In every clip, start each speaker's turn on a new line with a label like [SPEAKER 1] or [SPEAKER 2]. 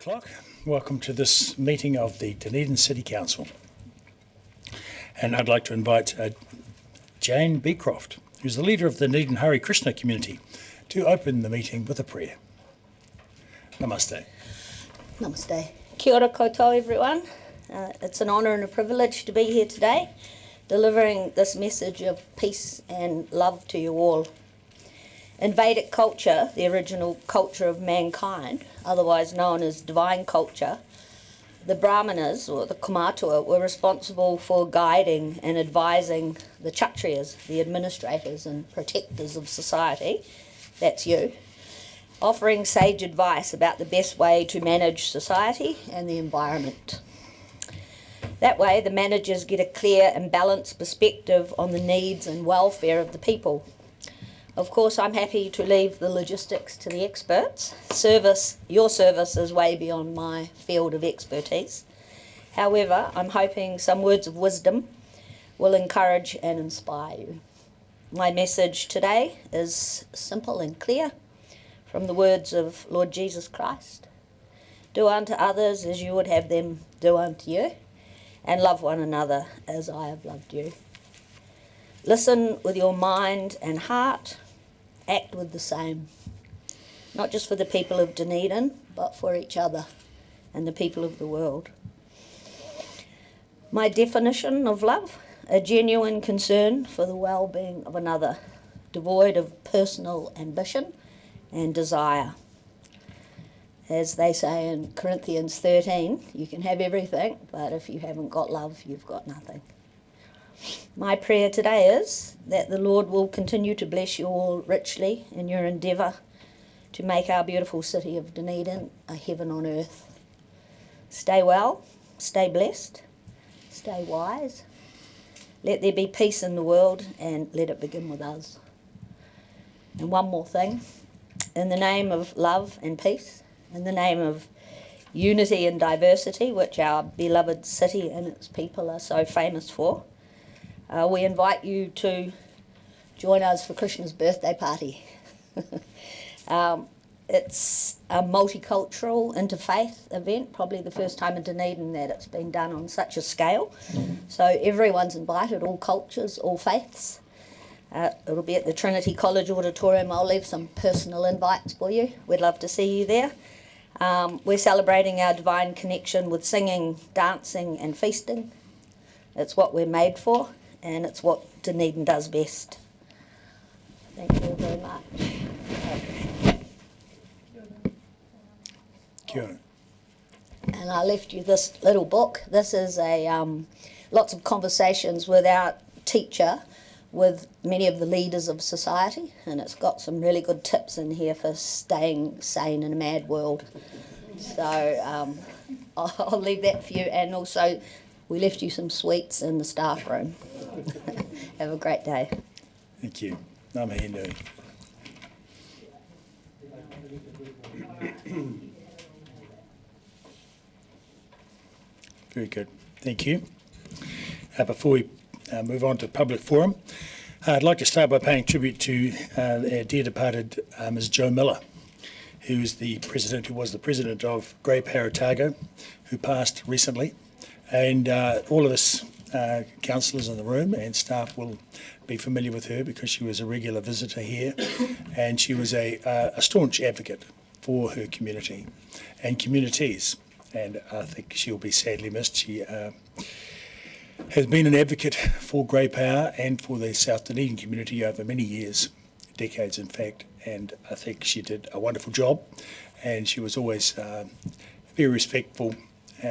[SPEAKER 1] o'clock. Welcome to this meeting of the Dunedin City Council. And I'd like to invite Jane Beecroft, who's the leader of the Dunedin Hare Krishna community, to open the meeting with a prayer. Namaste.
[SPEAKER 2] Namaste. Kia ora koutou, everyone. It's an honour and a privilege to be here today, delivering this message of peace and love to you all. In Vedic culture, the original culture of mankind, otherwise known as divine culture, the Brahmanas, or the Kumatua, were responsible for guiding and advising the Kshatriyas, the administrators and protectors of society, that's you, offering sage advice about the best way to manage society and the environment. That way, the managers get a clear and balanced perspective on the needs and welfare of the people. Of course, I'm happy to leave the logistics to the experts. Your service is way beyond my field of expertise. However, I'm hoping some words of wisdom will encourage and inspire you. My message today is simple and clear from the words of Lord Jesus Christ. Do unto others as you would have them do unto you, and love one another as I have loved you. Listen with your mind and heart. Act with the same, not just for the people of Dunedin, but for each other and the people of the world. My definition of love, a genuine concern for the well-being of another, devoid of personal ambition and desire. As they say in Corinthians 13, you can have everything, but if you haven't got love, you've got nothing. My prayer today is that the Lord will continue to bless you all richly in your endeavour to make our beautiful city of Dunedin a heaven on earth. Stay well, stay blessed, stay wise. Let there be peace in the world and let it begin with us. And one more thing, in the name of love and peace, in the name of unity and diversity, which our beloved city and its people are so famous for, we invite you to join us for Krishna's birthday party. It's a multicultural, interfaith event, probably the first time in Dunedin that it's been done on such a scale. So everyone's invited, all cultures, all faiths. It'll be at the Trinity College Auditorium. I'll leave some personal invites for you. We'd love to see you there. We're celebrating our divine connection with singing, dancing and feasting. It's what we're made for. And it's what Dunedin does best. Thank you very much.
[SPEAKER 1] Kia ora.
[SPEAKER 2] And I left you this little book. This is lots of conversations with our teacher with many of the leaders of society, and it's got some really good tips in here for staying sane in a mad world. So I'll leave that for you, and also we left you some sweets in the staff room. Have a great day.
[SPEAKER 1] Thank you. Nama Hindu. Very good. Thank you. Before we move on to public forum, I'd like to start by paying tribute to our dear departed Ms. Jo Miller, who was the president of Grey Power Otago, who passed recently. And all of us councillors in the room and staff will be familiar with her because she was a regular visitor here, and she was a staunch advocate for her community and communities, and I think she'll be sadly missed. She has been an advocate for Grey Power and for the South Dunedin community over many years, decades in fact, and I think she did a wonderful job, and she was always very respectful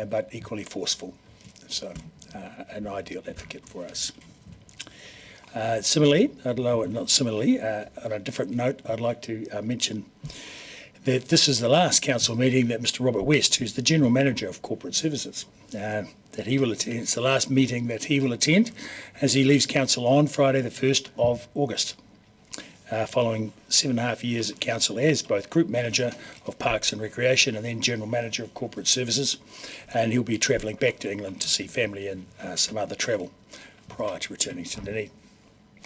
[SPEAKER 1] but equally forceful. So an ideal advocate for us. Similarly, on a different note, I'd like to mention that this is the last council meeting that Mr. Robert West, who's the General Manager of Corporate Services, that he will attend. It's the last meeting that he will attend as he leaves council on Friday the 1st of August, following 7.5 years at council as both Group Manager of Parks and Recreation and then General Manager of Corporate Services, and he'll be travelling back to England to see family and some other travel prior to returning to Dunedin.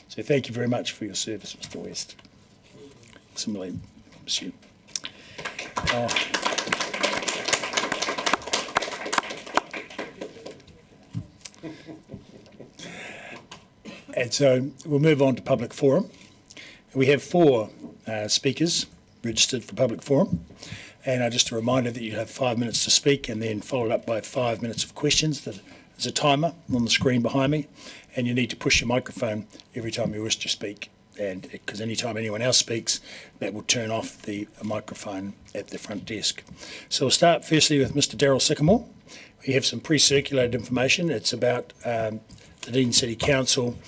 [SPEAKER 1] So thank you very much for your service, Mr. West. Similarly, Monsieur. And so we'll move on to public forum. We have 4 speakers registered for public forum. And just a reminder that you have 5 minutes to speak and then followed up by 5 minutes of questions. There's a timer on the screen behind me, and you need to push your microphone every time you wish to speak. And because any time anyone else speaks, that will turn off the microphone at the front desk. So we'll start firstly with Mr. Daryl Sycamore. We have some pre-circulated information. It's about the Dunedin City Council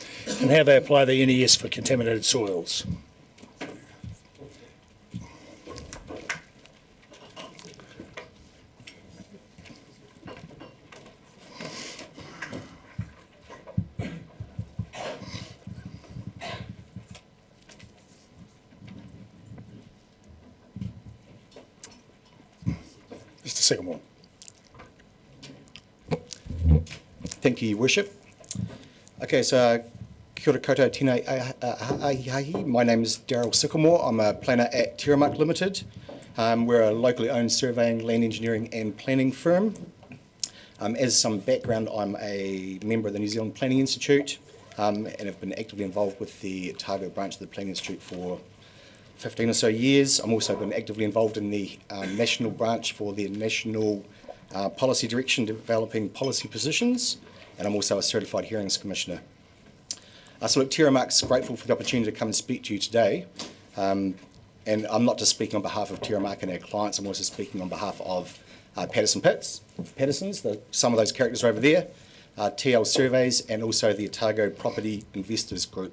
[SPEAKER 1] and how they apply the NES for contaminated soils. Mr. Sycamore.
[SPEAKER 3] Thank you, Your Worship. Okay, so kia ora koutou tēnei ahihahi. My name is Daryl Sycamore. I'm a planner at Tiramak Limited. We're a locally owned surveying, land engineering and planning firm. As some background, I'm a member of the New Zealand Planning Institute and have been actively involved with the Otago branch of the Planning Institute for 15 or so years. I'm also been actively involved in the national branch for the National Policy Direction, developing policy positions, and I'm also a Certified Hearings Commissioner. So look, Tiramak's grateful for the opportunity to come and speak to you today. And I'm not just speaking on behalf of Tiramak and our clients, I'm also speaking on behalf of Patterson's, some of those characters are over there, TL Surveys, and also the Otago Property Investors Group,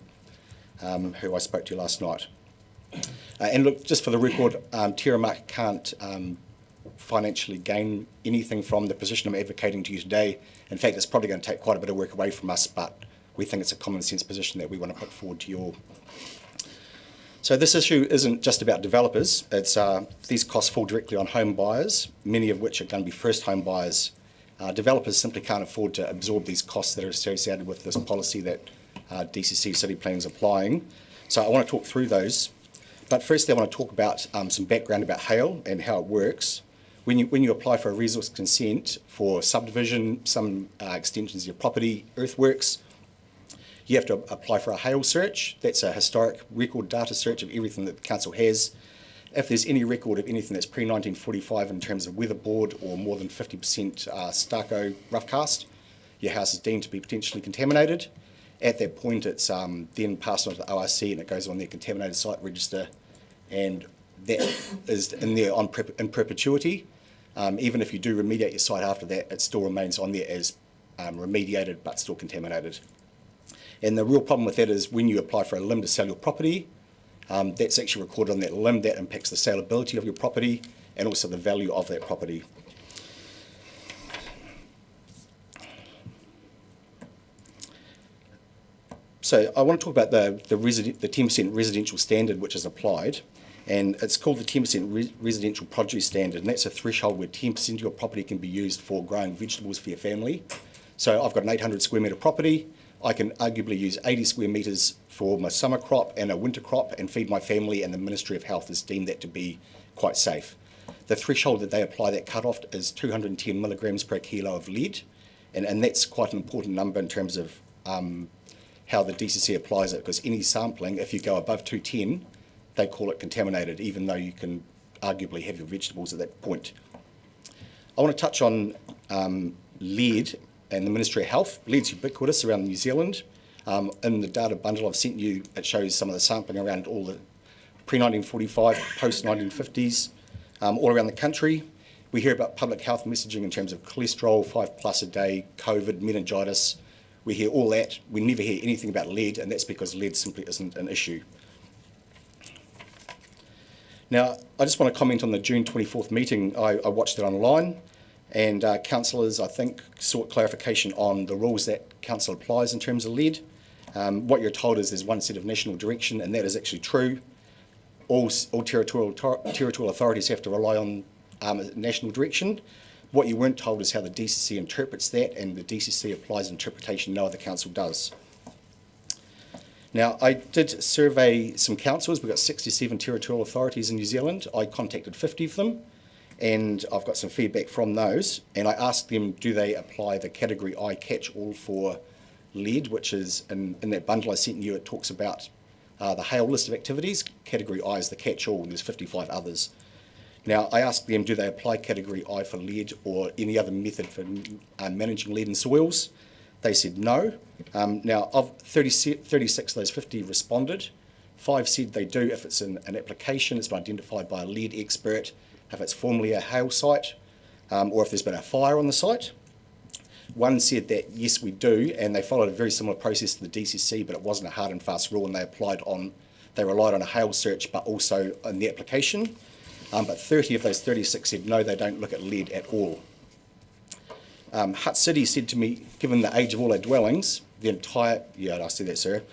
[SPEAKER 3] who I spoke to last night. And look, just for the record, Tiramak can't financially gain anything from the position I'm advocating to you today. In fact, it's probably going to take quite a bit of work away from us, but we think it's a common sense position that we want to put forward to you all. So this issue isn't just about developers. It's these costs fall directly on home buyers, many of which are going to be first home buyers. Developers simply can't afford to absorb these costs that are associated with this policy that DCC City Planning is applying. So I want to talk through those. But firstly, I want to talk about some background about HAIL and how it works. When you apply for a resource consent for subdivision, some extensions of your property, earthworks, you have to apply for a HAIL search. That's a historic record data search of everything that the council has. If there's any record of anything that's pre-1945 in terms of weatherboard or more than 50% stucco rough cast, your house is deemed to be potentially contaminated. At that point, it's then passed on to the ORC and it goes on their contaminated site register, and that is in there in perpetuity. Even if you do remediate your site after that, it still remains on there as remediated but still contaminated. And the real problem with that is when you apply for a limb to sell your property, that's actually recorded on that limb. That impacts the saleability of your property and also the value of that property. So I want to talk about the 10% residential standard which is applied, and it's called the 10% residential produce standard, and that's a threshold where 10% of your property can be used for growing vegetables for your family. So I've got an 800 square metre property. I can arguably use 80 square metres for my summer crop and a winter crop and feed my family, and the Ministry of Health has deemed that to be quite safe. The threshold that they apply that cut-off is 210 milligrams per kilo of lead, and that's quite an important number in terms of how the DCC applies it, because any sampling, if you go above 210, they call it contaminated, even though you can arguably have your vegetables at that point. I want to touch on lead and the Ministry of Health. Lead's ubiquitous around New Zealand. In the data bundle I've sent you, it shows some of the sampling around all the pre-1945, post-1950s, all around the country. We hear about public health messaging in terms of cholesterol, 5+ a day, COVID, meningitis. We hear all that. We never hear anything about lead, and that's because lead simply isn't an issue. Now, I just want to comment on the June 24th meeting. I watched it online, and councillors, I think, sought clarification on the rules that council applies in terms of lead. What you're told is there's one set of national direction, and that is actually true. All territorial authorities have to rely on national direction. What you weren't told is how the DCC interprets that, and the DCC applies interpretation no other council does. Now, I did survey some councils. We've got 67 territorial authorities in New Zealand. I contacted 50 of them, and I've got some feedback from those. And I asked them, do they apply the category I catch all for lead, which is in that bundle I sent you, it talks about the hail list of activities. Category I is the catch-all, and there's 55 others. Now, I asked them, do they apply category I for lead or any other method for managing lead in soils? They said no. Now, of 36 of those 50 responded. 5 said they do if it's an application, it's been identified by a lead expert, if it's formerly a hail site, or if there's been a fire on the site. 1 said that yes, we do, and they followed a very similar process to the DCC, but it wasn't a hard and fast rule, and they relied on a hail search, but also on the application. But 30 of those 36 said no, they don't look at lead at all. Hutt City said to me, given the age of all our dwellings, the entire, yeah, I see that, sir.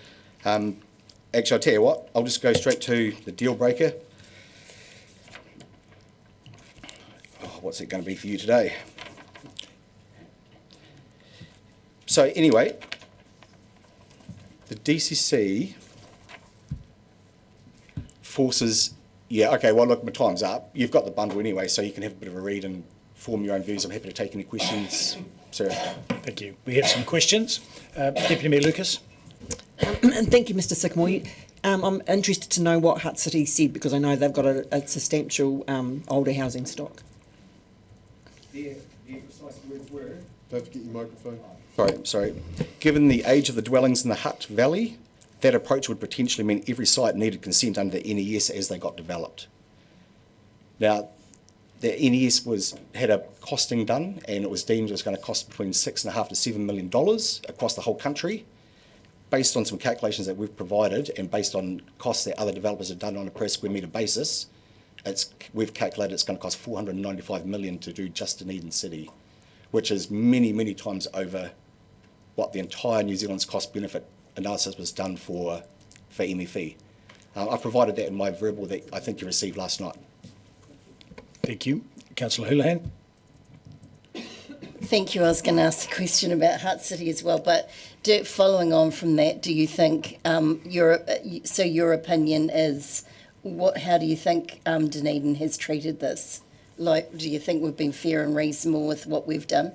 [SPEAKER 3] Actually, I'll tell you what, I'll just go straight to the deal breaker. Oh, what's it going to be for you today? So anyway, the DCC forces, yeah, okay, well, look, my time's up. You've got the bundle anyway, so you can have a bit of a read and form your own views. I'm happy to take any questions, sir.
[SPEAKER 1] Thank you. We have some questions. Deputy Mayor Lucas.
[SPEAKER 4] And thank you, Mr. Sycamore. I'm interested to know what Hutt City said, because I know they've got a substantial older housing stock.
[SPEAKER 3] Their precise words were...
[SPEAKER 5] Don't forget your microphone.
[SPEAKER 3] Sorry. Given the age of the dwellings in the Hutt Valley, that approach would potentially mean every site needed consent under NES as they got developed. Now, the NES had a costing done, and it was deemed it was going to cost between $6.5 to $7 million across the whole country. Based on some calculations that we've provided and based on costs that other developers have done on a per square metre basis, we've calculated it's going to cost $495 million to do just Dunedin City, which is many, many times over what the entire New Zealand's cost-benefit analysis was done for MFE. I've provided that in my verbal that I think you received last night.
[SPEAKER 1] Thank you. Councillor Houlihan.
[SPEAKER 6] Thank you. I was going to ask a question about Hutt City as well, but following on from that, do you think your opinion is how do you think Dunedin has treated this? Like, do you think we've been fair and reasonable with what we've done?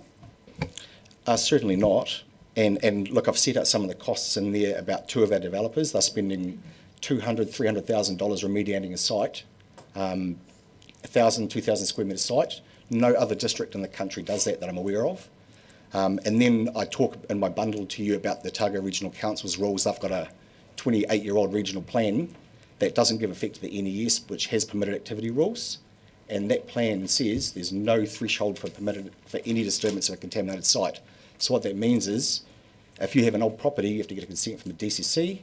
[SPEAKER 3] Certainly not. And look, I've set out some of the costs in there about 2 of our developers. They're spending $200,000, $300,000 remediating a site, 1,000, 2,000 square metre site. No other district in the country does that I'm aware of. And then I talk in my bundle to you about the Otago Regional Council's rules. They've got a 28-year-old regional plan that doesn't give effect to the NES, which has permitted activity rules. And that plan says there's no threshold for any disturbance of a contaminated site. So what that means is, if you have an old property, you have to get a consent from the DCC,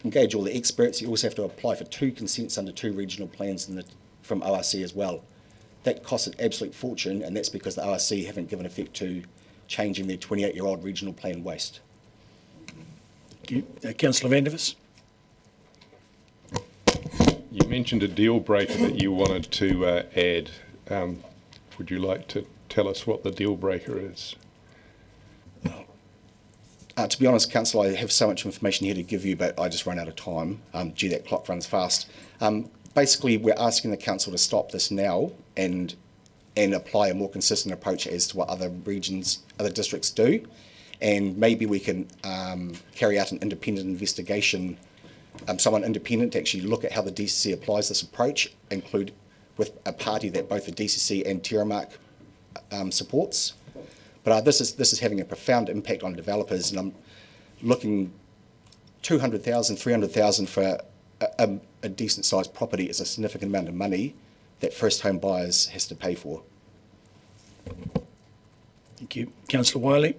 [SPEAKER 3] engage all the experts. You also have to apply for 2 consents under 2 regional plans from ORC as well. That costs an absolute fortune, and that's because the ORC haven't given effect to changing their 28-year-old regional plan waste.
[SPEAKER 1] Thank you. Councillor Vandevers.
[SPEAKER 5] You mentioned a deal breaker that you wanted to add. Would you like to tell us what the deal breaker is?
[SPEAKER 3] To be honest, Councillor, I have so much information here to give you, but I just run out of time. Gee, that clock runs fast. Basically, we're asking the council to stop this now and apply a more consistent approach as to what other districts do, and maybe we can carry out an independent investigation, someone independent to actually look at how the DCC applies this approach, include with a party that both the DCC and Tiramark supports. But this is having a profound impact on developers, and I'm looking $200,000, $300,000 for a decent sized property is a significant amount of money that first home buyers has to pay for.
[SPEAKER 1] Thank you. Councillor Wiley.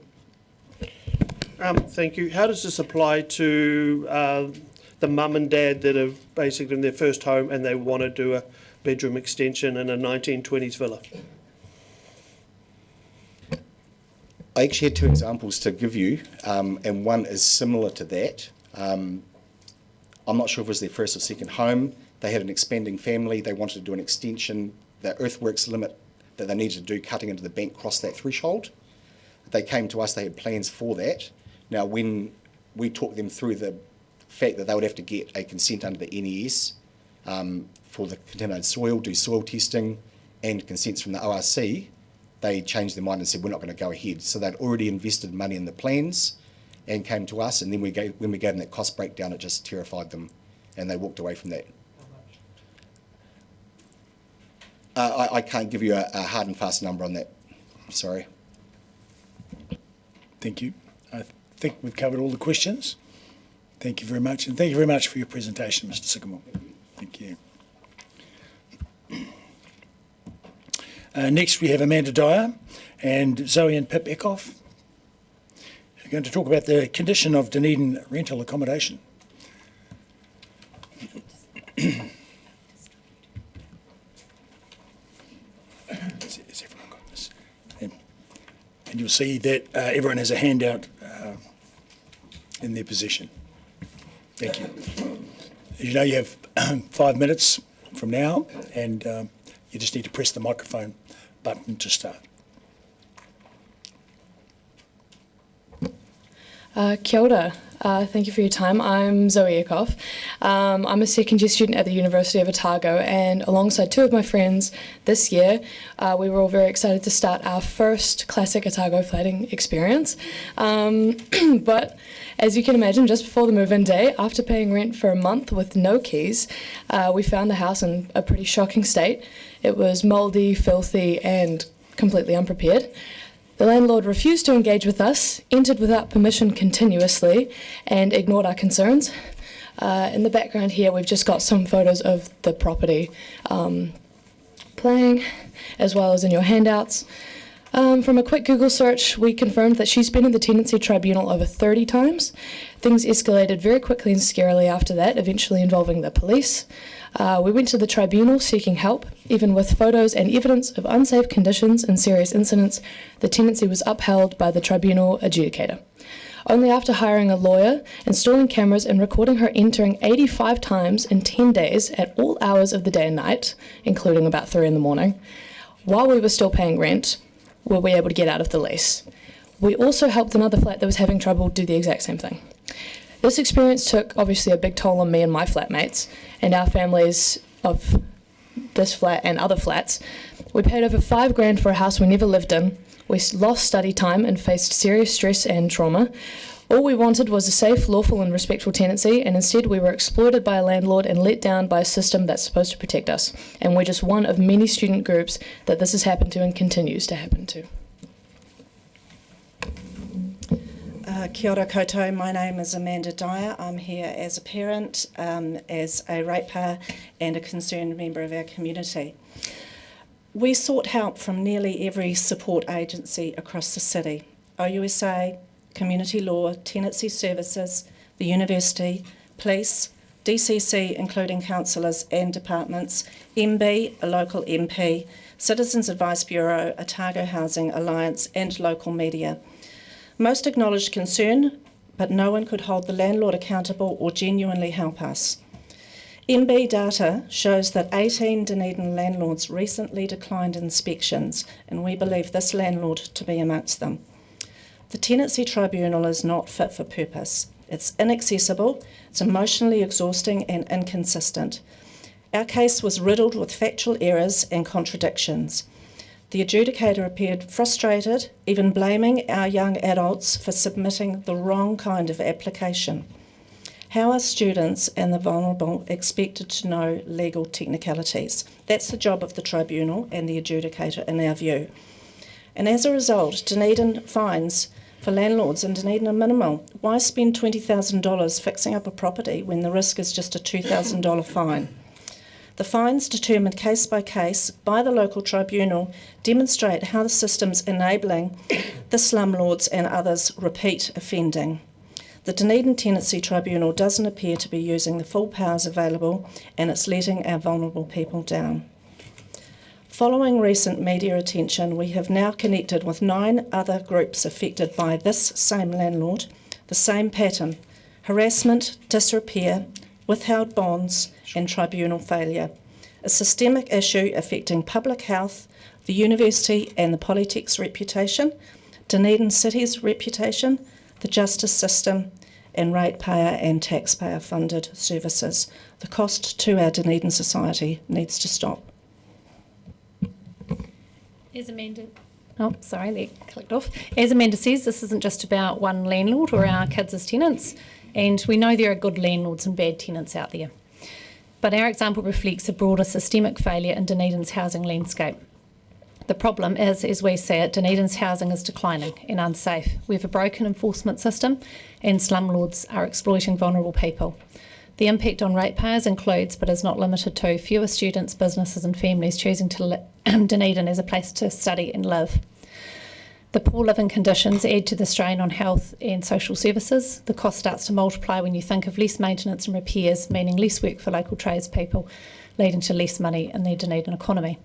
[SPEAKER 7] Thank you. How does this apply to the mum and dad that are basically in their first home and they want to do a bedroom extension in a 1920s villa?
[SPEAKER 3] I actually had 2 examples to give you, and one is similar to that. I'm not sure if it was their first or second home. They had an expanding family. They wanted to do an extension. The earthworks limit that they needed to do cutting into the bank crossed that threshold. They came to us. They had plans for that. Now, when we talked them through the fact that they would have to get a consent under the NES for the contaminated soil, do soil testing, and consents from the ORC, they changed their mind and said, we're not going to go ahead. So they'd already invested money in the plans, and came to us, and then when we gave them that cost breakdown, it just terrified them, and they walked away from that. I can't give you a hard and fast number on that, sorry.
[SPEAKER 1] Thank you. I think we've covered all the questions. Thank you very much, and thank you very much for your presentation, Mr. Sycamore. Thank you. Next, we have Amanda Dyer and Zoe and Pip Eckhoff. We're going to talk about the condition of Dunedin rental accommodation. Has everyone got this? And you'll see that everyone has a handout in their possession. Thank you. As you know, you have 5 minutes from now, and you just need to press the microphone button to start.
[SPEAKER 8] Kia ora. Thank you for your time. I'm Zoe Eckhoff. I'm a second year student at the University of Otago, and alongside two of my friends this year, we were all very excited to start our first classic Otago flatting experience. But as you can imagine, just before the move-in day, after paying rent for a month with no keys, we found the house in a pretty shocking state. It was mouldy, filthy, and completely unprepared. The landlord refused to engage with us, entered without permission continuously, and ignored our concerns. In the background here, we've just got some photos of the property playing, as well as in your handouts. From a quick Google search, we confirmed that she's been in the tenancy tribunal over 30 times. Things escalated very quickly and scarily after that, eventually involving the police. We went to the tribunal seeking help. Even with photos and evidence of unsafe conditions and serious incidents, the tenancy was upheld by the tribunal adjudicator. Only after hiring a lawyer, installing cameras, and recording her entering 85 times in 10 days at all hours of the day and night, including about 3 in the morning, while we were still paying rent, were we able to get out of the lease. We also helped another flat that was having trouble do the exact same thing. This experience took obviously a big toll on me and my flatmates and our families of this flat and other flats. We paid over $5,000 for a house we never lived in. We lost study time and faced serious stress and trauma. All we wanted was a safe, lawful and respectful tenancy, and instead we were exploited by a landlord and let down by a system that's supposed to protect us. And we're just one of many student groups that this has happened to and continues to happen to.
[SPEAKER 9] Kia ora koutou, my name is Amanda Dyer. I'm here as a parent, as a ratepayer and a concerned member of our community. We sought help from nearly every support agency across the city: OUSA, Community Law, Tenancy Services, the University, Police, DCC including councillors and departments, MB, a local MP, Citizens Advice Bureau, Otago Housing Alliance and local media. Most acknowledged concern, but no one could hold the landlord accountable or genuinely help us. MB data shows that 18 Dunedin landlords recently declined inspections, and we believe this landlord to be amongst them. The Tenancy Tribunal is not fit for purpose. It's inaccessible, it's emotionally exhausting and inconsistent. Our case was riddled with factual errors and contradictions. The adjudicator appeared frustrated, even blaming our young adults for submitting the wrong kind of application. How are students and the vulnerable expected to know legal technicalities? That's the job of the tribunal and the adjudicator in our view. And as a result, Dunedin fines for landlords in Dunedin are minimal. Why spend $20,000 fixing up a property when the risk is just a $2,000 fine? The fines, determined case by case by the local tribunal, demonstrate how the system's enabling the slumlords and others repeat offending. The Dunedin Tenancy Tribunal doesn't appear to be using the full powers available, and it's letting our vulnerable people down. Following recent media attention, we have now connected with 9 other groups affected by this same landlord, the same pattern: harassment, disrepair, withheld bonds and tribunal failure. A systemic issue affecting public health, the university and the Polytech's reputation, Dunedin City's reputation, the justice system and ratepayer and taxpayer funded services. The cost to our Dunedin society needs to stop.
[SPEAKER 10] Is Amanda Oh, sorry, that clicked off. As Amanda says, this isn't just about one landlord or our kids as tenants, and we know there are good landlords and bad tenants out there. But our example reflects a broader systemic failure in Dunedin's housing landscape. The problem is, as we see it, Dunedin's housing is declining and unsafe. We have a broken enforcement system and slumlords are exploiting vulnerable people. The impact on ratepayers includes, but is not limited to, fewer students, businesses and families choosing to Dunedin as a place to study and live. The poor living conditions add to the strain on health and social services. The cost starts to multiply when you think of less maintenance and repairs, meaning less work for local tradespeople, leading to less money in the Dunedin economy.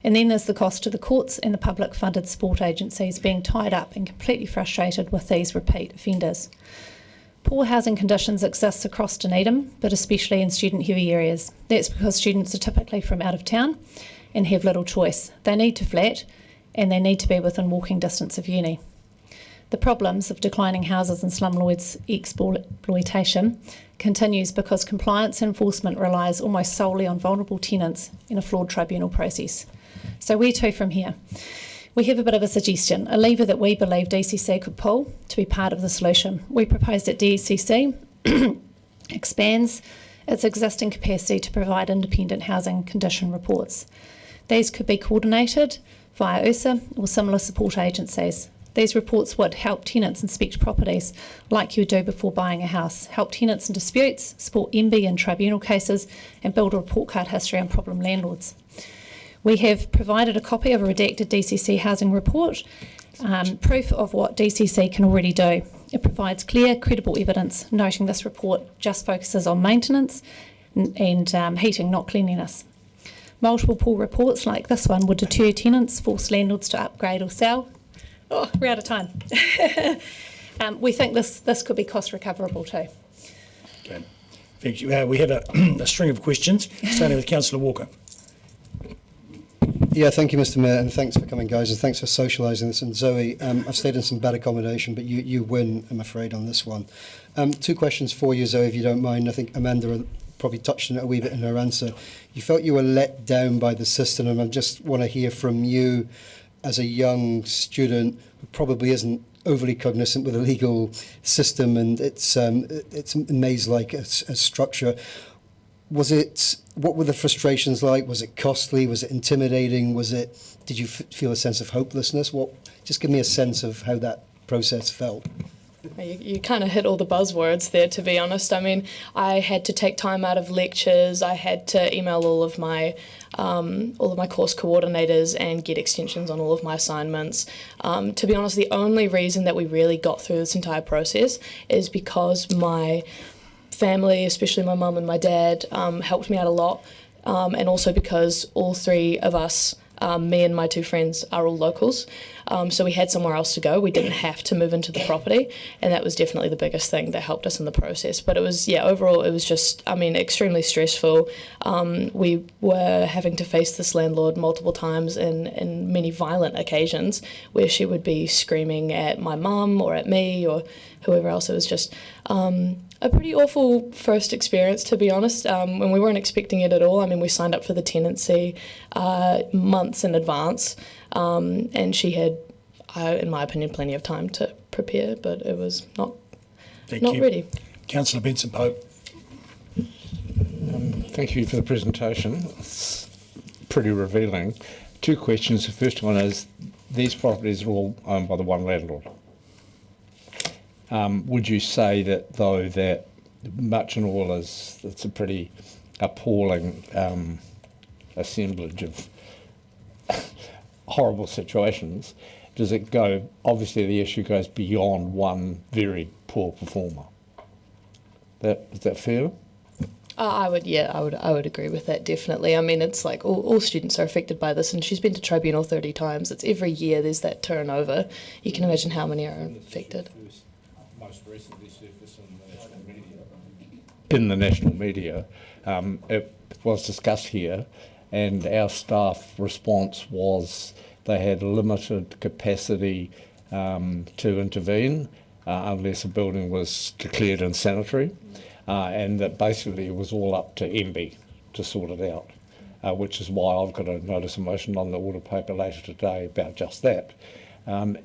[SPEAKER 10] And then there's the cost to the courts and the public funded support agencies being tied up and completely frustrated with these repeat offenders. Poor housing conditions exist across Dunedin, but especially in student-heavy areas. That's because students are typically from out of town and have little choice. They need to flat and they need to be within walking distance of uni. The problems of declining houses and slumlords exploitation continues because compliance and enforcement relies almost solely on vulnerable tenants in a flawed tribunal process. So where to from here? We have a bit of a suggestion, a lever that we believe DCC could pull to be part of the solution. We propose that DCC expands its existing capacity to provide independent housing condition reports. These could be coordinated via USA or similar support agencies. These reports would help tenants inspect properties like you do before buying a house, help tenants in disputes, support MB in tribunal cases, and build a report card history on problem landlords. We have provided a copy of a redacted DCC housing report, proof of what DCC can already do. It provides clear, credible evidence, noting this report just focuses on maintenance and heating, not cleanliness. Multiple pool reports like this one would deter tenants, force landlords to upgrade or sell. Oh, we're out of time. We think this could be cost recoverable too.
[SPEAKER 1] Okay. Thank you. We have a string of questions, starting with Councillor Walker.
[SPEAKER 11] Yeah, thank you, Mr. Mayor, and thanks for coming, guys, and thanks for socialising this. And Zoe, I've stayed in some bad accommodation, but you win, I'm afraid, on this one. 2 questions for you, Zoe, if you don't mind. I think Amanda probably touched on it a wee bit in her answer. You felt you were let down by the system, and I just want to hear from you as a young student who probably isn't overly cognizant with the legal system and its maze-like a structure. What were the frustrations like? Was it costly? Was it intimidating? Did you feel a sense of hopelessness? Just give me a sense of how that process felt.
[SPEAKER 8] You kind of hit all the buzzwords there, to be honest. I mean, I had to take time out of lectures. I had to email all of my course coordinators and get extensions on all of my assignments. To be honest, the only reason that we really got through this entire process is because my family, especially my mum and my dad, helped me out a lot, and also because all 3 of us, me and my 2 friends, are all locals, so we had somewhere else to go. We didn't have to move into the property, and that was definitely the biggest thing that helped us in the process. But it was, overall it was just, extremely stressful. We were having to face this landlord multiple times in many violent occasions where she would be screaming at my mum or at me or whoever else. It was just a pretty awful first experience, to be honest, when we weren't expecting it at all. We signed up for the tenancy months in advance, and she had, in my opinion, plenty of time to prepare, but it was not ready.
[SPEAKER 1] Councillor Benson Pope.
[SPEAKER 5] Thank you for the presentation. It's pretty revealing. 2 questions. The first one is, these properties are all owned by the one landlord. Would you say that, though, that much and all it's a pretty appalling assemblage of horrible situations? Does it go, obviously the issue goes beyond one very poor performer. Is that fair?
[SPEAKER 8] I would agree with that, definitely. It's like all students are affected by this, and she's been to tribunal 30 times. It's every year there's that turnover. You can imagine how many are affected.
[SPEAKER 5] Most recently surfaced in the national media. It was discussed here, and our staff response was they had limited capacity to intervene unless a building was declared unsanitary, and that basically it was all up to MB to sort it out. which is why I've got a notice of motion on the order paper later today about just that.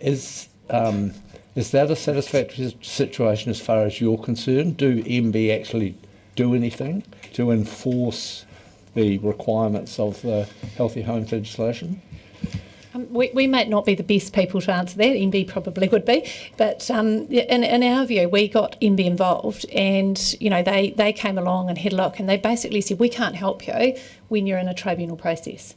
[SPEAKER 5] Is that a satisfactory situation as far as you're concerned? Do MB actually do anything to enforce the requirements of the Healthy Homes legislation?
[SPEAKER 10] We might not be the best people to answer that. MB probably would be, but in our view, we got MB involved, and they came along and had a look, and they basically said, we can't help you when you're in a tribunal process.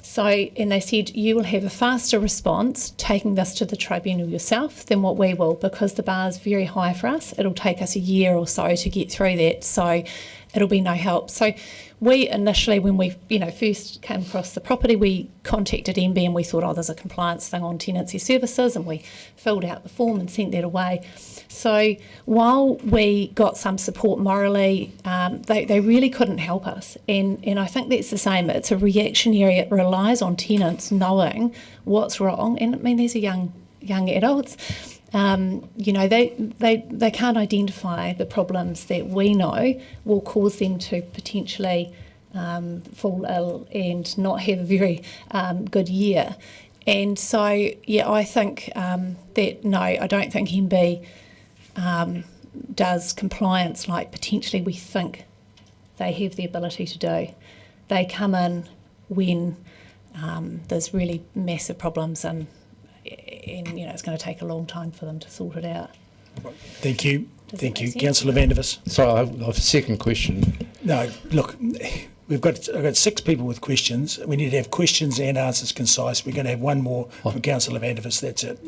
[SPEAKER 10] So, and they said, you will have a faster response taking this to the tribunal yourself than what we will, because the bar is very high for us. It'll take us a year or so to get through that, so it'll be no help. So we initially, when we first came across the property, we contacted MB and we thought, there's a compliance thing on tenancy services, and we filled out the form and sent that away. So while we got some support morally, they really couldn't help us. And I think that's the same. It's a reactionary. It relies on tenants knowing what's wrong. And I mean, these are young adults. They can't identify the problems that we know will cause them to potentially fall ill and not have a very good year. And so, I think I don't think MB does compliance like potentially we think they have the ability to do. They come in when there's really massive problems, and it's going to take a long time for them to sort it out.
[SPEAKER 1] Thank you. Thank you. Councillor Vandervis.
[SPEAKER 5] So I have a second question.
[SPEAKER 1] No, look, I've got 6 people with questions. We need to have questions and answers concise. We're going to have one more from Councillor Vandervis. That's it.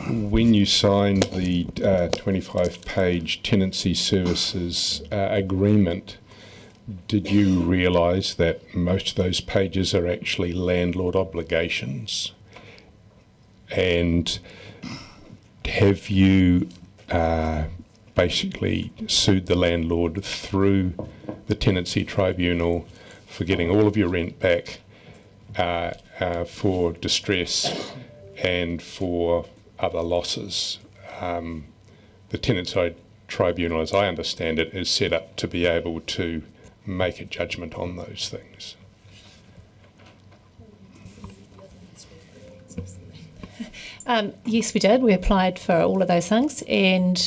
[SPEAKER 12] When you signed the 25-page tenancy services agreement, did you realise that most of those pages are actually landlord obligations? And have you basically sued the landlord through the tenancy tribunal for getting all of your rent back, for distress and for other losses? The tenancy tribunal, as I understand it, is set up to be able to make a judgment on those things.
[SPEAKER 10] Yes, we did. We applied for all of those things, and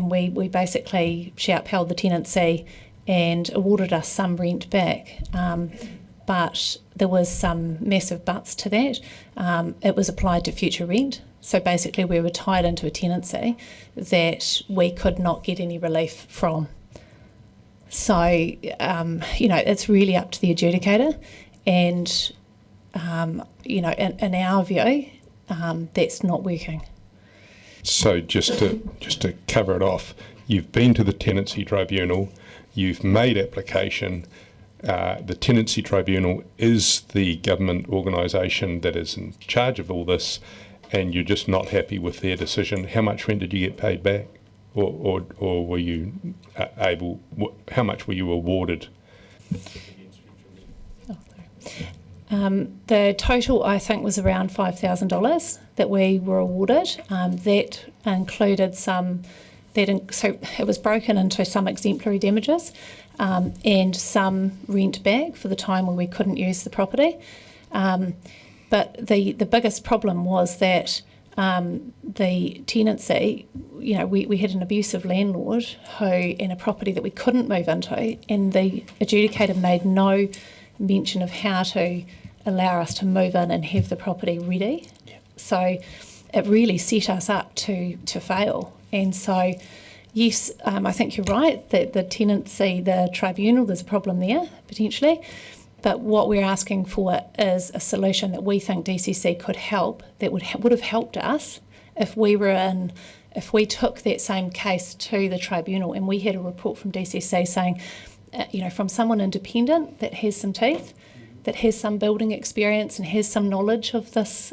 [SPEAKER 10] we basically, she upheld the tenancy and awarded us some rent back. But there was some massive buts to that. It was applied to future rent. So basically we were tied into a tenancy that we could not get any relief from. So, it's really up to the adjudicator, and, in our view, that's not working.
[SPEAKER 12] So just to cover it off, you've been to the tenancy tribunal, you've made application. The tenancy tribunal is the government organisation that is in charge of all this, and you're just not happy with their decision. How much rent did you get paid back? Or were you able? How much were you awarded?
[SPEAKER 10] The total, I think, was around $5,000 that we were awarded. That included so it was broken into some exemplary damages and some rent back for the time when we couldn't use the property. But the biggest problem was that the tenancy, we had an abusive landlord who, in a property that we couldn't move into, and the adjudicator made no mention of how to allow us to move in and have the property ready. Yeah. So it really set us up to fail. And so, yes, I think you're right that the tenancy, the tribunal, there's a problem there potentially. But what we're asking for is a solution that we think DCC could help, that would have helped us if we took that same case to the tribunal and we had a report from DCC saying, from someone independent that has some teeth, that has some building experience and has some knowledge of this.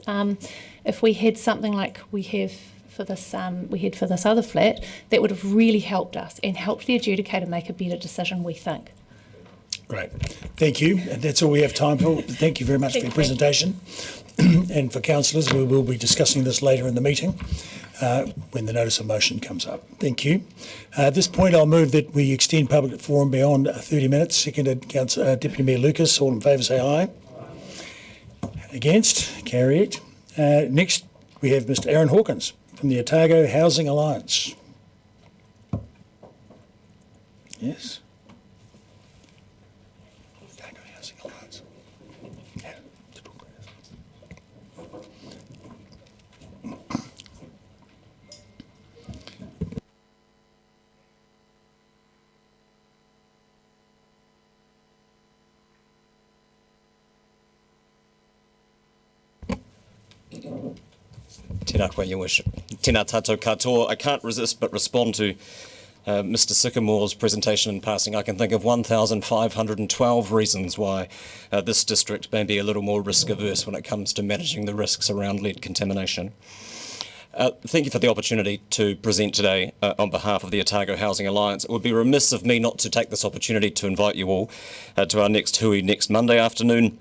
[SPEAKER 10] If we had something like we had for this other flat, that would have really helped us and helped the adjudicator make a better decision, we think.
[SPEAKER 1] Great. Thank you. That's all we have time for. Thank you very much for your presentation. and for councillors, we will be discussing this later in the meeting when the notice of motion comes up. Thank you. At this point, I'll move that we extend public forum beyond 30 minutes. Seconded, Deputy Mayor Lucas. All in favour say aye. Against? Carry it. Next, we have Mr Aaron Hawkins from the Otago Housing Alliance. Yes. Otago Housing Alliance. Yeah.
[SPEAKER 13] Tēnā koe, Your Worship. Tēnā tātou katoa. I can't resist but respond to Mr Sycamore's presentation in passing. I can think of 1,512 reasons why this district may be a little more risk averse when it comes to managing the risks around lead contamination. Thank you for the opportunity to present today on behalf of the Otago Housing Alliance. It would be remiss of me not to take this opportunity to invite you all to our next hui next Monday afternoon,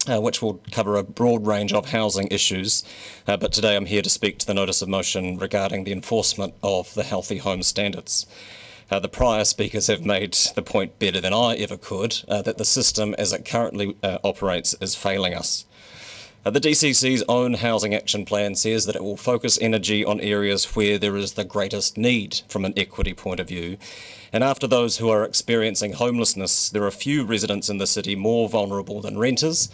[SPEAKER 13] which will cover a broad range of housing issues. But today I'm here to speak to the notice of motion regarding the enforcement of the Healthy Home Standards. The prior speakers have made the point better than I ever could, that the system as it currently operates is failing us. The DCC's own Housing Action Plan says that it will focus energy on areas where there is the greatest need from an equity point of view. And after those who are experiencing homelessness, there are few residents in the city more vulnerable than renters,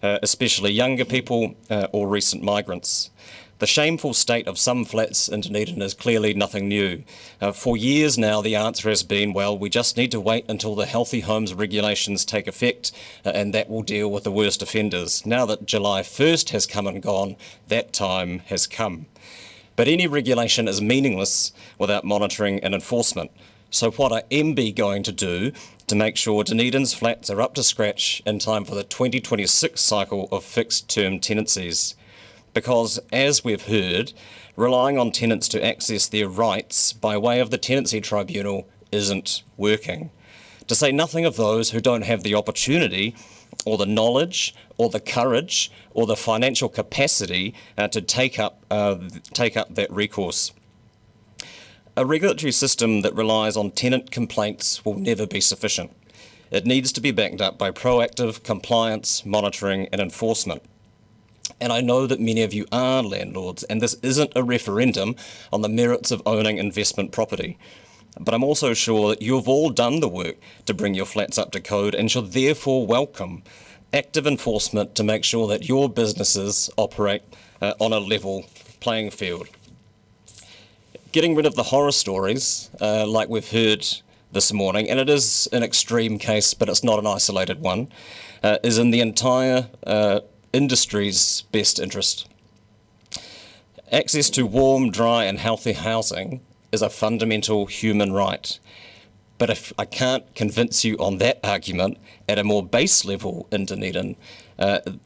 [SPEAKER 13] especially younger people or recent migrants. The shameful state of some flats in Dunedin is clearly nothing new. For years now, the answer has been, well, we just need to wait until the Healthy Homes regulations take effect, and that will deal with the worst offenders. Now that July 1st has come and gone, that time has come. But any regulation is meaningless without monitoring and enforcement. So what are MB going to do to make sure Dunedin's flats are up to scratch in time for the 2026 cycle of fixed-term tenancies? Because, as we've heard, relying on tenants to access their rights by way of the Tenancy Tribunal isn't working. To say nothing of those who don't have the opportunity or the knowledge or the courage or the financial capacity to take up that recourse. A regulatory system that relies on tenant complaints will never be sufficient. It needs to be backed up by proactive compliance, monitoring and enforcement. And I know that many of you are landlords, and this isn't a referendum on the merits of owning investment property. But I'm also sure that you've all done the work to bring your flats up to code and should therefore welcome active enforcement to make sure that your businesses operate on a level playing field. Getting rid of the horror stories, like we've heard this morning, and it is an extreme case, but it's not an isolated one, is in the entire industry's best interest. Access to warm, dry and healthy housing is a fundamental human right. But if I can't convince you on that argument at a more base level in Dunedin,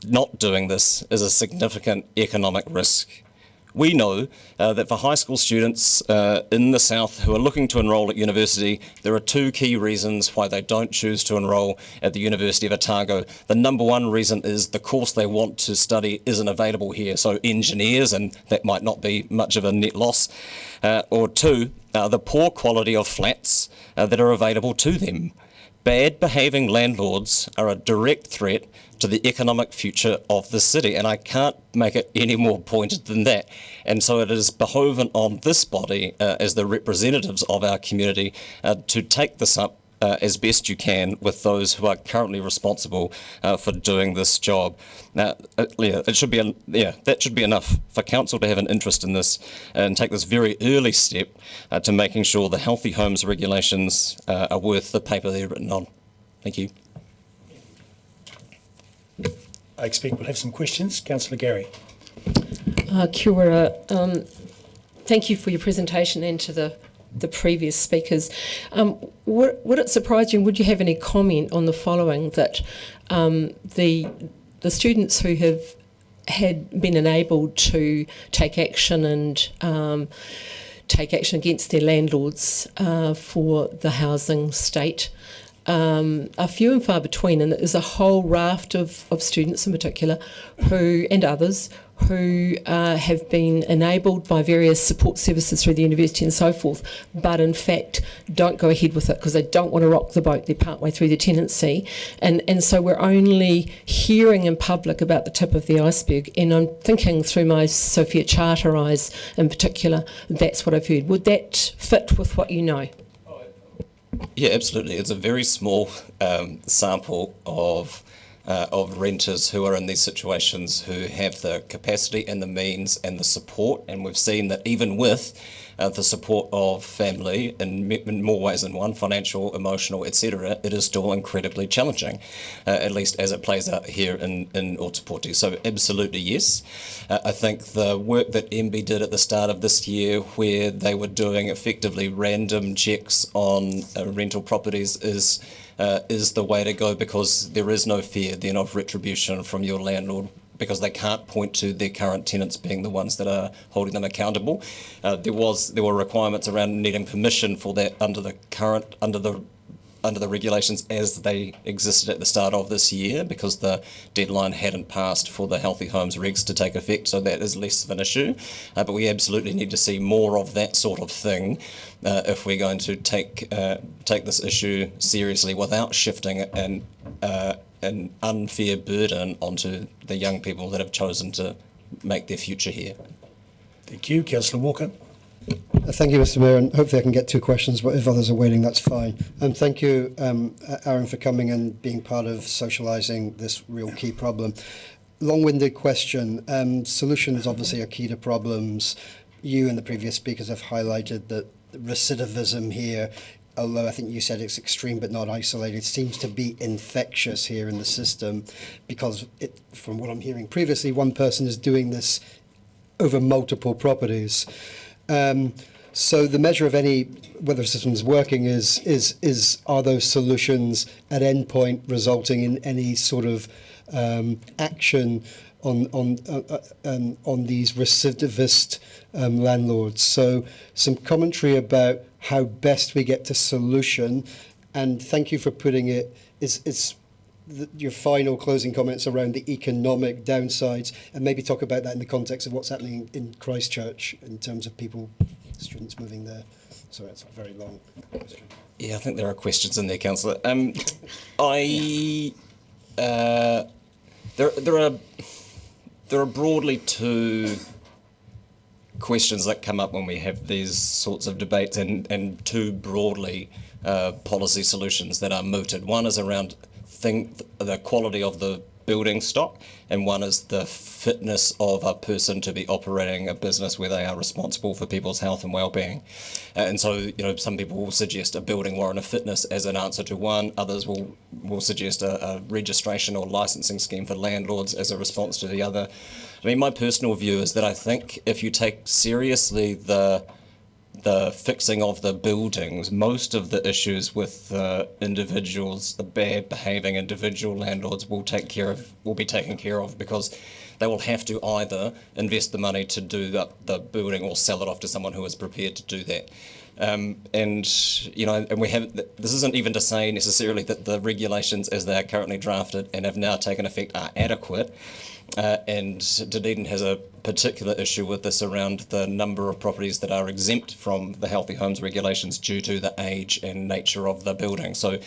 [SPEAKER 13] not doing this is a significant economic risk. We know that for high school students in the south who are looking to enrol at university, there are two key reasons why they don't choose to enrol at the University of Otago. The number one reason is the course they want to study isn't available here, so engineers, and that might not be much of a net loss. Or two, the poor quality of flats that are available to them. Bad behaving landlords are a direct threat to the economic future of the city, and I can't make it any more pointed than that. And so it is behoven on this body, as the representatives of our community, to take this up as best you can with those who are currently responsible for doing this job. Now, that should be enough for council to have an interest in this and take this very early step to making sure the Healthy Homes regulations are worth the paper they're written on. Thank you.
[SPEAKER 1] I expect we'll have some questions. Councillor Gary.
[SPEAKER 14] Kia ora. Thank you for your presentation and to the previous speakers. Would it surprise you, and would you have any comment on the following, that the students who have been enabled to take action and take action against their landlords for the housing state are few and far between, and there's a whole raft of students in particular and others who have been enabled by various support services through the university and so forth, but in fact don't go ahead with it because they don't want to rock the boat. They're partway through the tenancy, and so we're only hearing in public about the tip of the iceberg. And I'm thinking through my Sophia Charter eyes in particular, that's what I've heard. Would that fit with what you know?
[SPEAKER 13] Yeah, absolutely. It's a very small sample of renters who are in these situations who have the capacity and the means and the support, and we've seen that even with the support of family in more ways than one, financial, emotional, etc., it is still incredibly challenging, at least as it plays out here in Ōtepoti. So absolutely yes. I think the work that MB did at the start of this year, where they were doing effectively random checks on rental properties, is the way to go, because there is no fear then of retribution from your landlord, because they can't point to their current tenants being the ones that are holding them accountable. There were requirements around needing permission for that under the regulations as they existed at the start of this year, because the deadline hadn't passed for the Healthy Homes regs to take effect, so that is less of an issue. But we absolutely need to see more of that sort of thing if we're going to take this issue seriously without shifting an unfair burden onto the young people that have chosen to make their future here.
[SPEAKER 1] Thank you. Councillor Walker.
[SPEAKER 11] Thank you, Mr Mayor, and hopefully I can get 2 questions, but if others are waiting, that's fine. And thank you, Aaron, for coming and being part of socialising this real key problem. Long-winded question. Solutions obviously are key to problems. You and the previous speakers have highlighted that recidivism here, although I think you said it's extreme but not isolated, seems to be infectious here in the system, because from what I'm hearing previously, one person is doing this over multiple properties. So the measure of whether the system's working is are those solutions at end point resulting in any sort of action on these recidivist landlords. So some commentary about how best we get to solution, and thank you for putting it. Your final closing comments around the economic downsides, and maybe talk about that in the context of what's happening in Christchurch in terms of students moving there. Sorry, that's a very long question.
[SPEAKER 13] Yeah, I think there are questions in there, Councillor. There are broadly 2 questions that come up when we have these sorts of debates, and 2 broadly policy solutions that are mooted. One is around the quality of the building stock, and one is the fitness of a person to be operating a business where they are responsible for people's health and well-being. And so, some people will suggest a building warrant of fitness as an answer to one. Others will suggest a registration or licensing scheme for landlords as a response to the other. I mean, my personal view is that I think if you take seriously the fixing of the buildings, most of the issues with individuals, the bad behaving individual landlords, will be taken care of, because they will have to either invest the money to do the building or sell it off to someone who is prepared to do that. And we have. This isn't even to say necessarily that the regulations as they are currently drafted and have now taken effect are adequate. And Dunedin has a particular issue with this around the number of properties that are exempt from the Healthy Homes regulations due to the age and nature of the building. So,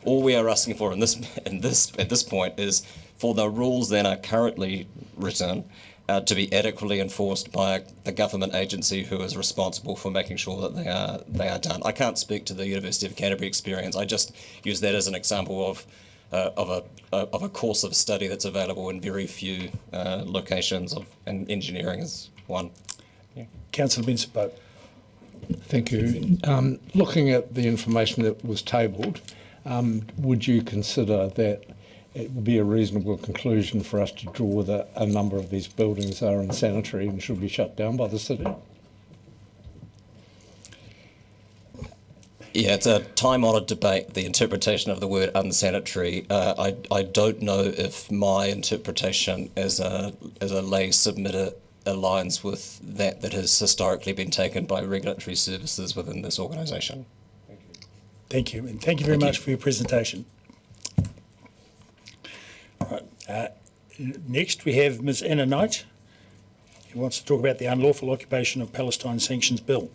[SPEAKER 13] all we are asking for at this point is for the rules that are currently written to be adequately enforced by the government agency who is responsible for making sure that they are done. I can't speak to the University of Canterbury experience. I just use that as an example of a course of study that's available in very few locations, and engineering is one. Yeah.
[SPEAKER 1] Councillor Benson-Pope.
[SPEAKER 5] Thank you. Looking at the information that was tabled, would you consider that it would be a reasonable conclusion for us to draw that a number of these buildings are unsanitary and should be shut down by the city?
[SPEAKER 13] Yeah, it's a time-honoured debate, the interpretation of the word unsanitary. I don't know if my interpretation as a lay submitter aligns with that has historically been taken by regulatory services within this organisation.
[SPEAKER 1] Thank you, and thank you very much for your presentation. Right. Next, we have Ms. Anna Knight, who wants to talk about the unlawful occupation of Palestine sanctions bill.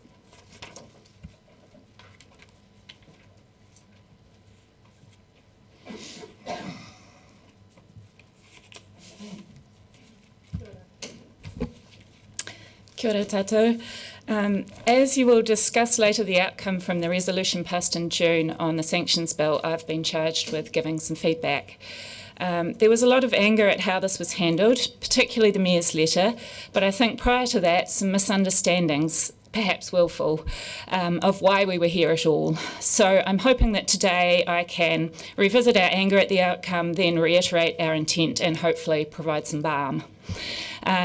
[SPEAKER 15] Kia ora tātou. As you will discuss later the outcome from the resolution passed in June on the sanctions bill, I've been charged with giving some feedback. There was a lot of anger at how this was handled, particularly the Mayor's letter, but I think prior to that, some misunderstandings, perhaps willful, of why we were here at all. So I'm hoping that today I can revisit our anger at the outcome, then reiterate our intent and hopefully provide some balm.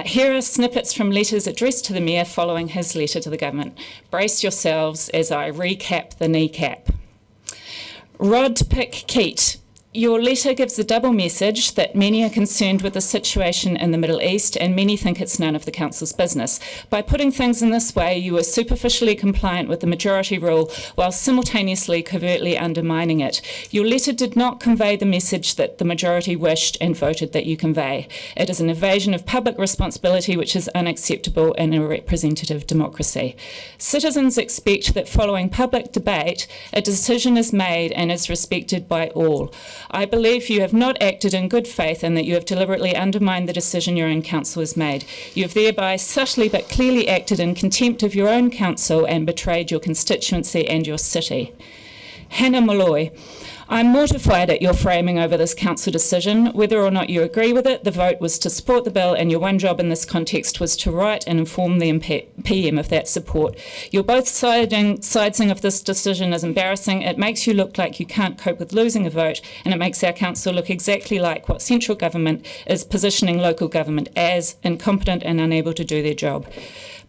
[SPEAKER 15] Here are snippets from letters addressed to the Mayor following his letter to the government. Brace yourselves as I recap the kneecap. Rod Pick Keat. Your letter gives a double message that many are concerned with the situation in the Middle East and many think it's none of the Council's business. By putting things in this way, you are superficially compliant with the majority rule while simultaneously covertly undermining it. Your letter did not convey the message that the majority wished and voted that you convey. It is an evasion of public responsibility which is unacceptable in a representative democracy. Citizens expect that following public debate, a decision is made and is respected by all. I believe you have not acted in good faith and that you have deliberately undermined the decision your own council has made. You have thereby subtly but clearly acted in contempt of your own council and betrayed your constituency and your city. Hannah Malloy. I'm mortified at your framing over this council decision. Whether or not you agree with it, the vote was to support the bill and your one job in this context was to write and inform the PM of that support. You're both siding of this decision as embarrassing. It makes you look like you can't cope with losing a vote and it makes our council look exactly like what central government is positioning local government as, incompetent and unable to do their job.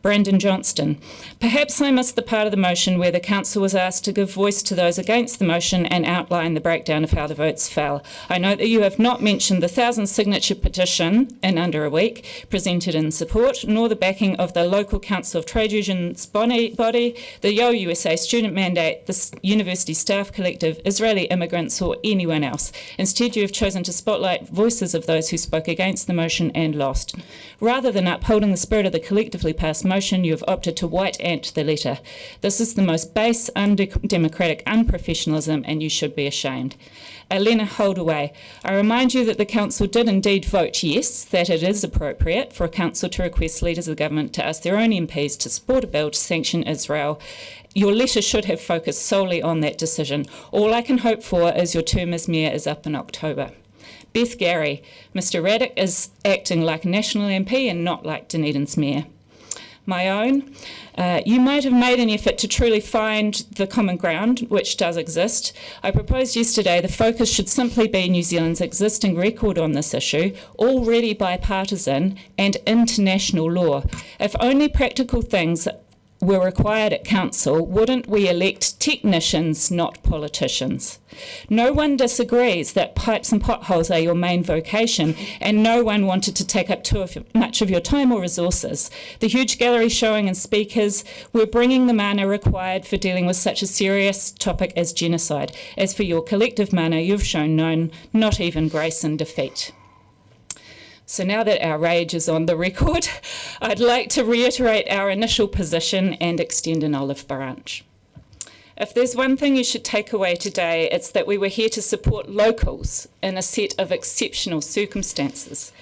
[SPEAKER 15] Brandon Johnston. Perhaps I missed the part of the motion where the council was asked to give voice to those against the motion and outline the breakdown of how the votes fell. I note that you have not mentioned the 1,000-signature petition in under a week presented in support, nor the backing of the local council of trade unions body, the Yo USA student mandate, the university staff collective, Israeli immigrants or anyone else. Instead, you have chosen to spotlight voices of those who spoke against the motion and lost. Rather than upholding the spirit of the collectively passed motion, you have opted to white ant the letter. This is the most base, undemocratic unprofessionalism and you should be ashamed. Elena Holdaway, I remind you that the council did indeed vote yes, that it is appropriate for a council to request leaders of the government to ask their own MPs to support a bill to sanction Israel. Your letter should have focused solely on that decision. All I can hope for is your term as mayor is up in October. Beth Gary, Mr Raddick is acting like a national MP and not like Dunedin's mayor. My own, you might have made an effort to truly find the common ground, which does exist. I proposed yesterday the focus should simply be New Zealand's existing record on this issue, already bipartisan and international law. If only practical things were required at council, wouldn't we elect technicians, not politicians? No one disagrees that pipes and potholes are your main vocation, and no one wanted to take up too much of your time or resources. The huge gallery showing and speakers were bringing the mana required for dealing with such a serious topic as genocide. As for your collective mana, you've shown none, not even grace in defeat. So now that our rage is on the record, I'd like to reiterate our initial position and extend an olive branch. If there's one thing you should take away today, it's that we were here to support locals in a set of exceptional circumstances.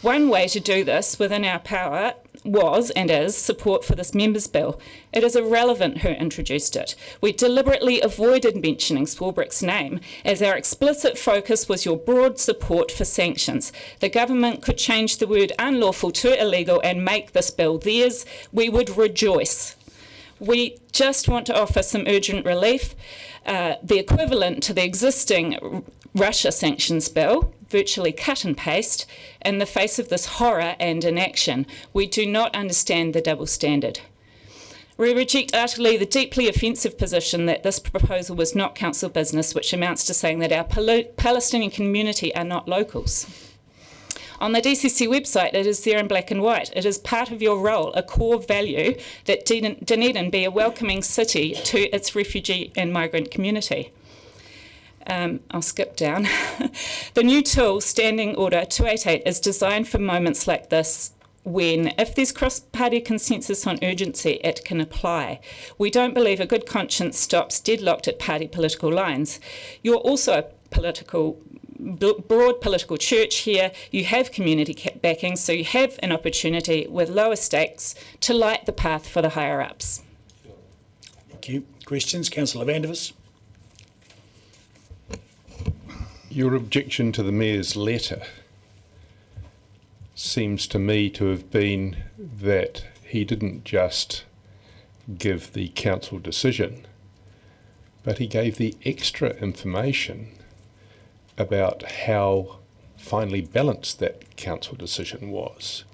[SPEAKER 15] One way to do this within our power was and is support for this members' bill. It is irrelevant who introduced it. We deliberately avoided mentioning Swarbrick's name as our explicit focus was your broad support for sanctions. The government could change the word unlawful to illegal and make this bill theirs. We would rejoice. We just want to offer some urgent relief, the equivalent to the existing Russia sanctions bill, virtually cut and paste, in the face of this horror and inaction. We do not understand the double standard. We reject utterly the deeply offensive position that this proposal was not council business, which amounts to saying that our Palestinian community are not locals. On the DCC website, it is there in black and white. It is part of your role, a core value, that Dunedin be a welcoming city to its refugee and migrant community. I'll skip down. The new tool, Standing Order 288, is designed for moments like this, when, if there's cross-party consensus on urgency, it can apply. We don't believe a good conscience stops deadlocked at party political lines. You're also a broad political church here. You have community backing, so you have an opportunity with lower stakes to light the path for the higher-ups.
[SPEAKER 1] Thank you. Questions? Councillor Vandevers.
[SPEAKER 12] Your objection to the Mayor's letter seems to me to have been that he didn't just give the council decision, but he gave the extra information about how finely balanced that council decision was.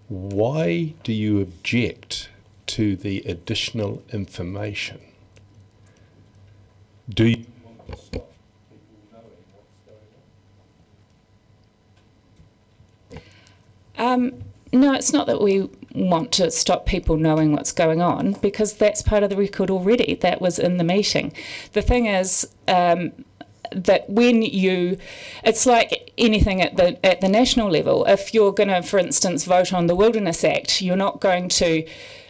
[SPEAKER 12] Why do you object to the additional information? Do you want to stop people knowing what's going on?
[SPEAKER 15] No, it's not that we want to stop people knowing what's going on, because that's part of the record already. That was in the meeting. The thing is that when it's like anything at the national level. If you're going to, for instance, vote on the Wilderness Act, you're not going to.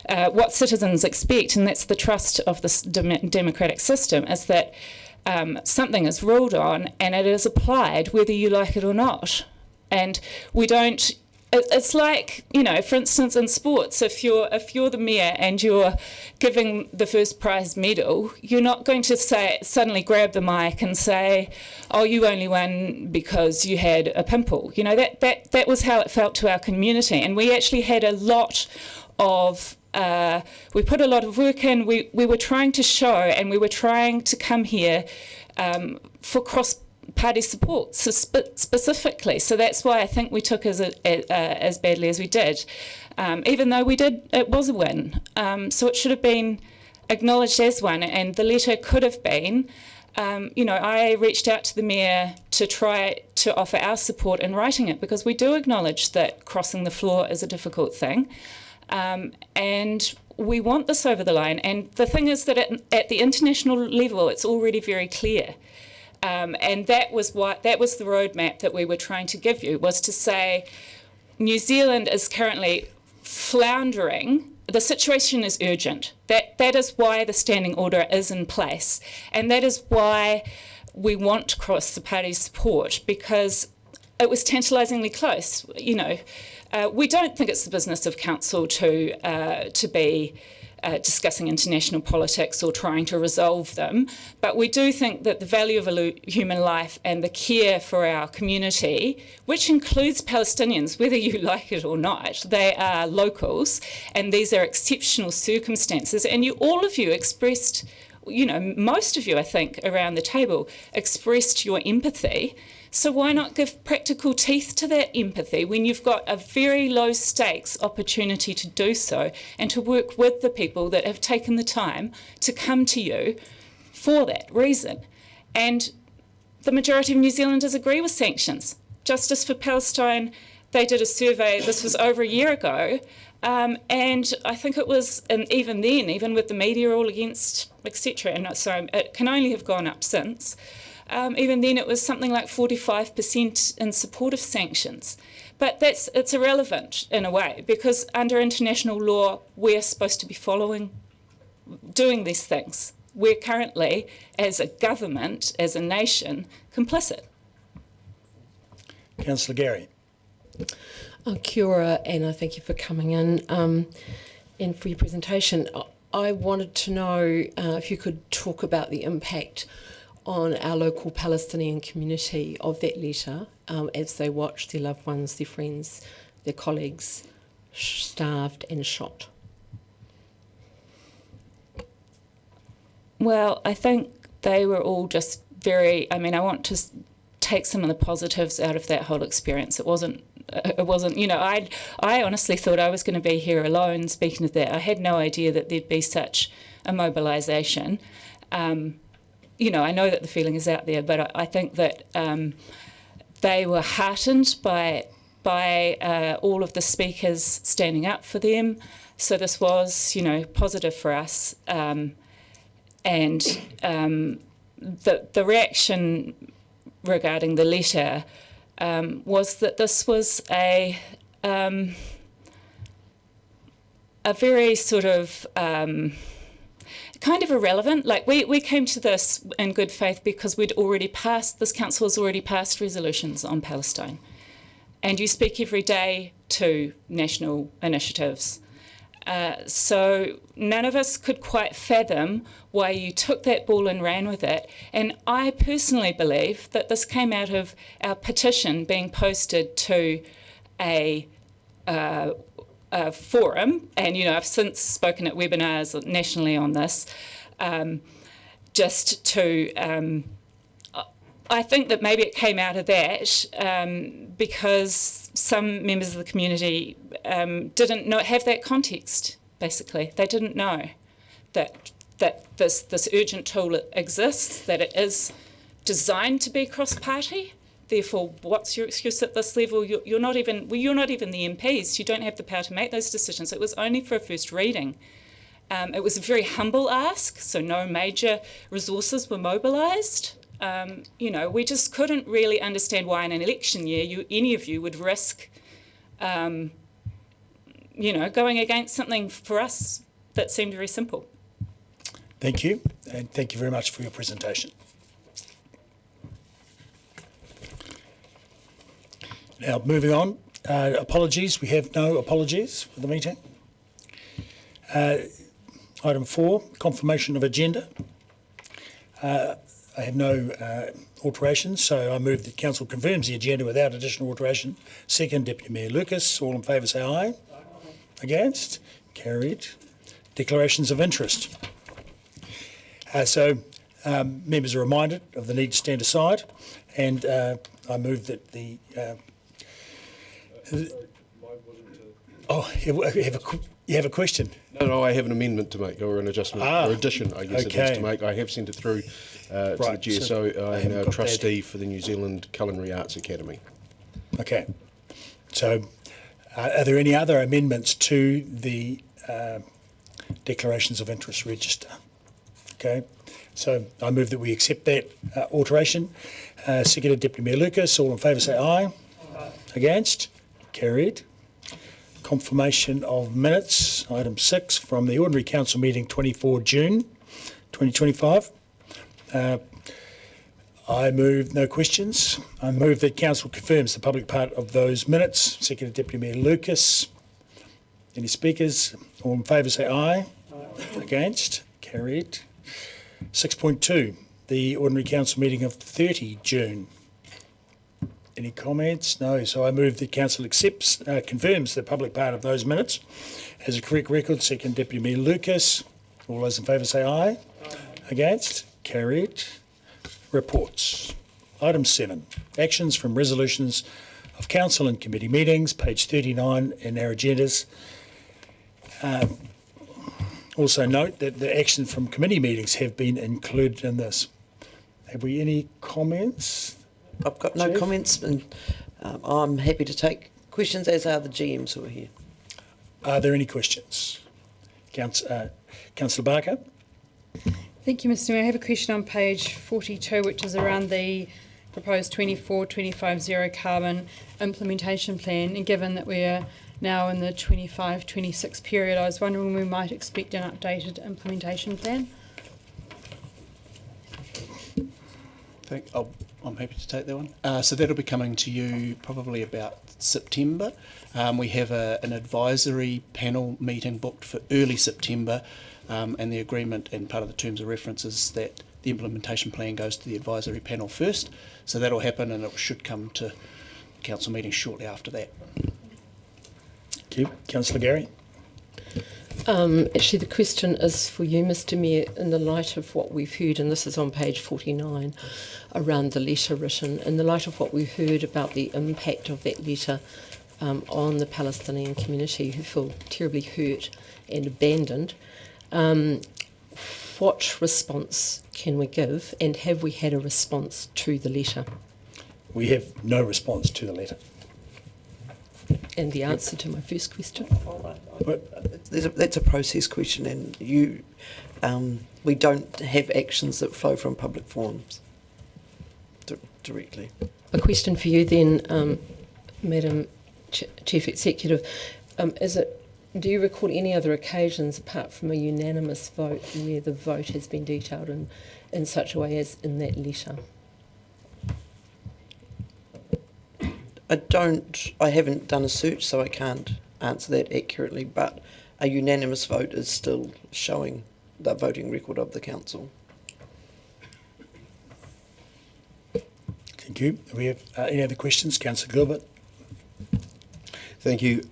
[SPEAKER 15] What citizens expect, and that's the trust of this democratic system, is that something is ruled on and it is applied whether you like it or not. And we don't. It's like, for instance, in sports, if you're the mayor and you're giving the first prize medal, you're not going to suddenly grab the mic and say, "Oh, you only won because you had a pimple." That was how it felt to our community, and we actually had a lot of. We put a lot of work in. We were trying to show, and we were trying to come here for cross-party support specifically. So that's why I think we took as badly as we did, even though it was a win. So it should have been acknowledged as one, and the letter could have been. I reached out to the Mayor to try to offer our support in writing it, because we do acknowledge that crossing the floor is a difficult thing. And we want this over the line. And the thing is that at the international level, it's already very clear. And that was the roadmap that we were trying to give you, was to say New Zealand is currently floundering. The situation is urgent. That is why the standing order is in place. And that is why we want cross-party support, because it was tantalisingly close. We don't think it's the business of council to be discussing international politics or trying to resolve them, but we do think that the value of a human life and the care for our community, which includes Palestinians, whether you like it or not, they are locals, and these are exceptional circumstances. And all of you expressed, most of you, I think, around the table expressed your empathy. So why not give practical teeth to that empathy when you've got a very low stakes opportunity to do so, and to work with the people that have taken the time to come to you for that reason? And the majority of New Zealanders agree with sanctions. Justice for Palestine, they did a survey, this was over a year ago, and I think it was, and even then, even with the media all against, etc., and so it can only have gone up since. Even then, it was something like 45% in support of sanctions. But it's irrelevant in a way, because under international law, we're supposed to be doing these things. We're currently, as a government, as a nation, complicit.
[SPEAKER 1] Councillor Gary.
[SPEAKER 14] Kia ora, and thank you for coming in and for your presentation. I wanted to know if you could talk about the impact on our local Palestinian community of that letter as they watch their loved ones, their friends, their colleagues starved and shot. Well, I think they were all just I want to take some of the positives out of that whole experience. It wasn't, I honestly thought I was going to be here alone speaking to that. I had no idea that there'd be such a mobilisation. I know that the feeling is out there, but I think that they were heartened by
[SPEAKER 15] by all of the speakers standing up for them. So this was, positive for us. And the reaction regarding the letter was that this was a very sort of kind of irrelevant. Like we came to this in good faith because this council has already passed resolutions on Palestine. And you speak every day to national initiatives. So none of us could quite fathom why you took that ball and ran with it. And I personally believe that this came out of our petition being posted to a forum, and I've since spoken at webinars nationally on this, just to. I think that maybe it came out of that because some members of the community didn't have that context. Basically, they didn't know that this urgent tool exists, that it is designed to be cross-party. Therefore, what's your excuse at this level? You're not even the MPs. You don't have the power to make those decisions. It was only for a first reading. It was a very humble ask, so no major resources were mobilised. We just couldn't really understand why in an election year any of you would risk, going against something for us that seemed very simple.
[SPEAKER 1] Thank you, and thank you very much for your presentation. Now, moving on, apologies. We have no apologies for the meeting. Item 4, confirmation of agenda. I have no alterations, so I move that Council confirms the agenda without additional alteration. Second, Deputy Mayor Lucas. All in favour say aye. Against? Carried. Declarations of interest. Members are reminded of the need to stand aside, and I move that the... you have a question?
[SPEAKER 16] No, I have an amendment to make, or an adjustment, or addition, I guess it is to make. I have sent it through to the GSO. I am now trustee for the New Zealand Culinary Arts Academy.
[SPEAKER 1] Okay. So, are there any other amendments to the declarations of interest register? Okay. So, I move that we accept that alteration. Seconded, Deputy Mayor Lucas. All in favour say aye. Aye. Against? Carried. Confirmation of minutes, item 6, from the Ordinary Council Meeting 24 June 2025. I move, no questions. I move that Council confirms the public part of those minutes. Seconded Deputy Mayor Lucas. Any speakers? All in favour say aye. Aye. Against? Carried. 6.2, the Ordinary Council Meeting of 30 June. Any comments? No. So I move that Council confirms the public part of those minutes as a correct record. Second, Deputy Mayor Lucas. All those in favour say aye. Aye. Against? Carried. Reports. Item 7, actions from resolutions of Council and committee meetings, page 39 in our agendas. Also note that the action from committee meetings have been included in this. Have we any comments?
[SPEAKER 17] I've got no comments, and I'm happy to take questions, as are the GMs who are here.
[SPEAKER 1] Are there any questions? Councillor Barker.
[SPEAKER 18] Thank you, Mr Mayor. I have a question on page 42, which is around the proposed 24-25 zero carbon implementation plan. And given that we're now in the 25-26 period, I was wondering when we might expect an updated implementation plan.
[SPEAKER 19] I'm happy to take that one. So that'll be coming to you probably about September. We have an advisory panel meeting booked for early September, and the agreement and part of the terms of reference is that the implementation plan goes to the advisory panel first. So that'll happen, and it should come to the council meeting shortly after that.
[SPEAKER 1] Thank you. Councillor Gary.
[SPEAKER 14] Actually, the question is for you, Mr Mayor, in the light of what we've heard, and this is on page 49, around the letter written, in the light of what we've heard about the impact of that letter on the Palestinian community who feel terribly hurt and abandoned, what response can we give, and have we had a response to the letter?
[SPEAKER 1] We have no response to the letter.
[SPEAKER 14] and the answer to my first question.
[SPEAKER 17] That's a process question, and we don't have actions that flow from public forums directly.
[SPEAKER 14] A question for you then, Madam Chief Executive. Do you recall any other occasions apart from a unanimous vote where the vote has been detailed in such a way as in that letter?
[SPEAKER 17] I haven't done a search, so I can't answer that accurately, but a unanimous vote is still showing the voting record of the council.
[SPEAKER 1] Thank you. Do we have any other questions? Councillor Gilbert.
[SPEAKER 16] Thank you.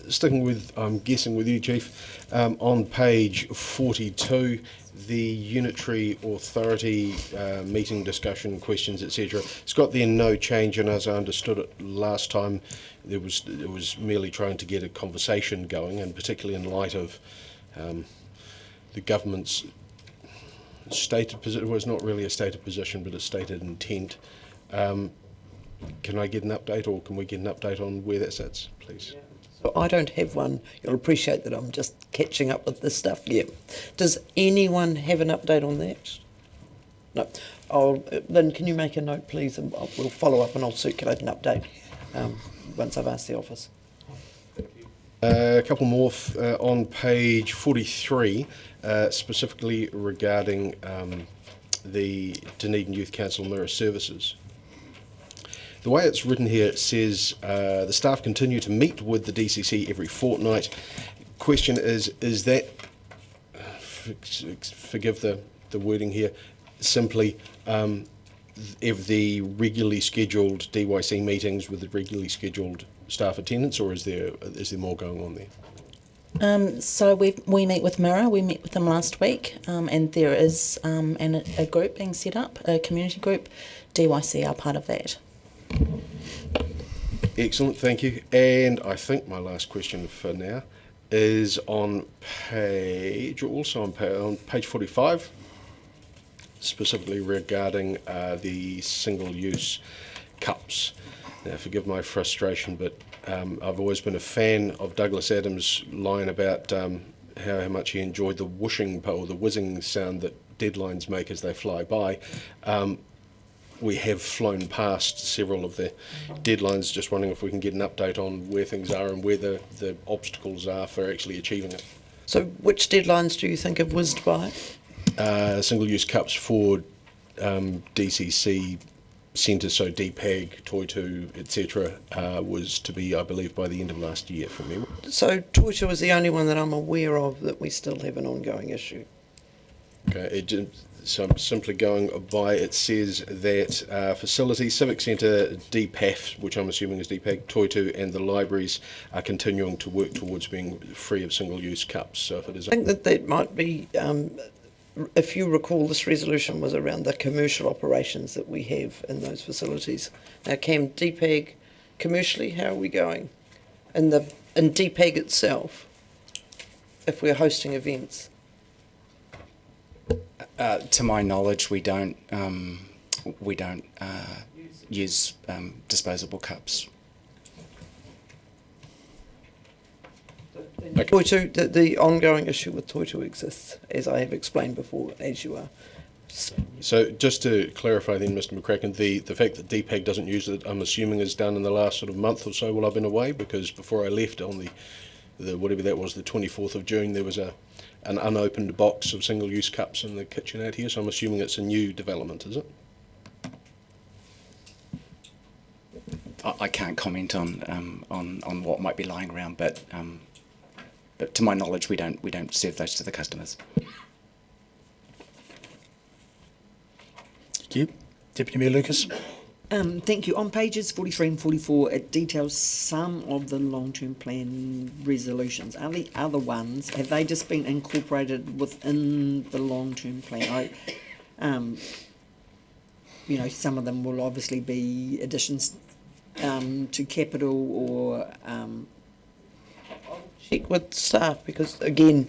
[SPEAKER 16] Sticking with, I'm guessing with you, Chief, on page 42, the unitary authority meeting discussion questions, etc. It's got there no change, and as I understood it last time, it was merely trying to get a conversation going, and particularly in light of the government's stated position. Well, it's not really a stated position, but a stated intent. Can I get an update, or can we get an update on where that sits, please?
[SPEAKER 17] So I don't have one. You'll appreciate that I'm just catching up with this stuff. Yeah. Does anyone have an update on that? No. Lynn, can you make a note, please, and we'll follow up and I'll circulate an update once I've asked the office.
[SPEAKER 16] A couple more on page 43, specifically regarding the Dunedin Youth Council Mirror Services. The way it's written here, it says the staff continue to meet with the DCC every fortnight. Question is that, forgive the wording here, simply the regularly scheduled DYC meetings with the regularly scheduled staff attendance, or is there more going on there?
[SPEAKER 20] So we meet with Mirror. We met with them last week, and there is a group being set up, a community group. DYC are part of that.
[SPEAKER 16] Excellent, thank you. And I think my last question for now is on page 45, specifically regarding the single-use cups. Now, forgive my frustration, but I've always been a fan of Douglas Adams' line about how much he enjoyed the whooshing or the whizzing sound that deadlines make as they fly by. We have flown past several of the deadlines, just wondering if we can get an update on where things are and where the obstacles are for actually achieving it.
[SPEAKER 17] So which deadlines do you think have whizzed by?
[SPEAKER 16] Single-use cups for DCC centres, so DPAG, Toitu, etc., was to be, I believe, by the end of last year, from memory.
[SPEAKER 17] So Toitu is the only one that I'm aware of that we still have an ongoing issue.
[SPEAKER 16] Okay, so I'm simply going by, it says that facilities, Civic Centre, DPAF, which I'm assuming is DPAG, Toitu, and the libraries are continuing to work towards being free of single-use cups. So if it is,
[SPEAKER 17] I think that might be, if you recall, this resolution was around the commercial operations that we have in those facilities. Now, Cam, DPAG, commercially, how are we going? In DPAG itself, if we're hosting events?
[SPEAKER 21] To my knowledge, we don't use disposable cups.
[SPEAKER 17] Okay. Toitu, the ongoing issue with Toitu exists, as I have explained before, as you are.
[SPEAKER 16] So just to clarify then, Mr McCracken, the fact that DPAG doesn't use it, I'm assuming is done in the last sort of month or so while I've been away, because before I left on the whatever that was, the 24th of June, there was an unopened box of single-use cups in the kitchen out here, so I'm assuming it's a new development, is it?
[SPEAKER 21] I can't comment on what might be lying around, but to my knowledge, we don't serve those to the customers.
[SPEAKER 1] Thank you. Deputy Mayor Lucas.
[SPEAKER 4] Thank you. On pages 43 and 44, it details some of the long-term plan resolutions. Are the other ones, have they just been incorporated within the long-term plan? Some of them will obviously be additions to capital or...
[SPEAKER 17] I'll check with staff because, again,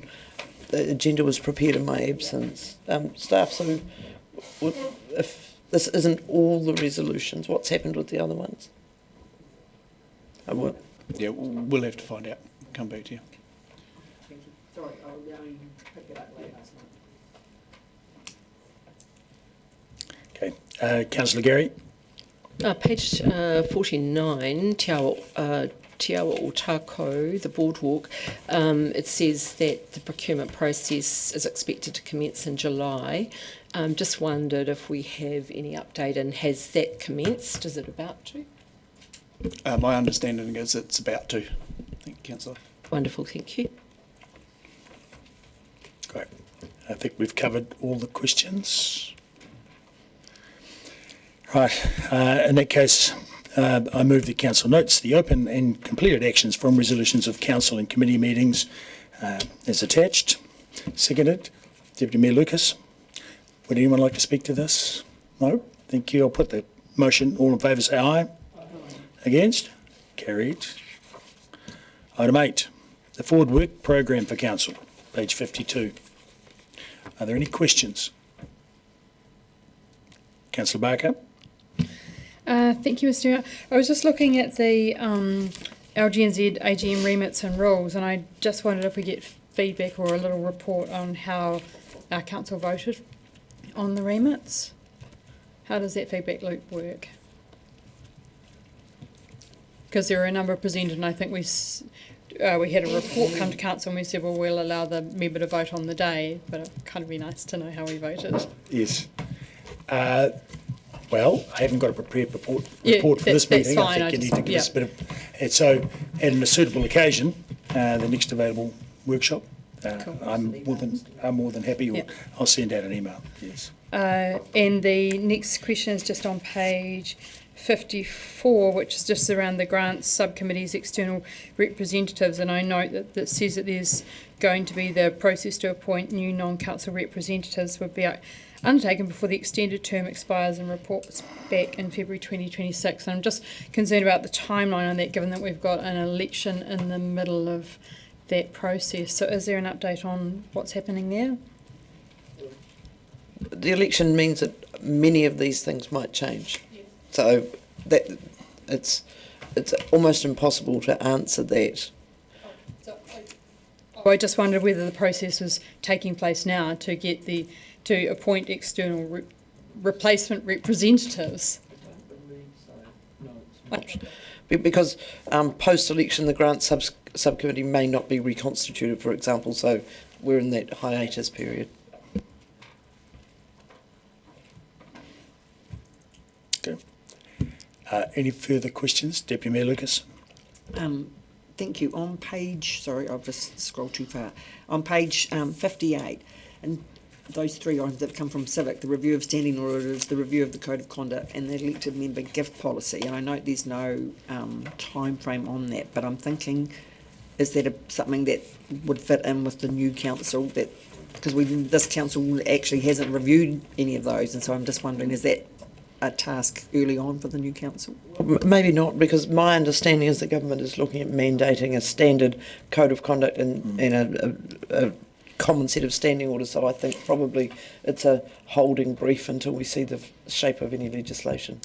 [SPEAKER 17] the agenda was prepared in my absence. Staff, so if this isn't all the resolutions, what's happened with the other ones?
[SPEAKER 19] Yeah, we'll have to find out. Come back to you.
[SPEAKER 4] Sorry, I'll pick it up later.
[SPEAKER 1] Okay, Councillor Gary.
[SPEAKER 14] Page 49, Te Awa Otako, the boardwalk, it says that the procurement process is expected to commence in July. Just wondered if we have any update, and has that commenced? Is it about to?
[SPEAKER 19] My understanding is it's about to. Thank you, Councillor.
[SPEAKER 14] Wonderful, thank you.
[SPEAKER 1] Great. I think we've covered all the questions. Right, in that case, I move that Council notes the open and completed actions from resolutions of Council and committee meetings as attached. Seconded. Deputy Mayor Lucas. Would anyone like to speak to this? No? Thank you. I'll put the motion. All in favour say aye. Against? Carried. Item 8, the Forward Work Programme for Council, page 52. Are there any questions? Councillor Barker.
[SPEAKER 18] Thank you, Mr. Mayor. I was just looking at the LGNZ AGM remits and rules, and I just wondered if we get feedback or a little report on how our council voted on the remits. How does that feedback loop work? Because there were a number presented, and I think we had a report come to council and we said, well, we'll allow the member to vote on the day, but it'd kind of be nice to know how we voted.
[SPEAKER 1] Yes. Well, I haven't got a prepared report for this
[SPEAKER 18] that's
[SPEAKER 1] meeting.
[SPEAKER 18] Fine,
[SPEAKER 1] I think you need to give us a bit of... And so, at a suitable occasion, the next available workshop, cool. I'm more than happy, or I'll send out an email. Yes.
[SPEAKER 18] And the next question is just on page 54, which is just around the grants subcommittee's external representatives, and I note that says that there's going to be the process to appoint new non-council representatives would be undertaken before the extended term expires and reports back in February 2026. And I'm just concerned about the timeline on that, given that we've got an election in the middle of that process. So is there an update on what's happening there?
[SPEAKER 17] The election means that many of these things might change. So that it's almost impossible to answer that.
[SPEAKER 18] I just wondered whether the process was taking place now to appoint external replacement representatives.
[SPEAKER 17] Because post-election, the grant subcommittee may not be reconstituted, for example, so we're in that hiatus period.
[SPEAKER 1] Okay. Any further questions? Deputy Mayor Lucas.
[SPEAKER 4] Thank you. On page, sorry, I've just scrolled too far. On page 58, and those three items that come from Civic, the review of standing orders, the review of the code of conduct, and the elected member gift policy. And I note there's no time frame on that, but I'm thinking, is that something that would fit in with the new council? That because this council actually hasn't reviewed any of those, and so I'm just wondering, is that a task early on for the new council?
[SPEAKER 17] Maybe not, because my understanding is the government is looking at mandating a standard code of conduct and a common set of standing orders, so I think probably it's a holding brief until we see the shape of any legislation.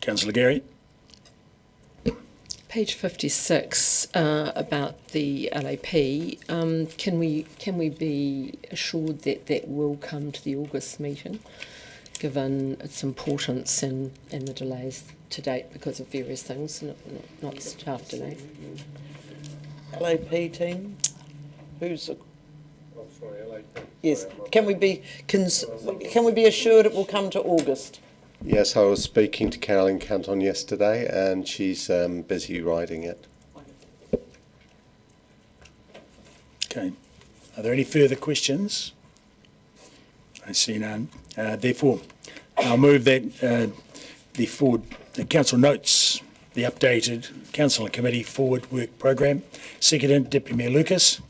[SPEAKER 1] Councillor Gary.
[SPEAKER 14] Page 56 about the LAP. Can we be assured that that will come to the August meeting, given its importance and the delays to date because of various things, not staff delay?
[SPEAKER 17] LAP team, who's? Sorry, LAP. Yes. Can we be assured it will come to August?
[SPEAKER 2] Yes, I was speaking to Carolyn Canton yesterday, and she's busy writing it.
[SPEAKER 1] Okay. Are there any further questions? I see none. Therefore, I'll move that the council notes the updated council and committee forward work programme. Seconded, Deputy Mayor Lucas.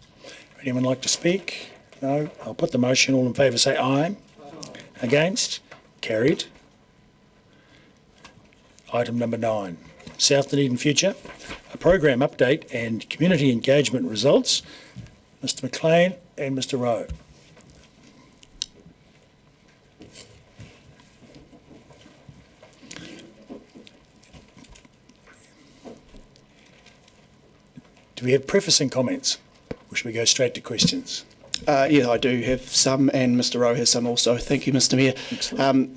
[SPEAKER 1] Anyone like to speak? No. I'll put the motion. All in favour say aye. Against? Carried. Item number 9, South Dunedin Future, a programme update and community engagement results. Mr McLean and Mr Rowe. Do we have prefacing comments, or should we go straight to questions?
[SPEAKER 19] Yeah, I do have some, and Mr Rowe has some also. Thank you, Mr Mayor.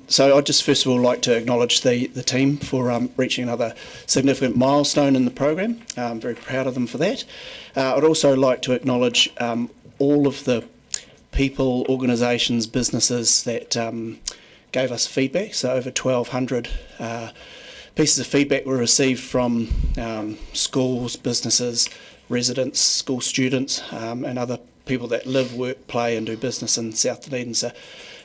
[SPEAKER 19] So I'd just first of all like to acknowledge the team for reaching another significant milestone in the programme. I'm very proud of them for that. I'd also like to acknowledge all of the people, organisations, businesses that gave us feedback. So over 1,200 pieces of feedback were received from schools, businesses, residents, school students, and other people that live, work, play and do business in South Dunedin. So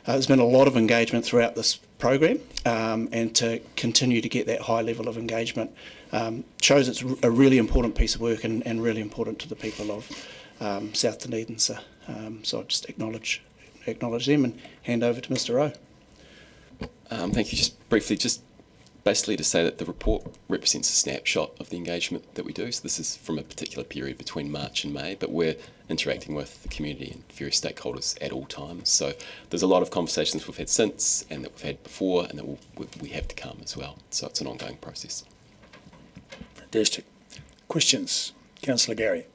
[SPEAKER 19] there's been a lot of engagement throughout this program, and to continue to get that high level of engagement shows it's a really important piece of work and really important to the people of South Dunedin. So I'll just acknowledge them and hand over to Mr Rowe.
[SPEAKER 6] Thank you. Just briefly, just basically to say that the report represents a snapshot of the engagement that we do. So this is from a particular period between March and May, but we're interacting with the community and various stakeholders at all times. So there's a lot of conversations we've had since and that we've had before and that we have to come as well. So it's an ongoing process.
[SPEAKER 1] Fantastic. Questions? Councillor Gary.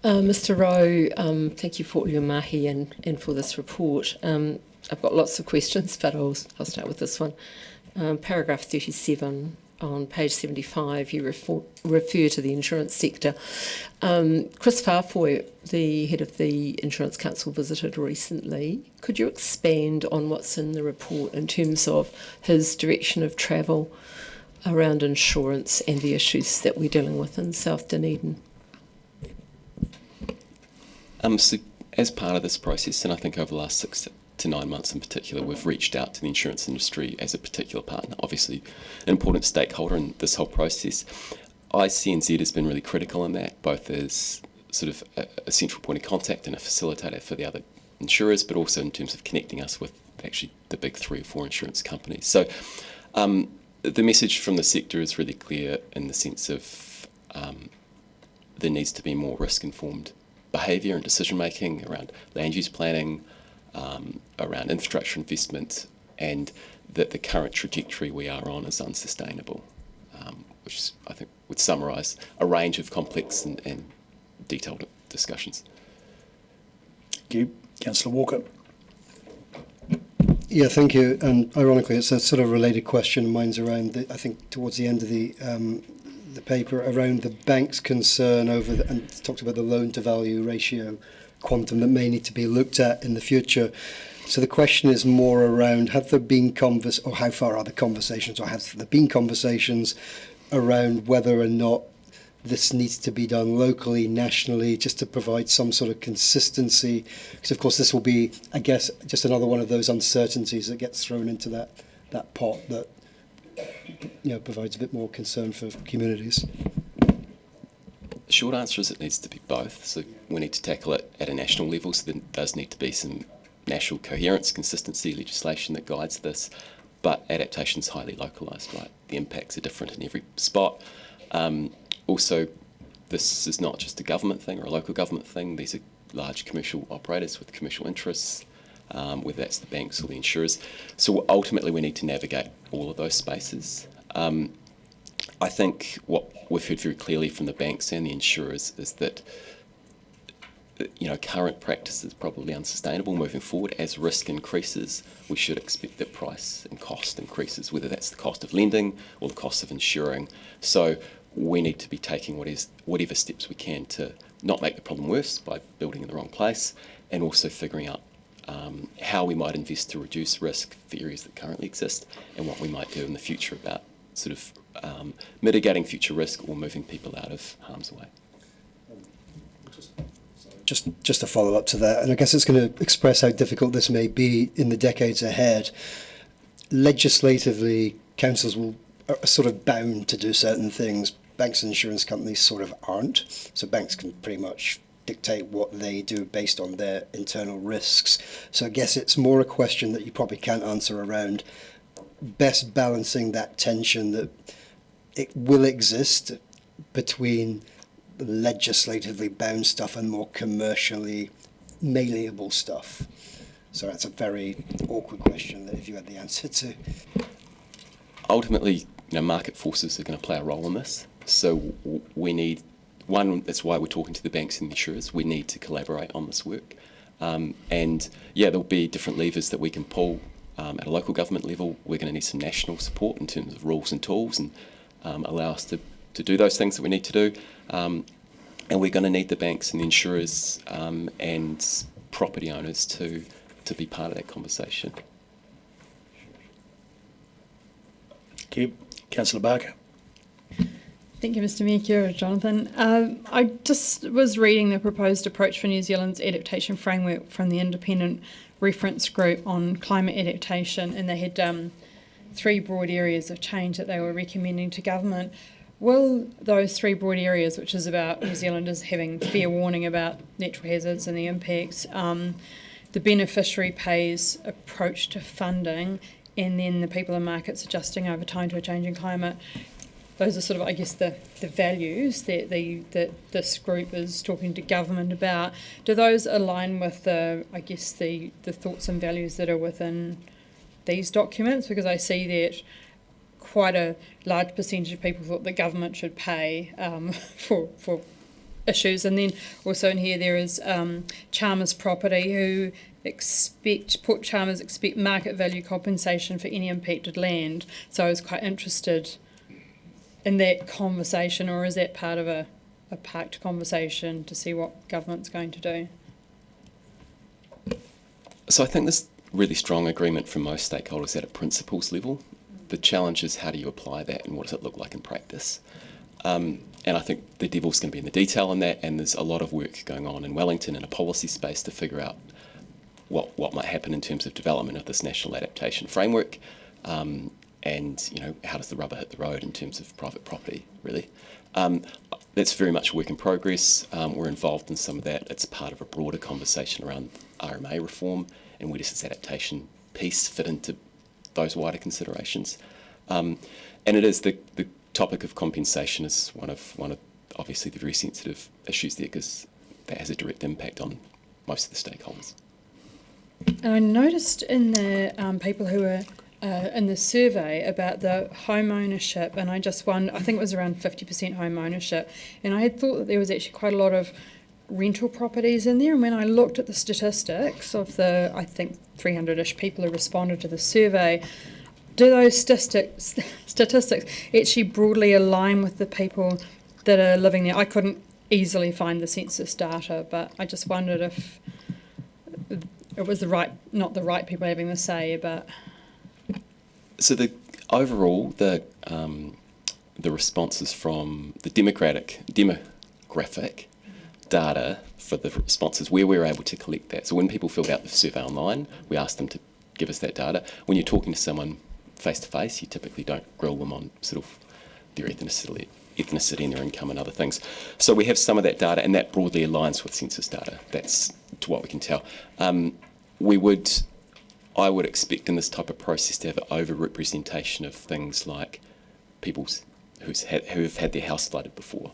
[SPEAKER 14] Mr Rowe, thank you for all your mahi and for this report. I've got lots of questions, but I'll start with this one. Paragraph 37 on page 75, you refer to the insurance sector. Chris Farfoy, the head of the Insurance Council, visited recently. Could you expand on what's in the report in terms of his direction of travel around insurance and the issues that we're dealing with in South Dunedin?
[SPEAKER 6] So as part of this process, and I think over the last 6 to 9 months in particular, we've reached out to the insurance industry as a particular partner, obviously an important stakeholder in this whole process. ICNZ has been really critical in that, both as sort of a central point of contact and a facilitator for the other insurers, but also in terms of connecting us with actually the big 3 or 4 insurance companies. So the message from the sector is really clear in the sense of there needs to be more risk-informed behaviour and decision-making around land use planning, around infrastructure investment, and that the current trajectory we are on is unsustainable, which I think would summarise a range of complex and detailed discussions.
[SPEAKER 1] Thank you. Councillor Walker.
[SPEAKER 11] Yeah, thank you. And ironically, it's a sort of related question. Mine's around, I think, towards the end of the paper, around the bank's concern over, and talked about the loan-to-value ratio quantum that may need to be looked at in the future. So the question is more around, have there been or how far are the conversations, or have there been conversations around whether or not this needs to be done locally, nationally, just to provide some sort of consistency? Because of course this will be, I guess, just another one of those uncertainties that gets thrown into that pot that, you know, provides a bit more concern for communities.
[SPEAKER 6] The short answer is it needs to be both. So we need to tackle it at a national level, so there does need to be some national coherence, consistency, legislation that guides this, but adaptation is highly localised, right? The impacts are different in every spot. Also, this is not just a government thing or a local government thing. These are large commercial operators with commercial interests, whether that's the banks or the insurers. So ultimately we need to navigate all of those spaces. I think what we've heard very clearly from the banks and the insurers is that, you know, current practice is probably unsustainable moving forward. As risk increases, we should expect that price and cost increases, whether that's the cost of lending or the cost of insuring. So we need to be taking whatever steps we can to not make the problem worse by building in the wrong place, and also figuring out how we might invest to reduce risk for areas that currently exist, and what we might do in the future about sort of mitigating future risk or moving people out of harm's way.
[SPEAKER 11] Just a follow up to that, and I guess it's going to express how difficult this may be in the decades ahead. Legislatively, councils are sort of bound to do certain things. Banks and insurance companies sort of aren't. So banks can pretty much dictate what they do based on their internal risks. So I guess it's more a question that you probably can't answer around best balancing that tension that it will exist between legislatively bound stuff and more commercially malleable stuff. So that's a very awkward question that if you had the answer to.
[SPEAKER 6] Ultimately, you know, market forces are going to play a role in this. So we need one, that's why we're talking to the banks and the insurers. We need to collaborate on this work. And yeah, there'll be different levers that we can pull at a local government level. We're going to need some national support in terms of rules and tools, and allow us to do those things that we need to do. And we're going to need the banks and the insurers and property owners to be part of that conversation.
[SPEAKER 1] Thank you. Councillor Barker.
[SPEAKER 18] Thank you, Mr Mayor. Kia ora, Jonathan. I just was reading the proposed approach for New Zealand's adaptation framework from the independent reference group on climate adaptation, and they had 3 broad areas of change that they were recommending to government. Will those 3 broad areas, which is about New Zealanders having fair warning about natural hazards and the impacts, the beneficiary pays approach to funding, and then the people and markets adjusting over time to a changing climate, those are sort of, I guess, the values that this group is talking to government about. Do those align with the thoughts and values that are within these documents? Because I see that quite a large percentage of people thought the government should pay for issues. And then also in here there is Chalmers Property, who Port Chalmers expect market value compensation for any impacted land. So I was quite interested in that conversation, or is that part of a parked conversation to see what government's going to do?
[SPEAKER 6] So I think there's really strong agreement from most stakeholders at a principles level. The challenge is, how do you apply that and what does it look like in practice? And I think the devil's going to be in the detail on that, and there's a lot of work going on in Wellington in a policy space to figure out what might happen in terms of development of this national adaptation framework. And how does the rubber hit the road in terms of private property, really? That's very much a work in progress. We're involved in some of that. It's part of a broader conversation around RMA reform, and where does this adaptation piece fit into those wider considerations? And it is the topic of compensation is one of obviously the very sensitive issues there, because that has a direct impact on most of the stakeholders.
[SPEAKER 18] And I noticed in the people who were in the survey about the home ownership, and I just wondered, I think it was around 50% home ownership, and I had thought that there was actually quite a lot of rental properties in there, and when I looked at the statistics of the, I think 300-ish people who responded to the survey, do those statistics actually broadly align with the people that are living there? I couldn't easily find the census data, but I just wondered if it was not the right people having the say, but...
[SPEAKER 6] So the overall, the responses from the demographic data for the responses, where we were able to collect that. So when people filled out the survey online, we asked them to give us that data. When you're talking to someone face to face, you typically don't grill them on sort of their ethnicity and their income and other things. So we have some of that data, and that broadly aligns with census data. That's to what we can tell. I would expect in this type of process to have an over-representation of things like people who have had their house flooded before.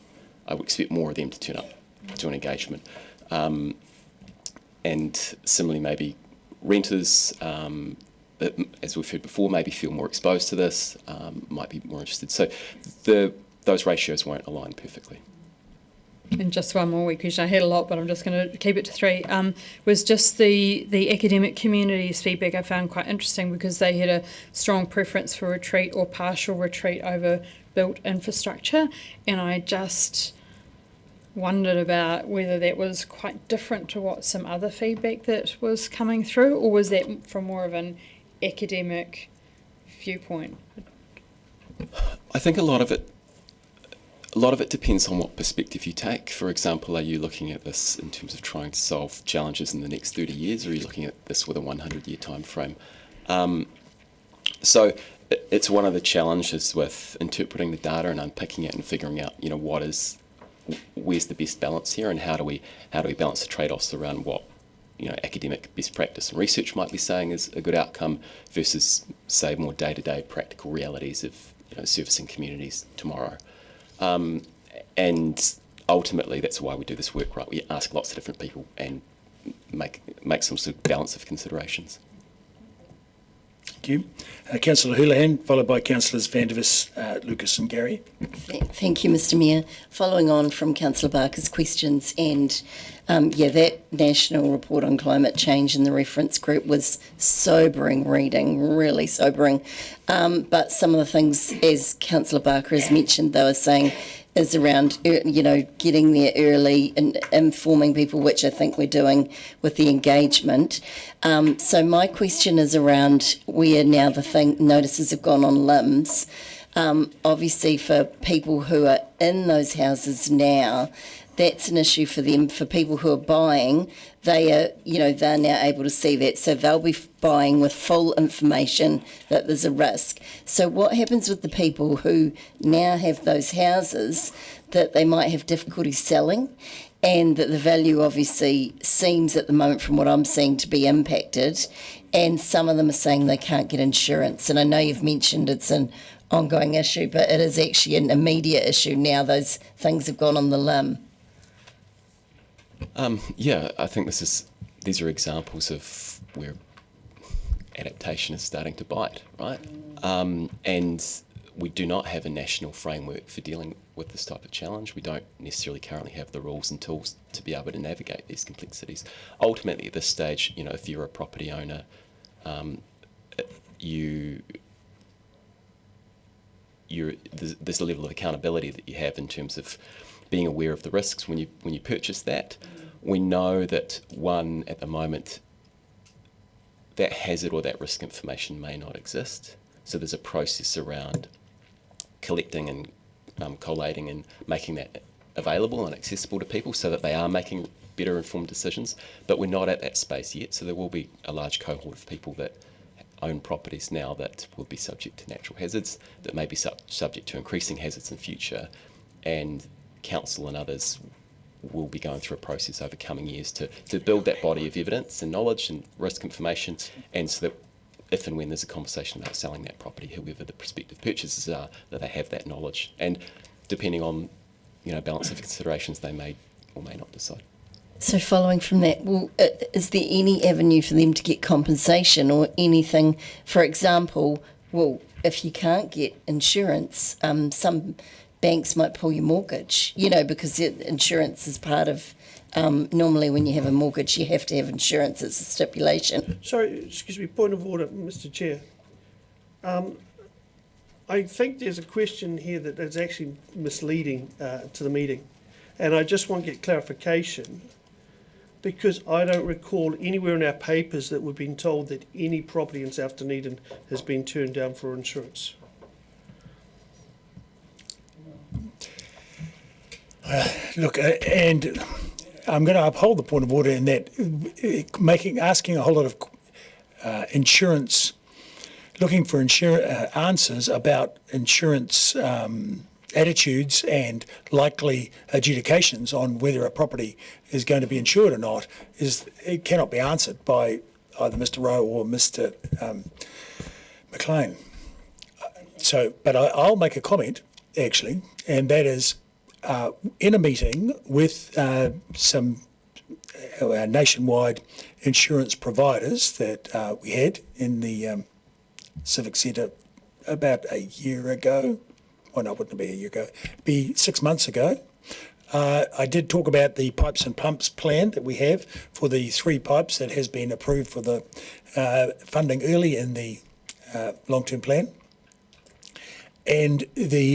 [SPEAKER 6] I would expect more of them to turn up to an engagement. And similarly, maybe renters, as we've heard before, maybe feel more exposed to this, might be more interested. So those ratios won't align perfectly.
[SPEAKER 18] And just one more question. I had a lot, but I'm just going to keep it to 3. Was just the academic community's feedback I found quite interesting, because they had a strong preference for retreat or partial retreat over built infrastructure, and I just wondered about whether that was quite different to what some other feedback that was coming through, or was that from more of an academic viewpoint?
[SPEAKER 6] I think a lot of it depends on what perspective you take. For example, are you looking at this in terms of trying to solve challenges in the next 30 years, or are you looking at this with a 100-year time frame? So it's one of the challenges with interpreting the data and unpicking it and figuring out, where's the best balance here, and how do we balance the trade-offs around what academic best practice and research might be saying is a good outcome versus, say, more day-to-day practical realities of servicing communities tomorrow. And ultimately, that's why we do this work, right? We ask lots of different people and make some sort of balance of considerations.
[SPEAKER 1] Thank you. Councillor Houlihan, followed by Councillors Van der Vis, Lucas and Gary.
[SPEAKER 7] Thank you, Mr Mayor. Following on from Councillor Barker's questions, and that national report on climate change in the reference group was sobering reading, really sobering. But some of the things, as Councillor Barker has mentioned, they were saying is around, getting there early and informing people, which I think we're doing with the engagement. So my question is around where now the notices have gone on limbs. Obviously for people who are in those houses now, that's an issue for them. For people who are buying, they're now able to see that, so they'll be buying with full information that there's a risk. So what happens with the people who now have those houses that they might have difficulty selling, and that the value obviously seems at the moment, from what I'm seeing, to be impacted, and some of them are saying they can't get insurance? And I know you've mentioned it's an ongoing issue, but it is actually an immediate issue now. Those things have gone on the limb.
[SPEAKER 6] I think these are examples of where adaptation is starting to bite, right? And we do not have a national framework for dealing with this type of challenge. We don't necessarily currently have the rules and tools to be able to navigate these complexities. Ultimately, at this stage, if you're a property owner, there's a level of accountability that you have in terms of being aware of the risks when you purchase that. We know that at the moment, that hazard or that risk information may not exist. So there's a process around collecting and collating and making that available and accessible to people so that they are making better informed decisions. But we're not at that space yet. So there will be a large cohort of people that own properties now that will be subject to natural hazards, that may be subject to increasing hazards in future, and council and others will be going through a process over coming years to build that body of evidence and knowledge and risk information, and so that if and when there's a conversation about selling that property, whoever the prospective purchasers are, that they have that knowledge, and depending on balance of considerations, they may or may not decide.
[SPEAKER 7] So following from that, is there any avenue for them to get compensation or anything? For example, if you can't get insurance, some banks might pull your mortgage, because insurance is part of, normally when you have a mortgage, you have to have insurance as a stipulation.
[SPEAKER 22] Sorry, excuse me, point of order, Mr Chair. I think there's a question here that is actually misleading to the meeting, and I just want to get clarification, because I don't recall anywhere in our papers that we've been told that any property in South Dunedin has been turned down for insurance.
[SPEAKER 1] And I'm going to uphold the point of order in that asking a whole lot of looking for answers about insurance attitudes and likely adjudications on whether a property is going to be insured or not it cannot be answered by either Mr Rowe or Mr McLean. But I'll make a comment actually, and that is, in a meeting with some nationwide insurance providers that we had in the Civic Centre about a year ago. Well, no, it wouldn't be a year ago. It'd be 6 months ago. I did talk about the pipes and pumps plan that we have for the 3 pipes that has been approved for the funding early in the long-term plan. And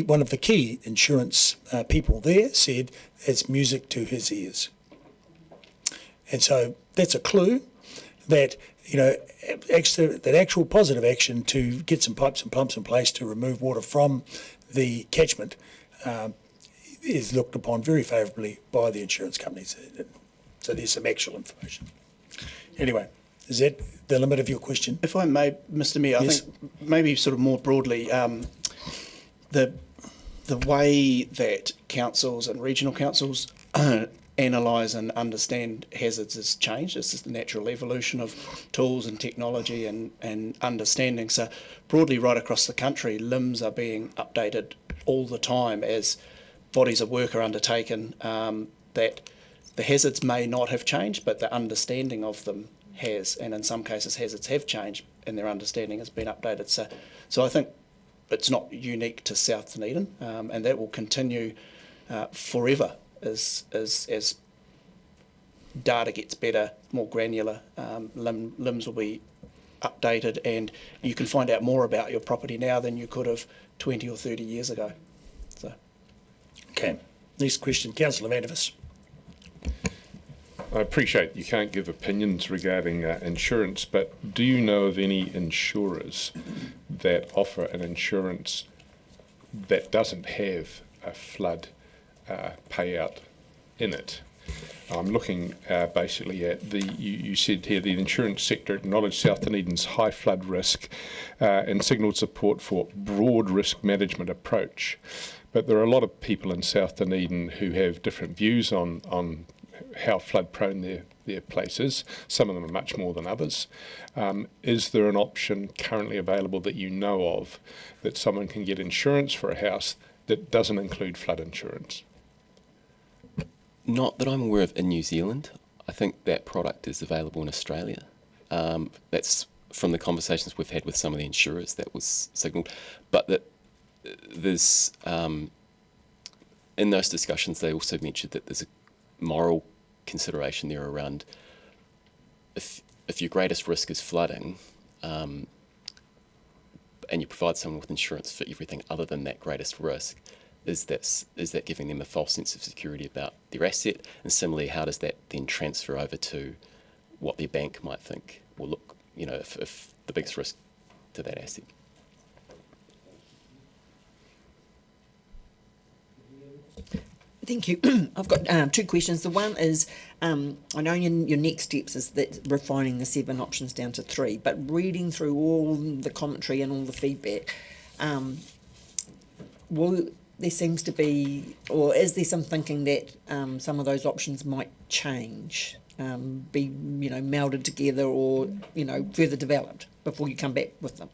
[SPEAKER 1] one of the key insurance people there said it's music to his ears. And so that's a clue that, that actual positive action to get some pipes and pumps in place to remove water from the catchment is looked upon very favourably by the insurance companies. So there's some actual information. Anyway, is that the limit of your question?
[SPEAKER 19] If I may, Mr Mayor, yes? I think maybe sort of more broadly, the way that councils and regional councils analyse and understand hazards has changed. It's just the natural evolution of tools and technology and understanding. So broadly right across the country, LIMS are being updated all the time as bodies of work are undertaken, that the hazards may not have changed, but the understanding of them has, and in some cases hazards have changed and their understanding has been updated. So I think it's not unique to South Dunedin, and that will continue forever as data gets better, more granular. LIMS will be updated, and you can find out more about your property now than you could have 20 or 30 years ago. So,
[SPEAKER 1] okay. Next question, Councillor Vandervis.
[SPEAKER 12] I appreciate you can't give opinions regarding insurance, but do you know of any insurers that offer an insurance that doesn't have a flood payout in it? I'm looking basically at you said here the insurance sector acknowledged South Dunedin's high flood risk and signalled support for broad risk management approach. But there are a lot of people in South Dunedin who have different views on how flood prone their place is. Some of them are much more than others. Is there an option currently available that you know of that someone can get insurance for a house that doesn't include flood insurance?
[SPEAKER 6] Not that I'm aware of in New Zealand. I think that product is available in Australia. That's from the conversations we've had with some of the insurers that was signalled. But that there's, in those discussions, they also mentioned that there's a moral consideration there around if your greatest risk is flooding, and you provide someone with insurance for everything other than that greatest risk, is that giving them a false sense of security about their asset? And similarly, how does that then transfer over to what their bank might think? Well, look, if the biggest risk to that asset.
[SPEAKER 4] Thank you. I've got two questions. The one is, I know your next steps is that refining the 7 options down to 3, but reading through all the commentary and all the feedback, there seems to be, or is there some thinking that some of those options might change, be melded together, or further developed before you come back with them?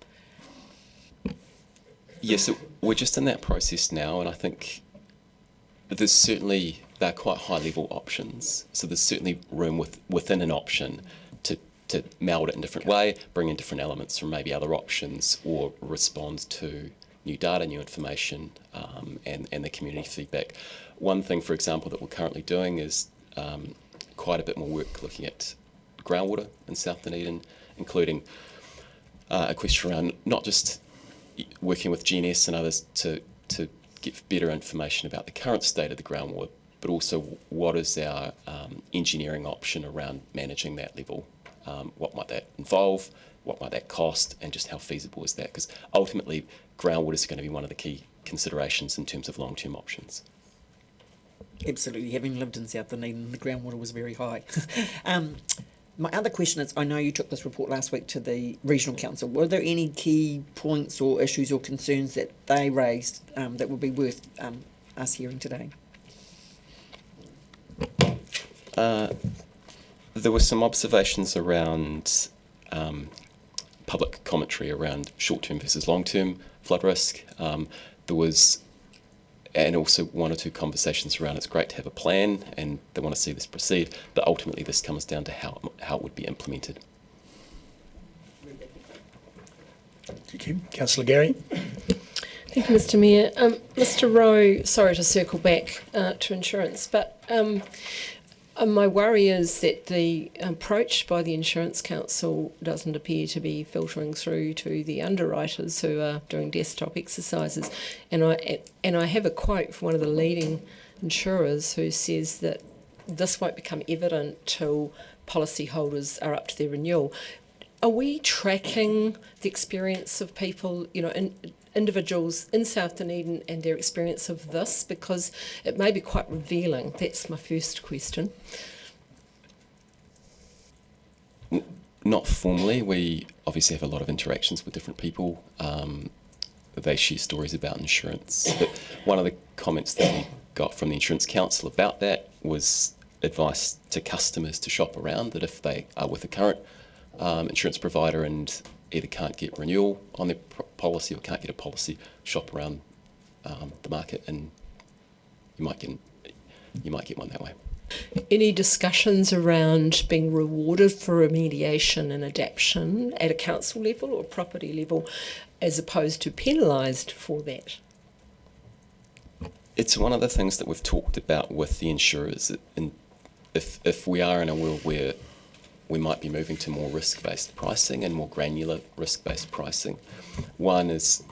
[SPEAKER 6] Yes, we're just in that process now, and I think they're quite high level options, so there's certainly room within an option to meld it in a different way, bring in different elements from maybe other options, or respond to new data, new information, and the community feedback. One thing, for example, that we're currently doing is quite a bit more work looking at groundwater in South Dunedin, including a question around not just working with GNS and others to get better information about the current state of the groundwater, but also what is our engineering option around managing that level. What might that involve? What might that cost? And just how feasible is that? Because ultimately, groundwater is going to be one of the key considerations in terms of long-term options.
[SPEAKER 4] Absolutely. Having lived in South Dunedin, the groundwater was very high. My other question is, I know you took this report last week to the Regional Council. Were there any key points or issues or concerns that they raised that would be worth us hearing today?
[SPEAKER 6] There were some observations around public commentary around short-term versus long-term flood risk. There was, and also 1 or 2 conversations around it's great to have a plan and they want to see this proceed, but ultimately this comes down to how it would be implemented.
[SPEAKER 1] Thank you. Councillor Gary.
[SPEAKER 14] Thank you, Mr Mayor. Mr Rowe, sorry to circle back to insurance, but my worry is that the approach by the Insurance Council doesn't appear to be filtering through to the underwriters who are doing desktop exercises. And I have a quote from one of the leading insurers who says that this won't become evident till policyholders are up to their renewal. Are we tracking the experience of people, individuals in South Dunedin and their experience of this? Because it may be quite revealing. That's my first question.
[SPEAKER 6] Not formally. We obviously have a lot of interactions with different people. They share stories about insurance. But one of the comments that we got from the Insurance Council about that was advice to customers to shop around, that if they are with a current insurance provider and either can't get renewal on their policy or can't get a policy, shop around the market, and you might get one that way.
[SPEAKER 14] any discussions around being rewarded for remediation and adaptation at a council level or property level, as opposed to penalised for that?
[SPEAKER 6] It's one of the things that we've talked about with the insurers. And if we are in a world where we might be moving to more risk-based pricing and more granular risk-based pricing, one is,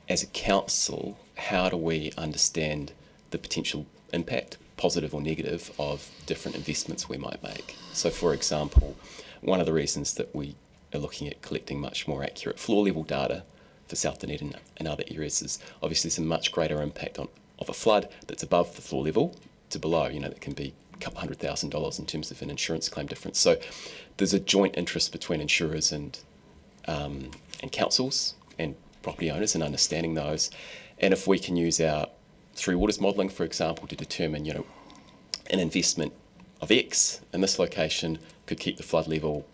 [SPEAKER 6] as a council, how do we understand the potential impact, positive or negative, of different investments we might make? So, for example, one of the reasons that we are looking at collecting much more accurate floor level data for South Dunedin and other areas is obviously there's a much greater impact of a flood that's above the floor level to below. That can be a couple $100,000 in terms of an insurance claim difference. So there's a joint interest between insurers and councils and property owners in understanding those. And if we can use our Three Waters modelling, for example, to determine, an investment of X in this location could keep the flood level,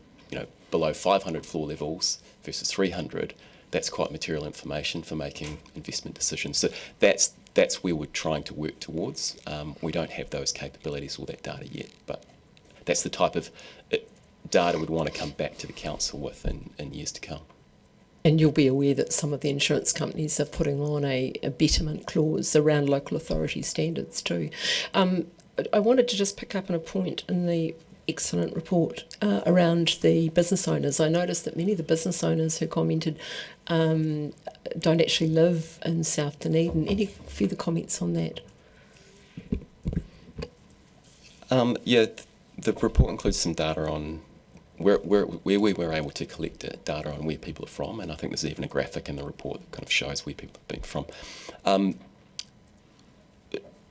[SPEAKER 6] below 500 floor levels versus 300, that's quite material information for making investment decisions. So that's where we're trying to work towards. We don't have those capabilities or that data yet, but that's the type of data we'd want to come back to the council with in years to come.
[SPEAKER 14] And you'll be aware that some of the insurance companies are putting on a betterment clause around local authority standards too. I wanted to just pick up on a point in the excellent report around the business owners. I noticed that many of the business owners who commented don't actually live in South Dunedin. Any further comments on that?
[SPEAKER 6] The report includes some data on where we were able to collect data on where people are from, and I think there's even a graphic in the report that kind of shows where people have been from.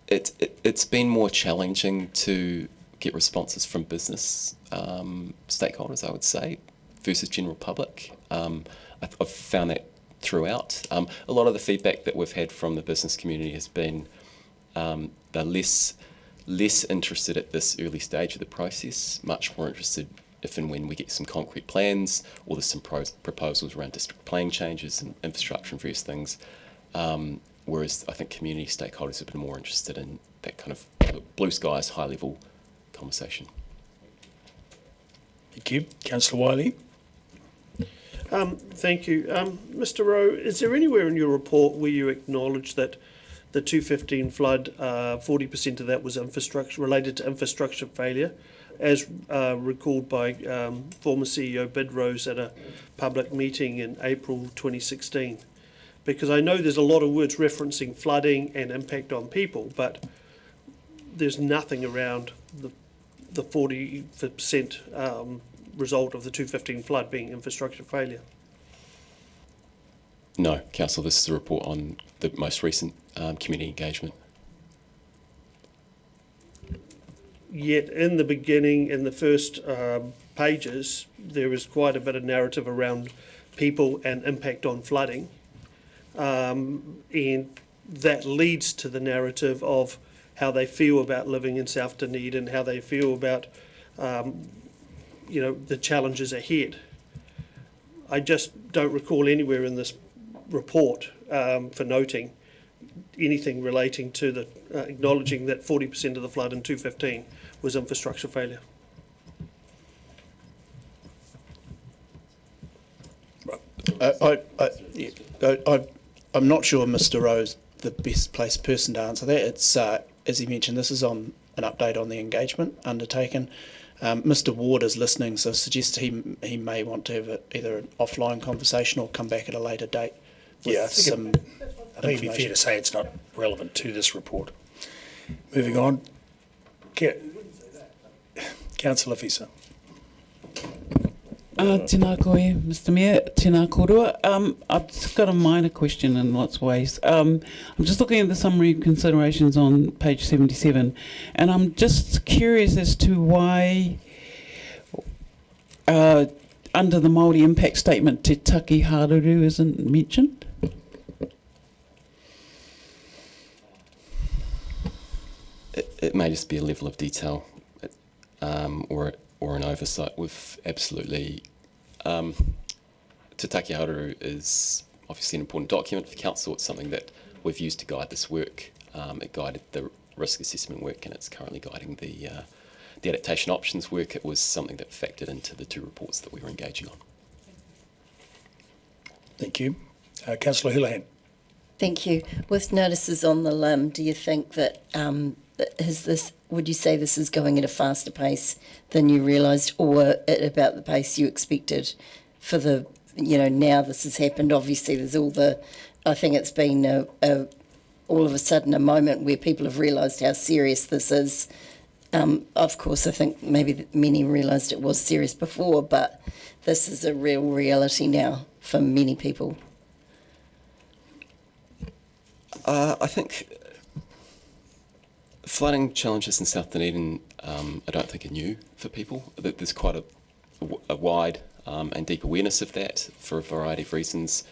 [SPEAKER 6] It's been more challenging to get responses from business stakeholders, I would say, versus general public. I've found that throughout. A lot of the feedback that we've had from the business community has been they're less interested at this early stage of the process, much more interested if and when we get some concrete plans or there's some proposals around district planning changes and infrastructure and various things. Whereas I think community stakeholders have been more interested in that kind of blue skies, high level conversation.
[SPEAKER 1] Thank you. Councillor Wiley.
[SPEAKER 22] Thank you. Mr. Rowe, is there anywhere in your report where you acknowledge that the 2015 flood, 40% of that was infrastructure related to infrastructure failure, as recalled by former CEO Bidrose at a public meeting in April 2016? Because I know there's a lot of words referencing flooding and impact on people, but there's nothing around the 40% result of the 2015 flood being infrastructure failure.
[SPEAKER 6] No, Council, this is a report on the most recent community engagement.
[SPEAKER 22] Yet in the beginning, in the first pages, there is quite a bit of narrative around people and impact on flooding. And that leads to the narrative of how they feel about living in South Dunedin, how they feel about the challenges ahead. I just don't recall anywhere in this report for noting anything relating to the acknowledging that 40% of the flood in 2015 was infrastructure failure.
[SPEAKER 19] I'm not sure Mr. Rowe's the best placed person to answer that. It's as he mentioned, this is on an update on the engagement undertaken. Mr. Ward is listening, so I suggest he may want to have either an offline conversation or come back at a later date.
[SPEAKER 1] Yeah, I think it'd be fair to say it's not relevant to this report. Moving on. Councillor Fisa.
[SPEAKER 3] Tēnā koe, Mr. Mayor, tēnā korua. I've just got a minor question in lots of ways. I'm just looking at the summary considerations on page 77, and I'm just curious as to why under the Māori impact statement Te Taki Haruru isn't mentioned.
[SPEAKER 6] It may just be a level of detail or an oversight. We've absolutely... Te Taki Haruru is obviously an important document for Council. It's something that we've used to guide this work. It guided the risk assessment work, and it's currently guiding the the adaptation options work, it was something that factored into the 2 reports that we were engaging on.
[SPEAKER 1] Thank you. Councillor Houlihan.
[SPEAKER 7] Thank you. With notices on the limb, do you think that would you say this is going at a faster pace than you realised, or at about the pace you expected for the, now this has happened? Obviously there's I think it's been all of a sudden a moment where people have realised how serious this is. Of course, I think maybe many realised it was serious before, but this is a real reality now for many people.
[SPEAKER 6] I think flooding challenges in South Dunedin I don't think are new for people. There's quite a wide and deep awareness of that for a variety of reasons.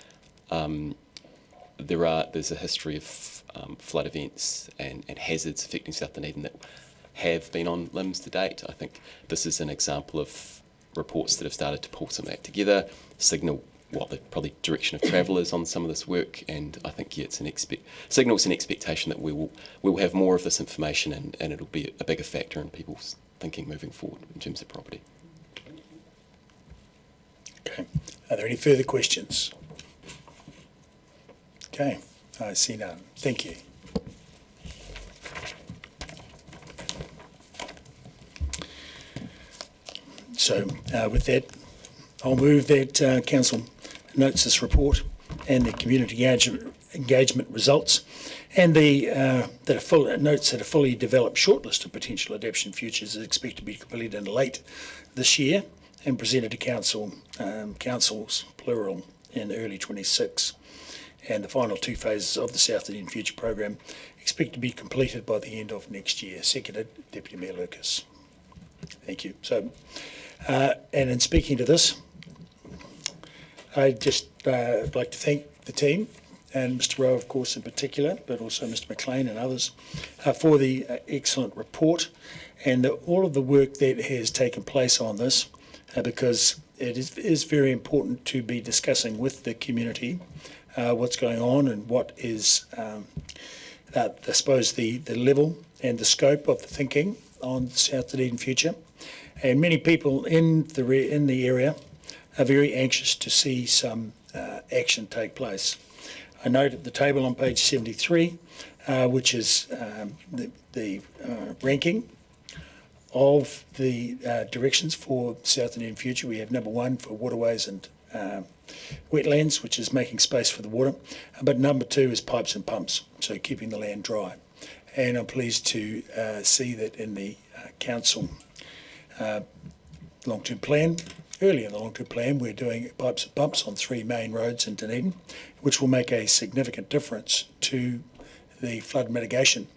[SPEAKER 6] There's a history of flood events and hazards affecting South Dunedin that have been on limbs to date. I think this is an example of reports that have started to pull some of that together, signal what the probably direction of travel is on some of this work, and I think it's signals an expectation that we will have more of this information, and it'll be a bigger factor in people's thinking moving forward in terms of property.
[SPEAKER 1] Okay. Are there any further questions? Okay. I see none. Thank you. So with that, I'll move that Council notes this report and the community engagement results, and notes that a fully developed shortlist of potential adaptation futures is expected to be completed in late this year and presented to councils plural in early 26. And the final 2 phases of the South Dunedin Future Program expect to be completed by the end of next year. Seconded, Deputy Mayor Lucas. Thank you. So, and in speaking to this, I'd just like to thank the team, and Mr Rowe, of course, in particular, but also Mr McLean and others, for the excellent report and all of the work that has taken place on this, because it is very important to be discussing with the community what's going on and what is, I suppose, the level and the scope of the thinking on South Dunedin Future. And many people in the area are very anxious to see some action take place. I note at the table on page 73, which is the ranking of the directions for South Dunedin Future. We have number 1 for waterways and wetlands, which is making space for the water, but number 2 is pipes and pumps, so keeping the land dry. And I'm pleased to see that in the council long-term plan, early in the long-term plan, we're doing pipes and pumps on 3 main roads in Dunedin, which will make a significant difference to the flood mitigation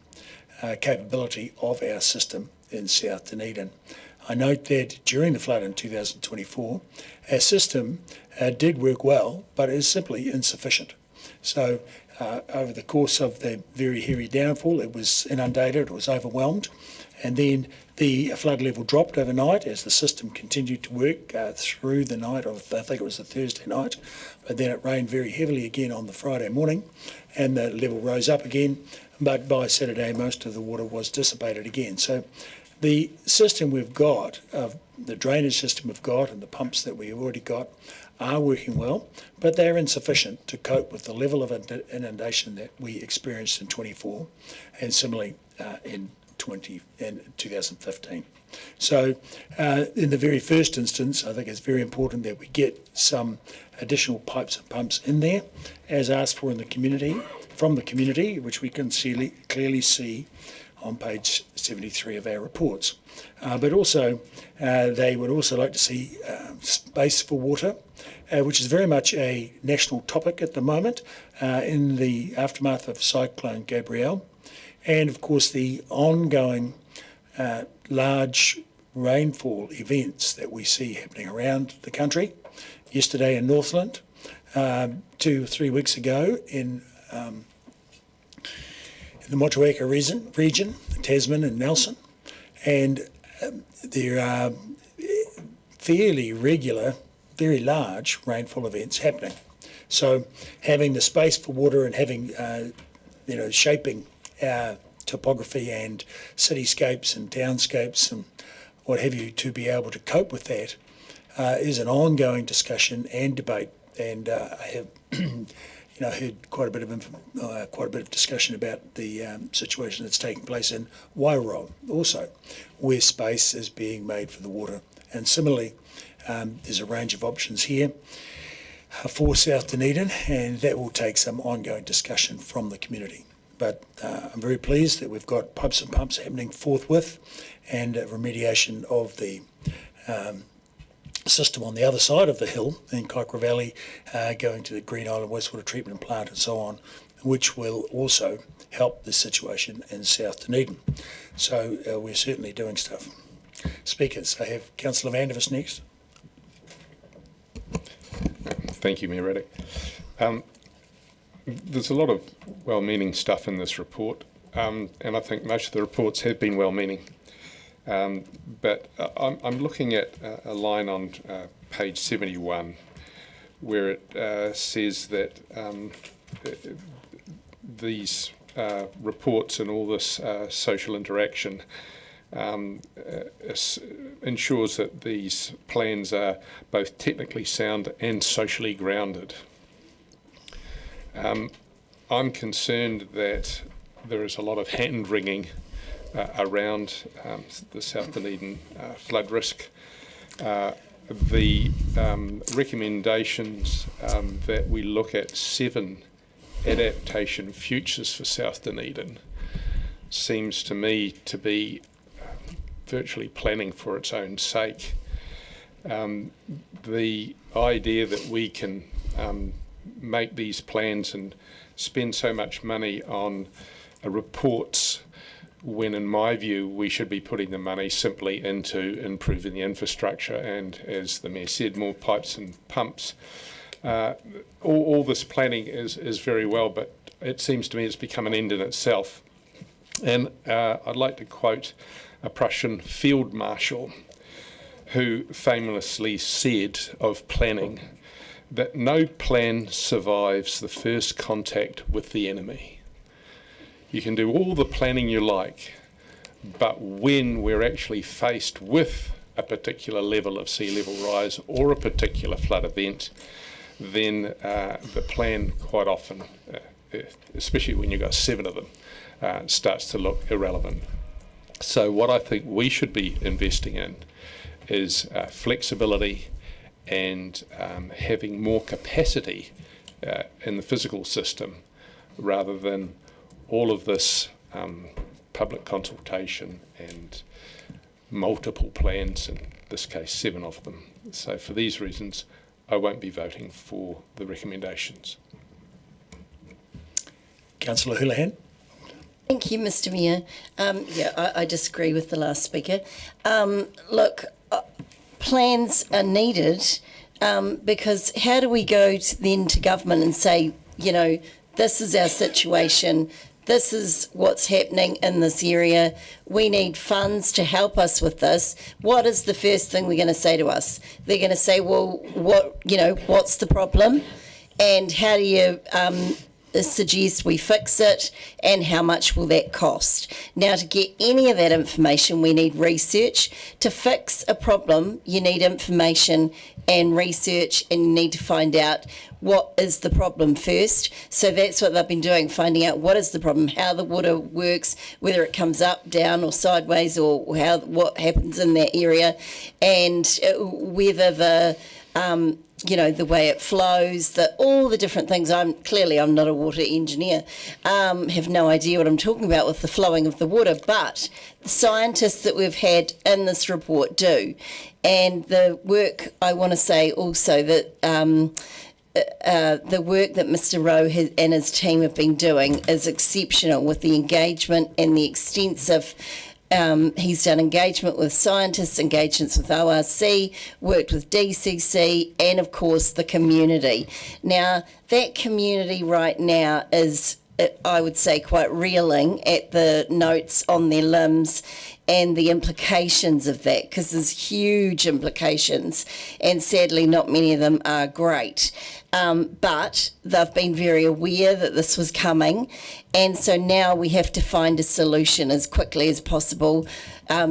[SPEAKER 1] capability of our system in South Dunedin. I note that during the flood in 2024, our system did work well, but is simply insufficient. So over the course of the very heavy downfall, it was inundated, it was overwhelmed, and then the flood level dropped overnight as the system continued to work through the night of, I think it was the Thursday night, but then it rained very heavily again on the Friday morning, and the level rose up again, but by Saturday most of the water was dissipated again. So the system we've got, the drainage system we've got and the pumps that we've already got are working well, but they're insufficient to cope with the level of inundation that we experienced in 24 and similarly in 2015. So in the very first instance, I think it's very important that we get some additional pipes and pumps in there as asked for in the community, from the community, which we can clearly see on page 73 of our reports. But also, they would also like to see space for water, which is very much a national topic at the moment in the aftermath of Cyclone Gabrielle. And of course, the ongoing large rainfall events that we see happening around the country. Yesterday in Northland, 2 or 3 weeks ago in the Motueka region, Tasman and Nelson, and there are fairly regular, very large rainfall events happening. So having the space for water and having, shaping our topography and cityscapes and townscapes and what have you, to be able to cope with that is an ongoing discussion and debate. And I have heard quite a bit of discussion about the situation that's taking place in Wairau also, where space is being made for the water. And similarly, there's a range of options here for South Dunedin, and that will take some ongoing discussion from the community. But I'm very pleased that we've got pipes and pumps happening forthwith, and remediation of the system on the other side of the hill in Kaikoura Valley, going to the Green Island wastewater treatment plant and so on, which will also help the situation in South Dunedin. So we're certainly doing stuff. Speakers, I have Councillor Vandervis next.
[SPEAKER 12] Thank you, Mayor Ruddock. There's a lot of well-meaning stuff in this report, and I think most of the reports have been well-meaning. But I'm looking at a line on page 71 where it says that these reports and all this social interaction ensures that these plans are both technically sound and socially grounded. I'm concerned that there is a lot of hand-wringing around the South Dunedin flood risk. The recommendations that we look at 7 adaptation futures for South Dunedin seems to me to be virtually planning for its own sake. The idea that we can make these plans and spend so much money on reports when, in my view, we should be putting the money simply into improving the infrastructure and, as the Mayor said, more pipes and pumps. All this planning is very well, but it seems to me it's become an end in itself. And I'd like to quote a Prussian field marshal who famously said of planning that no plan survives the first contact with the enemy. You can do all the planning you like, but when we're actually faced with a particular level of sea level rise or a particular flood event, then the plan quite often, especially when you've got 7 of them, starts to look irrelevant. So what I think we should be investing in is flexibility and having more capacity in the physical system rather than all of this public consultation and multiple plans, in this case 7 of them. So for these reasons, I won't be voting for the recommendations.
[SPEAKER 1] Councillor Houlihan.
[SPEAKER 7] Thank you, Mr Mayor. I disagree with the last speaker. Plans are needed because how do we go then to government and say, this is our situation, this is what's happening in this area, we need funds to help us with this. What is the first thing they're going to say to us? They're going to say, well, what's the problem? And how do you suggest we fix it, and how much will that cost? Now, to get any of that information, we need research. To fix a problem, you need information and research, and you need to find out what is the problem first. So that's what they've been doing, finding out what is the problem, how the water works, whether it comes up, down or sideways, or what happens in that area, and whether the the way it flows, all the different things. I'm not a water engineer, have no idea what I'm talking about with the flowing of the water, but the scientists that we've had in this report do. And the work, I want to say also that the work that Mr Rowe and his team have been doing is exceptional, with the engagement and the extensive he's done engagement with scientists, engagements with ORC, worked with DCC, and of course the community. Now, that community right now is, I would say, quite reeling at the notes on their limbs and the implications of that, because there's huge implications, and sadly not many of them are great. but they've been very aware that this was coming, and so now we have to find a solution as quickly as possible.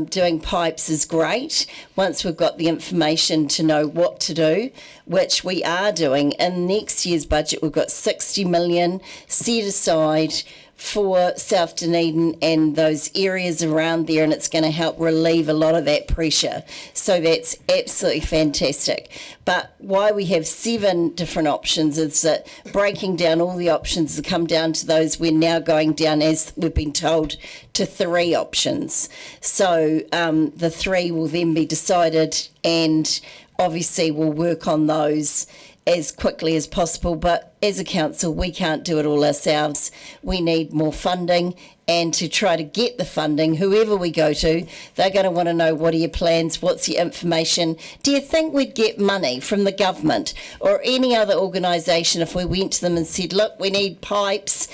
[SPEAKER 7] Doing pipes is great once we've got the information to know what to do, which we are doing. In next year's budget, we've got 60 million set aside for South Dunedin and those areas around there, and it's going to help relieve a lot of that pressure. So that's absolutely fantastic. But why we have 7 different options is that breaking down all the options to come down to those, we're now going down, as we've been told, to 3 options. So the 3 will then be decided, and obviously we'll work on those as quickly as possible, but as a council we can't do it all ourselves. We need more funding, and to try to get the funding, whoever we go to, they're going to want to know, what are your plans, what's your information? Do you think we'd get money from the government or any other organisation if we went to them and said, look, we need pipes,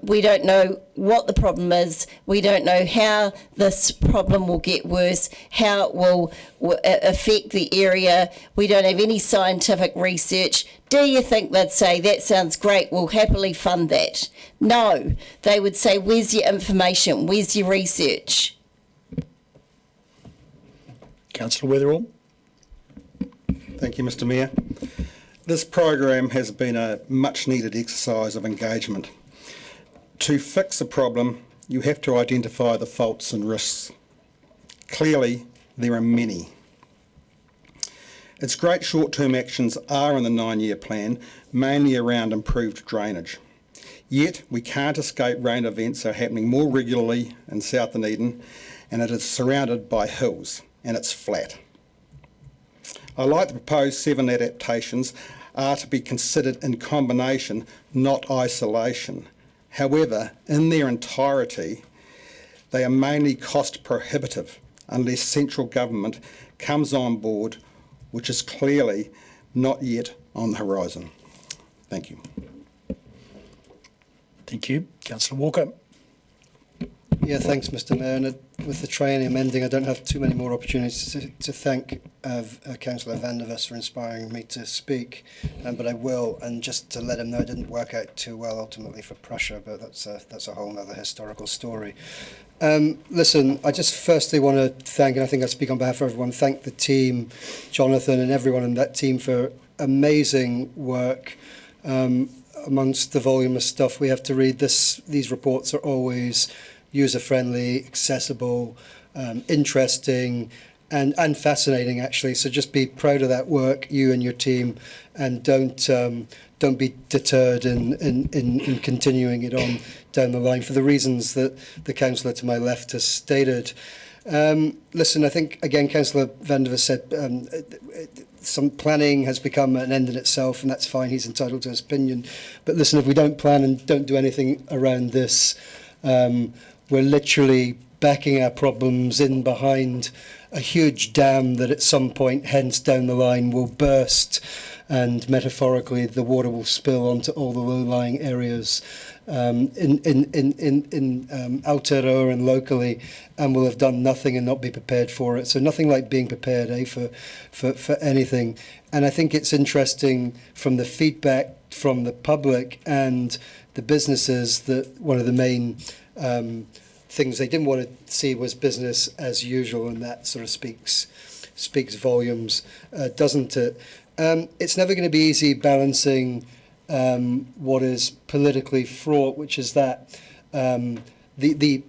[SPEAKER 7] we don't know what the problem is, we don't know how this problem will get worse, how it will affect the area, we don't have any scientific research? Do you think they'd say, that sounds great, we'll happily fund that? No, they would say, where's your information, where's your research?
[SPEAKER 1] Councillor Weatherall.
[SPEAKER 8] Thank you, Mr Mayor. This program has been a much needed exercise of engagement. To fix a problem, you have to identify the faults and risks. Clearly, there are many. Its great short-term actions are in the 9-year plan, mainly around improved drainage. Yet, we can't escape rain events are happening more regularly in South Dunedin, and it is surrounded by hills, and it's flat. I like the proposed 7 adaptations are to be considered in combination, not isolation. However, in their entirety, they are mainly cost prohibitive unless central government comes on board, which is clearly not yet on the horizon. Thank you.
[SPEAKER 1] Thank you. Councillor Walker.
[SPEAKER 11] Yeah, thanks, Mr Mayor. And with the triennium ending, I don't have too many more opportunities to thank Councillor Van der Vos for inspiring me to speak, but I will. And just to let him know, it didn't work out too well ultimately for Prussia, but that's a whole other historical story. Listen, I just firstly want to thank, and I think I speak on behalf of everyone, thank the team, Jonathan and everyone in that team for amazing work. Amongst the volume of stuff we have to read, these reports are always user-friendly, accessible, interesting, and fascinating actually. So just be proud of that work, you and your team, and don't be deterred in continuing it on down the line for the reasons that the councillor to my left has stated. Listen, I think again, Councillor Van der Vos said some planning has become an end in itself, and that's fine. He's entitled to his opinion. But listen, if we don't plan and don't do anything around this, we're literally backing our problems in behind a huge dam that at some point, hence down the line, will burst, and metaphorically the water will spill onto all the low-lying areas in Aotearoa and locally, and will have done nothing and not be prepared for it. So nothing like being prepared, for anything. And I think it's interesting from the feedback from the public and the businesses that one of the main things they didn't want to see was business as usual, and that sort of speaks volumes, doesn't it? It's never going to be easy balancing what is politically fraught, which is that the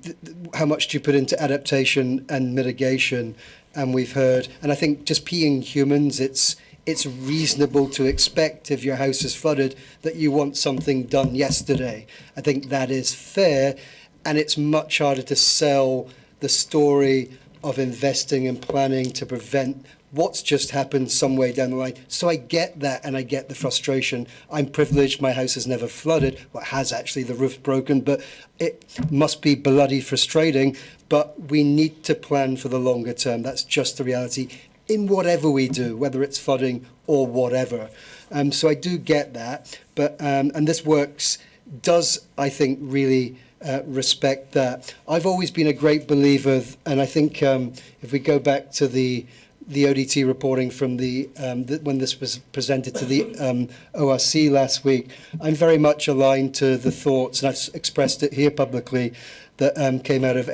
[SPEAKER 11] how much do you put into adaptation and mitigation? And we've heard, and I think just being humans, it's reasonable to expect if your house is flooded that you want something done yesterday. I think that is fair, and it's much harder to sell the story of investing and planning to prevent what's just happened some way down the line. So I get that, and I get the frustration. I'm privileged, my house has never flooded. Well, it has actually, the roof's broken, but it must be bloody frustrating. But we need to plan for the longer term. That's just the reality in whatever we do, whether it's flooding or whatever. So I do get that, but and this works, does, I think, really respect that. I've always been a great believer, and I think if we go back to the the ODT reporting from when this was presented to the ORC last week. I'm very much aligned to the thoughts, and I've expressed it here publicly, that came out of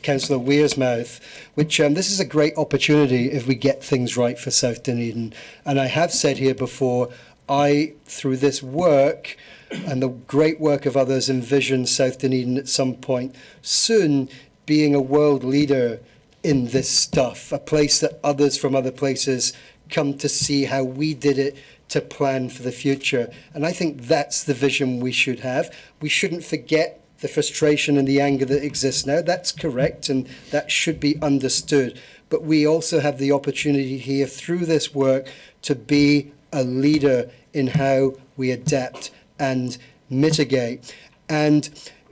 [SPEAKER 11] Councillor Weir's mouth, which this is a great opportunity if we get things right for South Dunedin. And I have said here before, through this work and the great work of others, envision South Dunedin at some point soon being a world leader in this stuff, a place that others from other places come to see how we did it to plan for the future. And I think that's the vision we should have. We shouldn't forget the frustration and the anger that exists now. That's correct, and that should be understood. But we also have the opportunity here through this work to be a leader in how we adapt and mitigate. And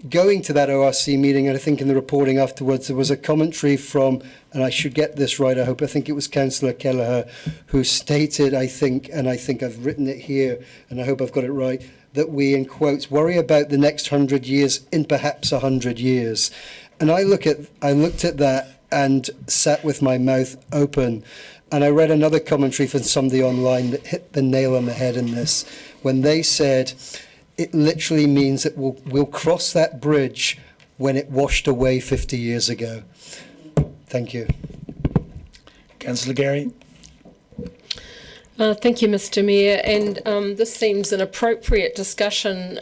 [SPEAKER 11] going to that ORC meeting, and I think in the reporting afterwards, there was a commentary from, and I should get this right, I think it was Councillor Kelleher, who stated, I think I've written it here, and I hope I've got it right, that we, in quotes, worry about the next 100 years in perhaps 100 years. And I looked at that and sat with my mouth open. And I read another commentary from somebody online that hit the nail on the head in this, when they said, it literally means that we'll cross that bridge when it washed away 50 years ago. Thank you.
[SPEAKER 1] Councillor Gary.
[SPEAKER 14] Thank you, Mr. Mayor. And this seems an appropriate discussion,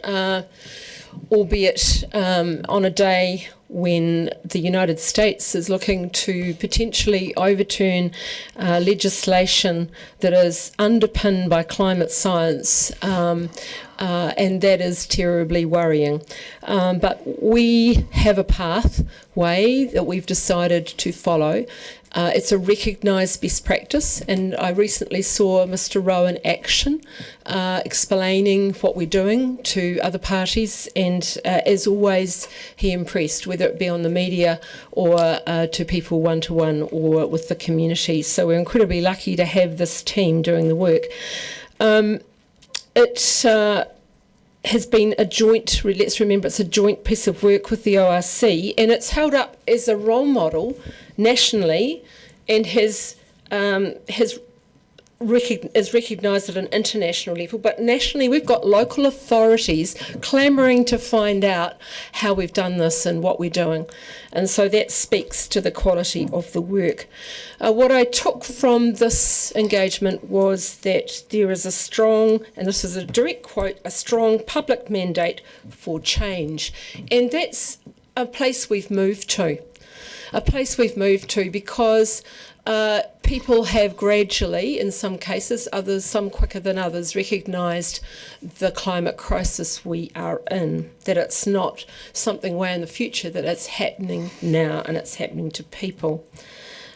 [SPEAKER 14] albeit on a day when the United States is looking to potentially overturn legislation that is underpinned by climate science, and that is terribly worrying. But we have a pathway that we've decided to follow. It's a recognised best practice, and I recently saw Mr. Rowe in action explaining what we're doing to other parties, and as always he impressed, whether it be on the media or to people one-to-one or with the community. So we're incredibly lucky to have this team doing the work. It has been a joint, let's remember it's a joint piece of work with the ORC, and it's held up as a role model nationally, and is recognised at an international level. But nationally, we've got local authorities clamouring to find out how we've done this and what we're doing. And so that speaks to the quality of the work. What I took from this engagement was that there is a strong, and this is a direct quote, a strong public mandate for change. And that's a place we've moved to. A place we've moved to because people have gradually, in some cases, others, some quicker than others, recognised the climate crisis we are in, that it's not something way in the future, that it's happening now and it's happening to people.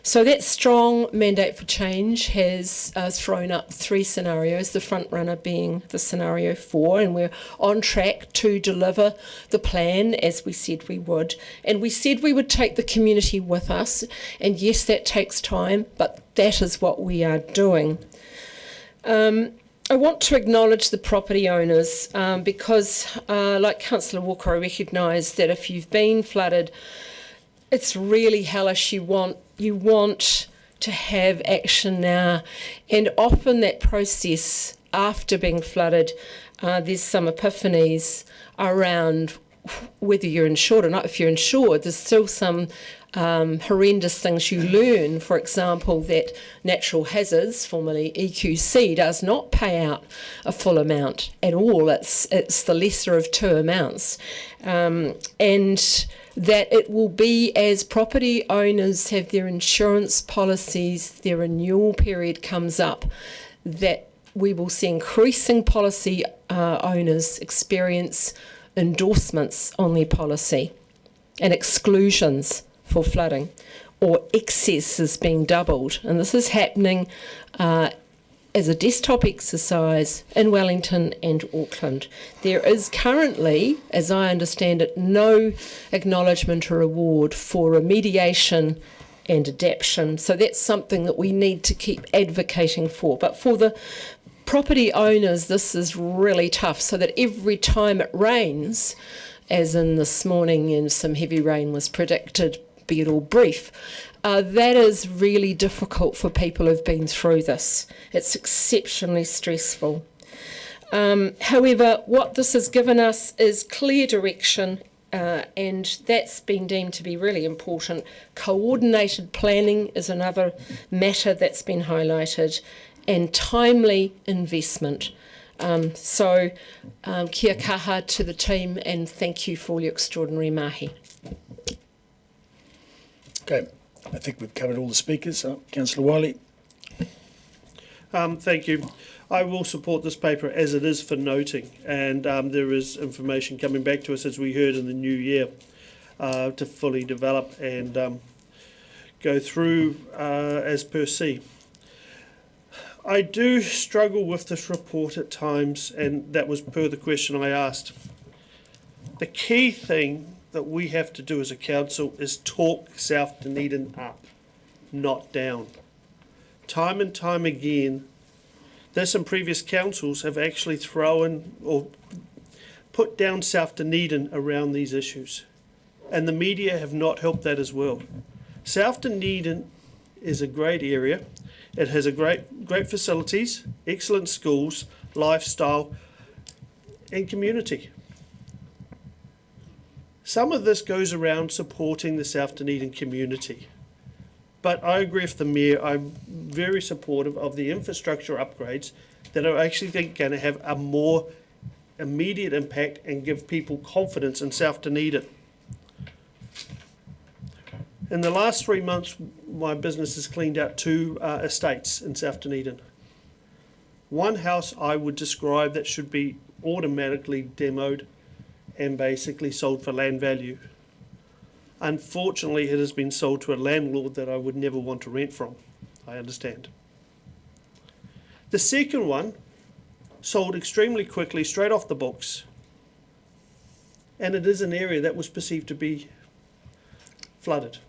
[SPEAKER 14] So that strong mandate for change has thrown up three scenarios, the front runner being the scenario 4, and we're on track to deliver the plan as we said we would. And we said we would take the community with us, and yes, that takes time, but that is what we are doing. I want to acknowledge the property owners because, like Councillor Walker, I recognise that if you've been flooded, it's really hellish. You want to have action now, and often that process after being flooded, there's some epiphanies around whether you're insured or not. If you're insured, there's still some horrendous things you learn. For example, that natural hazards, formerly EQC, does not pay out a full amount at all. It's the lesser of two amounts, and that it will be, as property owners have their insurance policies, their renewal period comes up, that we will see increasing policy owners experience endorsements on their policy and exclusions for flooding, or excesses being doubled. And this is happening as a desktop exercise in Wellington and Auckland. There is currently, as I understand it, no acknowledgement or award for remediation and adaptation. So that's something that we need to keep advocating for. But for the property owners, this is really tough, so that every time it rains, as in this morning, and some heavy rain was predicted be at all brief. That is really difficult for people who've been through this. It's exceptionally stressful. However, what this has given us is clear direction, and that's been deemed to be really important. Coordinated planning is another matter that's been highlighted, and timely investment. So kia kaha to the team, and thank you for all your extraordinary mahi.
[SPEAKER 1] Okay, I think we've covered all the speakers. Councillor Wiley.
[SPEAKER 22] Thank you. I will support this paper as it is for noting, and there is information coming back to us, as we heard, in the new year to fully develop and go through as per se. I do struggle with this report at times, and that was per the question I asked. The key thing that we have to do as a council is talk South Dunedin up, not down. Time and time again, this and previous councils have actually thrown or put down South Dunedin around these issues, and the media have not helped that as well. South Dunedin is a great area. It has a great facilities, excellent schools, lifestyle, and community. Some of this goes around supporting the South Dunedin community. But I agree with the Mayor. I'm very supportive of the infrastructure upgrades that are actually going to have a more immediate impact and give people confidence in South Dunedin. In the last 3 months, my business has cleaned out 2 estates in South Dunedin. One house I would describe that should be automatically demoed and basically sold for land value. Unfortunately, it has been sold to a landlord that I would never want to rent from. I understand. The second one sold extremely quickly, straight off the books. And it is an area that was perceived to be flooded.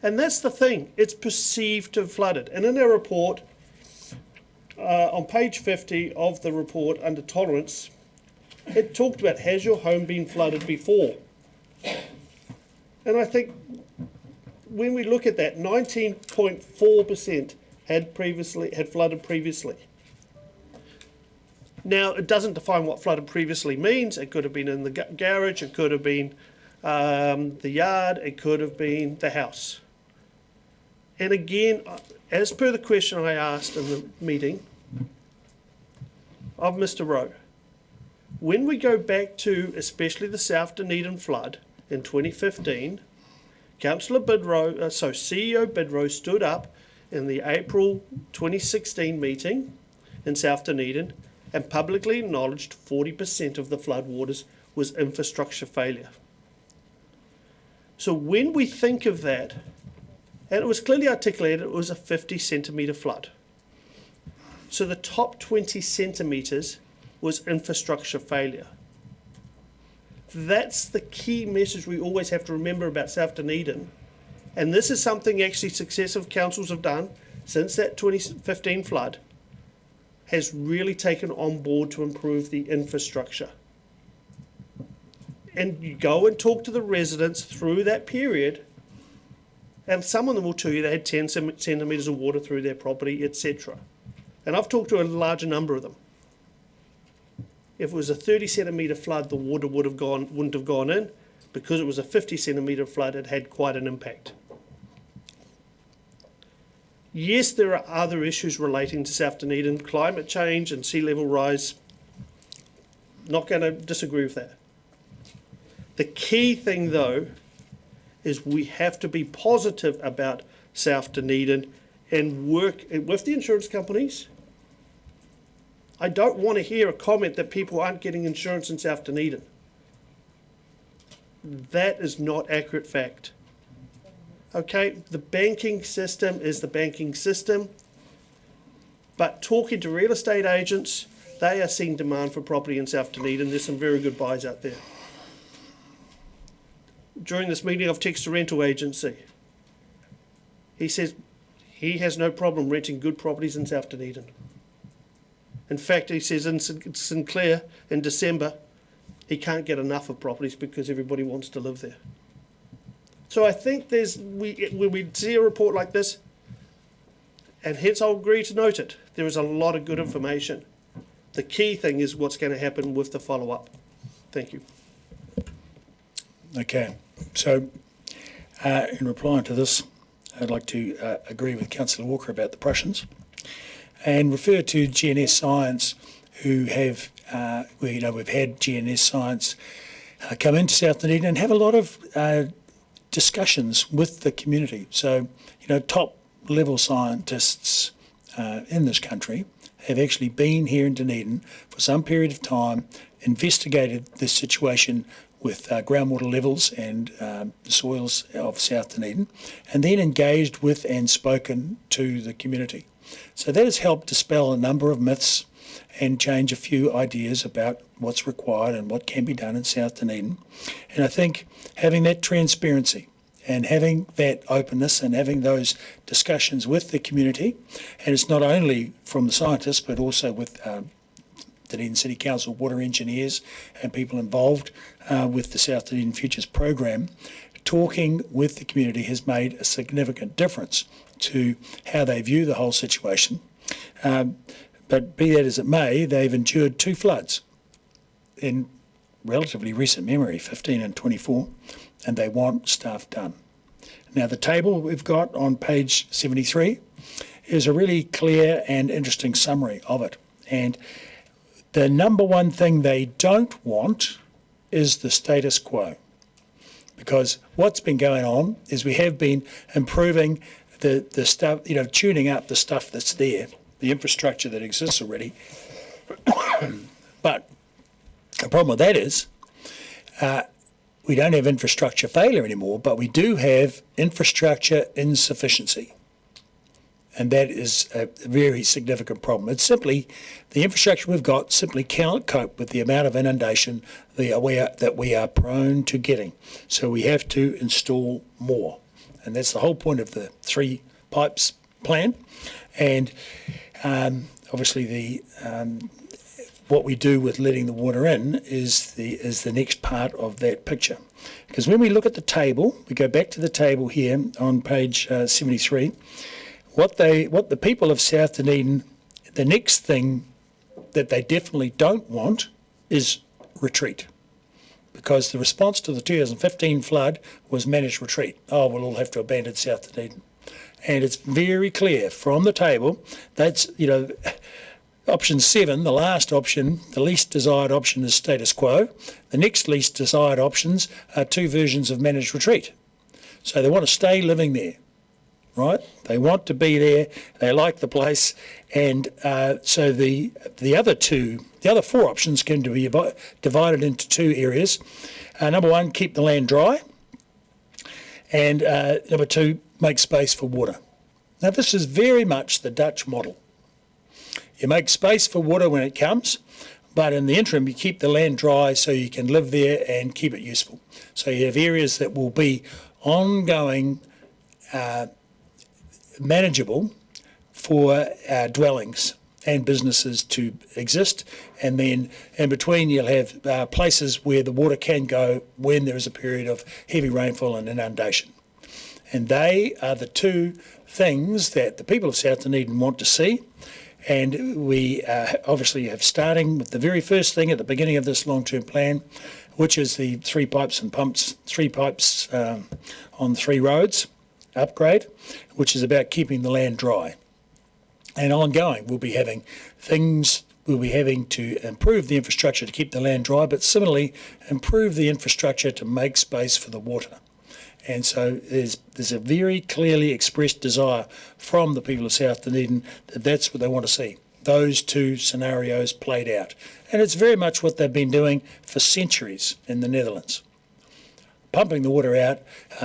[SPEAKER 22] And that's the thing, it's perceived to have flooded. And in our report, on page 50 of the report under tolerance, it talked about, has your home been flooded before? And I think when we look at that, 19.4% had flooded previously. Now, it doesn't define what flooded previously means. It could have been in the garage, it could have been the yard, it could have been the house. And again, as per the question I asked in the meeting of Mr. Rowe, when we go back to especially the South Dunedin flood in 2015, CEO Bidrow stood up in the April 2016 meeting in South Dunedin and publicly acknowledged 40% of the floodwaters was infrastructure failure. So when we think of that, and it was clearly articulated, it was a 50 centimetre flood. So the top 20 centimetres was infrastructure failure. That's the key message we always have to remember about South Dunedin. And this is something actually successive councils have done since that 2015 flood, has really taken on board to improve the infrastructure. And you go and talk to the residents through that period, and some of them will tell you they had 10 centimetres of water through their property, etc. And I've talked to a larger number of them. If it was a 30 centimetre flood, the water wouldn't have gone in. Because it was a 50 centimetre flood, it had quite an impact. Yes, there are other issues relating to South Dunedin, climate change and sea level rise. Not going to disagree with that. The key thing, though, is we have to be positive about South Dunedin and work with the insurance companies. I don't want to hear a comment that people aren't getting insurance in South Dunedin. That is not accurate fact. Okay, the banking system is the banking system, but talking to real estate agents, they are seeing demand for property in South Dunedin. There's some very good buys out there. During this meeting, I've texted a rental agency. He says he has no problem renting good properties in South Dunedin. In fact, he says in Sinclair in December, he can't get enough of properties because everybody wants to live there. So I think when we see a report like this, and hence I'll agree to note it, there is a lot of good information. The key thing is what's going to happen with the follow-up. Thank you.
[SPEAKER 1] Okay, so in replying to this, I'd like to agree with Councillor Walker about the Prussians and refer to GNS Science, who have, we've had GNS Science come into South Dunedin and have a lot of discussions with the community. So, top level scientists in this country have actually been here in Dunedin for some period of time, investigated this situation with groundwater levels and the soils of South Dunedin, and then engaged with and spoken to the community. So that has helped dispel a number of myths and change a few ideas about what's required and what can be done in South Dunedin. And I think having that transparency and having that openness and having those discussions with the community, and it's not only from the scientists but also with Dunedin City Council water engineers and people involved with the South Dunedin Futures program, talking with the community has made a significant difference to how they view the whole situation. But be that as it may, they've endured 2 floods in relatively recent memory, 15 and 24, and they want stuff done. Now, the table we've got on page 73 is a really clear and interesting summary of it. And the number one thing they don't want is the status quo. Because what's been going on is we have been improving the stuff, tuning up the stuff that's there, the infrastructure that exists already. But the problem with that is we don't have infrastructure failure anymore, but we do have infrastructure insufficiency. And that is a very significant problem. It's simply, the infrastructure we've got simply cannot cope with the amount of inundation that we are prone to getting. So we have to install more. And that's the whole point of the 3 pipes plan. And obviously what we do with letting the water in is the next part of that picture. Because when we look at the table, we go back to the table here on page 73, what the people of South Dunedin, the next thing that they definitely don't want is retreat. Because the response to the 2015 flood was managed retreat. Oh, we'll all have to abandon South Dunedin. And it's very clear from the table, that's, option 7, the last option, the least desired option is status quo. The next least desired options are 2 versions of managed retreat. So they want to stay living there. Right? They want to be there, they like the place, and so the other 4 options can be divided into 2 areas. Number 1, keep the land dry, and number 2, make space for water. Now this is very much the Dutch model. You make space for water when it comes, but in the interim you keep the land dry so you can live there and keep it useful. So you have areas that will be ongoing manageable for dwellings and businesses to exist, and then in between you'll have places where the water can go when there is a period of heavy rainfall and inundation. And they are the 2 things that the people of South Dunedin want to see, and we obviously have starting with the very first thing at the beginning of this long-term plan, which is the 3 pipes and pumps, 3 pipes on 3 roads upgrade, which is about keeping the land dry. And ongoing, we'll be having to improve the infrastructure to keep the land dry, but similarly improve the infrastructure to make space for the water. And so there's a very clearly expressed desire from the people of South Dunedin that that's what they want to see, those 2 scenarios played out. And it's very much what they've been doing for centuries in the Netherlands. Pumping the water out,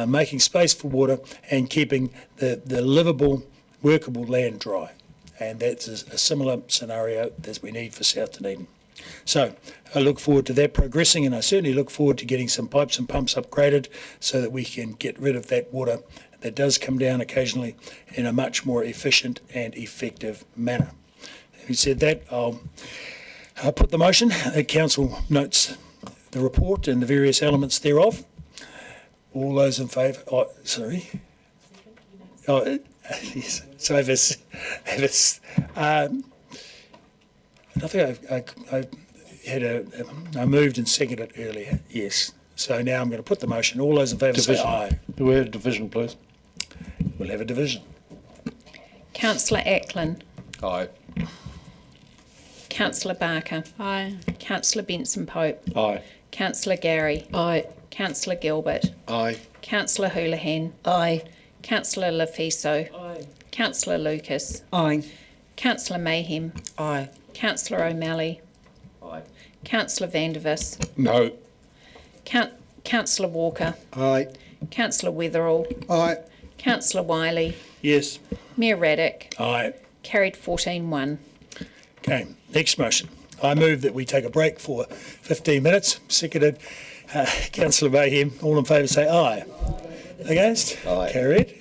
[SPEAKER 1] making space for water, and keeping the livable, workable land dry. And that's a similar scenario that we need for South Dunedin. So I look forward to that progressing, and I certainly look forward to getting some pipes and pumps upgraded so that we can get rid of that water that does come down occasionally in a much more efficient and effective manner. Having said that, I'll put the motion. The Council notes the report and the various elements thereof. All those in favour? Oh, sorry. Oh, yes. So I think I moved and seconded earlier. Yes. So now I'm going to put the motion. All those in favour say aye.
[SPEAKER 9] Do we have a division, please?
[SPEAKER 1] We'll have a division.
[SPEAKER 10] Councillor Ackland.
[SPEAKER 9] Aye.
[SPEAKER 10] Councillor Barker.
[SPEAKER 18] Aye.
[SPEAKER 10] Councillor Benson Pope.
[SPEAKER 9] Aye.
[SPEAKER 10] Councillor Gary.
[SPEAKER 14] Aye.
[SPEAKER 10] Councillor Gilbert.
[SPEAKER 16] Aye.
[SPEAKER 10] Councillor Houlihan.
[SPEAKER 7] Aye.
[SPEAKER 10] Councillor Lafiso.
[SPEAKER 14] Aye.
[SPEAKER 10] Councillor Lucas.
[SPEAKER 4] Aye.
[SPEAKER 10] Councillor Mayhem.
[SPEAKER 17] Aye.
[SPEAKER 10] Councillor O'Malley.
[SPEAKER 9] Aye.
[SPEAKER 10] Councillor Vandervis.
[SPEAKER 12] No.
[SPEAKER 10] Councillor Walker.
[SPEAKER 11] Aye.
[SPEAKER 10] Councillor Weatherall.
[SPEAKER 8] Aye.
[SPEAKER 10] Councillor Wiley.
[SPEAKER 22] Yes.
[SPEAKER 10] Mayor Raddick.
[SPEAKER 1] Aye.
[SPEAKER 10] Carried 14-1.
[SPEAKER 1] Okay, next motion. I move that we take a break for 15 minutes. Seconded. Councillor Mayhem. All in favour say aye. Against?
[SPEAKER 2] Aye.
[SPEAKER 1] Carried.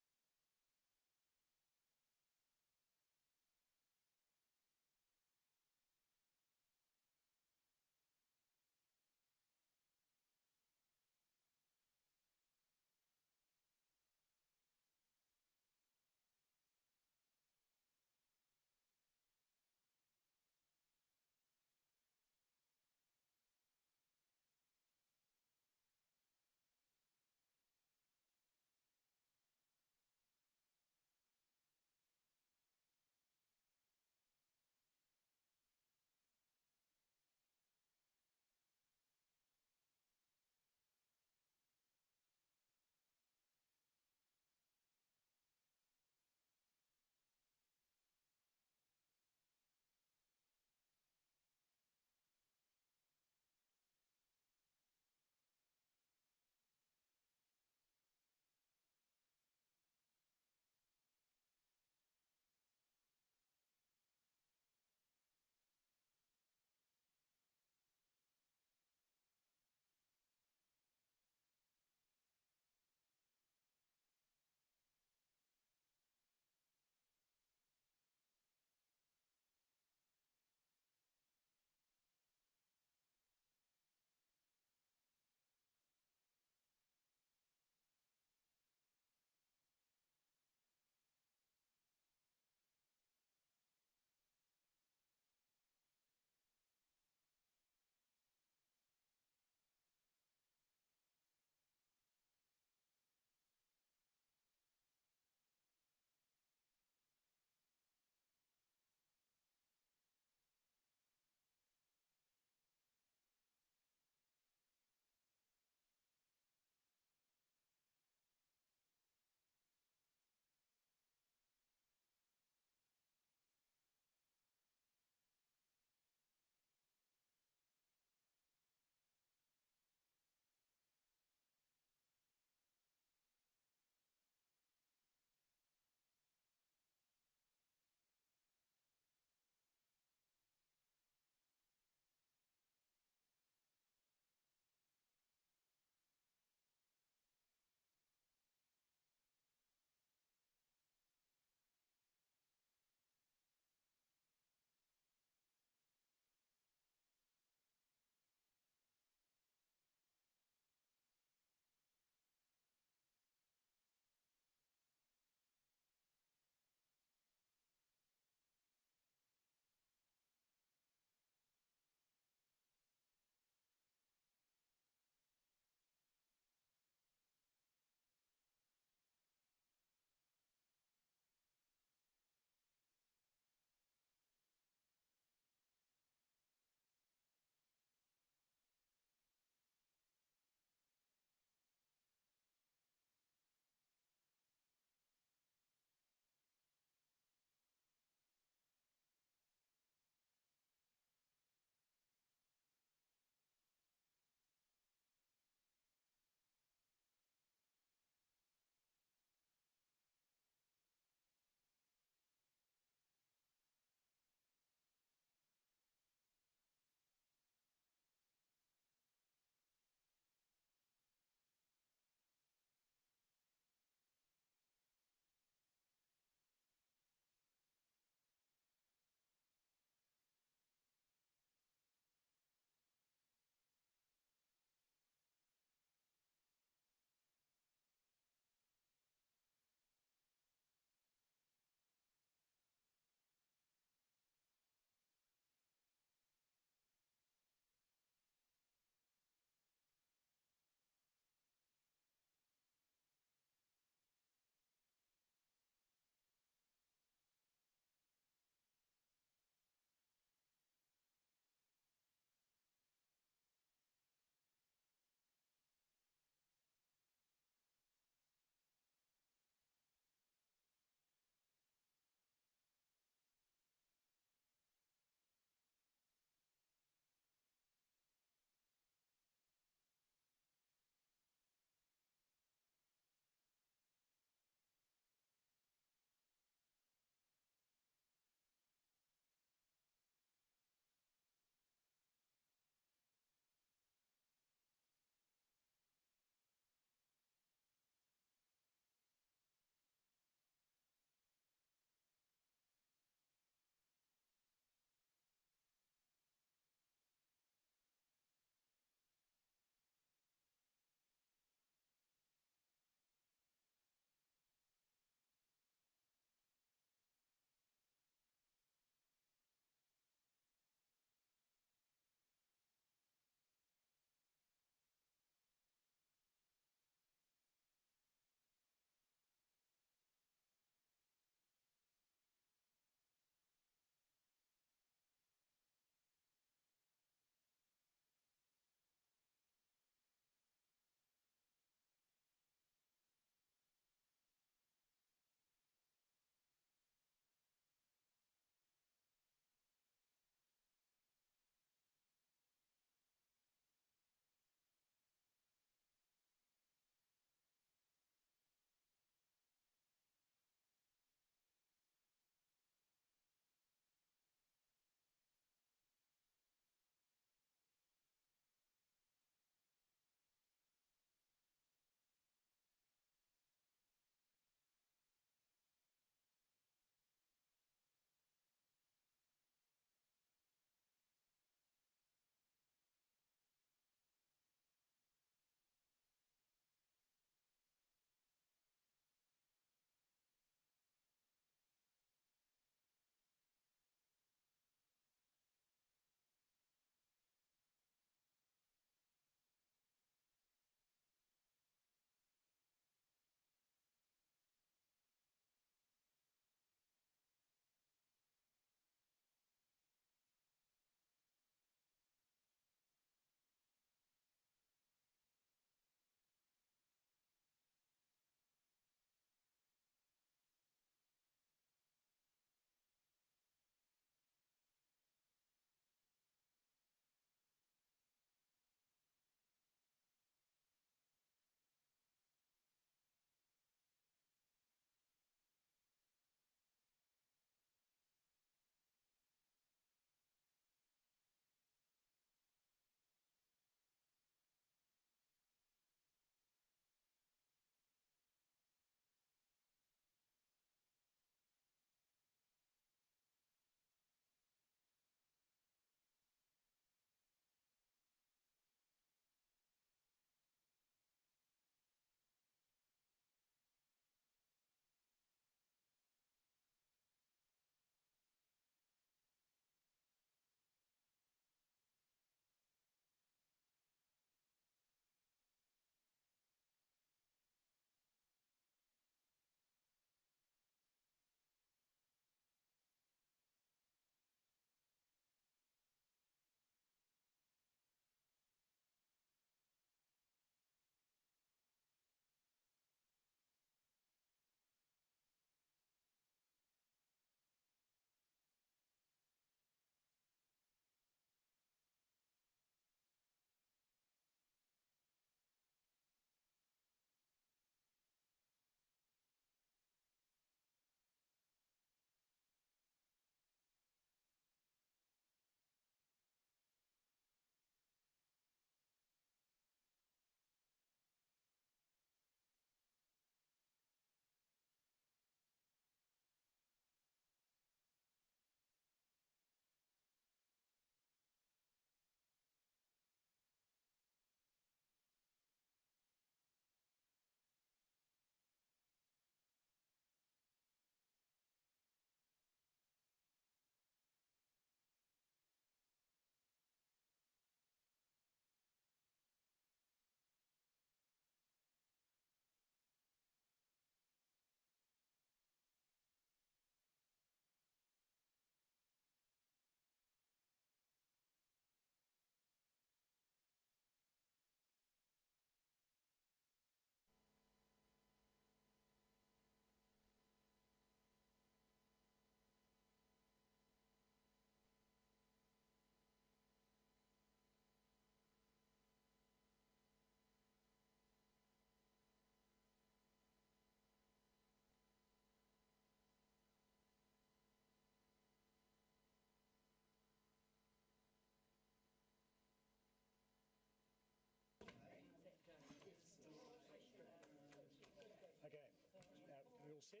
[SPEAKER 1] set?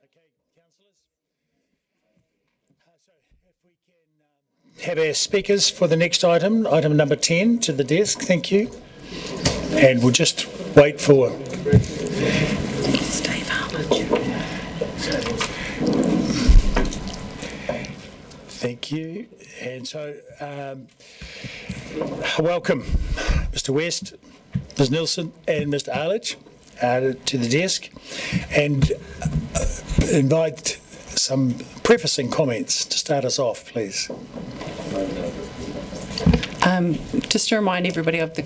[SPEAKER 1] Okay, councillors. So if we can have our speakers for the next item, item number 10, to the desk, thank you. And we'll just wait for Thank you. And so, welcome Mr. West, Ms. Nilsson and Mr. Arledge to the desk, and invite some prefacing comments to start us off, please.
[SPEAKER 5] Just to remind everybody of the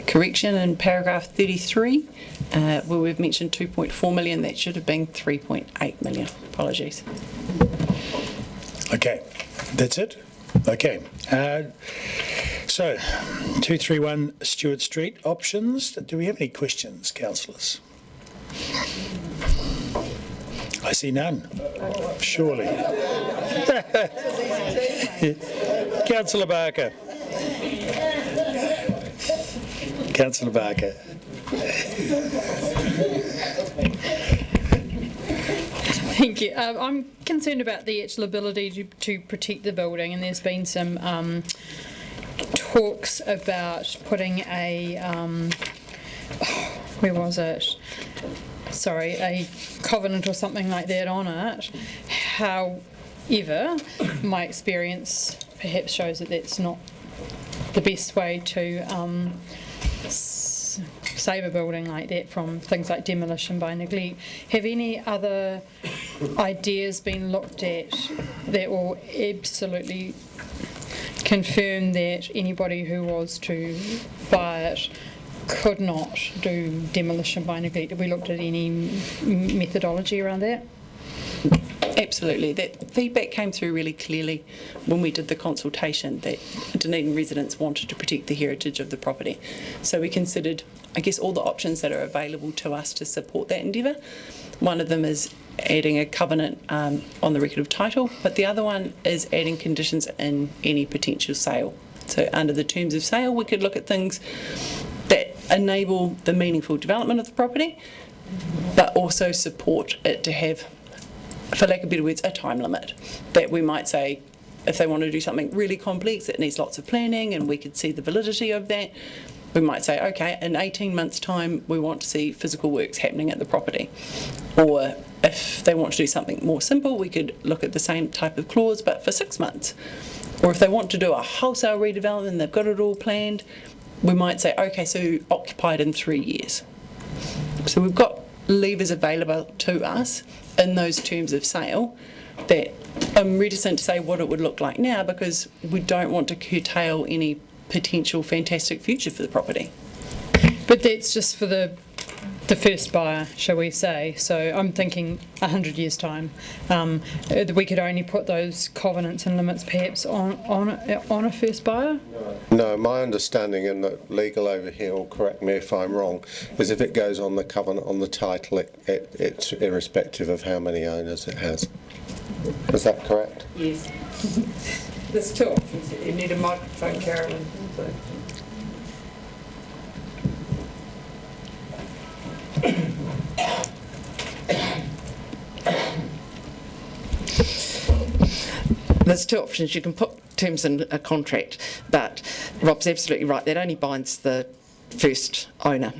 [SPEAKER 5] correction in paragraph 33, where we've mentioned 2.4 million, that should have been 3.8 million. Apologies.
[SPEAKER 1] Okay, that's it? Okay. So, 231 Stewart Street, options. Do we have any questions, councillors? I see none. Surely. Councillor Barker. Councillor Barker.
[SPEAKER 18] Thank you. I'm concerned about the actual ability to protect the building, and there's been some talks about putting a, where was it? Sorry, a covenant or something like that on it. However, my experience perhaps shows that that's not the best way to save a building like that from things like demolition by neglect. Have any other ideas been looked at that will absolutely confirm that anybody who was to buy it could not do demolition by neglect? Have we looked at any methodology around that?
[SPEAKER 5] Absolutely. That feedback came through really clearly when we did the consultation, that Dunedin residents wanted to protect the heritage of the property. So we considered, I guess, all the options that are available to us to support that endeavour. One of them is adding a covenant on the record of title, but the other one is adding conditions in any potential sale. So under the terms of sale, we could look at things that enable the meaningful development of the property, but also support it to have, for lack of better words, a time limit. That we might say, if they want to do something really complex, it needs lots of planning, and we could see the validity of that, we might say, okay, in 18 months' time, we want to see physical works happening at the property. Or if they want to do something more simple, we could look at the same type of clause, but for 6 months. Or if they want to do a wholesale redevelopment, they've got it all planned, we might say, okay, so occupied in 3 years. So we've got levers available to us in those terms of sale that I'm reticent to say what it would look like now, because we don't want to curtail any potential fantastic future for the property.
[SPEAKER 18] But that's just for the first buyer, shall we say. So I'm thinking 100 years' time. We could only put those covenants and limits perhaps on a first buyer?
[SPEAKER 2] No, my understanding, and the legal over here will correct me if I'm wrong, is if it goes on the covenant, on the title, it's irrespective of how many owners it has. Is that correct?
[SPEAKER 5] Yes. There's two options. You need a microphone, Carolyn. There's two options. You can put terms in a contract, but Rob's absolutely right. That only binds the first owner.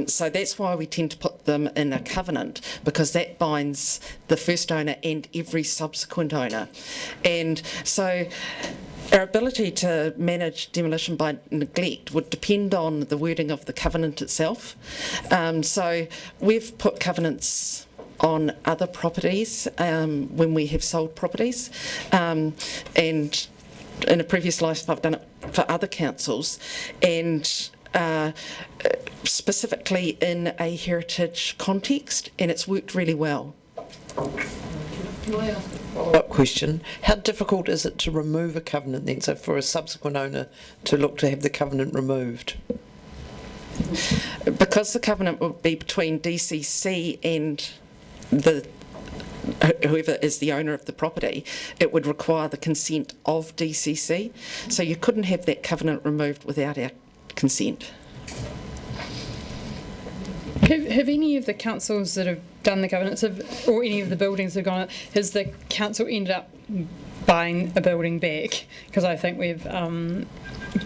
[SPEAKER 5] So that's why we tend to put them in a covenant, because that binds the first owner and every subsequent owner. And so our ability to manage demolition by neglect would depend on the wording of the covenant itself. So we've put covenants on other properties when we have sold properties, and in a previous life I've done it for other councils, and specifically in a heritage context, and it's worked really well.
[SPEAKER 17] Can I ask a follow-up question? How difficult is it to remove a covenant then, so for a subsequent owner to look to have the covenant removed?
[SPEAKER 5] Because the covenant would be between DCC and whoever is the owner of the property, it would require the consent of DCC. So you couldn't have that covenant removed without our consent.
[SPEAKER 18] Have any of the councils that have done the governance or any of the buildings that have gone, has the council ended up buying a building back? Because I think we've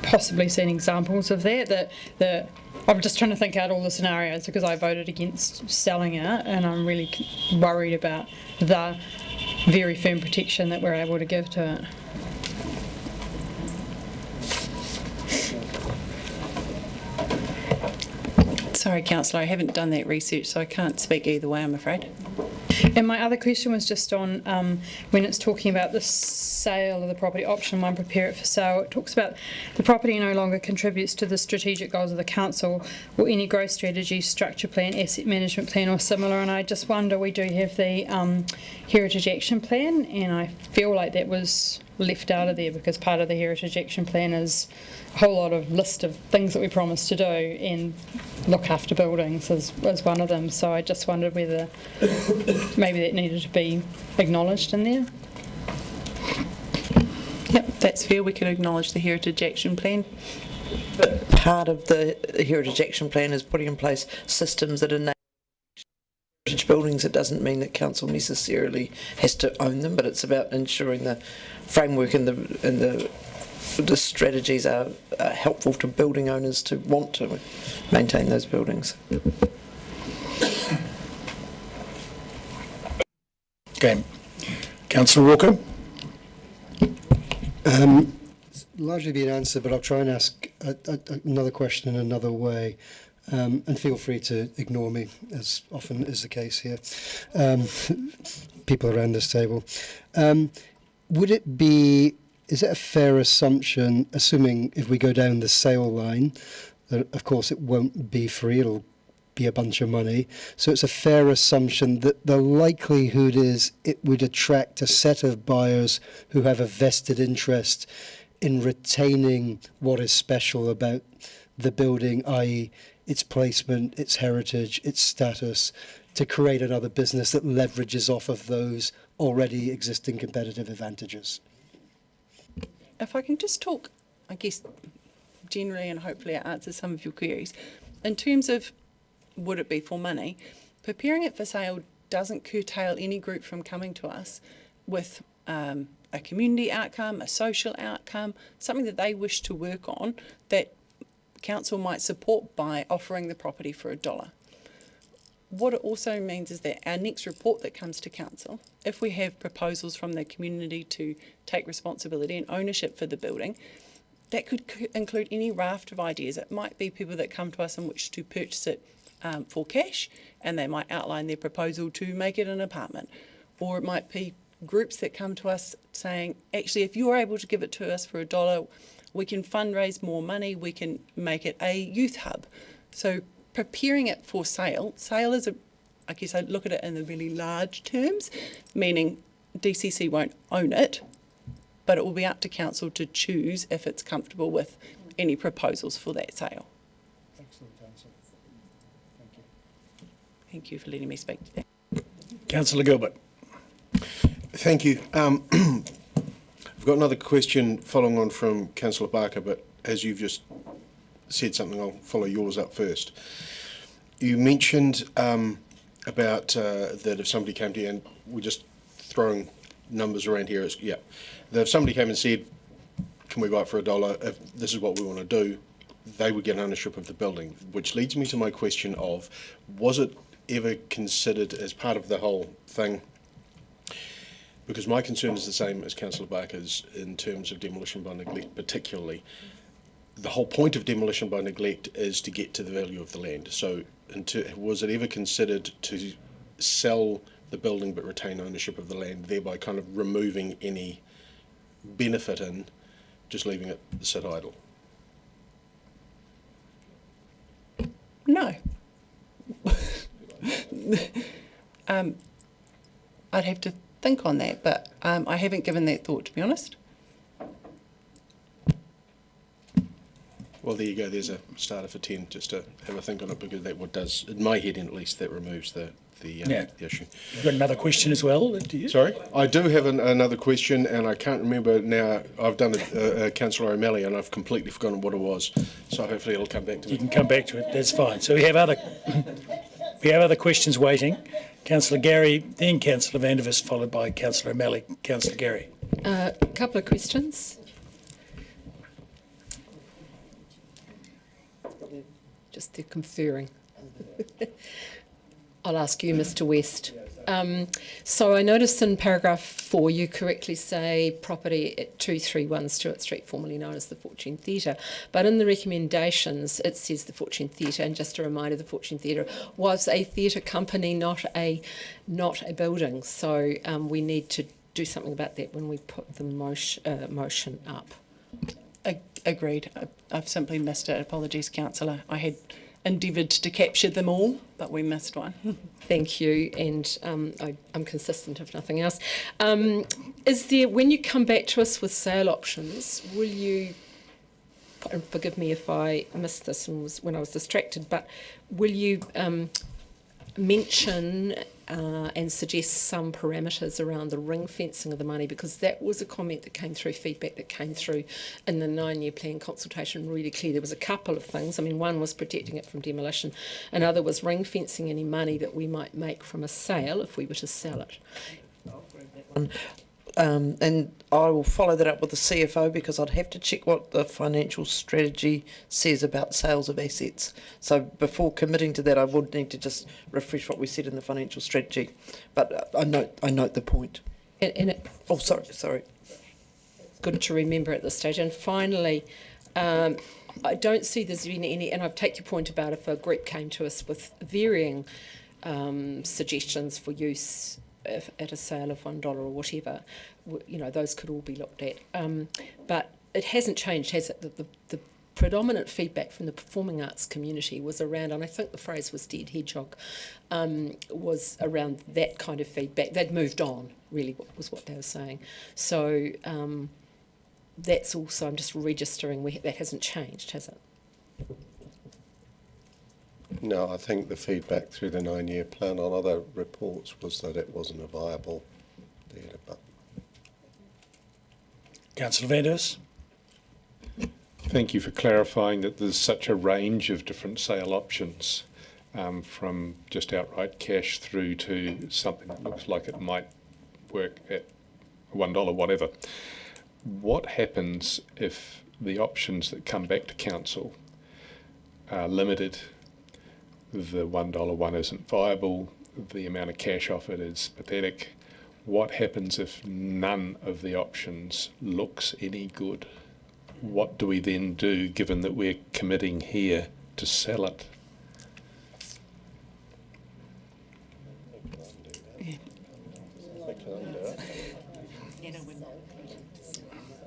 [SPEAKER 18] possibly seen examples of that I'm just trying to think out all the scenarios because I voted against selling it, and I'm really worried about the very firm protection that we're able to give to it.
[SPEAKER 5] Sorry, Councillor, I haven't done that research, so I can't speak either way, I'm afraid.
[SPEAKER 18] And my other question was just on when it's talking about the sale of the property, option 1, prepare it for sale. It talks about the property no longer contributes to the strategic goals of the council or any growth strategy, structure plan, asset management plan or similar. And I just wonder, we do have the Heritage Action Plan, and I feel like that was left out of there because part of the Heritage Action Plan is a whole lot of list of things that we promised to do, and look after buildings is one of them. So I just wondered whether maybe that needed to be acknowledged in there.
[SPEAKER 5] Yep, that's fair. We could acknowledge the Heritage Action Plan.
[SPEAKER 17] But part of the Heritage Action Plan is putting in place systems that enable heritage buildings. It doesn't mean that council necessarily has to own them, but it's about ensuring the framework and the strategies are helpful to building owners to want to maintain those buildings.
[SPEAKER 1] Okay. Councillor Walker.
[SPEAKER 11] It's largely been answered, but I'll try and ask another question in another way. And feel free to ignore me, as often is the case here. People around this table. Is it a fair assumption, assuming if we go down the sale line, that of course it won't be free, it'll be a bunch of money. So it's a fair assumption that the likelihood is it would attract a set of buyers who have a vested interest in retaining what is special about the building, i.e. its placement, its heritage, its status, to create another business that leverages off of those already existing competitive advantages.
[SPEAKER 5] If I can just talk, I guess, generally, and hopefully it answers some of your queries. In terms of would it be for money, preparing it for sale doesn't curtail any group from coming to us with a community outcome, a social outcome, something that they wish to work on that council might support by offering the property for $1. What it also means is that our next report that comes to council, if we have proposals from the community to take responsibility and ownership for the building, that could include any raft of ideas. It might be people that come to us and wish to purchase it for cash, and they might outline their proposal to make it an apartment. Or it might be groups that come to us saying, actually, if you're able to give it to us for $1, we can fundraise more money, we can make it a youth hub. So preparing it for sale is I guess I look at it in the really large terms, meaning DCC won't own it, but it will be up to council to choose if it's comfortable with any proposals for that sale.
[SPEAKER 11] Excellent answer. Thank you.
[SPEAKER 5] Thank you for letting me speak to that.
[SPEAKER 1] Councillor Gilbert.
[SPEAKER 16] Thank you. I've got another question following on from Councillor Barker, but as you've just said something, I'll follow yours up first. You mentioned about that if somebody came to you, and we're just throwing numbers around here, that if somebody came and said, can we buy it for $1, if this is what we want to do, they would get ownership of the building, which leads me to my question of, was it ever considered as part of the whole thing? Because my concern is the same as Councillor Barker's in terms of demolition by neglect particularly. The whole point of demolition by neglect is to get to the value of the land. So was it ever considered to sell the building but retain ownership of the land, thereby kind of removing any benefit in just leaving it sit idle?
[SPEAKER 5] No. I'd have to think on that, but I haven't given that thought, to be honest.
[SPEAKER 16] Well, there you go. There's a starter for 10, just to have a think on it, because that what does, in my head at least, that removes the issue.
[SPEAKER 1] You've got another question as well, do you?
[SPEAKER 16] Sorry? I do have another question, and I can't remember now. I've done Councillor O'Malley, and I've completely forgotten what it was. So hopefully it'll come back to me.
[SPEAKER 1] You can come back to it, that's fine. So we have other We have other questions waiting. Councillor Gary, then Councillor Vandervis, followed by Councillor O'Malley. Councillor Gary.
[SPEAKER 14] A couple of questions. Just they're conferring. I'll ask you, Mr. West. So I noticed in paragraph 4 you correctly say property at 231 Stewart Street, formerly known as the Fortune Theatre, but in the recommendations it says the Fortune Theatre, and just a reminder, the Fortune Theatre was a theatre company, not a building. So we need to do something about that when we put the motion up.
[SPEAKER 5] Agreed. I've simply missed it. Apologies, Councillor. I had endeavoured to capture them all, but we missed one.
[SPEAKER 14] Thank you, and I'm consistent if nothing else. Is there, when you come back to us with sale options, will you, and forgive me if I missed this and when I was distracted, but will you mention and suggest some parameters around the ring fencing of the money, because that was a comment that came through, feedback that came through in the 9-year plan consultation, really clear. There was a couple of things. I mean, one was protecting it from demolition, another was ring fencing any money that we might make from a sale if we were to sell it.
[SPEAKER 17] And I will follow that up with the CFO, because I'd have to check what the financial strategy says about sales of assets. So before committing to that, I would need to just refresh what we said in the financial strategy. But I note the point. Oh, sorry.
[SPEAKER 14] Good to remember at this stage. And finally, I don't see there's been any, and I take your point about if a group came to us with varying suggestions for use at a sale of $1 or whatever, you know, those could all be looked at. But it hasn't changed, has it? The predominant feedback from the performing arts community was around, and I think the phrase was dead hedgehog, was around that kind of feedback. They'd moved on, really, was what they were saying. So that's also, I'm just registering, that hasn't changed, has it?
[SPEAKER 2] No, I think the feedback through the 9-year plan on other reports was that it wasn't a viable theatre. But
[SPEAKER 1] Councillor Vandervis.
[SPEAKER 12] Thank you for clarifying that there's such a range of different sale options, from just outright cash through to something that looks like it might work at $1, whatever. What happens if the options that come back to council are limited? The $1 one isn't viable, the amount of cash offered is pathetic. What happens if none of the options looks any good? What do we then do, given that we're committing here to sell it?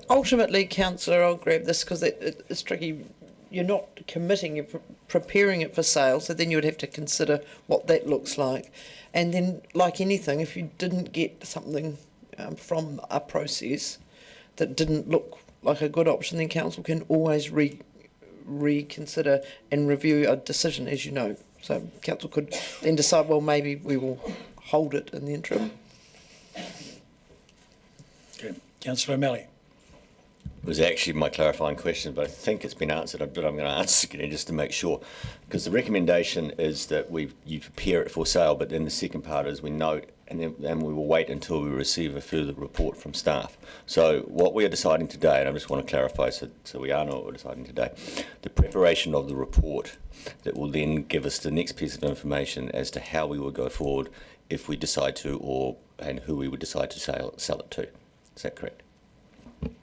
[SPEAKER 17] Ultimately, Councillor, I'll grab this because it's tricky. You're not committing, you're preparing it for sale, so then you would have to consider what that looks like. And then, like anything, if you didn't get something from a process that didn't look like a good option, then council can always reconsider and review a decision, as you know. So council could then decide, well, maybe we will hold it in the interim.
[SPEAKER 1] Okay. Councillor O'Malley.
[SPEAKER 13] It was actually my clarifying question, but I think it's been answered, but I'm going to answer again just to make sure, because the recommendation is that you prepare it for sale, but then the second part is we note, and then we will wait until we receive a further report from staff. So what we are deciding today, and I just want to clarify so we are know what we're deciding today, the preparation of the report that will then give us the next piece of information as to how we will go forward if we decide to, and who we would decide to sell it to. Is that correct?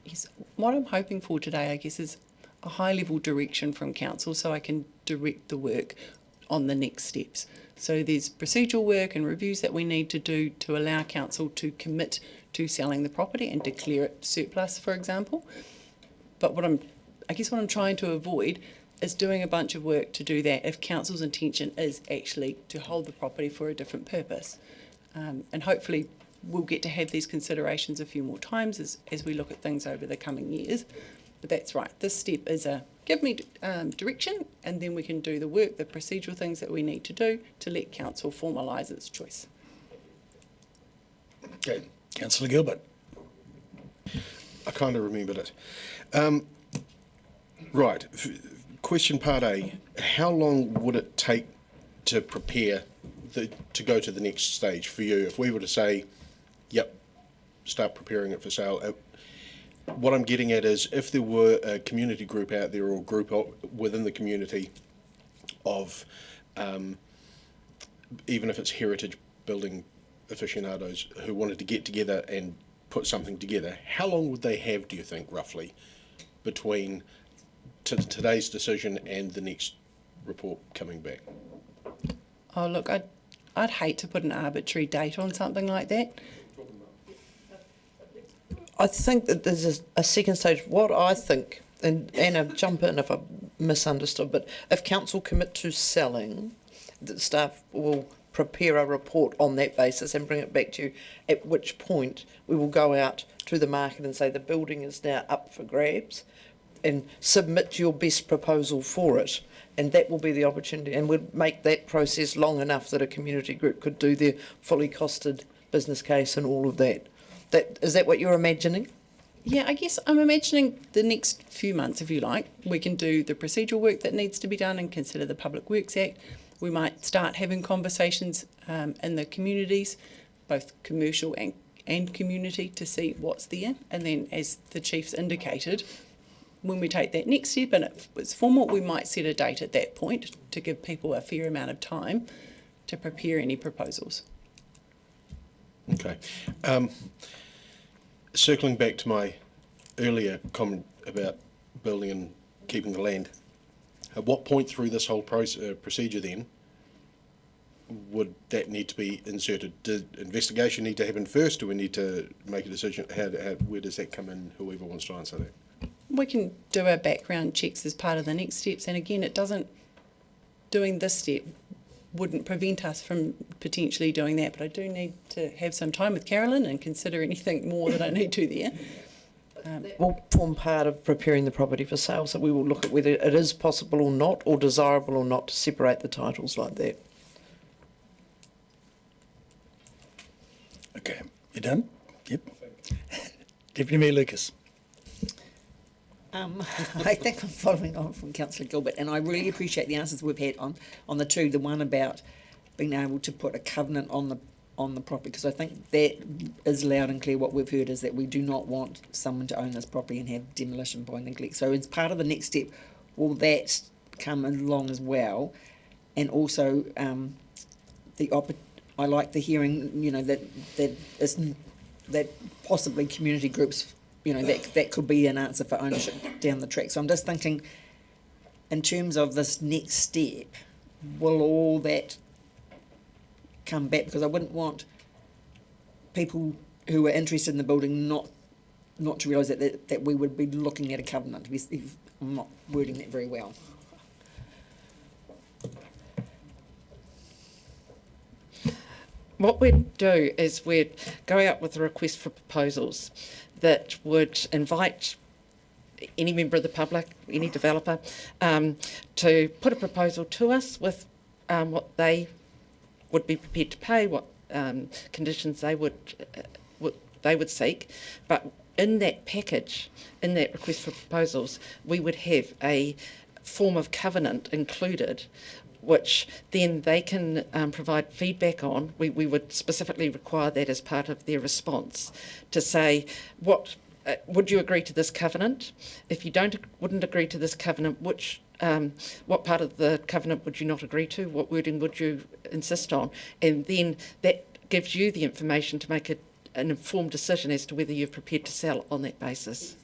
[SPEAKER 5] Yes. What I'm hoping for today, I guess, is a high-level direction from council so I can direct the work on the next steps. So there's procedural work and reviews that we need to do to allow council to commit to selling the property and declare it surplus, for example. But what I'm trying to avoid is doing a bunch of work to do that if council's intention is actually to hold the property for a different purpose. And hopefully we'll get to have these considerations a few more times as we look at things over the coming years. But that's right, this step is a give me direction, and then we can do the work, the procedural things that we need to do to let council formalise its choice.
[SPEAKER 1] Okay, Councillor Gilbert.
[SPEAKER 16] I kind of remembered it. Right, question part A, how long would it take to prepare to go to the next stage for you? If we were to say, yep, start preparing it for sale, what I'm getting at is if there were a community group out there or a group within the community of, even if it's heritage building aficionados who wanted to get together and put something together, how long would they have, do you think, roughly, between today's decision and the next report coming back?
[SPEAKER 5] Oh, look, I'd hate to put an arbitrary date on something like that.
[SPEAKER 17] I think that there's a second stage. What I think, and Anna, jump in if I've misunderstood, but if council commit to selling, the staff will prepare a report on that basis and bring it back to you, at which point we will go out to the market and say the building is now up for grabs and submit your best proposal for it. And that will be the opportunity, and we'd make that process long enough that a community group could do their fully costed business case and all of that. Is that what you're imagining?
[SPEAKER 5] Yeah, I guess I'm imagining the next few months, if you like. We can do the procedural work that needs to be done and consider the Public Works Act. We might start having conversations in the communities, both commercial and community, to see what's there. And then, as the Chief's indicated, when we take that next step and it's formal, we might set a date at that point to give people a fair amount of time to prepare any proposals.
[SPEAKER 16] Okay. Circling back to my earlier comment about building and keeping the land, at what point through this whole procedure then would that need to be inserted? Did investigation need to happen first? Do we need to make a decision? Where does that come in, whoever wants to answer that?
[SPEAKER 5] We can do our background checks as part of the next steps, and again, doing this step wouldn't prevent us from potentially doing that, but I do need to have some time with Carolyn and consider anything more that I need to there.
[SPEAKER 17] That will form part of preparing the property for sale, so we will look at whether it is possible or not, or desirable or not, to separate the titles like that.
[SPEAKER 1] Okay, you done? Yep. Deputy Mayor Lucas.
[SPEAKER 4] I think I'm following on from Councillor Gilbert, and I really appreciate the answers we've had on the two. The one about being able to put a covenant on the property, because I think that is loud and clear. What we've heard is that we do not want someone to own this property and have demolition by neglect. So as part of the next step, will that come along as well? And also I like the hearing, that possibly community groups, that could be an answer for ownership down the track. So I'm just thinking, in terms of this next step, will all that come back? Because I wouldn't want people who are interested in the building not to realise that we would be looking at a covenant. I'm not wording that very well.
[SPEAKER 15] What we'd do is we'd go out with a request for proposals that would invite any member of the public, any developer, to put a proposal to us with what they would be prepared to pay, what conditions they would seek. But in that package, in that request for proposals, we would have a form of covenant included, which then they can provide feedback on. We would specifically require that as part of their response, to say, what would you agree to this covenant? If you wouldn't agree to this covenant, what part of the covenant would you not agree to? What wording would you insist on? And then that gives you the information to make an informed decision as to whether you're prepared to sell on that basis.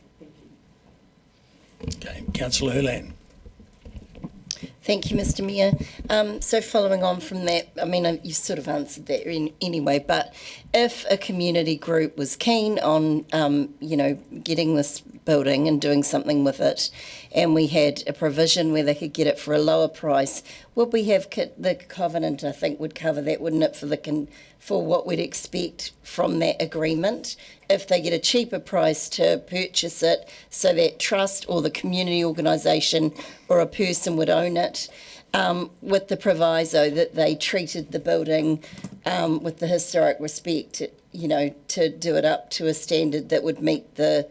[SPEAKER 1] Okay, Councillor Hurlan.
[SPEAKER 7] Thank you, Mr. Mayor. So following on from that, I mean, you sort of answered that anyway, but if a community group was keen on, getting this building and doing something with it, and we had a provision where they could get it for a lower price, would we have the covenant, I think, would cover that, wouldn't it, for what we'd expect from that agreement? If they get a cheaper price to purchase it, so that trust or the community organisation or a person would own it, with the proviso that they treated the building with the historic respect, to do it up to a standard that would meet the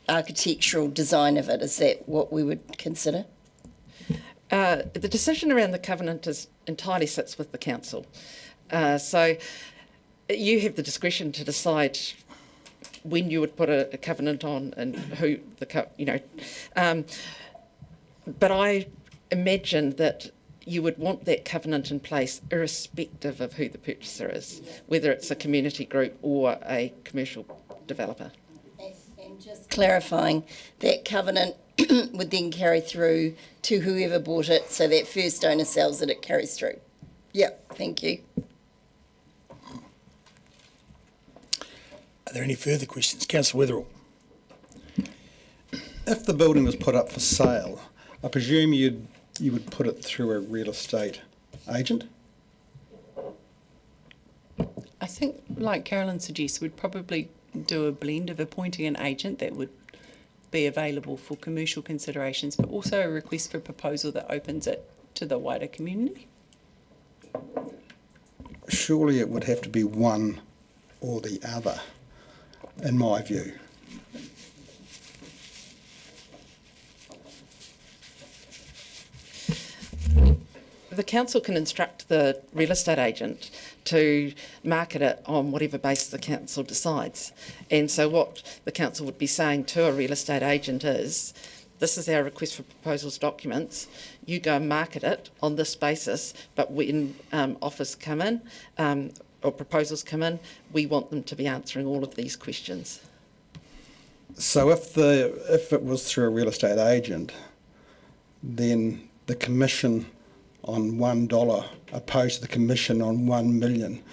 [SPEAKER 7] architectural design of it. Is that what we would consider?
[SPEAKER 15] The decision around the covenant entirely sits with the council. So you have the discretion to decide when you would put a covenant on and who but I imagine that you would want that covenant in place irrespective of who the purchaser is, whether it's a community group or a commercial developer.
[SPEAKER 7] And just clarifying, that covenant would then carry through to whoever bought it, so that first owner sells it, it carries through. Yep, thank you.
[SPEAKER 1] Are there any further questions? Councillor Witherell.
[SPEAKER 8] If the building was put up for sale, I presume you would put it through a real estate agent?
[SPEAKER 5] I think, like Carolyn suggests, we'd probably do a blend of appointing an agent that would be available for commercial considerations, but also a request for proposal that opens it to the wider community.
[SPEAKER 8] Surely it would have to be one or the other, in my view.
[SPEAKER 15] The council can instruct the real estate agent to market it on whatever basis the council decides. And so what the council would be saying to a real estate agent is, this is our request for proposals documents, you go and market it on this basis, but when offers come in or proposals come in, we want them to be answering all of these questions.
[SPEAKER 8] So if it was through a real estate agent, then the commission on $1 opposed to the commission on 1 million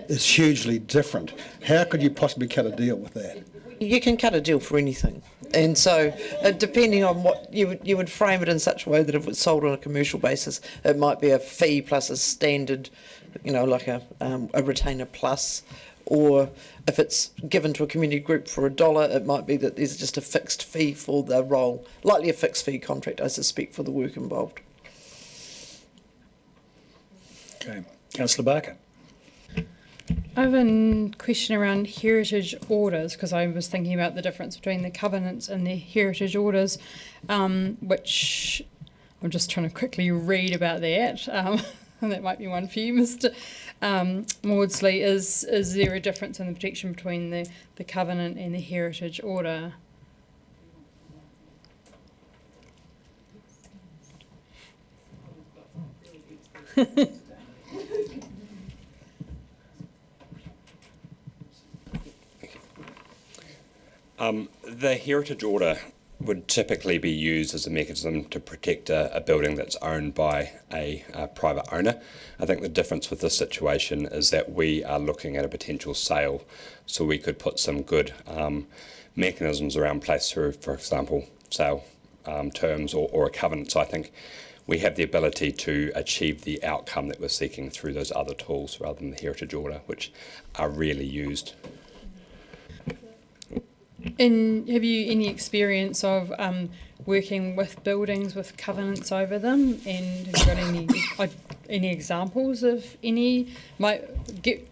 [SPEAKER 8] is hugely different. How could you possibly cut a deal with that?
[SPEAKER 17] You can cut a deal for anything. And so, depending on what you would frame it in such a way that if it's sold on a commercial basis, it might be a fee plus a standard, like a retainer plus. Or if it's given to a community group for $1, it might be that there's just a fixed fee for the role, likely a fixed fee contract, I suspect, for the work involved.
[SPEAKER 1] Okay. Councillor Barker.
[SPEAKER 18] I have a question around heritage orders, because I was thinking about the difference between the covenants and the heritage orders, which I'm just trying to quickly read about that. And that might be one for you, Mr. Maudsley. Is there a difference in the protection between the covenant and the heritage order?
[SPEAKER 20] The heritage order would typically be used as a mechanism to protect a building that's owned by a private owner. I think the difference with this situation is that we are looking at a potential sale, so we could put some good mechanisms around place through, for example, sale terms or a covenant. So I think we have the ability to achieve the outcome that we're seeking through those other tools rather than the heritage order, which are rarely used.
[SPEAKER 18] And have you any experience of working with buildings with covenants over them? And have you got any examples of any? My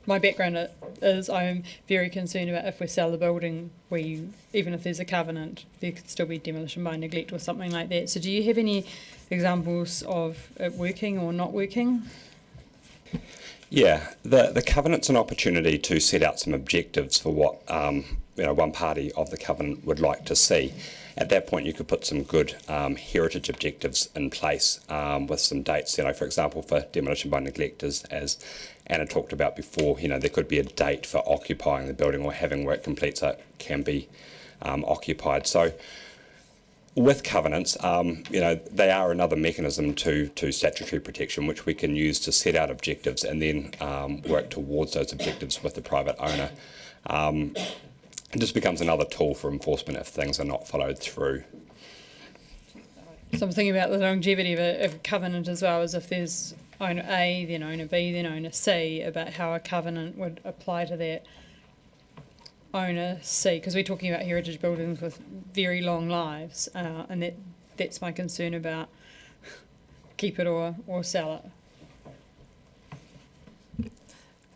[SPEAKER 18] background is I'm very concerned about if we sell the building, even if there's a covenant, there could still be demolition by neglect or something like that. So do you have any examples of it working or not working?
[SPEAKER 20] Yeah, the covenant's an opportunity to set out some objectives for what one party of the covenant would like to see. At that point, you could put some good heritage objectives in place with some dates. For example, for demolition by neglect, as Anna talked about before, there could be a date for occupying the building or having work complete so it can be occupied. So with covenants, they are another mechanism to statutory protection, which we can use to set out objectives and then work towards those objectives with the private owner. It just becomes another tool for enforcement if things are not followed through.
[SPEAKER 18] So I'm thinking about the longevity of a covenant as well, as if there's owner A, then owner B, then owner C, about how a covenant would apply to that owner C, because we're talking about heritage buildings with very long lives, and that's my concern about keep it or sell it.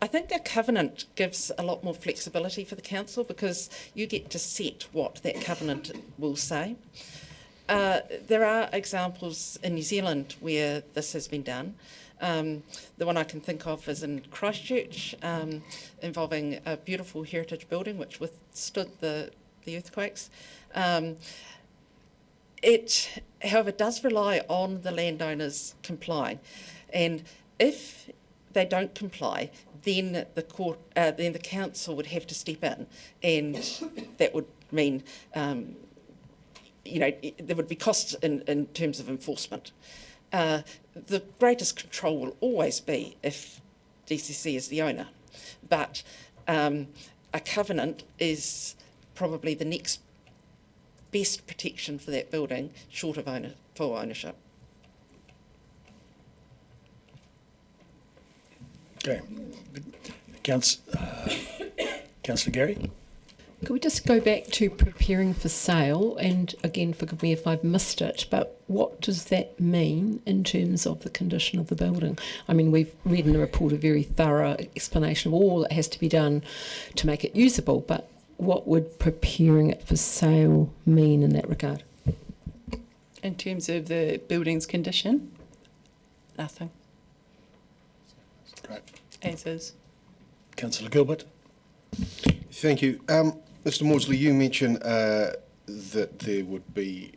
[SPEAKER 15] I think a covenant gives a lot more flexibility for the council because you get to set what that covenant will say. There are examples in New Zealand where this has been done. The one I can think of is in Christchurch, involving a beautiful heritage building which withstood the earthquakes. It, however, does rely on the landowners complying, and if they don't comply, then the court, then the council would have to step in, and that would mean, there would be costs in terms of enforcement. The greatest control will always be if DCC is the owner, but a covenant is probably the next best protection for that building, short of full ownership.
[SPEAKER 1] Okay. Councillor Gary?
[SPEAKER 14] Could we just go back to preparing for sale? And again, forgive me if I've missed it, but what does that mean in terms of the condition of the building? I mean, we've read in the report a very thorough explanation of all that has to be done to make it usable, but what would preparing it for sale mean in that regard?
[SPEAKER 5] In terms of the building's condition, nothing.
[SPEAKER 1] Right.
[SPEAKER 5] As is.
[SPEAKER 1] Councillor Gilbert?
[SPEAKER 16] Thank you. Mr Maudsley, you mentioned that there would be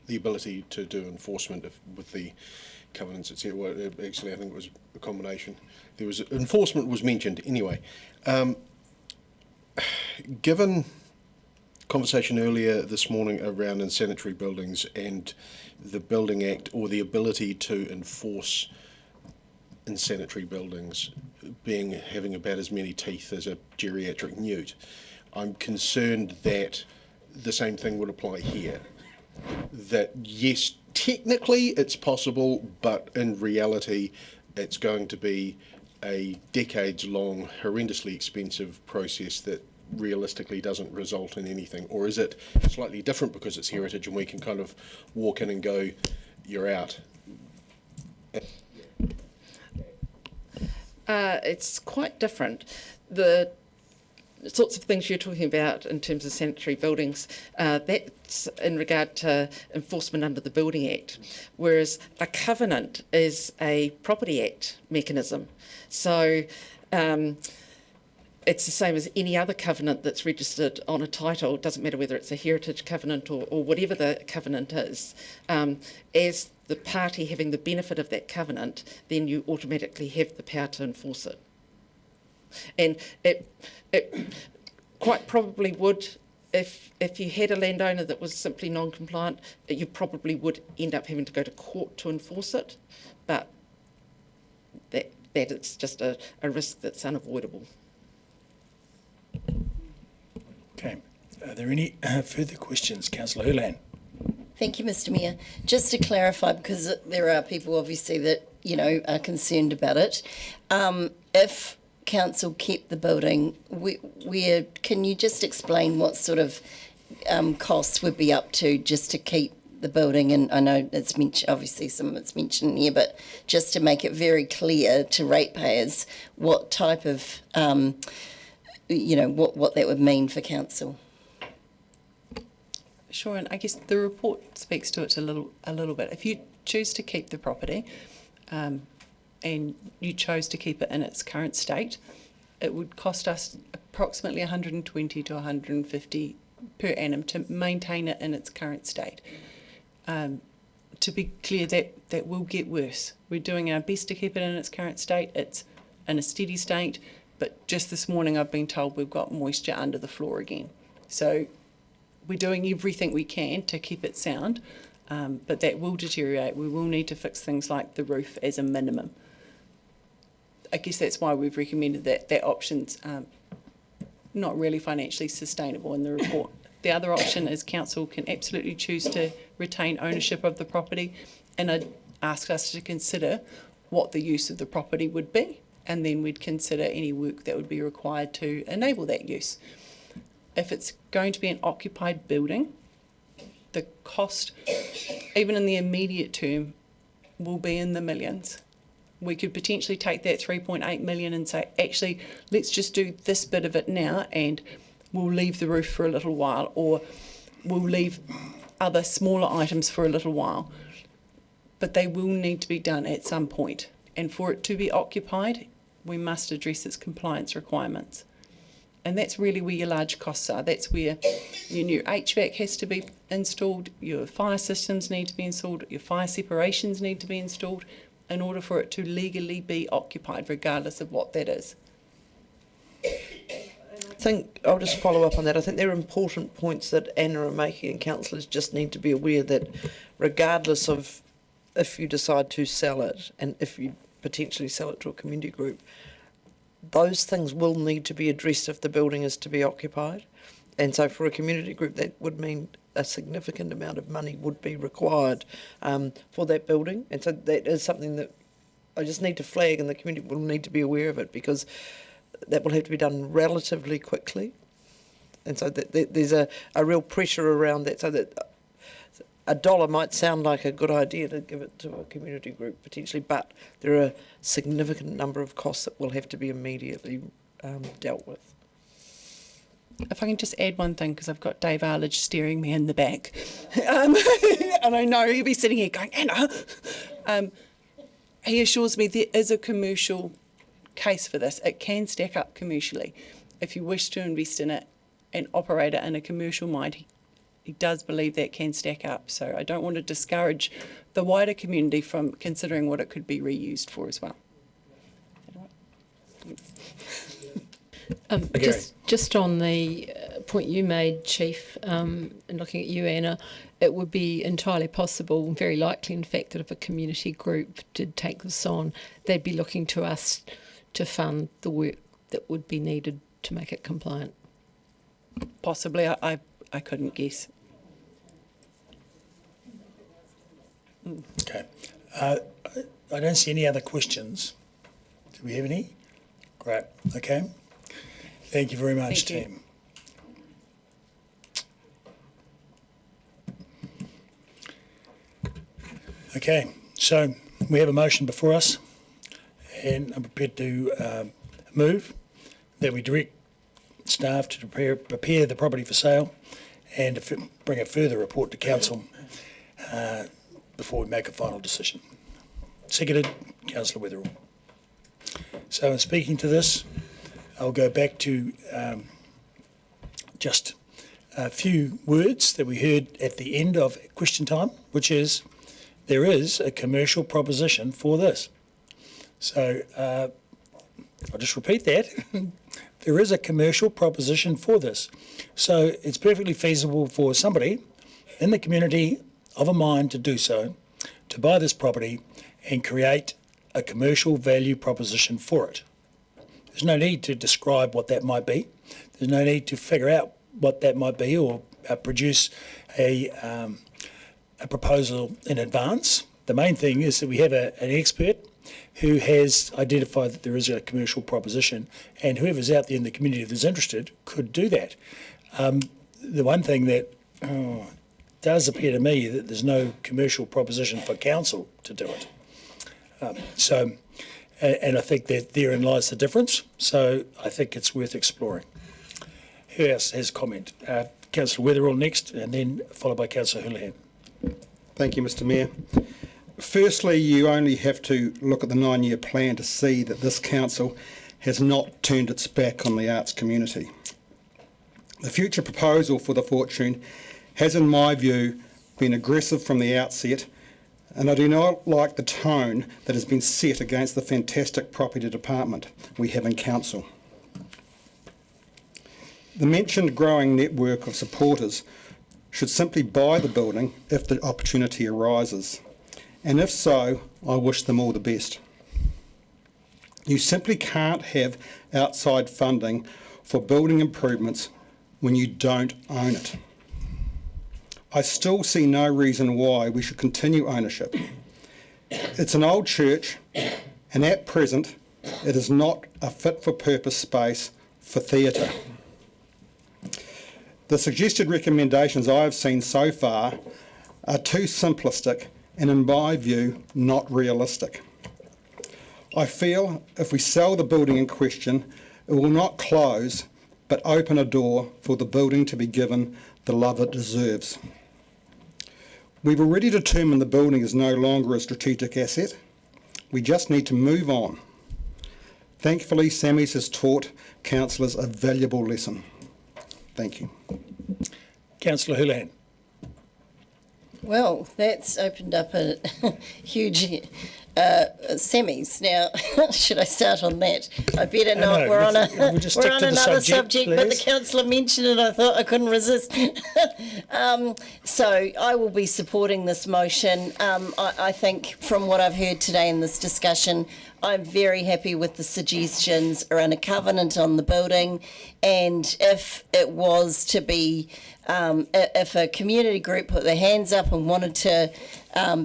[SPEAKER 16] the ability to do enforcement with the covenants, etc. Well, actually, I think it was a combination. There was enforcement was mentioned anyway. Given conversation earlier this morning around insanitary buildings and the Building Act, or the ability to enforce insanitary buildings having about as many teeth as a geriatric newt, I'm concerned that the same thing would apply here. That yes, technically it's possible, but in reality it's going to be a decades-long, horrendously expensive process that realistically doesn't result in anything. Or is it slightly different because it's heritage and we can kind of walk in and go, you're out?
[SPEAKER 15] It's quite different. The sorts of things you're talking about in terms of sanitary buildings, that's in regard to enforcement under the Building Act, whereas a covenant is a Property Act mechanism. So it's the same as any other covenant that's registered on a title. It doesn't matter whether it's a heritage covenant or whatever the covenant is. As the party having the benefit of that covenant, then you automatically have the power to enforce it. And it quite probably would, if you had a landowner that was simply non-compliant, you probably would end up having to go to court to enforce it, but that is just a risk that's unavoidable.
[SPEAKER 1] Okay. Are there any further questions? Councillor Hurlan?
[SPEAKER 7] Thank you, Mr Mayor. Just to clarify, because there are people obviously that, are concerned about it. If council kept the building, where can you just explain what sort of costs would be up to just to keep the building? And I know it's mentioned, obviously some of it's mentioned here, but just to make it very clear to ratepayers what type of, what that would mean for council.
[SPEAKER 5] Sure, and I guess the report speaks to it a little bit. If you choose to keep the property, and you chose to keep it in its current state, it would cost us approximately 120 to 150 per annum to maintain it in its current state. To be clear, that will get worse. We're doing our best to keep it in its current state. It's in a steady state, but just this morning I've been told we've got moisture under the floor again. So we're doing everything we can to keep it sound, but that will deteriorate. We will need to fix things like the roof as a minimum. I guess that's why we've recommended that option's not really financially sustainable in the report. The other option is council can absolutely choose to retain ownership of the property, and I'd ask us to consider what the use of the property would be, and then we'd consider any work that would be required to enable that use. If it's going to be an occupied building, the cost, even in the immediate term, will be in the millions. We could potentially take that 3.8 million and say, actually, let's just do this bit of it now and we'll leave the roof for a little while, or we'll leave other smaller items for a little while. But they will need to be done at some point. And for it to be occupied, we must address its compliance requirements. And that's really where your large costs are. That's where your new HVAC has to be installed, your fire systems need to be installed, your fire separations need to be installed in order for it to legally be occupied, regardless of what that is.
[SPEAKER 17] I think I'll just follow up on that. I think there are important points that Anna are making, and councillors just need to be aware that regardless of if you decide to sell it and if you potentially sell it to a community group, those things will need to be addressed if the building is to be occupied. And so for a community group, that would mean a significant amount of money would be required for that building. And so that is something that I just need to flag, and the community will need to be aware of it, because that will have to be done relatively quickly. And so there's a real pressure around that, so that $1 might sound like a good idea to give it to a community group potentially, but there are a significant number of costs that will have to be immediately dealt with.
[SPEAKER 5] If I can just add one thing, because I've got Dave Arledge staring me in the back. And I know he'll be sitting here going, Anna. He assures me there is a commercial case for this. It can stack up commercially. If you wish to invest in it and operate it in a commercial mind, he does believe that can stack up. So I don't want to discourage the wider community from considering what it could be reused for as well.
[SPEAKER 14] Just on the point you made, Chief, and looking at you, Anna, it would be entirely possible, very likely in fact, that if a community group did take this on, they'd be looking to us to fund the work that would be needed to make it compliant.
[SPEAKER 5] Possibly, I couldn't guess.
[SPEAKER 1] Okay. I don't see any other questions. Do we have any? Great. Okay. Thank you very much, team. Okay, so we have a motion before us, and I'm prepared to move that we direct staff to prepare the property for sale and to bring a further report to council before we make a final decision. Seconded, Councillor Wetherell. So in speaking to this, I'll go back to just a few words that we heard at the end of question time, which is there is a commercial proposition for this. So I'll just repeat that. There is a commercial proposition for this. So it's perfectly feasible for somebody in the community of a mind to do so, to buy this property and create a commercial value proposition for it. There's no need to describe what that might be. There's no need to figure out what that might be or produce a proposal in advance. The main thing is that we have an expert who has identified that there is a commercial proposition, and whoever's out there in the community that's interested could do that. The one thing that does appear to me that there's no commercial proposition for council to do it. And I think that therein lies the difference. So I think it's worth exploring. Who else has comment? Councillor Wetherell next, and then followed by Councillor Houlihan.
[SPEAKER 8] Thank you, Mr Mayor. Firstly, you only have to look at the 9-year plan to see that this council has not turned its back on the arts community. The future proposal for the Fortune has, in my view, been aggressive from the outset, and I do not like the tone that has been set against the fantastic property department we have in council. The mentioned growing network of supporters should simply buy the building if the opportunity arises, and if so, I wish them all the best. You simply can't have outside funding for building improvements when you don't own it. I still see no reason why we should continue ownership. It's an old church, and at present, it is not a fit-for-purpose space for theatre. The suggested recommendations I have seen so far are too simplistic and, in my view, not realistic. I feel if we sell the building in question, it will not close, but open a door for the building to be given the love it deserves. We've already determined the building is no longer a strategic asset. We just need to move on. Thankfully, Sammy's has taught councillors a valuable lesson. Thank you.
[SPEAKER 1] Councillor Houlihan.
[SPEAKER 7] Well, that's opened up a huge semis. Now, should I start on that? I better not.
[SPEAKER 1] No,
[SPEAKER 7] we're on
[SPEAKER 1] we'll just stick to the
[SPEAKER 7] another
[SPEAKER 1] subject,
[SPEAKER 7] but the
[SPEAKER 1] please.
[SPEAKER 7] councillor mentioned it. I thought I couldn't resist. So I will be supporting this motion. I think from what I've heard today in this discussion, I'm very happy with the suggestions around a covenant on the building, and if it was to be, if a community group put their hands up and wanted to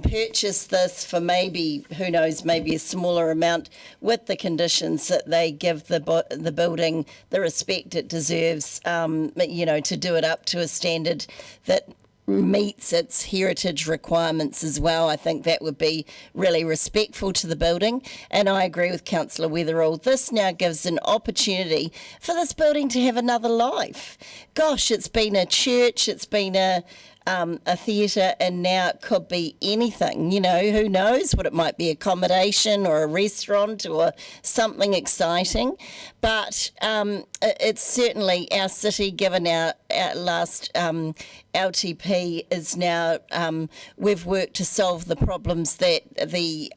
[SPEAKER 7] purchase this for maybe, who knows, maybe a smaller amount, with the conditions that they give the building the respect it deserves, to do it up to a standard that meets its heritage requirements as well. I think that would be really respectful to the building, and I agree with Councillor Weatherall. This now gives an opportunity for this building to have another life. Gosh, it's been a church, it's been a theatre, and now it could be anything. Who knows what it might be, accommodation or a restaurant or something exciting. But it's certainly our city, given our last LTP is now, we've worked to solve the problems that the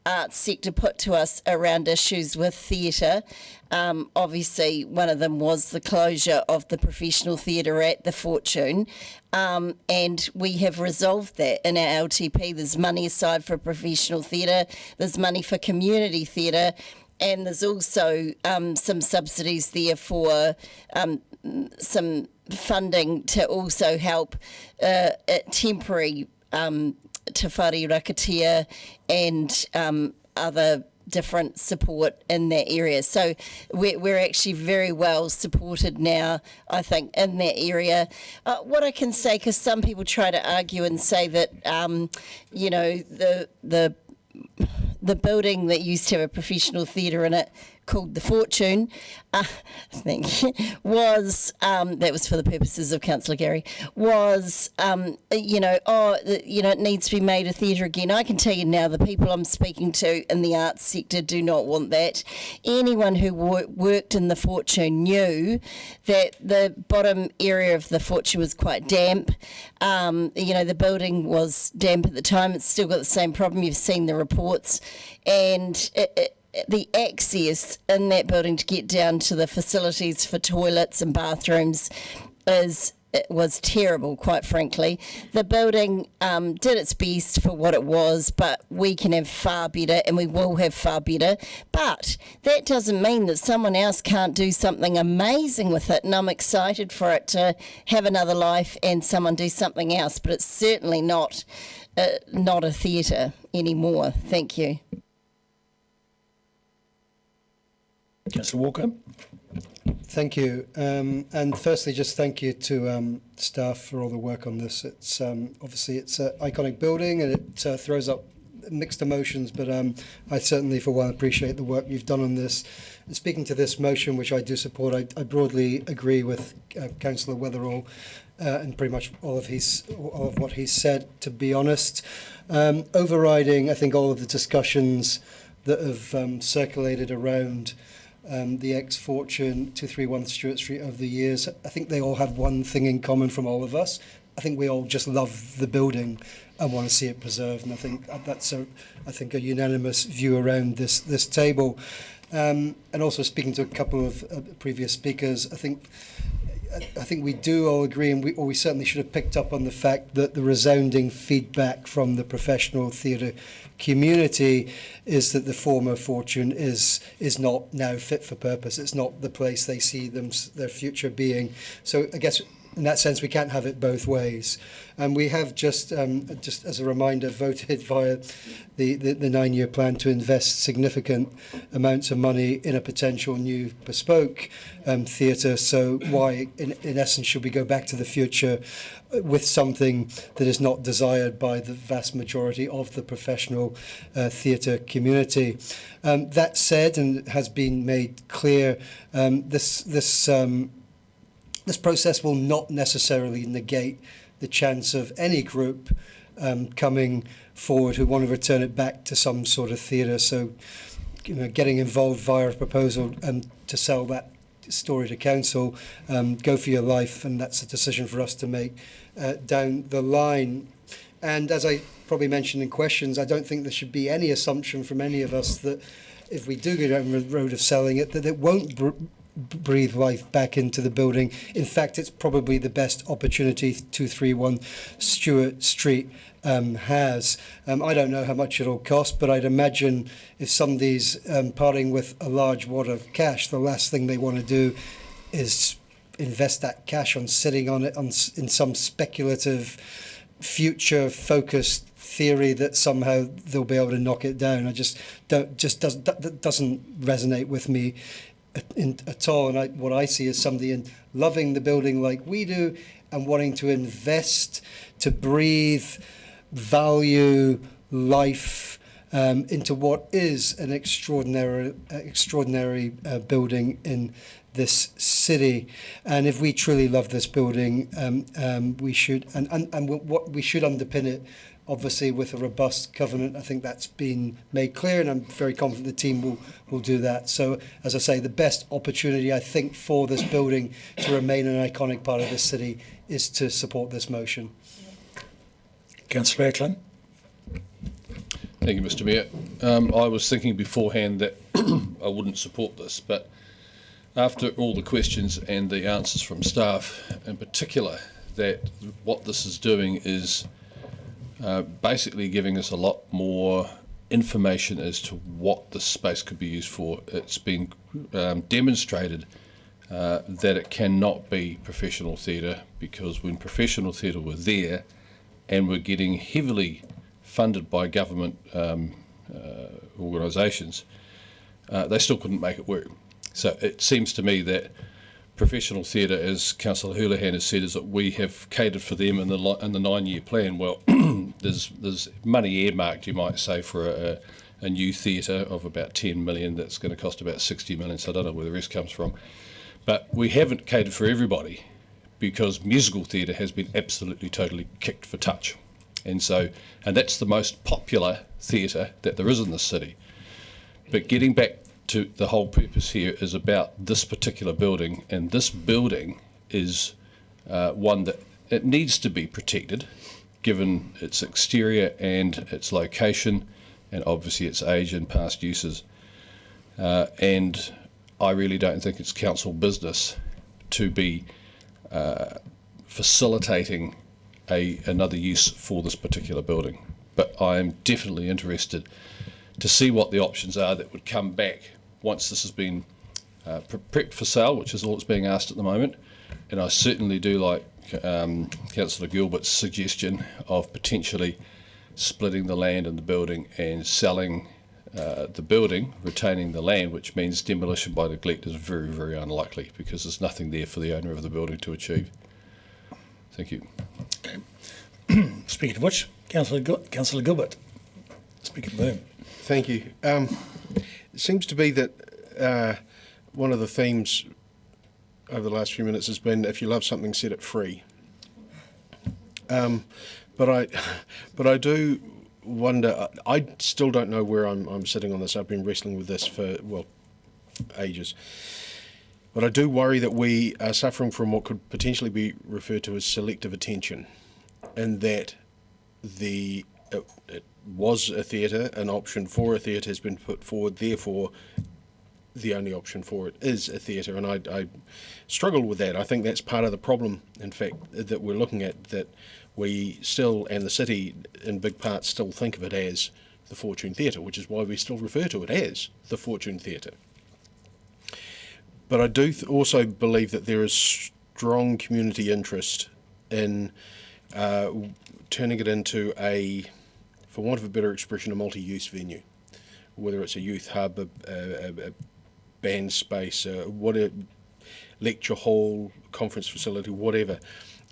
[SPEAKER 7] arts sector put to us around issues with theatre. Obviously, one of them was the closure of the professional theatre at the Fortune, and we have resolved that in our LTP. There's money aside for professional theatre, there's money for community theatre, and there's also some subsidies there for some funding to also help temporary Te Whare Rakatia and other different support in that area. So we're actually very well supported now, I think, in that area. What I can say, because some people try to argue and say that, the building that used to have a professional theatre in it, called the Fortune, I think, was, that was for the purposes of Councillor Gary, was, it needs to be made a theatre again. I can tell you now, the people I'm speaking to in the arts sector do not want that. Anyone who worked in the Fortune knew that the bottom area of the Fortune was quite damp. The building was damp at the time. It's still got the same problem. You've seen the reports. And the access in that building to get down to the facilities for toilets and bathrooms was terrible, quite frankly. The building did its best for what it was, but we can have far better, and we will have far better. But that doesn't mean that someone else can't do something amazing with it, and I'm excited for it to have another life and someone do something else, but it's certainly not a theatre anymore. Thank you.
[SPEAKER 1] Councillor Walker.
[SPEAKER 11] Thank you. And firstly, just thank you to staff for all the work on this. It's obviously it's an iconic building, and it throws up mixed emotions, but I certainly, for one, appreciate the work you've done on this. And speaking to this motion, which I do support, I broadly agree with Councillor Weatherall and pretty much all of what he's said, to be honest. Overriding, I think, all of the discussions that have circulated around the ex-Fortune 231 Stewart Street over the years, I think they all have one thing in common from all of us. I think we all just love the building and want to see it preserved, and I think that's a unanimous view around this table. And also, speaking to a couple of previous speakers, I think we do all agree, and we certainly should have picked up on the fact that the resounding feedback from the professional theatre community is that the former Fortune is not now fit for purpose. It's not the place they see their future being. So I guess in that sense we can't have it both ways. And we have just as a reminder, voted via the 9-year plan to invest significant amounts of money in a potential new bespoke theatre. So why, in essence, should we go back to the future with something that is not desired by the vast majority of the professional theatre community? That said, and has been made clear, this process will not necessarily negate the chance of any group coming forward who want to return it back to some sort of theatre. So, getting involved via a proposal to sell that story to council, go for your life, and that's a decision for us to make down the line. And as I probably mentioned in questions, I don't think there should be any assumption from any of us that if we do go down the road of selling it, that it won't breathe life back into the building. In fact, it's probably the best opportunity 231 Stewart Street has. I don't know how much it'll cost, but I'd imagine if somebody's parting with a large wad of cash, the last thing they want to do is invest that cash on sitting on it in some speculative, future-focused theory that somehow they'll be able to knock it down. That doesn't resonate with me at all. And what I see is somebody loving the building like we do and wanting to invest, to breathe value, life into what is an extraordinary building in this city. And if we truly love this building, we should we should underpin it, obviously, with a robust covenant. I think that's been made clear, and I'm very confident the team will do that. So, as I say, the best opportunity, I think, for this building to remain an iconic part of this city is to support this motion.
[SPEAKER 1] Councillor Ackland.
[SPEAKER 9] Thank you, Mr. Mayor. I was thinking beforehand that I wouldn't support this, but after all the questions and the answers from staff in particular, that what this is doing is basically giving us a lot more information as to what this space could be used for. It's been demonstrated that it cannot be professional theatre, because when professional theatre were there and were getting heavily funded by government organisations, they still couldn't make it work. So it seems to me that professional theatre, as Councillor Houlihan has said, is that we have catered for them in the 9-year plan. Well, there's money earmarked, you might say, for a new theatre of about 10 million that's going to cost about 60 million, so I don't know where the rest comes from. But we haven't catered for everybody, because musical theatre has been absolutely, totally kicked for touch. And that's the most popular theatre that there is in this city. But getting back to the whole purpose here is about this particular building, and this building is one that it needs to be protected, given its exterior and its location, and obviously its age and past uses. And I really don't think it's council business to be facilitating another use for this particular building. But I am definitely interested to see what the options are that would come back once this has been prepped for sale, which is all that's being asked at the moment. And I certainly do like Councillor Gilbert's suggestion of potentially splitting the land in the building and selling the building, retaining the land, which means demolition by neglect is very, very unlikely, because there's nothing there for the owner of the building to achieve. Thank you.
[SPEAKER 1] Okay. Speaking of which, Councillor Gilbert. Speaking of whom?
[SPEAKER 16] Thank you. It seems to be that one of the themes over the last few minutes has been, if you love something, set it free. But I do wonder. I still don't know where I'm sitting on this. I've been wrestling with this for ages. But I do worry that we are suffering from what could potentially be referred to as selective attention, and that it was a theatre, an option for a theatre has been put forward, therefore the only option for it is a theatre, and I struggle with that. I think that's part of the problem, in fact, that we're looking at, that we still, and the city in big part, still think of it as the Fortune Theatre, which is why we still refer to it as the Fortune Theatre. But I do also believe that there is strong community interest in turning it into a, for want of a better expression, a multi-use venue, whether it's a youth hub, a band space, whatever, lecture hall, conference facility, whatever.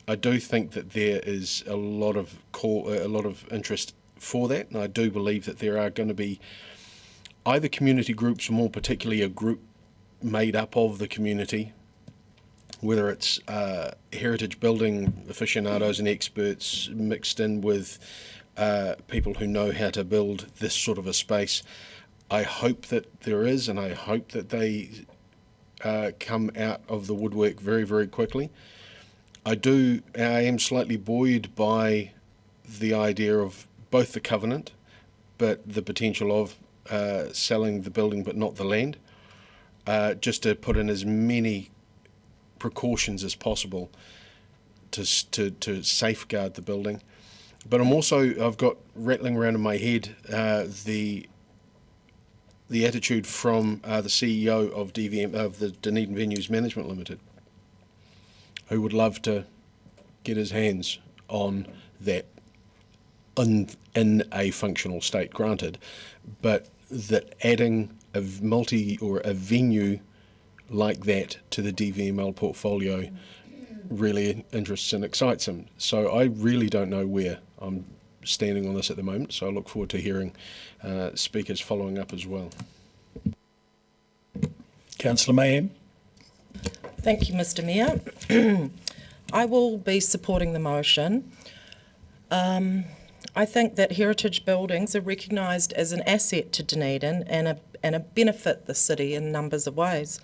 [SPEAKER 16] I do think that there is a lot of interest for that, and I do believe that there are going to be either community groups, or more particularly a group made up of the community, whether it's heritage building aficionados and experts mixed in with people who know how to build this sort of a space. I hope that there is, and I hope that they come out of the woodwork very, very quickly. I am slightly buoyed by the idea of both the covenant, but the potential of selling the building but not the land, just to put in as many precautions as possible to safeguard the building. But I've got rattling around in my head the attitude from the CEO of DVM, of the Dunedin Venues Management Limited, who would love to get his hands on that in a functional state, granted, but that adding a venue like that to the DVML portfolio really interests and excites him. So I really don't know where I'm standing on this at the moment, so I look forward to hearing speakers following up as well.
[SPEAKER 1] Councillor Mayhem.
[SPEAKER 19] Thank you, Mr. Mayor. I will be supporting the motion. I think that heritage buildings are recognised as an asset to Dunedin and a benefit the city in numbers of ways.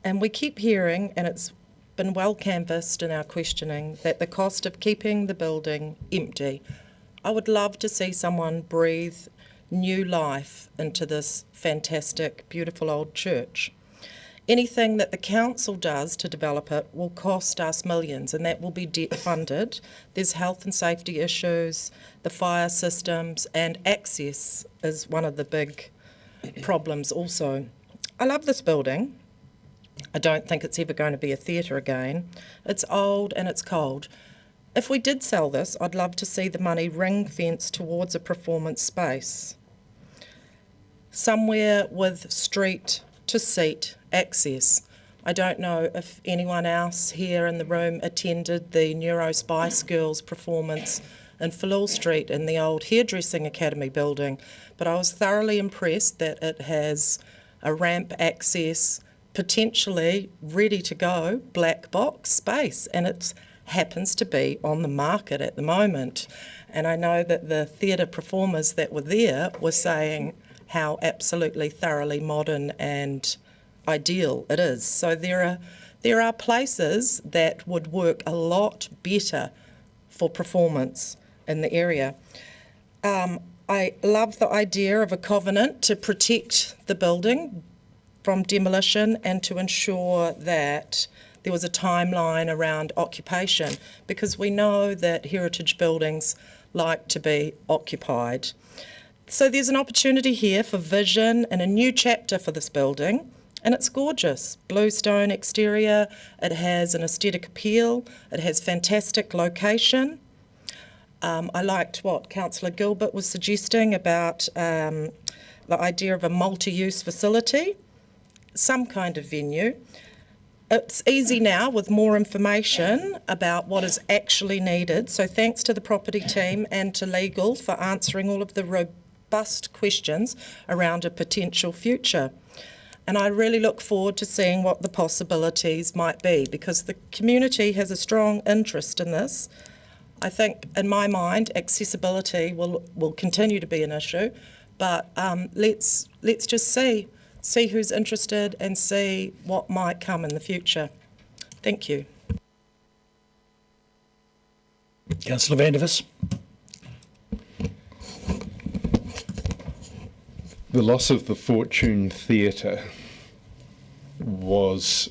[SPEAKER 19] And we keep hearing, and it's been well canvassed in our questioning, that the cost of keeping the building empty. I would love to see someone breathe new life into this fantastic, beautiful old church. Anything that the council does to develop it will cost us millions, and that will be debt funded. There's health and safety issues, the fire systems, and access is one of the big problems also. I love this building. I don't think it's ever going to be a theatre again. It's old and it's cold. If we did sell this, I'd love to see the money ring-fenced towards a performance space, somewhere with street-to-seat access. I don't know if anyone else here in the room attended the Neuro Spice Girls performance in Stewart Street in the old Hairdressing Academy building, but I was thoroughly impressed that it has a ramp access, potentially ready to go black box space, and it happens to be on the market at the moment. And I know that the theatre performers that were there were saying how absolutely thoroughly modern and ideal it is. So there are places that would work a lot better for performance in the area. I love the idea of a covenant to protect the building from demolition and to ensure that there was a timeline around occupation, because we know that heritage buildings like to be occupied. So there's an opportunity here for vision and a new chapter for this building, and it's gorgeous. Bluestone exterior, it has an aesthetic appeal, it has fantastic location. I liked what Councillor Gilbert was suggesting about the idea of a multi-use facility, some kind of venue. It's easy now with more information about what is actually needed, so thanks to the property team and to legal for answering all of the robust questions around a potential future. And I really look forward to seeing what the possibilities might be, because the community has a strong interest in this. I think, in my mind, accessibility will continue to be an issue, but let's just see who's interested and see what might come in the future. Thank you.
[SPEAKER 1] Councillor Vandervis.
[SPEAKER 12] The loss of the Fortune Theatre was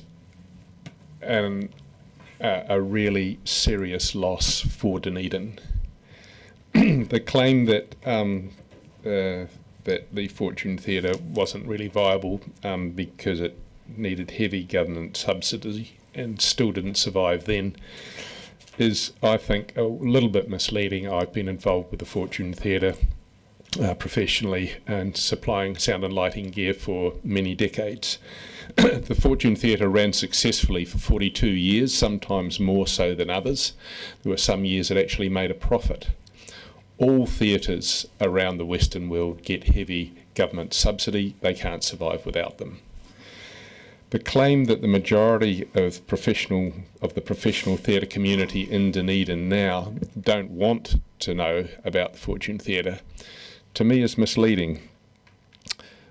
[SPEAKER 12] a really serious loss for Dunedin. The claim that that the Fortune Theatre wasn't really viable because it needed heavy government subsidy and still didn't survive then is, I think, a little bit misleading. I've been involved with the Fortune Theatre professionally and supplying sound and lighting gear for many decades. The Fortune Theatre ran successfully for 42 years, sometimes more so than others. There were some years it actually made a profit. All theatres around the Western world get heavy government subsidy. They can't survive without them. The claim that the majority of the professional theatre community in Dunedin now don't want to know about the Fortune Theatre, to me is misleading.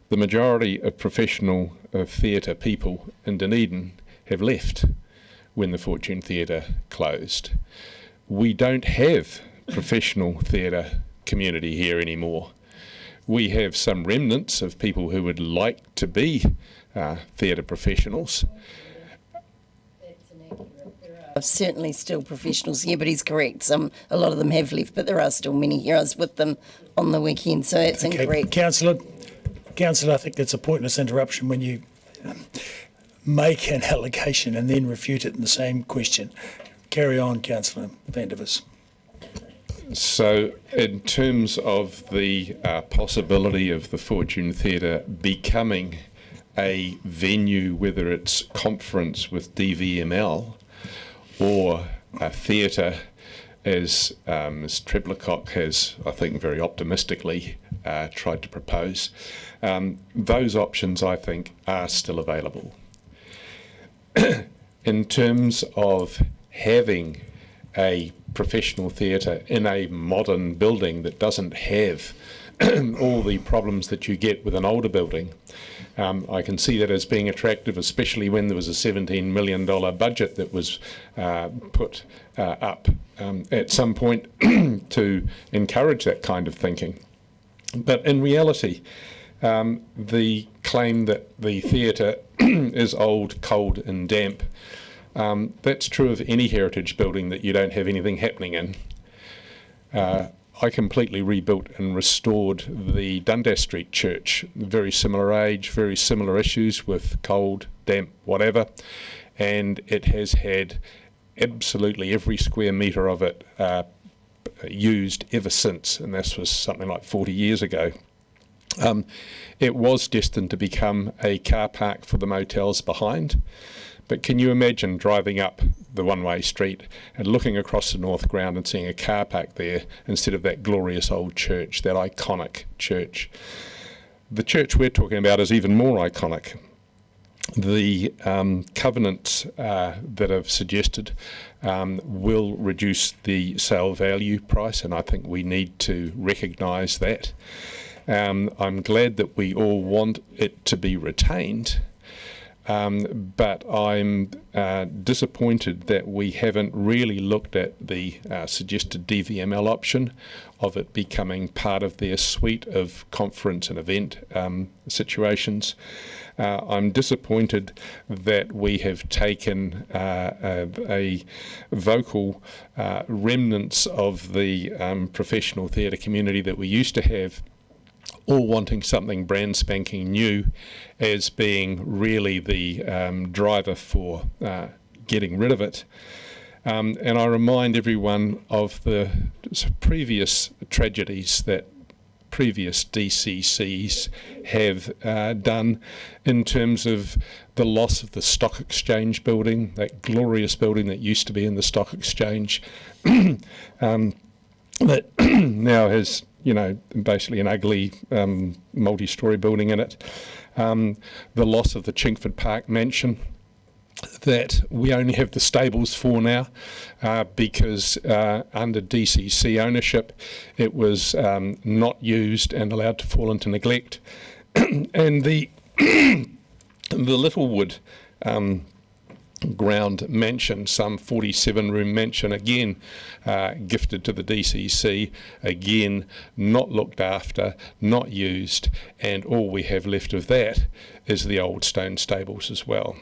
[SPEAKER 12] The majority of professional theatre people in Dunedin have left when the Fortune Theatre closed. We don't have professional theatre community here anymore. We have some remnants of people who would like to be theatre professionals.
[SPEAKER 7] Certainly still professionals here, but he's correct. A lot of them have left, but there are still many here. I was with them on the weekend, so it's incorrect.
[SPEAKER 1] Councillor, I think that's a pointless interruption when you make an allegation and then refute it in the same question. Carry on, Councillor Van der Vis.
[SPEAKER 12] So in terms of the possibility of the Fortune Theatre becoming a venue, whether it's conference with DVML or a theatre, as Ms Treblecock has, I think, very optimistically tried to propose, those options, I think, are still available. In terms of having a professional theatre in a modern building that doesn't have all the problems that you get with an older building, I can see that as being attractive, especially when there was a $17 million budget that was put up at some point to encourage that kind of thinking. But in reality, the claim that the theatre is old, cold and damp, that's true of any heritage building that you don't have anything happening in. I completely rebuilt and restored the Dundas Street church, very similar age, very similar issues with cold, damp, whatever, and it has had absolutely every square metre of it used ever since, and this was something like 40 years ago. It was destined to become a car park for the motels behind, but can you imagine driving up the one-way street and looking across the north ground and seeing a car park there instead of that glorious old church, that iconic church? The church we're talking about is even more iconic. The covenants that I've suggested will reduce the sale value price, and I think we need to recognise that. I'm glad that we all want it to be retained, but I'm disappointed that we haven't really looked at the suggested DVML option of it becoming part of their suite of conference and event situations. I'm disappointed that we have taken a vocal remnants of the professional theatre community that we used to have, all wanting something brand spanking new as being really the driver for getting rid of it. And I remind everyone of the previous tragedies that previous DCCs have done in terms of the loss of the Stock Exchange building, that glorious building that used to be in the Stock Exchange, that now has, you know, basically an ugly multi-storey building in it. The loss of the Chinkford Park mansion that we only have the stables for now because under DCC ownership it was not used and allowed to fall into neglect. And the Littlewood ground mansion, some 47-room mansion, again gifted to the DCC, again not looked after, not used, and all we have left of that is the old stone stables as well.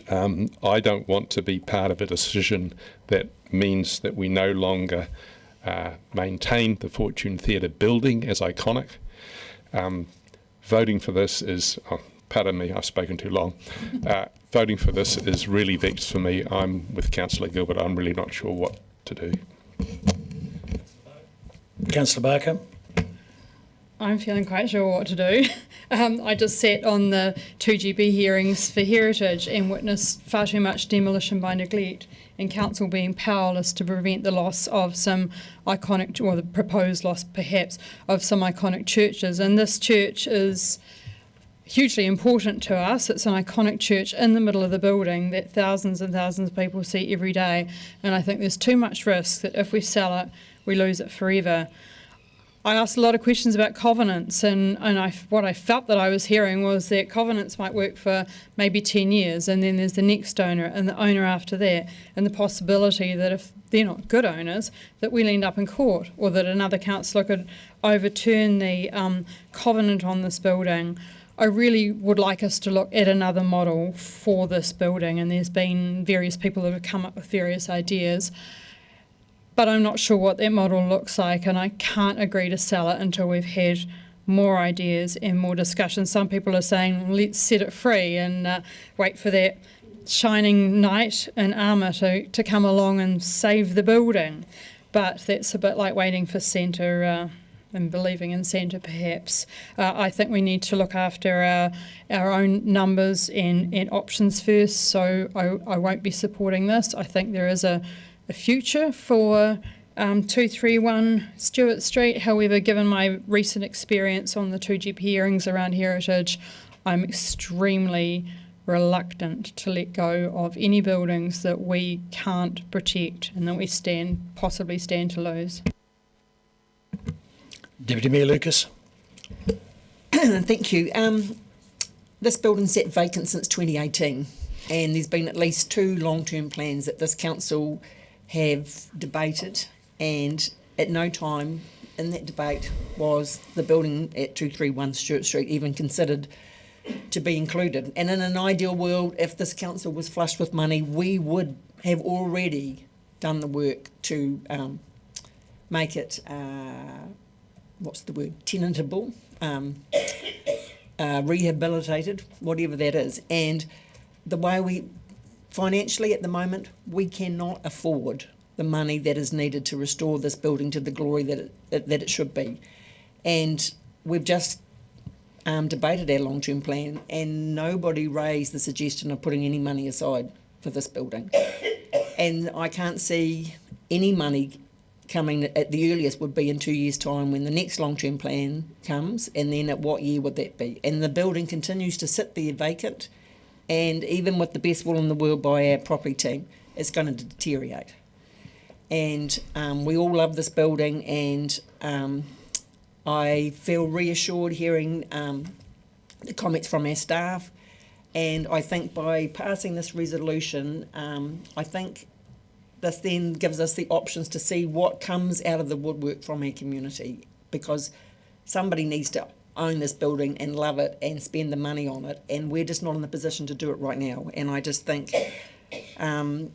[SPEAKER 12] I don't want to be part of a decision that means that we no longer maintain the Fortune Theatre building as iconic. Voting for this is, pardon me, I've spoken too long. Voting for this is really vexed for me. I'm with Councillor Gilbert. I'm really not sure what to do.
[SPEAKER 1] Councillor Barker.
[SPEAKER 18] I'm feeling quite sure what to do. I just sat on the 2GB hearings for heritage and witnessed far too much demolition by neglect and council being powerless to prevent the loss of some iconic, or the proposed loss perhaps, of some iconic churches. And this church is hugely important to us. It's an iconic church in the middle of the building that thousands and thousands of people see every day. And I think there's too much risk that if we sell it, we lose it forever. I asked a lot of questions about covenants, and what I felt that I was hearing was that covenants might work for maybe 10 years, and then there's the next owner and the owner after that, and the possibility that if they're not good owners, that we'll end up in court, or that another councillor could overturn the covenant on this building. I really would like us to look at another model for this building, and there's been various people that have come up with various ideas, but I'm not sure what that model looks like, and I can't agree to sell it until we've had more ideas and more discussion. Some people are saying, let's set it free and wait for that shining knight in armour to come along and save the building. But that's a bit like waiting for Santa and believing in Santa, perhaps. I think we need to look after our own numbers and options first, so I won't be supporting this. I think there is a future for 231 Stewart Street. However, given my recent experience on the 2GP hearings around heritage, I'm extremely reluctant to let go of any buildings that we can't protect and that we possibly stand to lose.
[SPEAKER 1] Deputy Mayor Lucas.
[SPEAKER 4] Thank you. This building's sat vacant since 2018, and there's been at least 2 long-term plans that this council have debated, and at no time in that debate was the building at 231 Stewart Street even considered to be included. And in an ideal world, if this council was flush with money, we would have already done the work to make it tenantable, rehabilitated, whatever that is. And the way financially at the moment, we cannot afford the money that is needed to restore this building to the glory that it should be. And we've just debated our long-term plan, and nobody raised the suggestion of putting any money aside for this building. And I can't see any money coming. At the earliest would be in 2 years' time when the next long-term plan comes, and then at what year would that be? And the building continues to sit there vacant, and even with the best will in the world by our property team, it's going to deteriorate. And we all love this building, and I feel reassured hearing the comments from our staff, and I think by passing this resolution, I think this then gives us the options to see what comes out of the woodwork from our community, because somebody needs to own this building and love it and spend the money on it, and we're just not in the position to do it right now. And I just think Councillor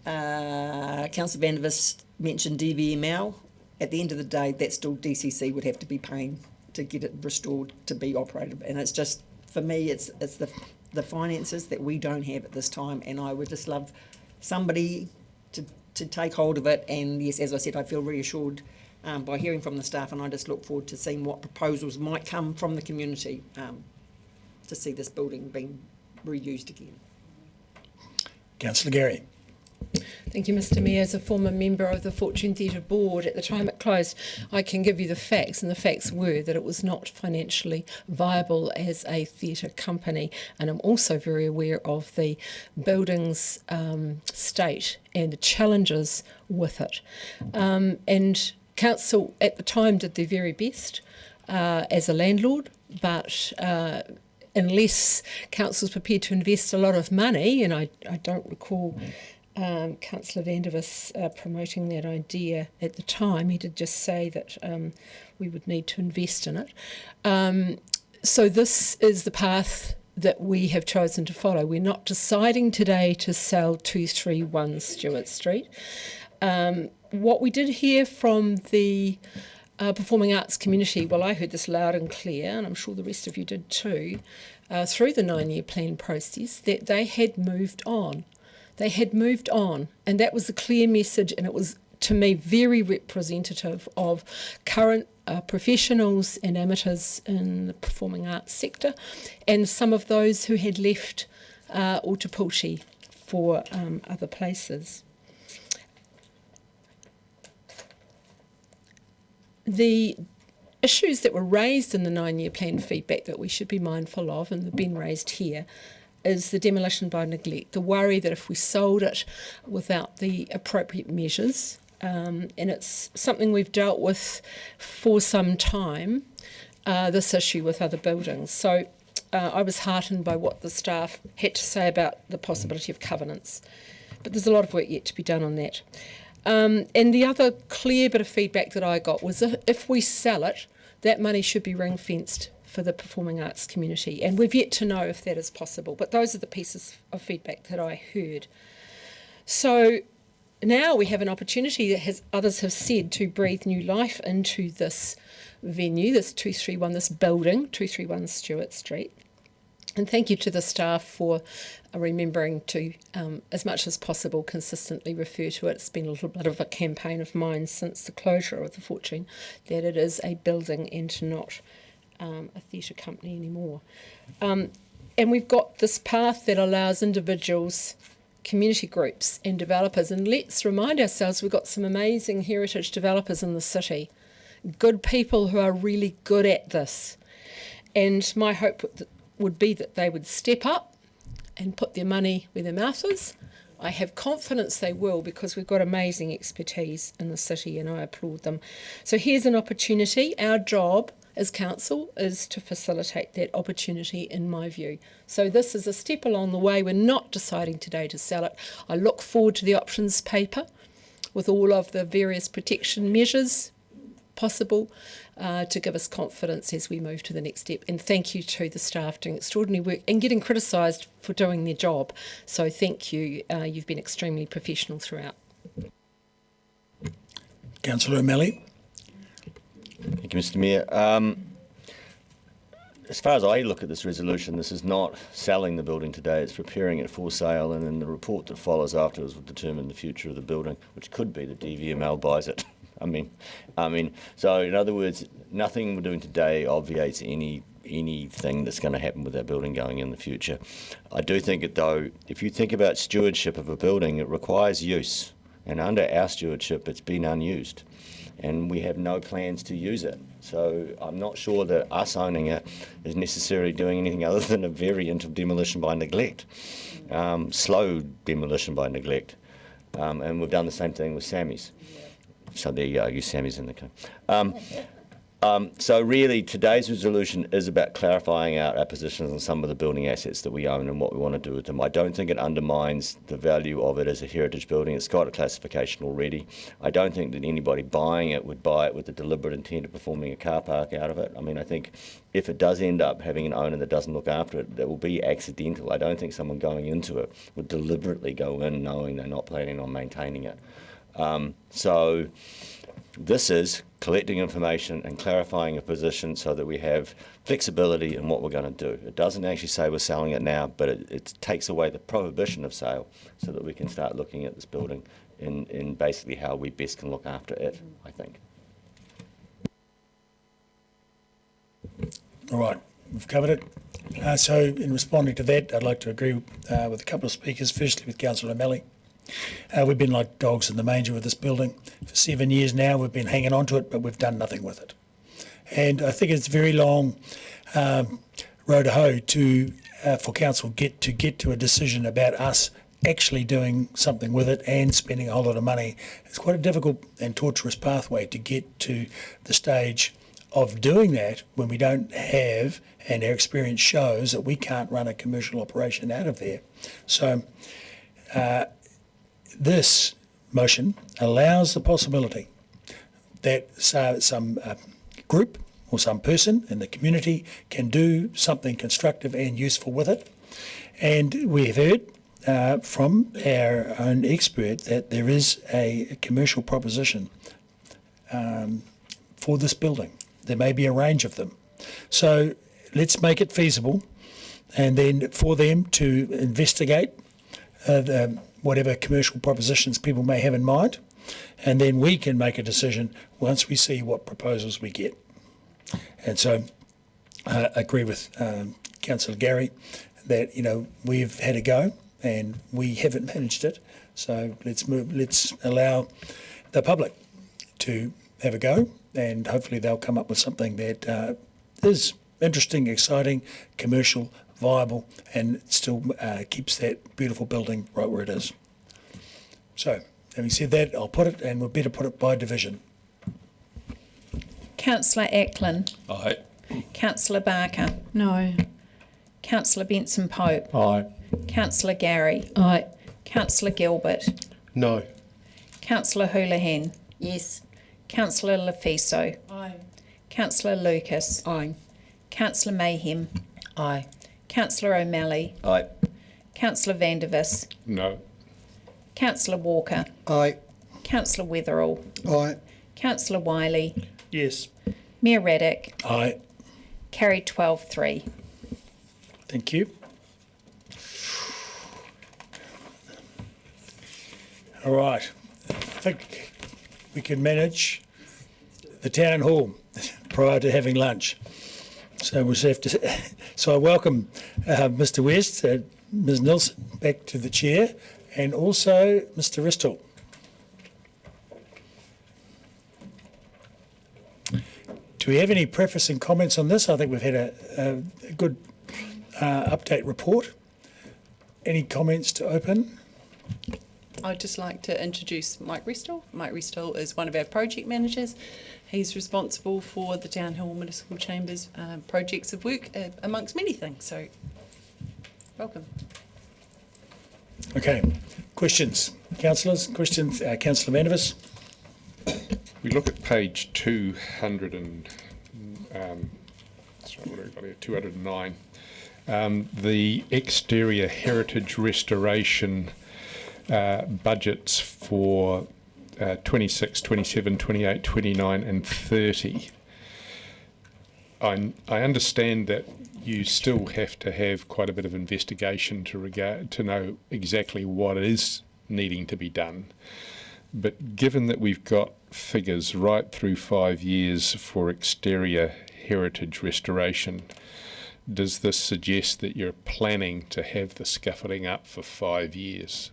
[SPEAKER 4] Van der Vest mentioned DVML. At the end of the day, that's still DCC would have to be paying to get it restored to be operated. And it's just, for me, it's the finances that we don't have at this time, and I would just love somebody to take hold of it. And yes, as I said, I feel reassured by hearing from the staff, and I just look forward to seeing what proposals might come from the community to see this building being reused again.
[SPEAKER 1] Councillor Gary.
[SPEAKER 14] Thank you, Mr Mayor. As a former member of the Fortune Theatre Board at the time it closed, I can give you the facts, and the facts were that it was not financially viable as a theatre company, and I'm also very aware of the building's state and the challenges with it. And Council at the time did their very best as a landlord, but unless Council's prepared to invest a lot of money, and I don't recall Councillor Van der Vest promoting that idea at the time. He did just say that we would need to invest in it. So this is the path that we have chosen to follow. We're not deciding today to sell 231 Stewart Street. What we did hear from the performing arts community, well, I heard this loud and clear, and I'm sure the rest of you did too, through the 9-year plan process, that they had moved on. They had moved on, and that was a clear message, and it was, to me, very representative of current professionals and amateurs in the performing arts sector, and some of those who had left Ōtepoti for other places. issues that were raised in the 9-year plan feedback that we should be mindful of, and have been raised here, is the demolition by neglect, the worry that if we sold it without the appropriate measures, and it's something we've dealt with for some time, this issue with other buildings. So I was heartened by what the staff had to say about the possibility of covenants, but there's a lot of work yet to be done on that. And the other clear bit of feedback that I got was that if we sell it, that money should be ring-fenced for the performing arts community. And we've yet to know if that is possible. But those are the pieces of feedback that I heard. So now we have an opportunity, that others have said, to breathe new life into this venue, this 231, this building, 231 Stewart Street. And thank you to the staff for remembering to, as much as possible, consistently refer to it. It's been a little bit of a campaign of mine since the closure of the Fortune, that it is a building and not a theatre company anymore. And we've got this path that allows individuals, community groups and developers, and let's remind ourselves we've got some amazing heritage developers in the city, good people who are really good at this. And my hope would be that they would step up and put their money where their mouth is. I have confidence they will, because we've got amazing expertise in the city and I applaud them. So here's an opportunity. Our job as council is to facilitate that opportunity, in my view. So this is a step along the way. We're not deciding today to sell it. I look forward to the options paper with all of the various protection measures possible to give us confidence as we move to the next step. And thank you to the staff doing extraordinary work and getting criticised for doing their job. So thank you. You've been extremely professional throughout.
[SPEAKER 1] Councillor O'Malley.
[SPEAKER 13] Thank you, Mr. Mayor. As far as I look at this resolution, this is not selling the building today, it's preparing it for sale, and then the report that follows afterwards will determine the future of the building, which could be that DVML buys it. I mean, so in other words, nothing we're doing today obviates anything that's going to happen with that building going in the future. I do think it, though, if you think about stewardship of a building, it requires use, and under our stewardship, it's been unused, and we have no plans to use it. So I'm not sure that us owning it is necessarily doing anything other than a variant of demolition by neglect, slow demolition by neglect, and we've done the same thing with Sammy's. So there you go, I guess Sammy's in the car. So really today's resolution is about clarifying our positions on some of the building assets that we own and what we want to do with them. I don't think it undermines the value of it as a heritage building. It's got a classification already. I don't think that anybody buying it would buy it with the deliberate intent of performing a car park out of it. I mean, I think if it does end up having an owner that doesn't look after it, that will be accidental. I don't think someone going into it would deliberately go in knowing they're not planning on maintaining it. So this is collecting information and clarifying a position so that we have flexibility in what we're going to do. It doesn't actually say we're selling it now, but it takes away the prohibition of sale so that we can start looking at this building in basically how we best can look after it, I think.
[SPEAKER 1] All right, we've covered it. So in responding to that, I'd like to agree with a couple of speakers, firstly with Councillor O'Malley. We've been like dogs in the manger with this building. For 7 years now, we've been hanging on to it, but we've done nothing with it. And I think it's a very long road to hoe for council get to a decision about us actually doing something with it and spending a whole lot of money. It's quite a difficult and torturous pathway to get to the stage of doing that when we don't have, and our experience shows that we can't run a commercial operation out of there. So this motion allows the possibility that some group or some person in the community can do something constructive and useful with it. And we have heard from our own expert that there is a commercial proposition for this building. There may be a range of them. So let's make it feasible, and then for them to investigate whatever commercial propositions people may have in mind, and then we can make a decision once we see what proposals we get. And so I agree with Councillor Gary that, you know, we've had a go and we haven't managed it. So let's allow the public to have a go, and hopefully they'll come up with something that is interesting, exciting, commercial, viable, and still keeps that beautiful building right where it is. So, having said that, I'll put it, and we'd better put it by division.
[SPEAKER 10] Councillor Ackland.
[SPEAKER 9] Aye.
[SPEAKER 10] Councillor Barker.
[SPEAKER 18] No.
[SPEAKER 10] Councillor Benson Pope.
[SPEAKER 16] Aye.
[SPEAKER 10] Councillor Gary.
[SPEAKER 14] Aye.
[SPEAKER 10] Councillor Gilbert.
[SPEAKER 16] No.
[SPEAKER 10] Councillor Houlihan.
[SPEAKER 7] Yes.
[SPEAKER 10] Councillor Lefiso.
[SPEAKER 18] Aye.
[SPEAKER 10] Councillor Lucas.
[SPEAKER 4] Aye.
[SPEAKER 10] Councillor Mayhem.
[SPEAKER 19] Aye.
[SPEAKER 10] Councillor O'Malley.
[SPEAKER 13] Aye.
[SPEAKER 10] Councillor Vandervis.
[SPEAKER 12] No.
[SPEAKER 10] Councillor Walker.
[SPEAKER 11] Aye.
[SPEAKER 10] Councillor Wetherall.
[SPEAKER 11] Aye.
[SPEAKER 10] Councillor Wiley.
[SPEAKER 22] Yes.
[SPEAKER 10] Mayor Raddick.
[SPEAKER 1] Aye.
[SPEAKER 10] Carried 12-3.
[SPEAKER 1] Thank you. All right. I think we can manage the town hall prior to having lunch. So we'll have to. So I welcome Mr. West, Ms. Nilsson back to the chair, and also Mr. Ristall. Do we have any preface and comments on this? I think we've had a good update report. Any comments to open?
[SPEAKER 5] I'd just like to introduce Mike Ristall. Mike Ristall is one of our project managers. He's responsible for the Town Hall Municipal Chambers projects of work, amongst many things. So, welcome.
[SPEAKER 1] Okay. Questions? Councillors? Questions? Councillor Vandervis?
[SPEAKER 12] We look at page 200 and, sorry, what have we got here? 209. The exterior heritage restoration budgets for 26, 27, 28, 29 and 30. I understand that you still have to have quite a bit of investigation to know exactly what is needing to be done. But given that we've got figures right through 5 years for exterior heritage restoration, does this suggest that you're planning to have the scaffolding up for 5 years?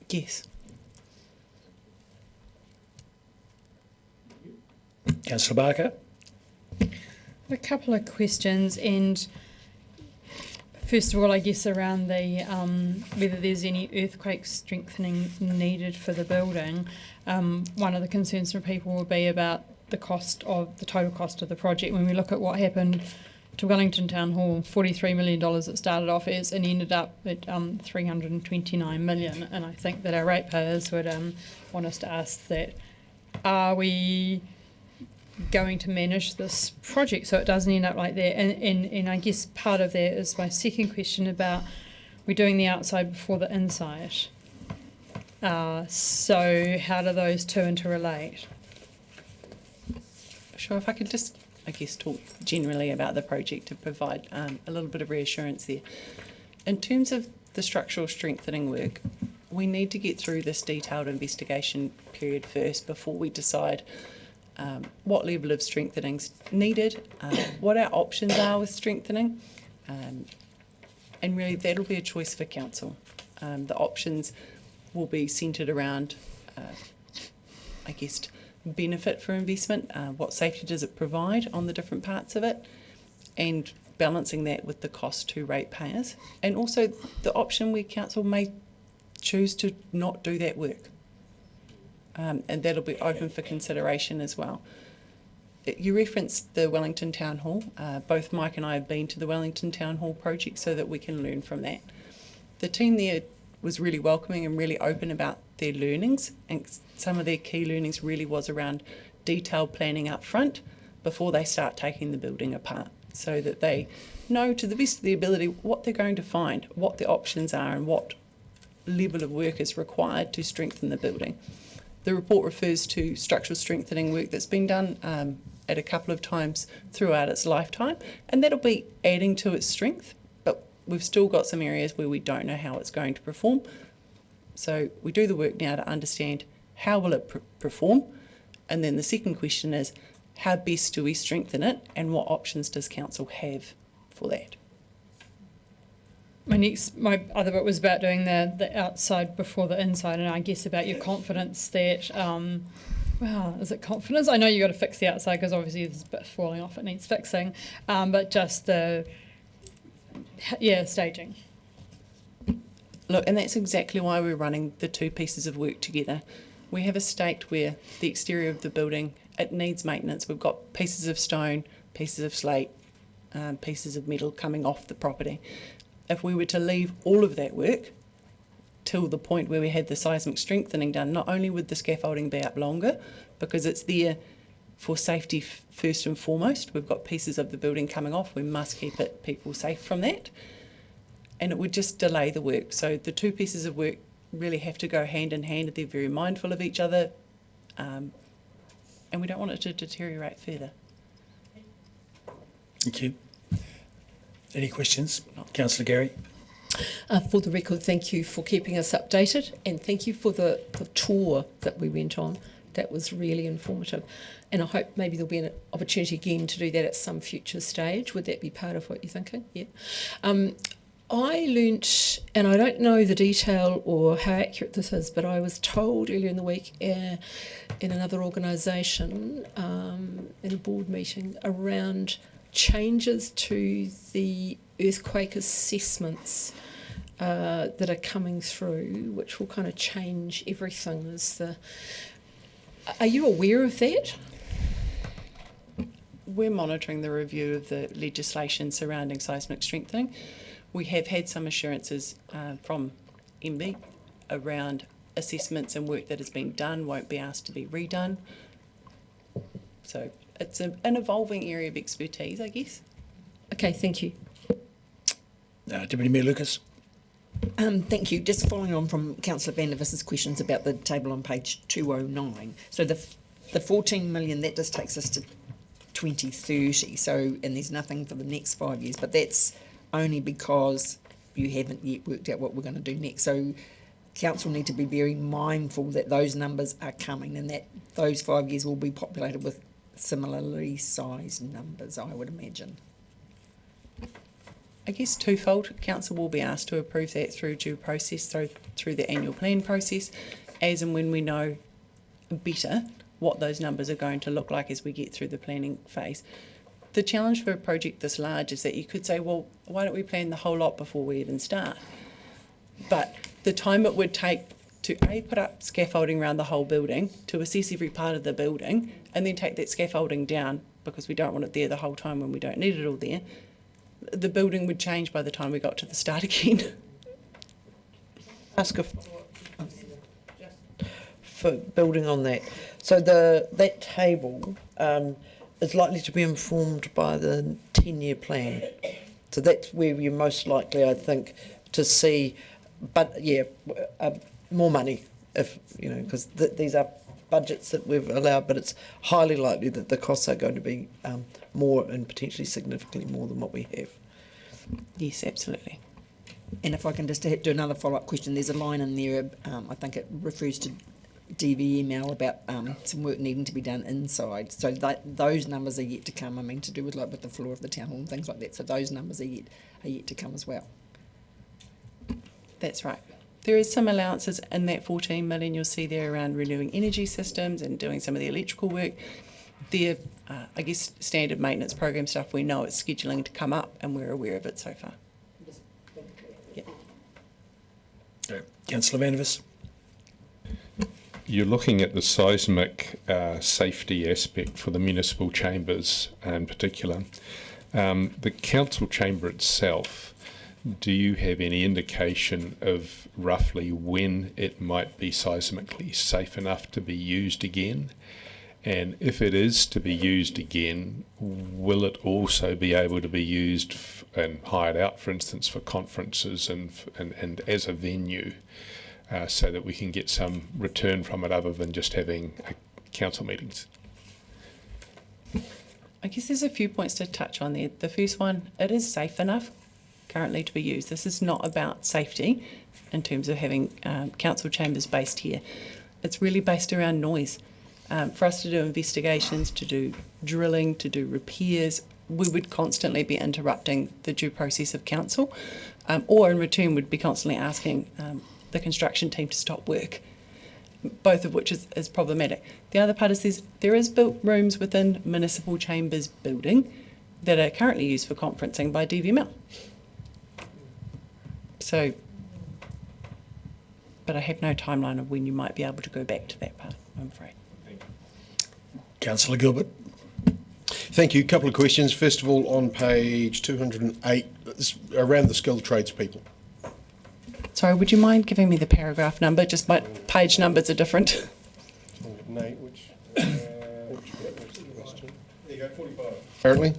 [SPEAKER 5] Yes.
[SPEAKER 1] Councillor Barker?
[SPEAKER 18] A couple of questions, and first of all, I guess around the whether there's any earthquake strengthening needed for the building. One of the concerns from people will be about the total cost of the project. When we look at what happened to Wellington Town Hall, $43 million it started off as and ended up at $329 million. And I think that our ratepayers would want us to ask that, are we going to manage this project so it doesn't end up like that? And I guess part of that is my second question about we're doing the outside before the inside. So how do those two interrelate?
[SPEAKER 5] Sure, if I could just, I guess, talk generally about the project to provide a little bit of reassurance there. In terms of the structural strengthening work, we need to get through this detailed investigation period first before we decide what level of strengthening is needed, what our options are with strengthening, and really that'll be a choice for council. The options will be centred around, I guess, benefit for investment, what safety does it provide on the different parts of it, and balancing that with the cost to ratepayers, and also the option where council may choose to not do that work. And that'll be open for consideration as well. You referenced the Wellington Town Hall. Both Mike and I have been to the Wellington Town Hall project so that we can learn from that. The team there was really welcoming and really open about their learnings, and some of their key learnings really was around detailed planning up front before they start taking the building apart, so that they know to the best of their ability what they're going to find, what the options are and what level of work is required to strengthen the building. The report refers to structural strengthening work that's been done at a couple of times throughout its lifetime, and that'll be adding to its strength, but we've still got some areas where we don't know how it's going to perform. So we do the work now to understand how will it perform, and then the second question is how best do we strengthen it and what options does council have for that?
[SPEAKER 18] my other bit was about doing the outside before the inside, and I guess about your confidence that, well, is it confidence? I know you got to fix the outside because obviously there's a bit falling off, it needs fixing, but just staging.
[SPEAKER 5] Look, and that's exactly why we're running the two pieces of work together. We have a state where the exterior of the building, it needs maintenance. We've got pieces of stone, pieces of slate, pieces of metal coming off the property. If we were to leave all of that work till the point where we had the seismic strengthening done, not only would the scaffolding be up longer, because it's there for safety first and foremost. We've got pieces of the building coming off. We must keep people safe from that. And it would just delay the work. So the two pieces of work really have to go hand in hand. They're very mindful of each other, and we don't want it to deteriorate further.
[SPEAKER 1] Thank you. Any questions? Councillor Gary.
[SPEAKER 14] For the record, thank you for keeping us updated, and thank you for the tour that we went on. That was really informative. And I hope maybe there'll be an opportunity again to do that at some future stage. Would that be part of what you're thinking? Yeah. I learnt, and I don't know the detail or how accurate this is, but I was told earlier in the week in another organisation, in a board meeting, around changes to the earthquake assessments that are coming through, which will kind of change everything. Are you aware of that?
[SPEAKER 5] We're monitoring the review of the legislation surrounding seismic strengthening. We have had some assurances from MB around assessments and work that has been done won't be asked to be redone. So it's an evolving area of expertise, I guess.
[SPEAKER 14] Okay, thank you.
[SPEAKER 1] Deputy Mayor Lucas.
[SPEAKER 4] Thank you. Just following on from Councillor Van der Vis's questions about the table on page 209. So the 14 million, that just takes us to 2030. So, and there's nothing for the next 5 years, but that's only because you haven't yet worked out what we're going to do next. So council need to be very mindful that those numbers are coming and that those 5 years will be populated with similarly sized numbers, I would imagine.
[SPEAKER 5] I guess twofold. Council will be asked to approve that through due process, through the annual plan process, as and when we know better what those numbers are going to look like as we get through the planning phase. The challenge for a project this large is that you could say, well, why don't we plan the whole lot before we even start? But the time it would take to put up scaffolding around the whole building, to assess every part of the building, and then take that scaffolding down because we don't want it there the whole time when we don't need it all there, the building would change by the time we got to the start again.
[SPEAKER 17] Ask for building on that. So that table is likely to be informed by the 10-year plan. So that's where you're most likely, I think, to see, but yeah, more money, if you know, because these are budgets that we've allowed, but it's highly likely that the costs are going to be more and potentially significantly more than what we have.
[SPEAKER 5] Yes, absolutely.
[SPEAKER 4] And if I can just do another follow-up question, there's a line in there, I think it refers to DVML about some work needing to be done inside. So those numbers are yet to come, I mean, to do with like with the floor of the town hall and things like that. So those numbers are yet to come as well.
[SPEAKER 5] That's right. There is some allowances in that 14 million you'll see there around renewing energy systems and doing some of the electrical work. The, I guess, standard maintenance program stuff, we know it's scheduling to come up and we're aware of it so far. Yeah.
[SPEAKER 1] Councillor Van der Vis.
[SPEAKER 12] You're looking at the seismic safety aspect for the municipal chambers in particular. The council chamber itself, do you have any indication of roughly when it might be seismically safe enough to be used again? And if it is to be used again, will it also be able to be used and hired out, for instance, for conferences and as a venue, so that we can get some return from it other than just having council meetings?
[SPEAKER 5] I guess there's a few points to touch on there. The first one, it is safe enough currently to be used. This is not about safety in terms of having council chambers based here. It's really based around noise. For us to do investigations, to do drilling, to do repairs, we would constantly be interrupting the due process of council, or in return would be constantly asking the construction team to stop work, both of which is problematic. The other part is there is built rooms within Municipal Chambers building that are currently used for conferencing by DVML. So, but I have no timeline of when you might be able to go back to that part, I'm afraid.
[SPEAKER 1] Councillor Gilbert.
[SPEAKER 16] Thank you. A couple of questions. First of all, on page 208, around the skilled tradespeople.
[SPEAKER 5] Sorry, would you mind giving me the paragraph number? Just my page numbers are different.
[SPEAKER 16] Nate, which question? There you go, 45. Apparently.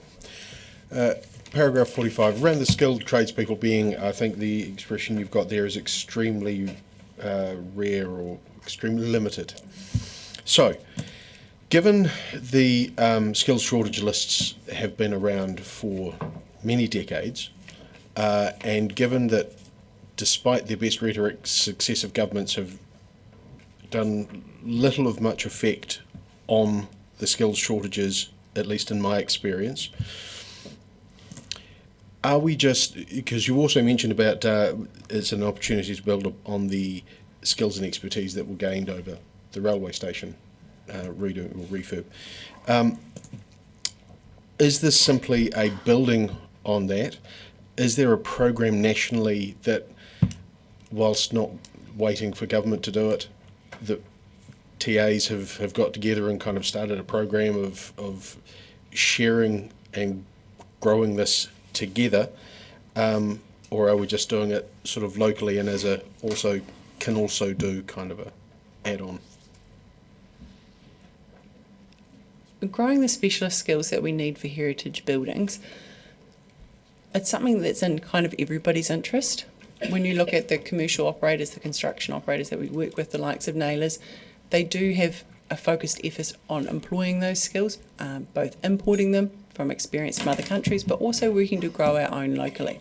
[SPEAKER 16] Paragraph 45, around the skilled tradespeople being, I think the expression you've got there is extremely rare or extremely limited. So, given the skills shortage lists have been around for many decades, and given that despite their best rhetoric, successive governments have done little of much effect on the skills shortages, at least in my experience, are we just, because you also mentioned about it's an opportunity to build on the skills and expertise that were gained over the railway station redo or refurb. Is this simply a building on that? Is there a program nationally that, whilst not waiting for government to do it, that TAs have got together and kind of started a program of sharing and growing this together, or are we just doing it sort of locally and as a can also do kind of a add-on?
[SPEAKER 5] Growing the specialist skills that we need for heritage buildings, it's something that's in kind of everybody's interest. When you look at the commercial operators, the construction operators that we work with, the likes of Naylors, they do have a focused effort on employing those skills, both importing them from experience from other countries, but also working to grow our own locally.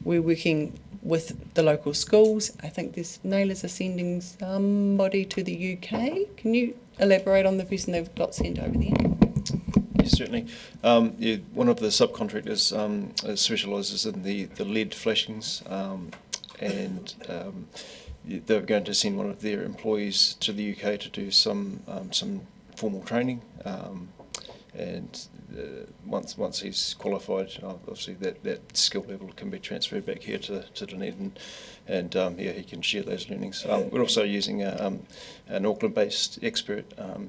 [SPEAKER 5] We're working with the local schools. I think there's Naylors are sending somebody to the UK. Can you elaborate on the person they've got sent over there?
[SPEAKER 3] Yes, certainly. One of the subcontractors specialises in the lead flashings, and they're going to send one of their employees to the UK to do some formal training, and once he's qualified, obviously that skill level can be transferred back here to Dunedin, and he can share those learnings. We're also using an Auckland-based expert,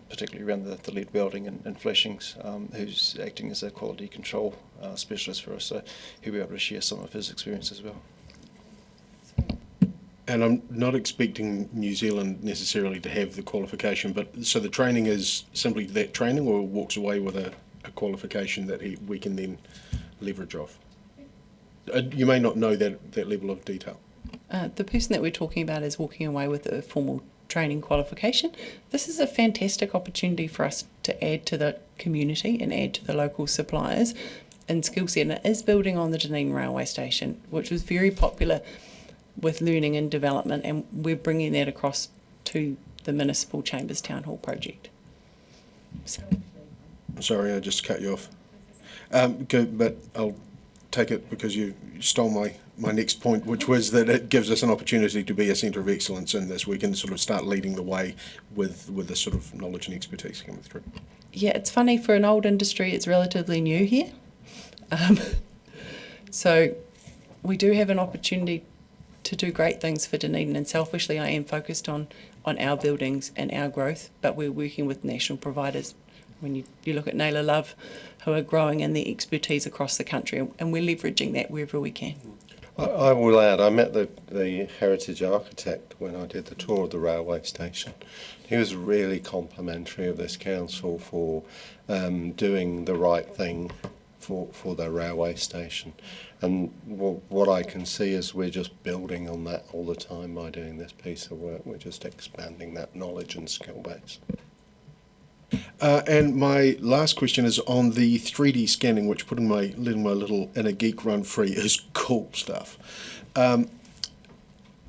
[SPEAKER 3] particularly around the lead welding and flashings, who's acting as a quality control specialist for us, so he'll be able to share some of his experience as well.
[SPEAKER 16] And I'm not expecting New Zealand necessarily to have the qualification, but so the training is simply that training, or walks away with a qualification that we can then leverage off? You may not know that level of detail.
[SPEAKER 5] The person that we're talking about is walking away with a formal training qualification. This is a fantastic opportunity for us to add to the community and add to the local suppliers and skill set. And it is building on the Dunedin Railway Station, which was very popular with learning and development, and we're bringing that across to the Municipal Chambers Town Hall project. So.
[SPEAKER 16] Sorry, I just cut you off. Good, but I'll take it because you stole my next point, which was that it gives us an opportunity to be a centre of excellence in this. We can sort of start leading the way with this sort of knowledge and expertise coming through.
[SPEAKER 5] Yeah, it's funny, for an old industry, it's relatively new here. So we do have an opportunity to do great things for Dunedin, and selfishly I am focused on our buildings and our growth, but we're working with national providers. When you look at Naylor Love, who are growing in their expertise across the country, and we're leveraging that wherever we can.
[SPEAKER 2] I will add, I met the heritage architect when I did the tour of the railway station. He was really complimentary of this council for doing the right thing for the railway station. And what I can see is we're just building on that all the time by doing this piece of work. We're just expanding that knowledge and skill base.
[SPEAKER 16] And my last question is on the 3D scanning, which letting my little inner geek run free is cool stuff.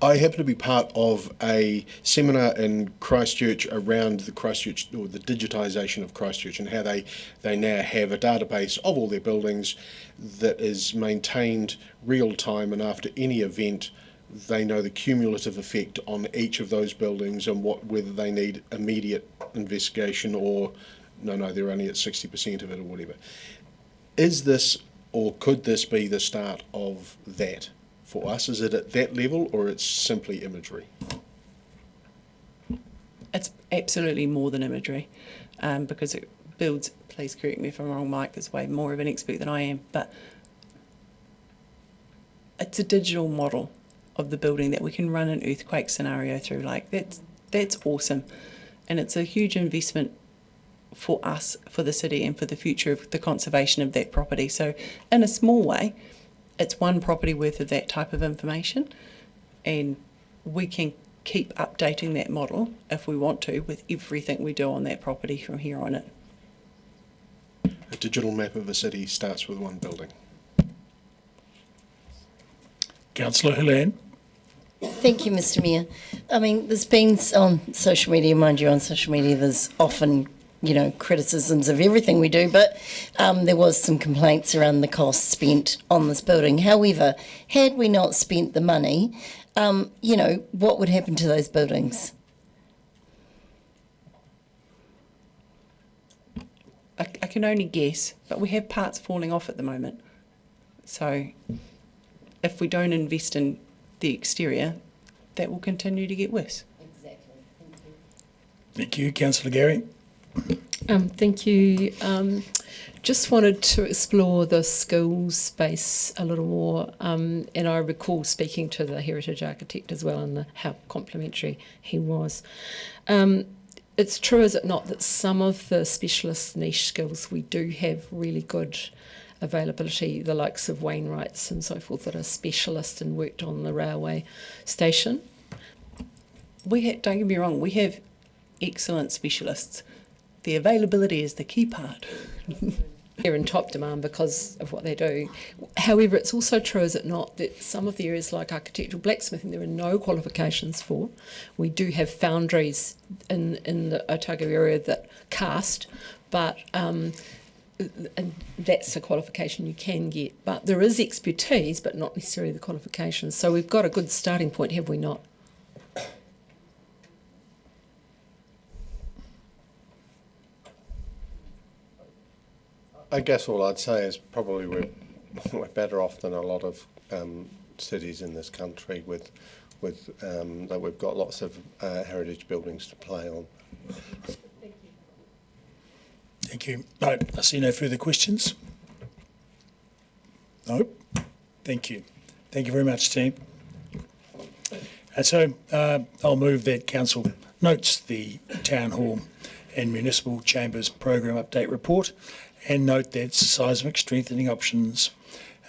[SPEAKER 16] I happen to be part of a seminar in Christchurch around the Christchurch, or the digitisation of Christchurch, and how they now have a database of all their buildings that is maintained real time, and after any event they know the cumulative effect on each of those buildings and whether they need immediate investigation or no, they're only at 60% of it or whatever. Is this, or could this be the start of that for us? Is it at that level, or it's simply imagery?
[SPEAKER 5] It's absolutely more than imagery, because it builds, please correct me if I'm wrong, Mike is way more of an expert than I am, but it's a digital model of the building that we can run an earthquake scenario through. Like, that's awesome. And it's a huge investment for us, for the city, and for the future of the conservation of that property. So in a small way, it's one property worth of that type of information, and we can keep updating that model if we want to with everything we do on that property from here on in.
[SPEAKER 16] A digital map of a city starts with one building.
[SPEAKER 1] Councillor Hulahan.
[SPEAKER 7] Thank you, Mr. Mayor. I mean, there's been on social media, mind you, on social media, there's often, criticisms of everything we do, but there was some complaints around the costs spent on this building. However, had we not spent the money, what would happen to those buildings?
[SPEAKER 5] I can only guess, but we have parts falling off at the moment. So if we don't invest in the exterior, that will continue to get worse.
[SPEAKER 7] Exactly.
[SPEAKER 1] Thank you. Councillor Gary.
[SPEAKER 14] Thank you. Just wanted to explore the schools space a little more, and I recall speaking to the heritage architect as well, and how complimentary he was. It's true, is it not, that some of the specialist niche skills we do have really good availability, the likes of Wainwrights and so forth, that are specialists and worked on the railway station?
[SPEAKER 5] Don't get me wrong, we have excellent specialists. The availability is the key part.
[SPEAKER 14] They're in top demand because of what they do. However, it's also true, is it not, that some of the areas like architectural blacksmithing there are no qualifications for. We do have foundries in the Otago area that cast, but and that's a qualification you can get. But there is expertise, but not necessarily the qualifications. So we've got a good starting point, have we not?
[SPEAKER 2] I guess all I'd say is probably we're better off than a lot of cities in this country with that we've got lots of heritage buildings to play on.
[SPEAKER 1] Thank you. No, I see no further questions. No. Thank you. Thank you very much, team. And so I'll move that Council notes the Town Hall and Municipal Chambers Program Update Report, and note that seismic strengthening options,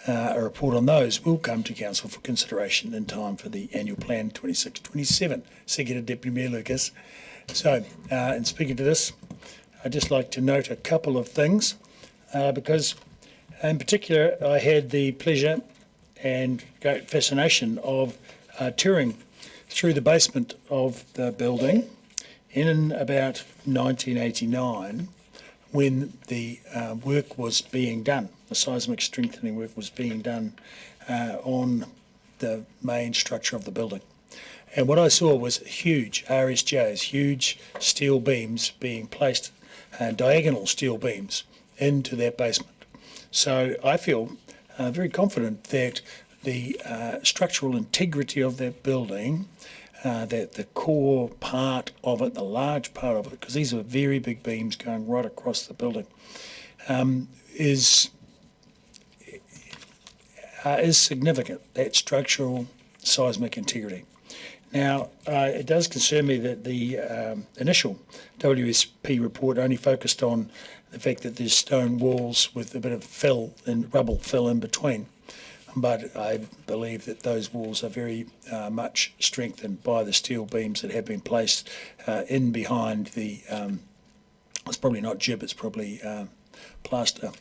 [SPEAKER 1] a report on those will come to Council for consideration in time for the annual plan 26-27. Seconded Deputy Mayor Lucas. So, in speaking to this, I'd just like to note a couple of things, because in particular I had the pleasure and great fascination of touring through the basement of the building in about 1989, when the work was being done, the seismic strengthening work was being done on the main structure of the building. And what I saw was huge RSJs, huge steel beams being placed, diagonal steel beams, into that basement. So I feel very confident that the structural integrity of that building, that the core part of it, the large part of it, because these are very big beams going right across the building, is significant, that structural seismic integrity. Now, it does concern me that the initial WSP report only focused on the fact that there's stone walls with a bit of fill and rubble fill in between. But I believe that those walls are very much strengthened by the steel beams that have been placed in behind the, it's probably not jib, it's probably plaster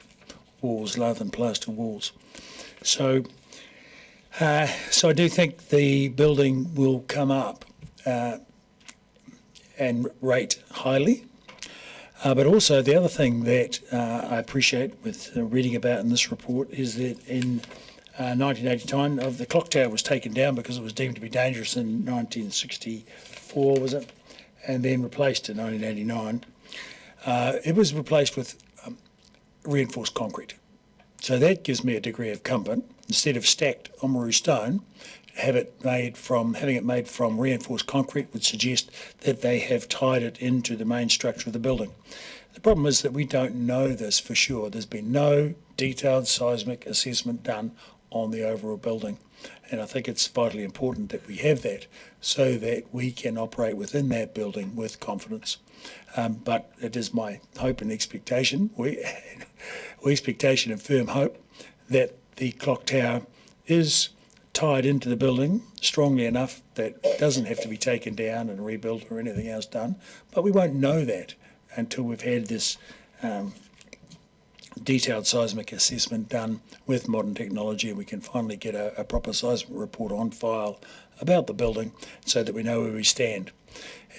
[SPEAKER 1] walls, lath and plaster walls. So So I do think the building will come up and rate highly. But also the other thing that I appreciate with reading about in this report is that in 1989, the clock tower was taken down because it was deemed to be dangerous in 1964, was it? And then replaced in 1989. It was replaced with reinforced concrete. So that gives me a degree of comfort. Instead of stacked Oamaru stone, having it made from reinforced concrete would suggest that they have tied it into the main structure of the building. The problem is that we don't know this for sure. There's been no detailed seismic assessment done on the overall building. And I think it's vitally important that we have that so that we can operate within that building with confidence. But it is my hope and expectation, expectation and firm hope, that the clock tower is tied into the building strongly enough that it doesn't have to be taken down and rebuilt or anything else done. But we won't know that until we've had this detailed seismic assessment done with modern technology, and we can finally get a proper seismic report on file about the building so that we know where we stand.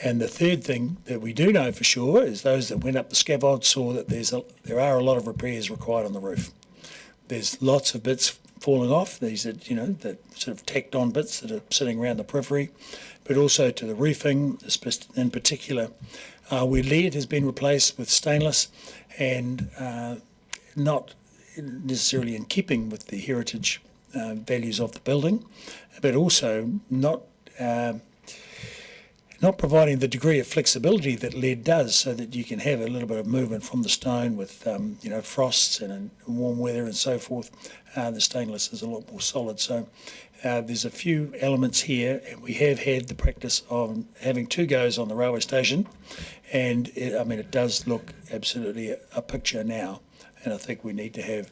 [SPEAKER 1] And the third thing that we do know for sure is those that went up the scaffold saw that there are a lot of repairs required on the roof. There's lots of bits falling off. These are, the sort of tacked on bits that are sitting around the periphery, but also to the roofing, in particular, where lead has been replaced with stainless, and not necessarily in keeping with the heritage values of the building, but also not providing the degree of flexibility that lead does, so that you can have a little bit of movement from the stone with frosts and warm weather and so forth. The stainless is a lot more solid. So there's a few elements here, and we have had the practice of having 2 goes on the railway station, and it does look absolutely a picture now, and I think we need to have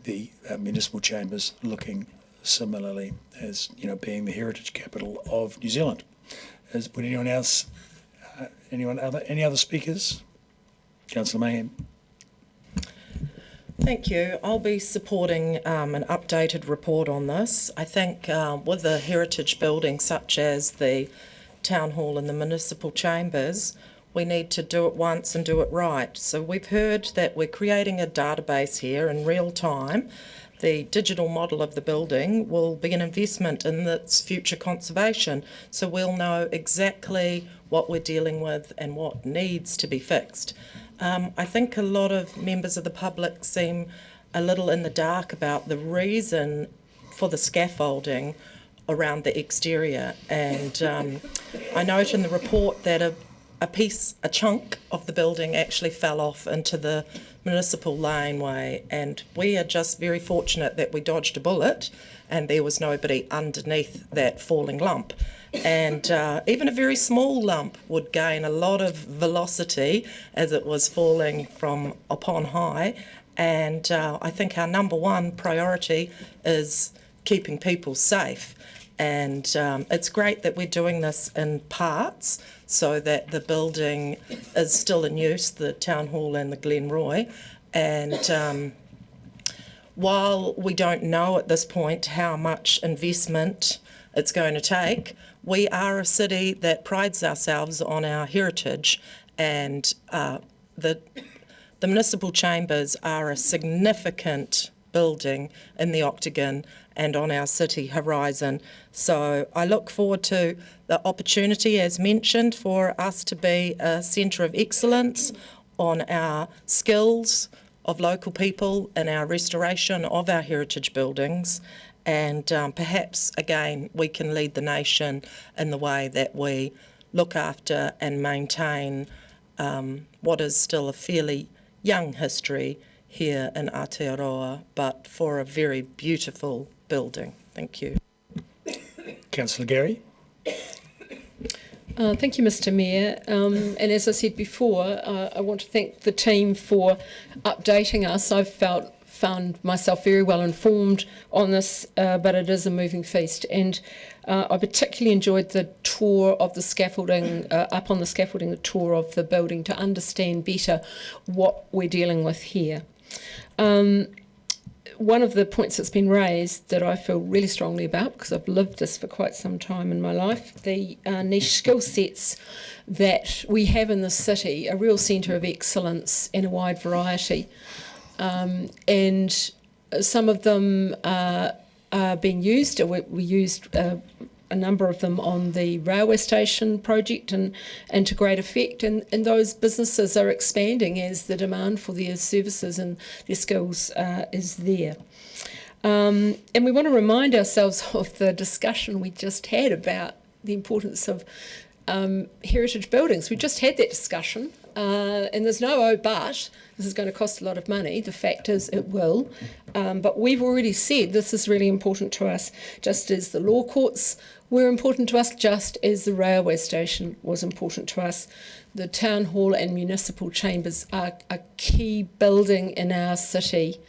[SPEAKER 1] the municipal chambers looking similarly as being the heritage capital of New Zealand. Would anyone else, any other speakers? Councillor Mayhem.
[SPEAKER 19] Thank you. I'll be supporting an updated report on this. I think with a heritage building such as the Town Hall and the municipal chambers, we need to do it once and do it right. So we've heard that we're creating a database here in real time. The digital model of the building will be an investment in its future conservation, so we'll know exactly what we're dealing with and what needs to be fixed. I think a lot of members of the public seem a little in the dark about the reason for the scaffolding around the exterior, and I note in the report that a chunk of the building actually fell off into the municipal laneway, and we are just very fortunate that we dodged a bullet and there was nobody underneath that falling lump. And even a very small lump would gain a lot of velocity as it was falling from upon high, and I think our number one priority is keeping people safe. And it's great that we're doing this in parts so that the building is still in use, the Town Hall and the Glenroy. And while we don't know at this point how much investment it's going to take, we are a city that prides ourselves on our heritage, and the municipal chambers are a significant building in the Octagon and on our city horizon. So I look forward to the opportunity, as mentioned, for us to be a centre of excellence on our skills of local people and our restoration of our heritage buildings. And perhaps, again, we can lead the nation in the way that we look after and maintain what is still a fairly young history here in Aotearoa, but for a very beautiful building. Thank you.
[SPEAKER 1] Councillor Gary.
[SPEAKER 14] Thank you, Mr. Mayor. And as I said before, I want to thank the team for updating us. I've found myself very well informed on this, but it is a moving feast. And I particularly enjoyed the tour of the scaffolding, up on the scaffolding, the tour of the building to understand better what we're dealing with here. one of the points that's been raised that I feel really strongly about, because I've lived this for quite some time in my life, the niche skill sets that we have in the city, a real centre of excellence in a wide variety. And some of them are being used. We used a number of them on the railway station project and to great effect. And those businesses are expanding as the demand for their services and their skills is there. And we want to remind ourselves of the discussion we just had about the importance of heritage buildings. We just had that discussion, and there's no oh but. This is going to cost a lot of money. The fact is it will. But we've already said this is really important to us, just as the law courts were important to us, just as the railway station was important to us. The town hall and municipal chambers are a key building in our city.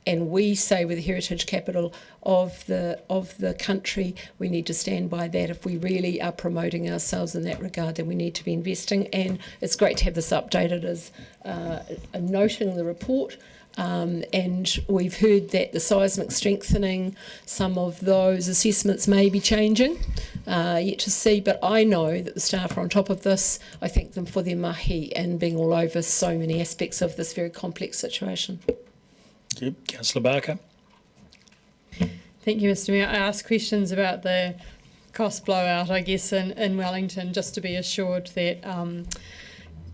[SPEAKER 14] And we say we're the heritage capital of the country. We need to stand by that. If we really are promoting ourselves in that regard, then we need to be investing. And it's great to have this updated as a note in the report. And we've heard that the seismic strengthening, some of those assessments may be changing, yet to see. But I know that the staff are on top of this. I thank them for their mahi and being all over so many aspects of this very complex situation.
[SPEAKER 1] Thank you. Councillor Barker.
[SPEAKER 18] Thank you, Mr Mayor. I asked questions about the cost blowout, I guess, in Wellington, just to be assured that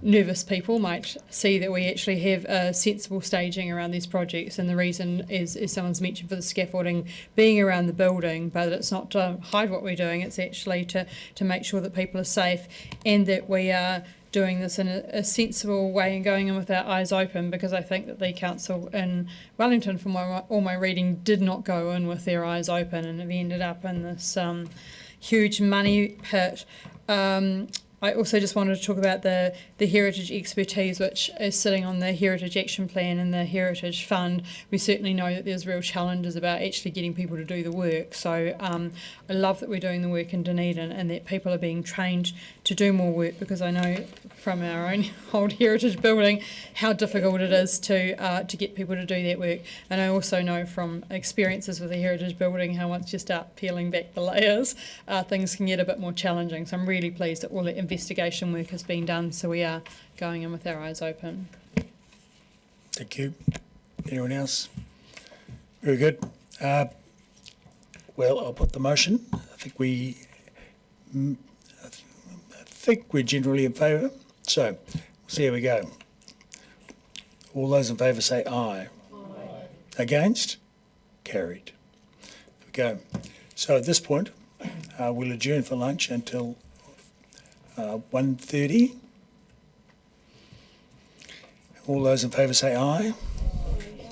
[SPEAKER 18] nervous people might see that we actually have a sensible staging around these projects, and the reason is, as someone's mentioned, for the scaffolding being around the building, but it's not to hide what we're doing, it's actually to make sure that people are safe and that we are doing this in a sensible way and going in with our eyes open, because I think that the council in Wellington, from all my reading, did not go in with their eyes open and have ended up in this huge money pit. I also just wanted to talk about the heritage expertise which is sitting on the Heritage Action Plan and the Heritage Fund. We certainly know that there's real challenges about actually getting people to do the work. So I love that we're doing the work in Dunedin and that people are being trained to do more work, because I know from our own old heritage building how difficult it is to get people to do that work. And I also know from experiences with the heritage building how once you start peeling back the layers, things can get a bit more challenging. So I'm really pleased that all the investigation work has been done, so we are going in with our eyes open.
[SPEAKER 1] Thank you. Anyone else? Very good. Well, I'll put the motion. I think we're generally in favour. So, see how we go. All those in favour say aye. Aye. Against? Carried. There we go. So at this point, we'll adjourn for lunch until 1:30. All those in favour say aye.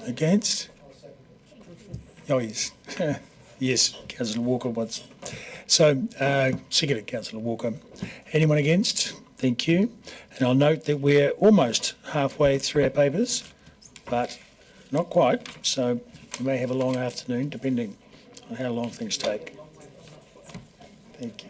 [SPEAKER 1] Against? Oh, yes. Yes, Councillor Walker wants. So, seconded, Councillor Walker. Anyone against? Thank you. And I'll note that we're almost halfway through our papers, but not quite. So we may have a long afternoon, depending on how long things take. Thank you.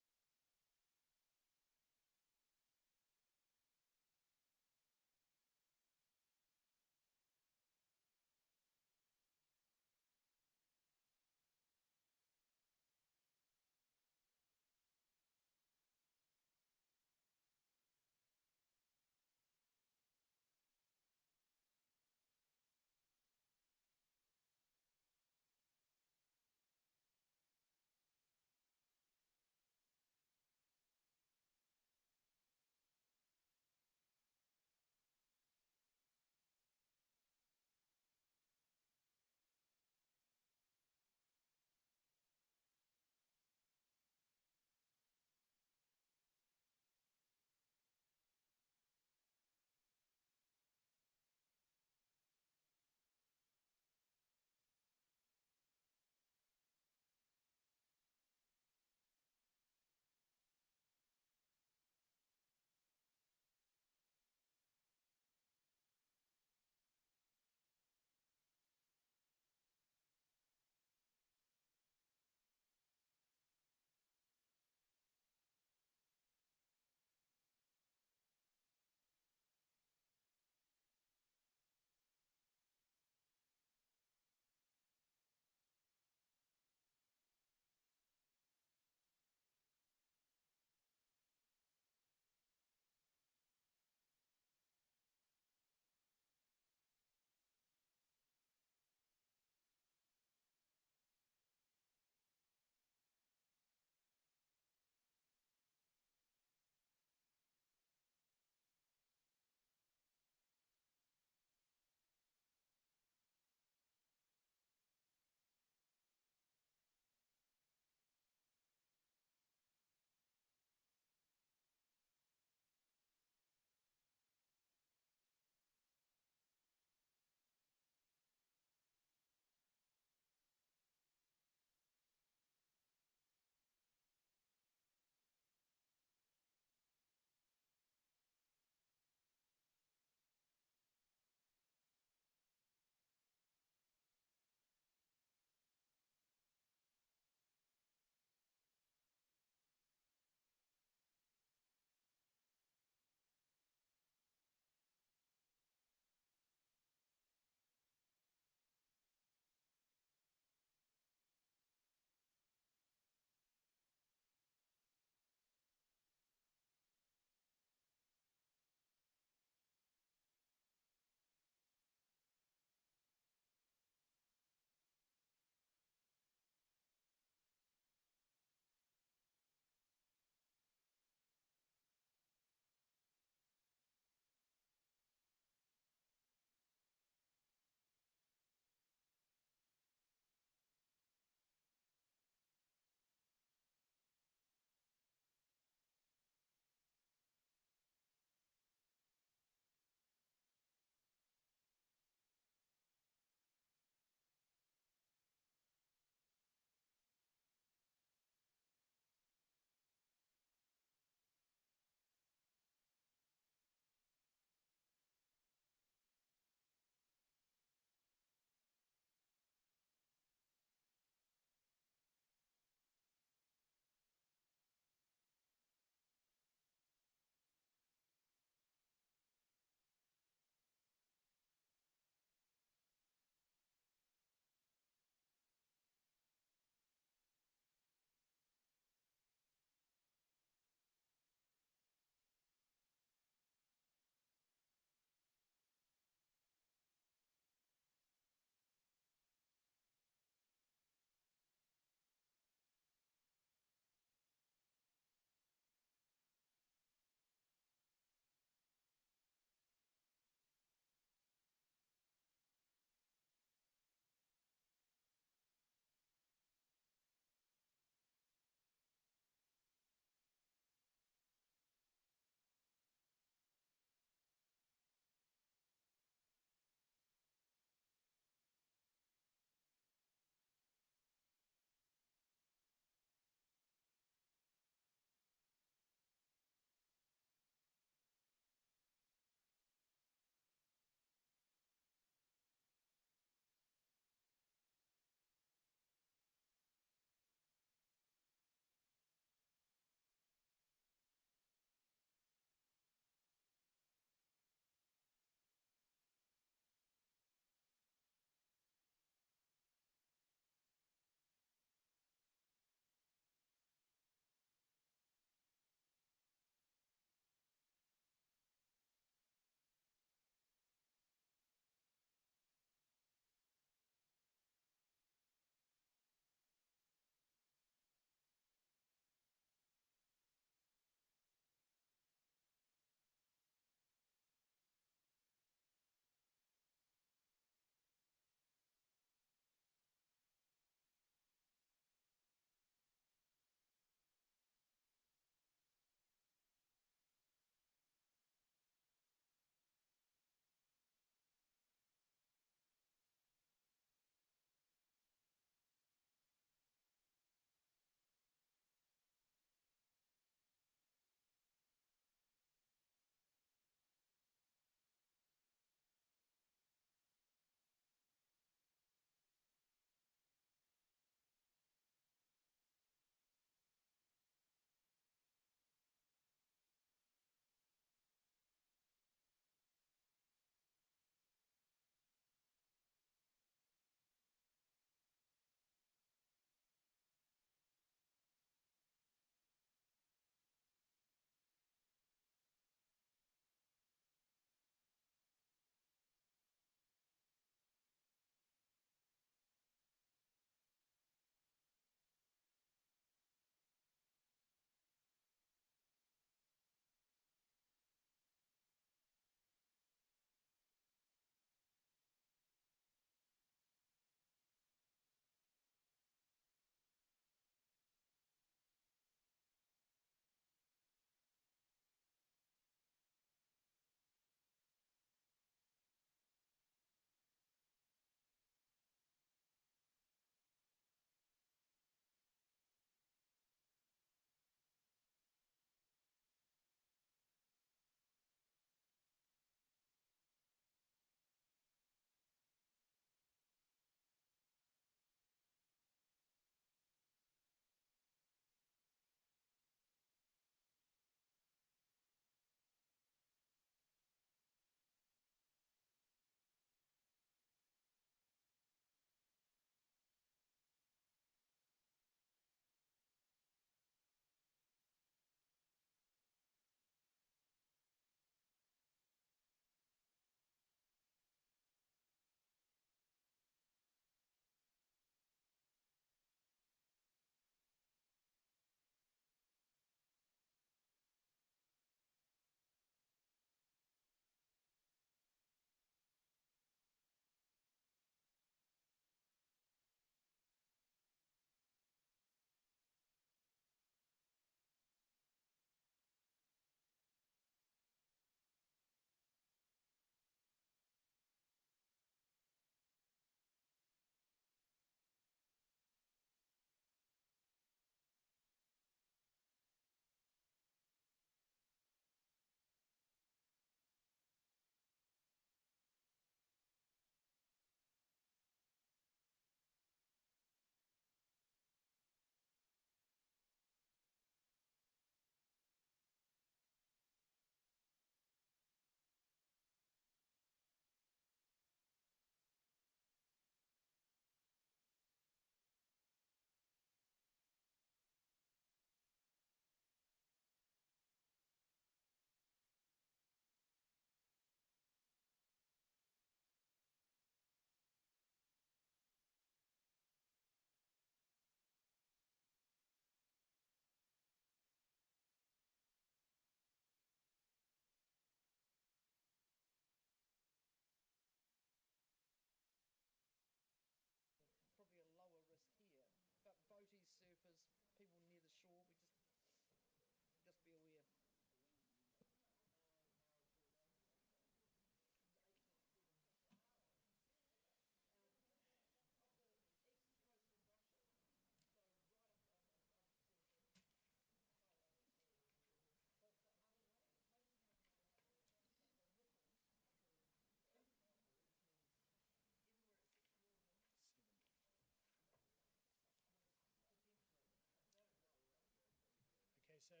[SPEAKER 1] so,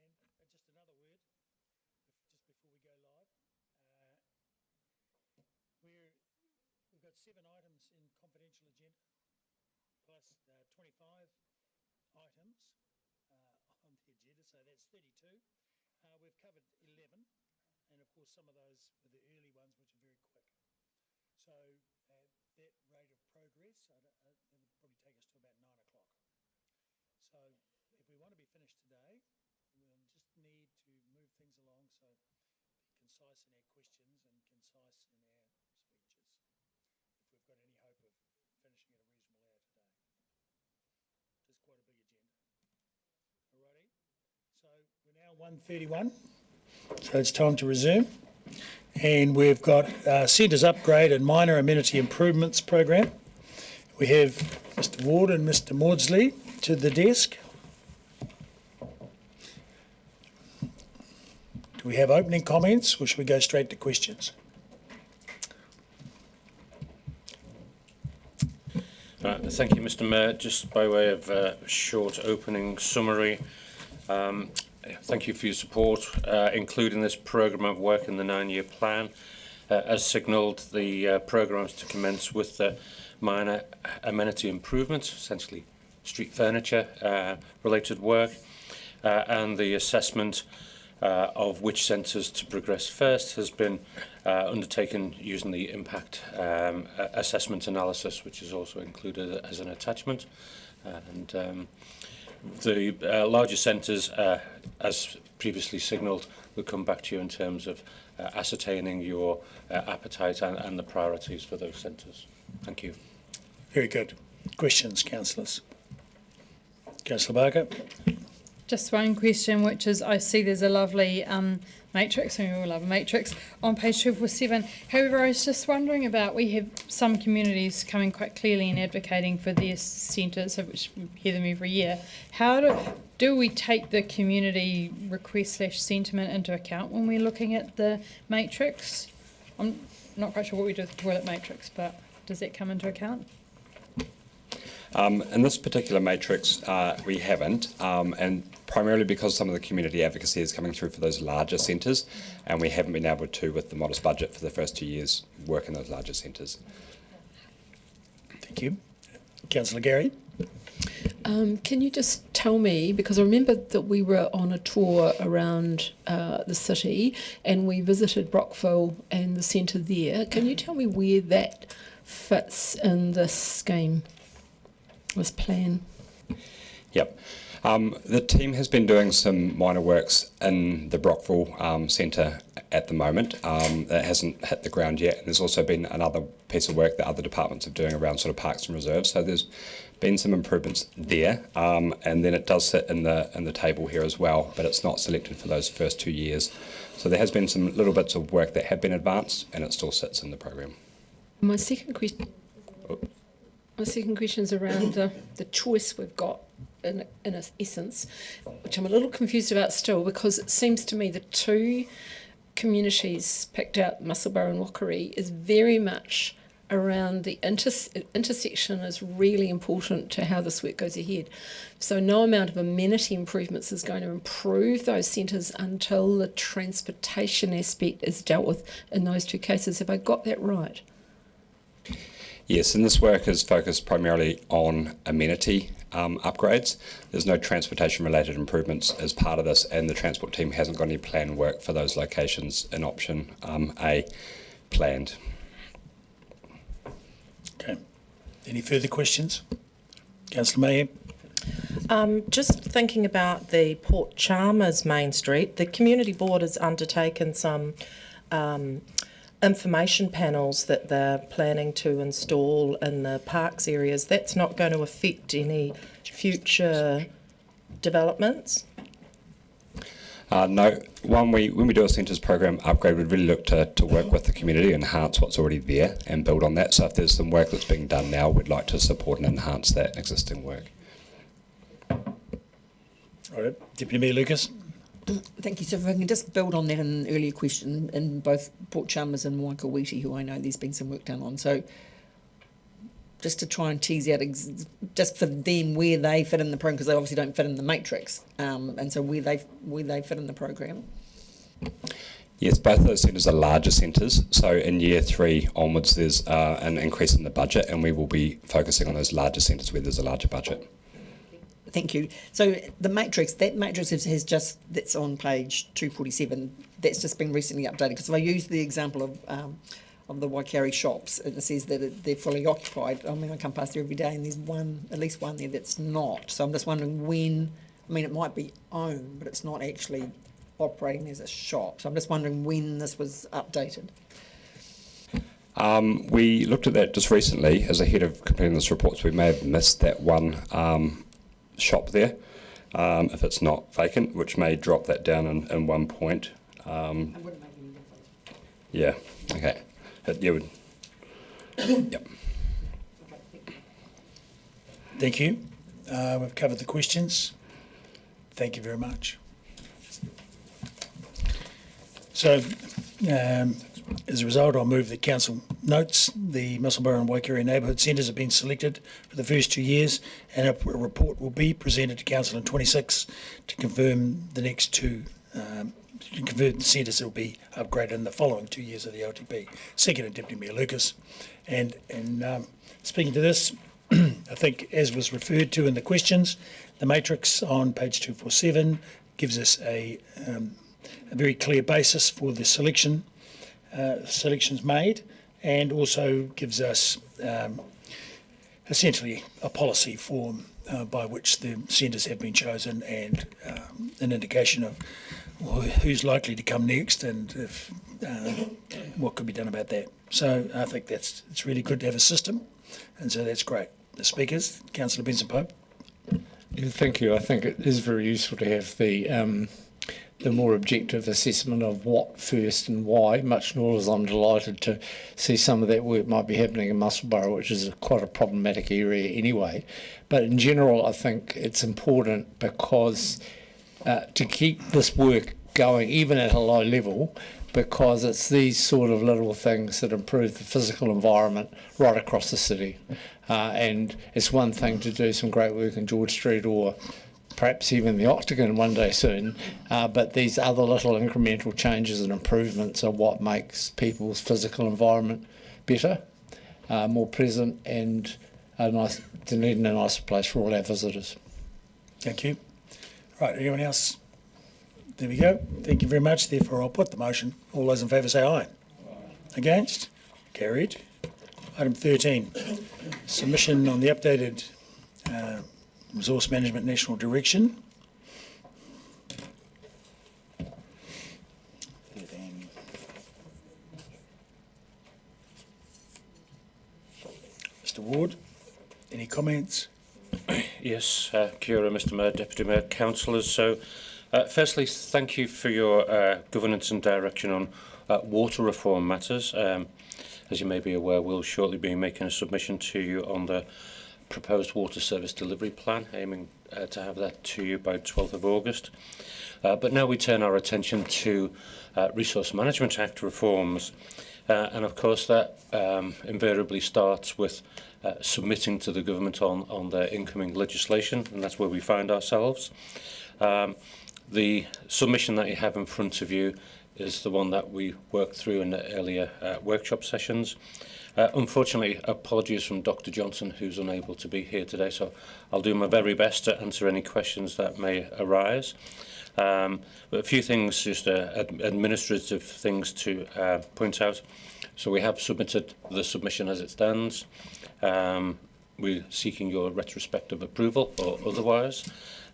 [SPEAKER 1] and just another word, just before we go live. We've got 7 items in confidential agenda, plus 25 items on the agenda, so that's 32. We've covered 11, and of course some of those were the early ones, which are very quick. So that rate of progress, it would probably take us to about 9 o'clock. So if we want to be finished today, we'll just need to move things along, so be concise in our questions and concise in our speeches, if we've got any hope of finishing at a reasonable hour today. It's quite a big agenda. Alrighty, so we're now 1:31, so it's time to resume. And we've got Centres Upgrade and Minor Amenity Improvements Program. We have Mr Ward and Mr Maudsley to the desk. Do we have opening comments, or should we go straight to questions?
[SPEAKER 6] Thank you, Mr Mayor. Just by way of a short opening summary, thank you for your support, including this programme of work in the 9-year plan. As signalled, the programme is to commence with the minor amenity improvements, essentially street furniture related work, and the assessment of which centres to progress first has been undertaken using the impact assessment analysis, which is also included as an attachment. And the larger centres, as previously signalled, will come back to you in terms of ascertaining your appetite and the priorities for those centres. Thank you.
[SPEAKER 1] Very good. Questions, councillors? Councillor Barker.
[SPEAKER 18] Just one question, which is, I see there's a lovely matrix, and we all love a matrix, on page 247. However, I was just wondering about, we have some communities coming quite clearly and advocating for their centres, which we hear them every year. How do we take the community request / sentiment into account when we're looking at the matrix? I'm not quite sure what we do with the toilet matrix, but does that come into account?
[SPEAKER 20] In this particular matrix, we haven't, and primarily because some of the community advocacy is coming through for those larger centres, and we haven't been able to, with the modest budget for the first 2 years, work in those larger centres.
[SPEAKER 1] Thank you. Councillor Gary.
[SPEAKER 14] Can you just tell me, because I remember that we were on a tour around the city and we visited Brockville and the centre there. Can you tell me where that fits in this scheme, this plan?
[SPEAKER 20] Yep. The team has been doing some minor works in the Brockville Centre at the moment. That hasn't hit the ground yet, and there's also been another piece of work that other departments are doing around sort of parks and reserves. So there's been some improvements there, and then it does sit in the table here as well, but it's not selected for those first 2 years. So there has been some little bits of work that have been advanced, and it still sits in the program.
[SPEAKER 14] My second question is around the choice we've got in essence, which I'm a little confused about still, because it seems to me the two communities picked out, Musselburgh and Waitakere, is very much around the intersection is really important to how this work goes ahead. So no amount of amenity improvements is going to improve those centres until the transportation aspect is dealt with in those two cases. Have I got that right?
[SPEAKER 20] Yes, and this work is focused primarily on amenity upgrades. There's no transportation-related improvements as part of this, and the transport team hasn't got any planned work for those locations in option A planned.
[SPEAKER 1] Okay. Any further questions? Councillor Mayhem.
[SPEAKER 19] Just thinking about the Port Chalmers Main Street, the Community Board has undertaken some information panels that they're planning to install in the parks areas. That's not going to affect any future developments?
[SPEAKER 20] No. When we do a centres program upgrade, we'd really look to work with the community, enhance what's already there and build on that. So if there's some work that's being done now, we'd like to support and enhance that existing work.
[SPEAKER 1] All right. Deputy Mayor Lucas.
[SPEAKER 4] Thank you. So if I can just build on that in an earlier question, in both Port Chalmers and Waikowhiti, who I know there's been some work done on. So just to try and tease out just for them where they fit in the program, because they obviously don't fit in the matrix, and so where they fit in the program.
[SPEAKER 20] Yes, both of those centres are larger centres. So in year 3 onwards, there's an increase in the budget, and we will be focusing on those larger centres where there's a larger budget.
[SPEAKER 4] Thank you. So the matrix, that matrix has just, that's on page 247, that's just been recently updated, because if I use the example of the Waikari shops, it says that they're fully occupied. I mean, I come past there every day and there's at least one there that's not. So I'm just wondering when, I mean, it might be owned, but it's not actually operating as a shop. So I'm just wondering when this was updated.
[SPEAKER 20] We looked at that just recently as a head of completing this report, so we may have missed that one shop there, if it's not vacant, which may drop that down in 1 point. Yeah, okay. Yep.
[SPEAKER 1] Thank you. We've covered the questions. Thank you very much. So, as a result, I'll move that council notes the Musselburgh and Waikari neighbourhood centres have been selected for the first 2 years, and a report will be presented to council in 26 to confirm the next two, to confirm the centres that will be upgraded in the following 2 years of the LTP. Second, Deputy Mayor Lucas. And speaking to this, I think, as was referred to in the questions, the matrix on page 247 gives us a very clear basis for the selections made, and also gives us essentially a policy form by which the centres have been chosen, and an indication of who's likely to come next, and if, what could be done about that. So I think it's really good to have a system, and so that's great. The speakers, Councillor Benson-Pope.
[SPEAKER 15] Thank you. I think it is very useful to have the more objective assessment of what first and why. Much more as I'm delighted to see some of that work might be happening in Musselburgh, which is quite a problematic area anyway. But in general, I think it's important because to keep this work going, even at a low level, because it's these sort of little things that improve the physical environment right across the city. And it's one thing to do some great work in George Street, or perhaps even the Octagon one day soon, but these other little incremental changes and improvements are what makes people's physical environment better, more pleasant, and Dunedin a nicer place for all our visitors.
[SPEAKER 1] Thank you. Right, anyone else? There we go. Thank you very much. Therefore, I'll put the motion. All those in favour say aye. Against? Carried. Item 13, submission on the updated Resource Management National Direction. Mr. Ward, any comments?
[SPEAKER 6] Yes, Kia ora, Mr Mayor, Deputy Mayor, Councillors. So, firstly, thank you for your governance and direction on water reform matters. As you may be aware, we'll shortly be making a submission to you on the proposed water service delivery plan, aiming to have that to you by 12th of August. But now we turn our attention to Resource Management Act reforms. And of course that invariably starts with submitting to the government on their incoming legislation, and that's where we find ourselves. The submission that you have in front of you is the one that we worked through in the earlier workshop sessions. Unfortunately, apologies from Dr Johnson, who's unable to be here today, so I'll do my very best to answer any questions that may arise. But a few things, just administrative things to point out. So we have submitted the submission as it stands. We're seeking your retrospective approval or otherwise.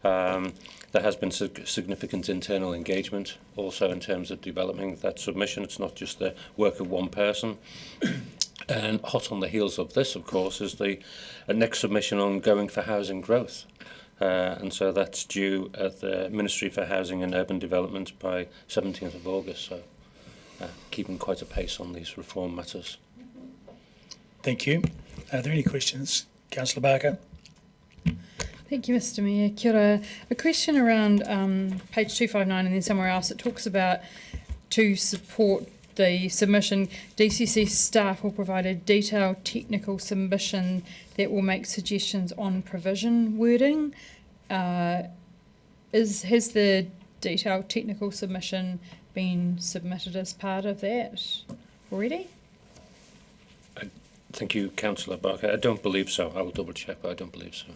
[SPEAKER 6] There has been significant internal engagement also in terms of developing that submission. It's not just the work of one person. And hot on the heels of this, of course, is the next submission on Going for Housing Growth. And so that's due at the Ministry for Housing and Urban Development by 17th of August. So keeping quite a pace on these reform matters.
[SPEAKER 1] Thank you. Are there any questions? Councillor Barker.
[SPEAKER 18] Thank you, Mr Mayor. Kia ora. A question around page 259 and then somewhere else. It talks about to support the submission, DCC staff will provide a detailed technical submission that will make suggestions on provision wording. Has the detailed technical submission been submitted as part of that already?
[SPEAKER 6] Thank you, Councillor Barker. I don't believe so. I will double check, but I don't believe so.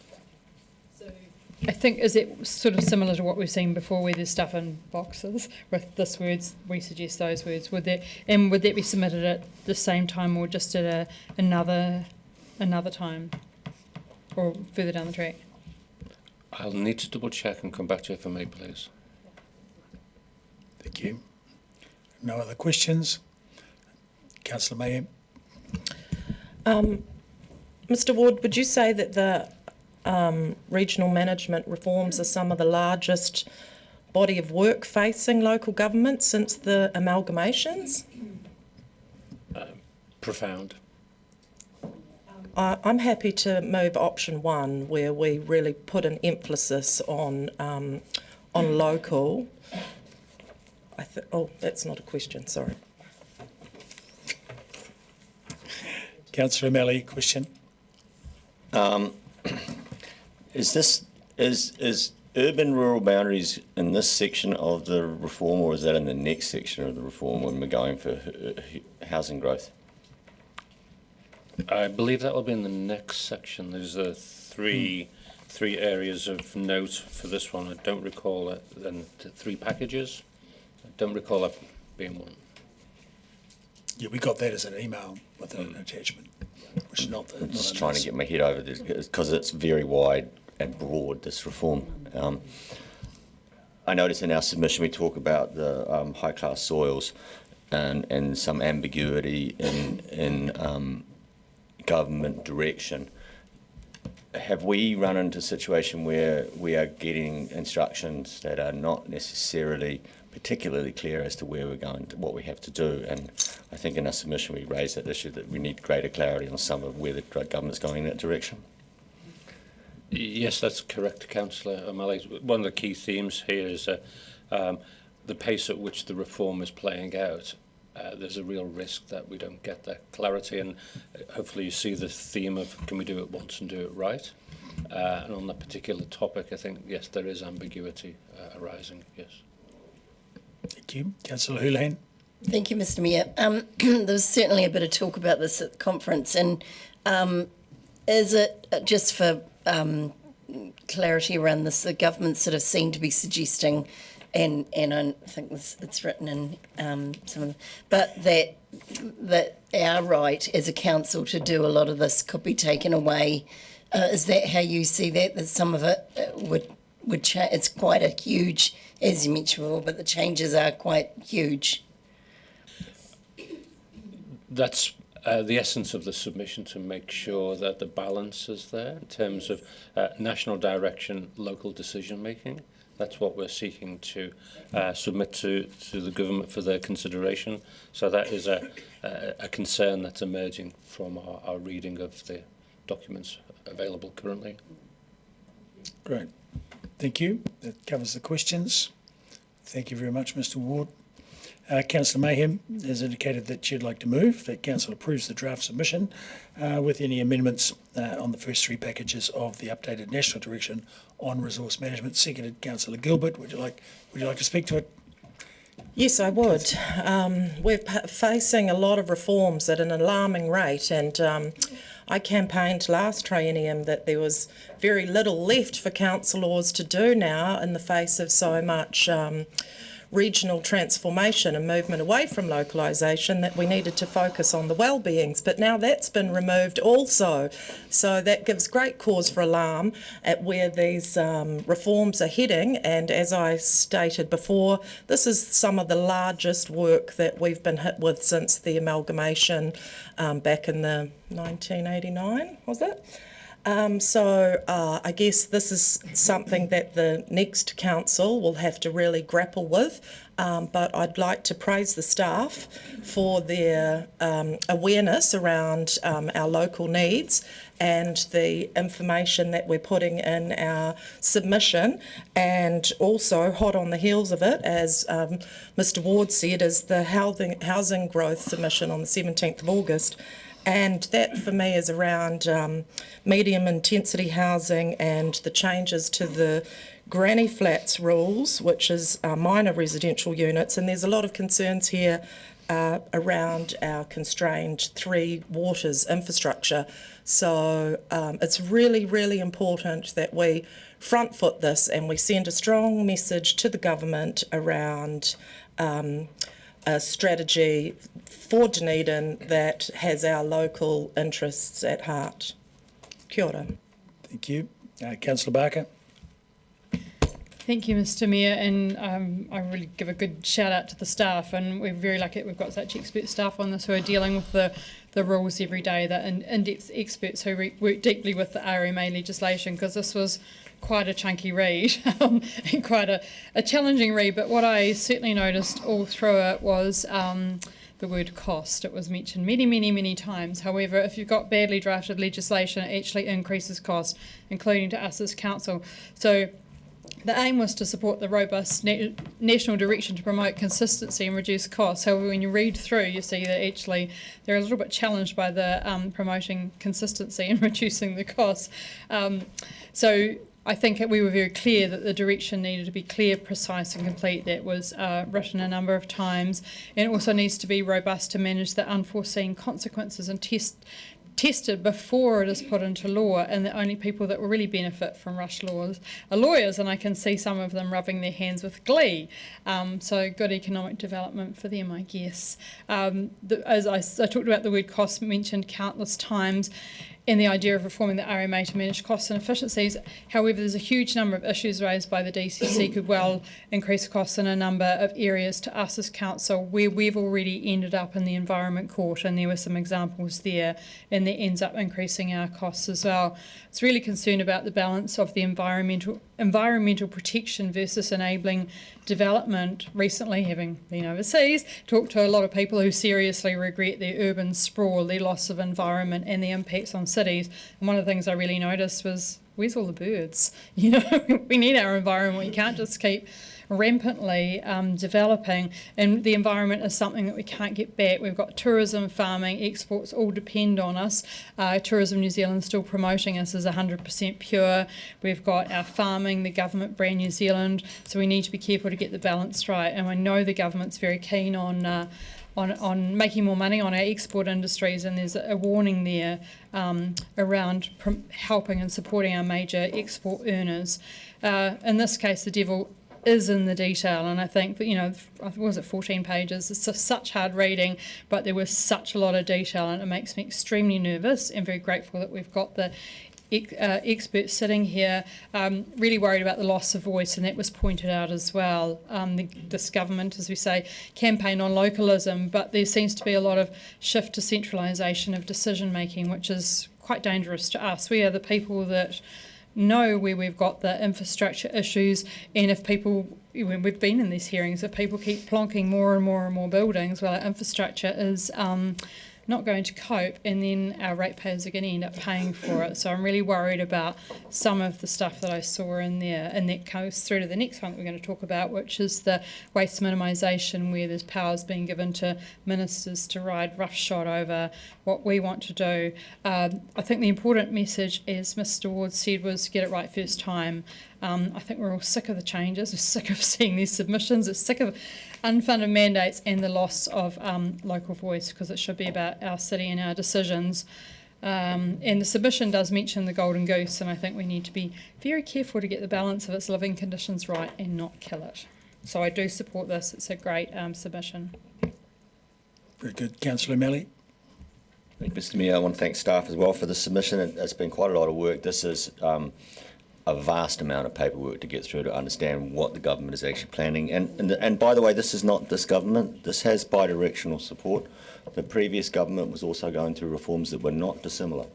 [SPEAKER 18] I think, is it sort of similar to what we've seen before where there's stuff in boxes with this words, we suggest those words, would that be submitted at the same time or just at another time or further down the track?
[SPEAKER 6] I'll need to double check and come back to you if I may, please.
[SPEAKER 1] Thank you. No other questions? Councillor Mayhem.
[SPEAKER 19] Mr Ward, would you say that the regional management reforms are some of the largest body of work facing local government since the amalgamations?
[SPEAKER 6] Profound.
[SPEAKER 19] I'm happy to move option 1, where we really put an emphasis on local. Oh, that's not a question, sorry.
[SPEAKER 1] Councillor O'Malley, question.
[SPEAKER 13] Is urban rural boundaries in this section of the reform, or is that in the next section of the reform when we're going for housing growth?
[SPEAKER 6] I believe that will be in the next section. There's three areas of note for this one. I don't recall it. Then 3 packages. I don't recall that being one.
[SPEAKER 1] Yeah, we got that as an email with an attachment, which is not the.
[SPEAKER 13] I'm just trying to get my head over this because it's very wide and broad, this reform. I notice in our submission we talk about the high-class soils and some ambiguity in government direction. Have we run into a situation where we are getting instructions that are not necessarily particularly clear as to where we're going, to what we have to do? And I think in our submission we raised that issue that we need greater clarity on some of where the government's going in that direction.
[SPEAKER 6] Yes, that's correct, Councillor O'Malley. One of the key themes here is the pace at which the reform is playing out. There's a real risk that we don't get that clarity, and hopefully you see the theme of can we do it once and do it right? And on that particular topic, I think, yes, there is ambiguity arising, yes.
[SPEAKER 1] Thank you. Councillor Houlihan.
[SPEAKER 7] Thank you, Mr Mayor. There was certainly a bit of talk about this at the conference, and is it, just for clarity around this, the government sort of seemed to be suggesting, and I think it's written in some of them, but that our right as a council to do a lot of this could be taken away. Is that how you see that? That some of it would change? It's quite a huge, as you mentioned before, but the changes are quite huge.
[SPEAKER 6] That's the essence of the submission, to make sure that the balance is there in terms of national direction, local decision making. That's what we're seeking to submit to the government for their consideration. So that is a concern that's emerging from our reading of the documents available currently.
[SPEAKER 1] Great. Thank you. That covers the questions. Thank you very much, Mr Ward. Councillor Mayhem has indicated that she'd like to move that Council approves the draft submission with any amendments on the first 3 packages of the updated national direction on resource management. Seconded, Councillor Gilbert. Would you like to speak to it?
[SPEAKER 19] Yes, I would. We're facing a lot of reforms at an alarming rate, and I campaigned last triennium that there was very little left for councillors to do now in the face of so much regional transformation and movement away from localisation, that we needed to focus on the well-beings. But now that's been removed also. So that gives great cause for alarm at where these reforms are heading. And as I stated before, this is some of the largest work that we've been hit with since the amalgamation back in the 1989, was it? I guess this is something that the next council will have to really grapple with, but I'd like to praise the staff for their awareness around our local needs and the information that we're putting in our submission, and also hot on the heels of it, as Mr Ward said, is the housing growth submission on the 17th of August. And that for me is around medium intensity housing and the changes to the granny flats rules, which is minor residential units. And there's a lot of concerns here around our constrained 3 waters infrastructure. So it's really, really important that we front foot this and we send a strong message to the government around a strategy for Dunedin that has our local interests at heart. Kia ora.
[SPEAKER 1] Thank you. Councillor Barker.
[SPEAKER 18] Thank you, Mr Mayor, and I really give a good shout out to the staff, and we're very lucky that we've got such expert staff on this who are dealing with the rules every day, the in-depth experts who work deeply with the RMA legislation, because this was quite a chunky read and quite a challenging read. But what I certainly noticed all through it was the word cost. It was mentioned many, many, many times. However, if you've got badly drafted legislation, it actually increases cost, including to us as council. So the aim was to support the robust national direction to promote consistency and reduce costs. However, when you read through, you see that actually they're a little bit challenged by the promoting consistency and reducing the costs. So I think we were very clear that the direction needed to be clear, precise and complete. That was written a number of times. And it also needs to be robust to manage the unforeseen consequences and tested before it is put into law, and the only people that will really benefit from rush laws are lawyers, and I can see some of them rubbing their hands with glee. So good economic development for them, I guess. As I talked about, the word cost mentioned countless times, and the idea of reforming the RMA to manage costs and efficiencies. However, there's a huge number of issues raised by the DCC could well increase costs in a number of areas to us as council, where we've already ended up in the Environment Court, and there were some examples there, and that ends up increasing our costs as well. It's really concerned about the balance of the environmental protection versus enabling development. Recently, having been overseas, talked to a lot of people who seriously regret their urban sprawl, their loss of environment and the impacts on cities. And one of the things I really noticed was, where's all the birds? You know, we need our environment. We can't just keep rampantly developing, and the environment is something that we can't get back. We've got tourism, farming, exports all depend on us. Tourism New Zealand still promoting us as 100% pure. We've got our farming, the government brand New Zealand, so we need to be careful to get the balance right, and I know the government's very keen on making more money on our export industries, and there's a warning there around helping and supporting our major export earners. In this case, the devil is in the detail, and I think that, was it 14 pages? It's such hard reading, but there was such a lot of detail, and it makes me extremely nervous and very grateful that we've got the experts sitting here. Really worried about the loss of voice, and that was pointed out as well. This government, as we say, campaign on localism, but there seems to be a lot of shift to centralisation of decision making, which is quite dangerous to us. We are the people that know where we've got the infrastructure issues, and if people, when we've been in these hearings, if people keep plonking more and more and more buildings, well, our infrastructure is not going to cope, and then our ratepayers are going to end up paying for it. So I'm really worried about some of the stuff that I saw in there, and that goes through to the next one that we're going to talk about, which is the waste minimisation, where there's powers being given to ministers to ride roughshod over what we want to do. I think the important message, as Mr Ward said, was get it right first time. I think we're all sick of the changes, we're sick of seeing these submissions, we're sick of unfunded mandates and the loss of local voice, because it should be about our city and our decisions. And the submission does mention the golden goose, and I think we need to be very careful to get the balance of its living conditions right and not kill it. So I do support this. It's a great submission.
[SPEAKER 1] Very good. Councillor O'Malley.
[SPEAKER 13] Thank you, Mr Mayor. I want to thank staff as well for the submission. It's been quite a lot of work. This is a vast amount of paperwork to get through to understand what the government is actually planning. And by the way, this is not this government. This has bi-directional support. The previous government was also going through reforms that were not dissimilar.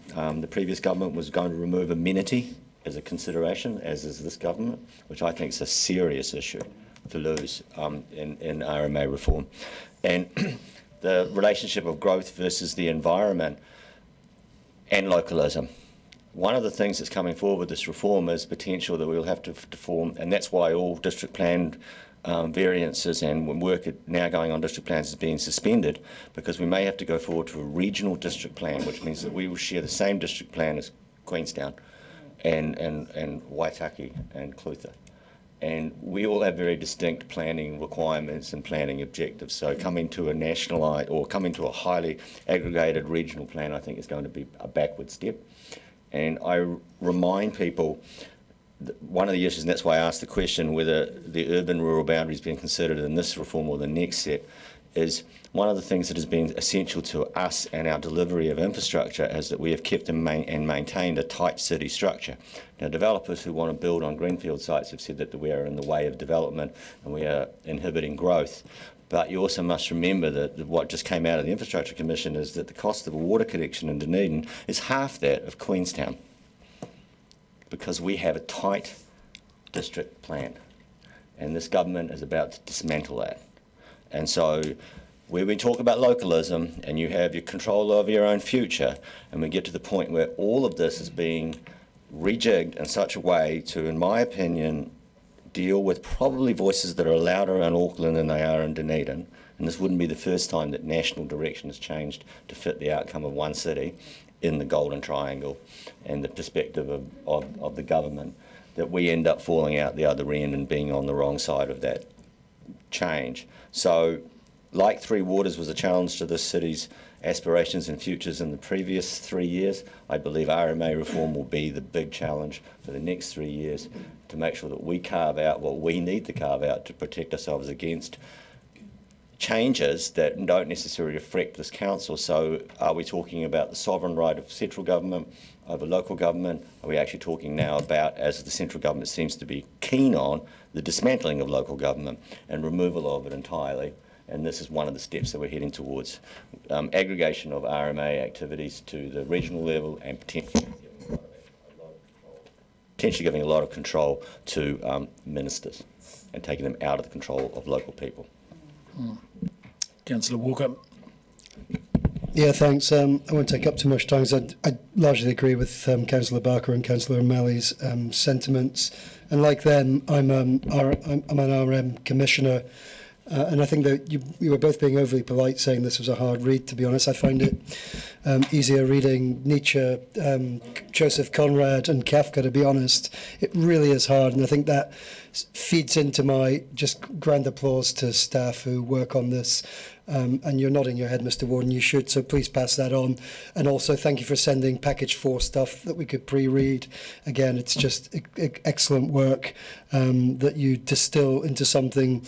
[SPEAKER 13] The previous government was going to remove amenity as a consideration, as is this government, which I think is a serious issue to lose in RMA reform. And the relationship of growth versus the environment and localism. One of the things that's coming forward with this reform is potential that we'll have to form, and that's why all district plan variances and work now going on district plans is being suspended, because we may have to go forward to a regional district plan, which means that we will share the same district plan as Queenstown and Waitaki and Clutha. And we all have very distinct planning requirements and planning objectives. So coming to a nationalised or coming to a highly aggregated regional plan, I think is going to be a backward step. And I remind people that one of the issues, and that's why I asked the question whether the urban-rural boundary is being considered in this reform or the next set, is one of the things that has been essential to us and our delivery of infrastructure is that we have kept and maintained a tight city structure. Now, developers who want to build on greenfield sites have said that we are in the way of development and we are inhibiting growth. But you also must remember that what just came out of the Infrastructure Commission is that the cost of a water connection in Dunedin is half that of Queenstown, because we have a tight district plan. And this government is about to dismantle that. And so when we talk about localism and you have your control over your own future, and we get to the point where all of this is being rejigged in such a way to, in my opinion, deal with probably voices that are louder in Auckland than they are in Dunedin, and this wouldn't be the first time that national direction has changed to fit the outcome of one city in the Golden Triangle and the perspective of the government, that we end up falling out the other end and being on the wrong side of that change. So, like Three Waters was a challenge to this city's aspirations and futures in the previous 3 years, I believe RMA reform will be the big challenge for the next 3 years, to make sure that we carve out what we need to carve out to protect ourselves against changes that don't necessarily affect this council. So are we talking about the sovereign right of central government over local government? Are we actually talking now about, as the central government seems to be keen on, the dismantling of local government and removal of it entirely? And this is one of the steps that we're heading towards. Aggregation of RMA activities to the regional level and potentially giving a lot of control to ministers and taking them out of the control of local people.
[SPEAKER 1] Councillor Walker.
[SPEAKER 11] Yeah, thanks. I won't take up too much time. I largely agree with Councillor Barker and Councillor O'Malley's sentiments. And like them, I'm an RM commissioner. And I think that you were both being overly polite saying this was a hard read, to be honest. I find it easier reading Nietzsche, Joseph Conrad and Kafka, to be honest. It really is hard, and I think that feeds into my just grand applause to staff who work on this. And you're nodding your head, Mr. Warden, you should, so please pass that on. And also thank you for sending package 4 stuff that we could pre-read. Again, it's just excellent work that you distill into something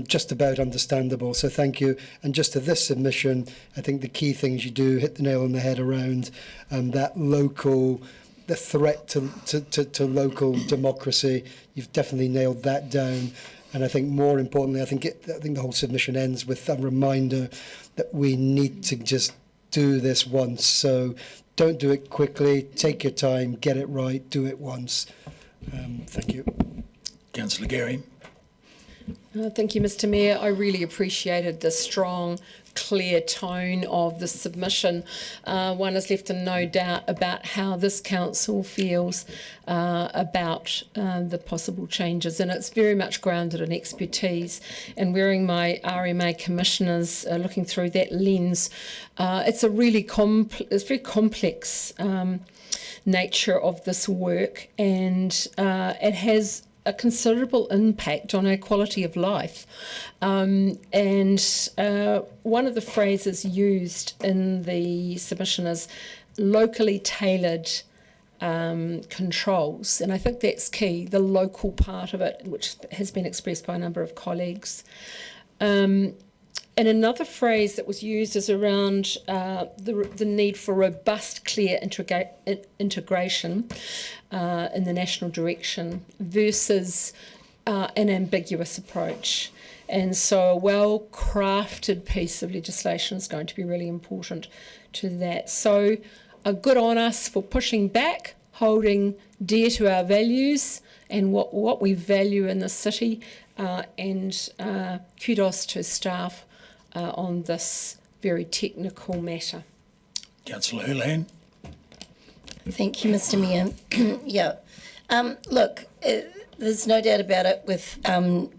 [SPEAKER 11] just about understandable, so thank you. And just to this submission, I think the key things you do hit the nail on the head around that local, the threat to local democracy. You've definitely nailed that down. And I think more importantly, I think the whole submission ends with a reminder that we need to just do this once. So don't do it quickly, take your time, get it right, do it once. Thank you.
[SPEAKER 1] Councillor Gary.
[SPEAKER 14] Thank you, Mr. Mayor. I really appreciated the strong, clear tone of the submission. One has left in no doubt about how this council feels about the possible changes, and it's very much grounded in expertise. And wearing my RMA commissioners, looking through that lens, it's a really very complex nature of this work, and it has a considerable impact on our quality of life. And one of the phrases used in the submission is locally tailored controls. And I think that's key, the local part of it, which has been expressed by a number of colleagues. And another phrase that was used is around the need for robust, clear integration in the national direction versus an ambiguous approach. And so a well-crafted piece of legislation is going to be really important to that. So good on us for pushing back, holding dear to our values and what we value in the city, and kudos to staff on this very technical matter.
[SPEAKER 1] Councillor Houlihan.
[SPEAKER 7] Thank you, Mr Mayor. Yeah. Look, there's no doubt about it with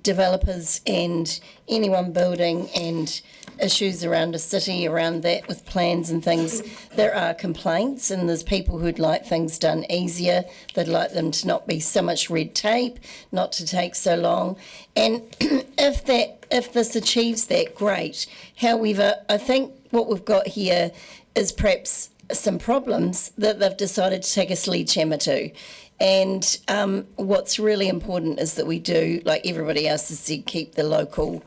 [SPEAKER 7] developers and anyone building and issues around a city, around that with plans and things. There are complaints and there's people who'd like things done easier. They'd like them to not be so much red tape, not to take so long. And if this achieves that, great. However, I think what we've got here is perhaps some problems that they've decided to take a sledgehammer to. And what's really important is that we do, like everybody else has said, keep the local,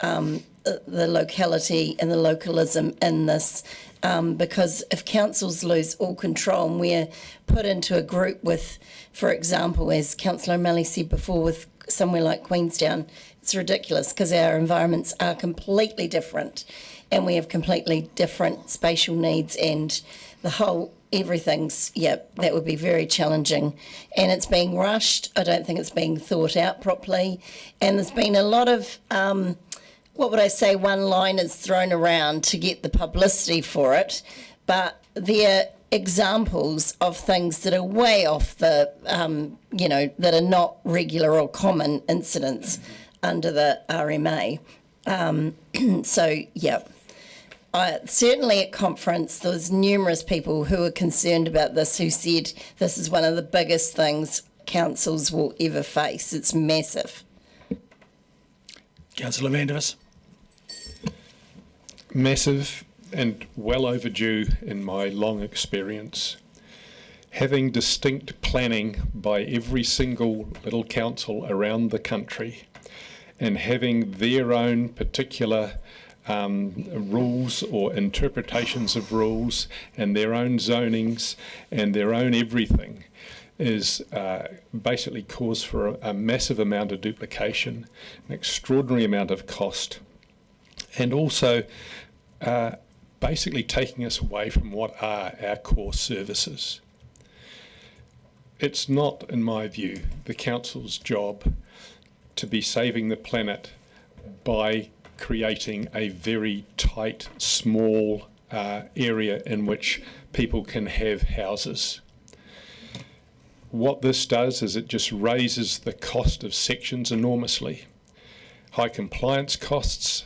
[SPEAKER 7] the locality and the localism in this, because if councils lose all control and we're put into a group with, for example, as Councillor O'Malley said before, with somewhere like Queenstown, it's ridiculous because our environments are completely different and we have completely different spatial needs and the whole everything's, that would be very challenging. And it's being rushed. I don't think it's being thought out properly. And there's been a lot of, what would I say, one-liners thrown around to get the publicity for it. But they're examples of things that are way off the, that are not regular or common incidents under the RMA. Certainly at conference, there was numerous people who were concerned about this who said this is one of the biggest things councils will ever face. It's massive.
[SPEAKER 1] Councillor Vandevers.
[SPEAKER 12] Massive and well overdue in my long experience. Having distinct planning by every single little council around the country and having their own particular rules or interpretations of rules and their own zonings and their own everything is basically cause for a massive amount of duplication, an extraordinary amount of cost, and also basically taking us away from what are our core services. It's not, in my view, the council's job to be saving the planet by creating a very tight, small area in which people can have houses. What this does is it just raises the cost of sections enormously. High compliance costs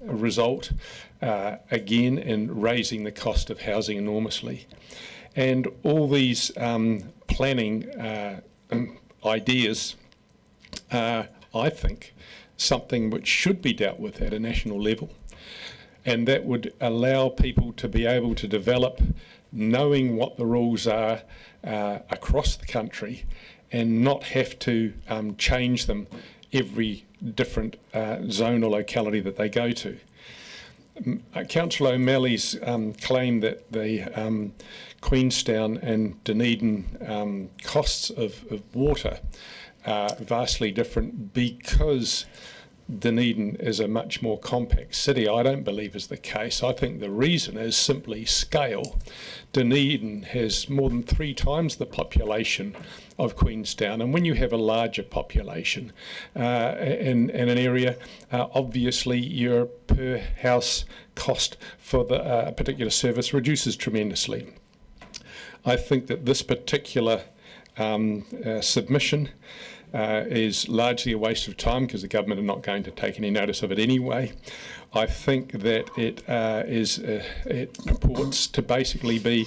[SPEAKER 12] result again in raising the cost of housing enormously. And all these planning ideas are, I think, something which should be dealt with at a national level, and that would allow people to be able to develop knowing what the rules are across the country and not have to change them every different zone or locality that they go to. Councillor O'Malley's claim that the Queenstown and Dunedin costs of water are vastly different because Dunedin is a much more compact city, I don't believe is the case. I think the reason is simply scale. Dunedin has more than 3 times the population of Queenstown, and when you have a larger population in an area, obviously your per house cost for the particular service reduces tremendously. I think that this particular submission is largely a waste of time because the government are not going to take any notice of it anyway. I think that it purports to basically be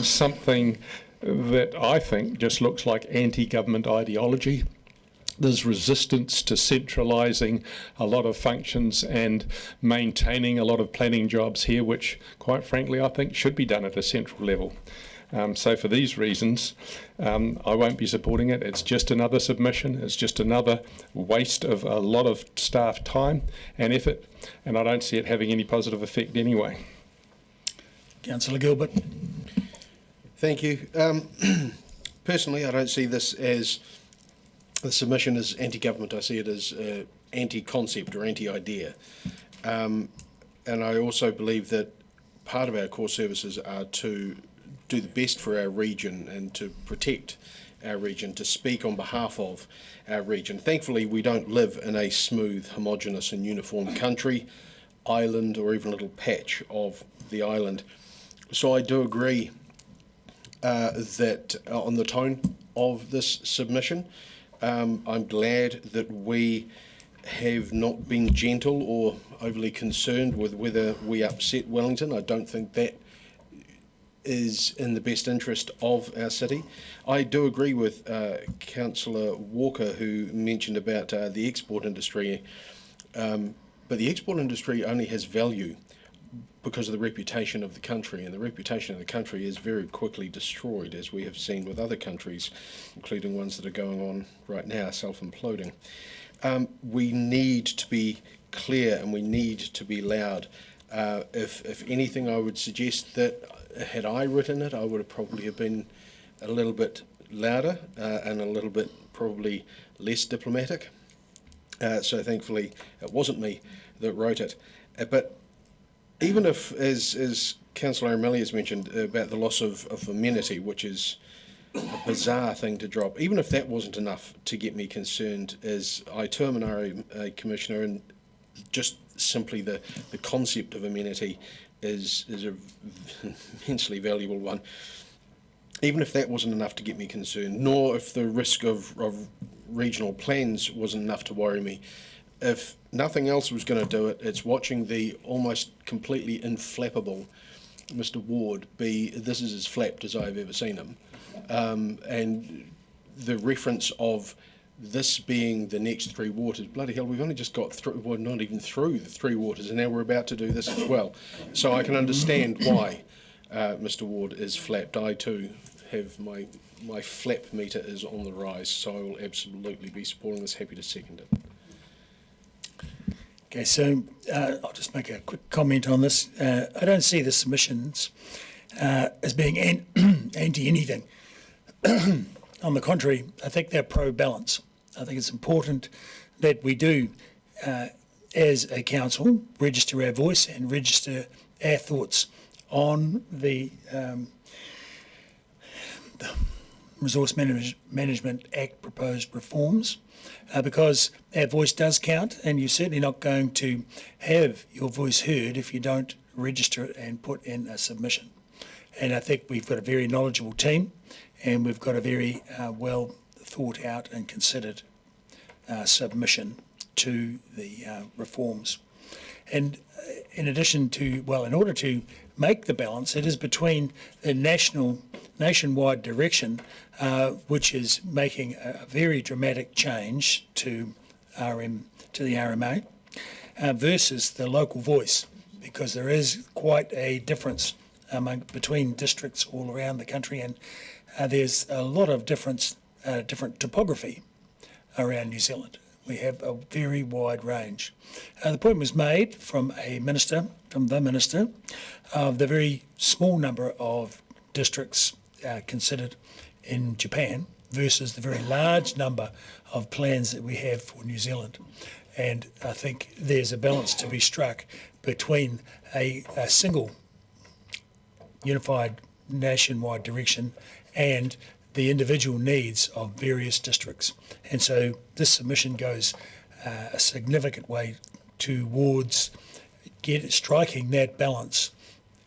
[SPEAKER 12] something that I think just looks like anti-government ideology. There's resistance to centralising a lot of functions and maintaining a lot of planning jobs here, which, quite frankly, I think should be done at a central level. So for these reasons, I won't be supporting it. It's just another submission. It's just another waste of a lot of staff time and effort, and I don't see it having any positive effect anyway.
[SPEAKER 1] Councillor Gilbert.
[SPEAKER 16] Thank you. Personally, I don't see this as the submission as anti-government. I see it as anti-concept or anti-idea. And I also believe that part of our core services are to do the best for our region and to protect our region, to speak on behalf of our region. Thankfully, we don't live in a smooth, homogenous and uniform country, island, or even little patch of the island. So I do agree that on the tone of this submission, I'm glad that we have not been gentle or overly concerned with whether we upset Wellington. I don't think that is in the best interest of our city. I do agree with Councillor Walker, who mentioned about the export industry, but the export industry only has value because of the reputation of the country, and the reputation of the country is very quickly destroyed, as we have seen with other countries, including ones that are going on right now, self-imploding. We need to be clear and we need to be loud. If anything, I would suggest that had I written it, I would have probably have been a little bit louder and a little bit probably less diplomatic. So thankfully it wasn't me that wrote it. But even if, as Councillor O'Malley has mentioned about the loss of amenity, which is a bizarre thing to drop, even if that wasn't enough to get me concerned, as I term an RA Commissioner, and just simply the concept of amenity is a immensely valuable one. Even if that wasn't enough to get me concerned, nor if the risk of regional plans wasn't enough to worry me, if nothing else was going to do it, it's watching the almost completely inflappable Mr. Ward be, this is as flapped as I've ever seen him. And the reference of this being the next three waters, bloody hell, we've only just got through, well, not even through the three waters, and now we're about to do this as well. So I can understand why Mr. Ward is flapped. I too have my flap meter is on the rise, so I will absolutely be supporting this. Happy to second it.
[SPEAKER 1] Okay, so I'll just make a quick comment on this. I don't see the submissions as being anti-anything. On the contrary, I think they're pro-balance. I think it's important that we do, as a council, register our voice and register our thoughts on the Resource Management Act proposed reforms, because our voice does count, and you're certainly not going to have your voice heard if you don't register it and put in a submission. And I think we've got a very knowledgeable team, and we've got a very well thought out and considered submission to the reforms. And in addition to, well, in order to make the balance, it is between the nationwide direction, which is making a very dramatic change to the RMA, versus the local voice, because there is quite a difference between districts all around the country, and there's a lot of different topography around New Zealand. We have a very wide range. The point was made from the minister, of the very small number of districts considered in Japan versus the very large number of plans that we have for New Zealand. And I think there's a balance to be struck between a single unified nationwide direction and the individual needs of various districts. And so this submission goes a significant way towards striking that balance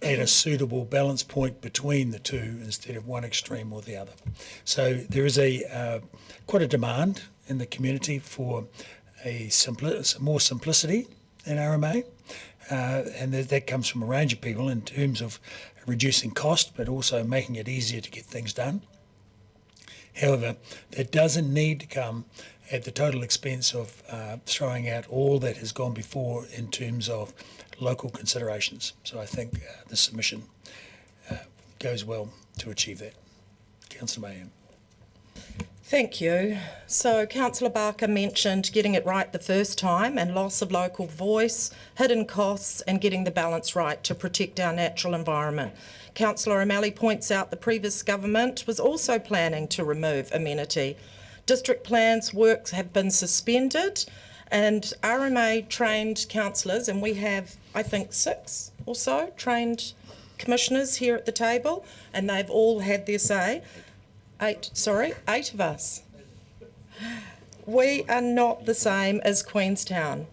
[SPEAKER 1] at a suitable balance point between the two instead of one extreme or the other. So there is quite a demand in the community for more simplicity in RMA, and that comes from a range of people in terms of reducing cost, but also making it easier to get things done. However, that doesn't need to come at the total expense of throwing out all that has gone before in terms of local considerations. So I think the submission goes well to achieve that. Councillor Mayan.
[SPEAKER 19] Thank you. So Councillor Barker mentioned getting it right the first time and loss of local voice, hidden costs and getting the balance right to protect our natural environment. Councillor O'Malley points out the previous government was also planning to remove amenity. District plans works have been suspended and RMA trained councillors, and we have, I think, 6 or so trained commissioners here at the table, and they've all had their say. 8 of us. We are not the same as Queenstown.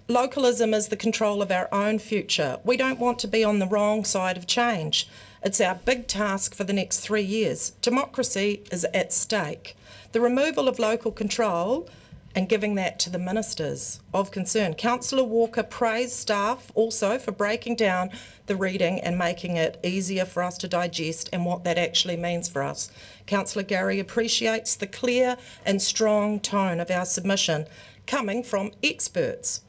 [SPEAKER 19] Localism is the control of our own future. We don't want to be on the wrong side of change. It's our big task for the next 3 years. Democracy is at stake. The removal of local control and giving that to the ministers of concern. Councillor Walker praised staff also for breaking down the reading and making it easier for us to digest and what that actually means for us. Councillor Gary appreciates the clear and strong tone of our submission coming from experts.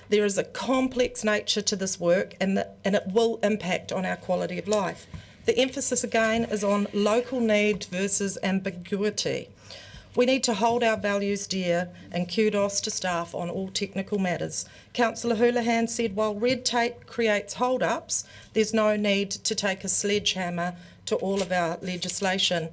[SPEAKER 19] There is a complex nature to this work and it will impact on our quality of life. The emphasis again is on local need versus ambiguity. We need to hold our values dear, and kudos to staff on all technical matters. Councillor Houlihan said while red tape creates hold-ups, there's no need to take a sledgehammer to all of our legislation.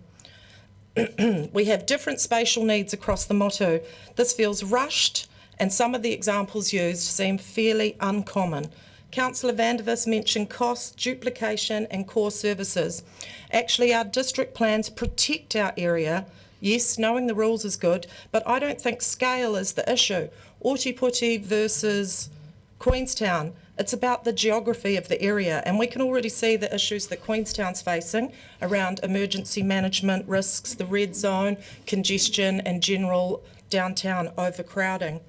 [SPEAKER 19] We have different spatial needs across the motu. This feels rushed, and some of the examples used seem fairly uncommon. Councillor Vandervis mentioned cost, duplication and core services. Actually, our district plans protect our area. Yes, knowing the rules is good, but I don't think scale is the issue. Ōtepoti versus Queenstown, it's about the geography of the area, and we can already see the issues that Queenstown's facing around emergency management risks, the red zone, congestion and general downtown overcrowding.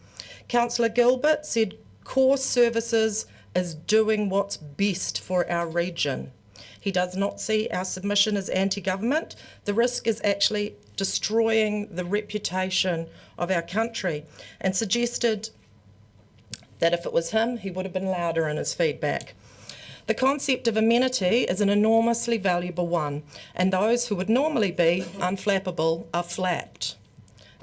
[SPEAKER 19] Councillor Gilbert said core services is doing what's best for our region. He does not see our submission as anti-government. The risk is actually destroying the reputation of our country, and suggested that if it was him, he would have been louder in his feedback. The concept of amenity is an enormously valuable one, and those who would normally be unflappable are flapped.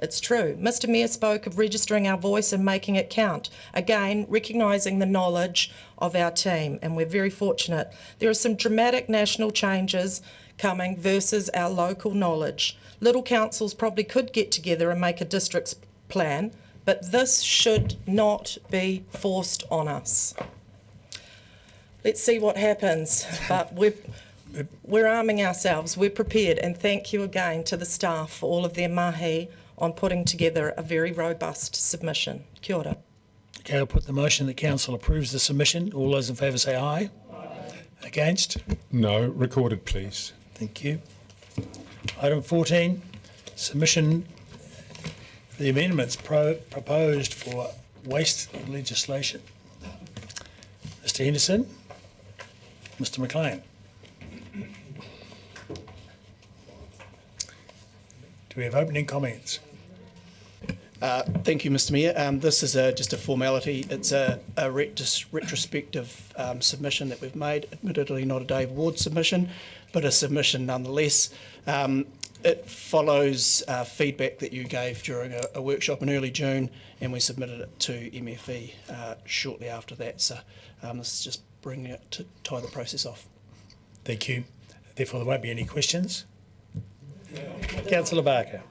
[SPEAKER 19] It's true. Mr. Mayor spoke of registering our voice and making it count. Again, recognising the knowledge of our team, and we're very fortunate. There are some dramatic national changes coming versus our local knowledge. Little councils probably could get together and make a district's plan, but this should not be forced on us. Let's see what happens, but we're arming ourselves, we're prepared, and thank you again to the staff for all of their mahi on putting together a very robust submission. Kia ora.
[SPEAKER 1] Okay, I'll put the motion that council approves the submission. All those in favour say aye. Against?
[SPEAKER 12] No. Recorded, please.
[SPEAKER 1] Thank you. Item 14, submission for the amendments proposed for waste legislation. Mr Henderson, Mr McLean. Do we have opening comments?
[SPEAKER 8] Thank you, Mr Mayor. This is just a formality. It's a retrospective submission that we've made, admittedly not a Dave Ward submission, but a submission nonetheless. It follows feedback that you gave during a workshop in early June, and we submitted it to MFE shortly after that. So this is just bringing it to tie the process off.
[SPEAKER 1] Thank you. Therefore, there won't be any questions. Councillor Barker.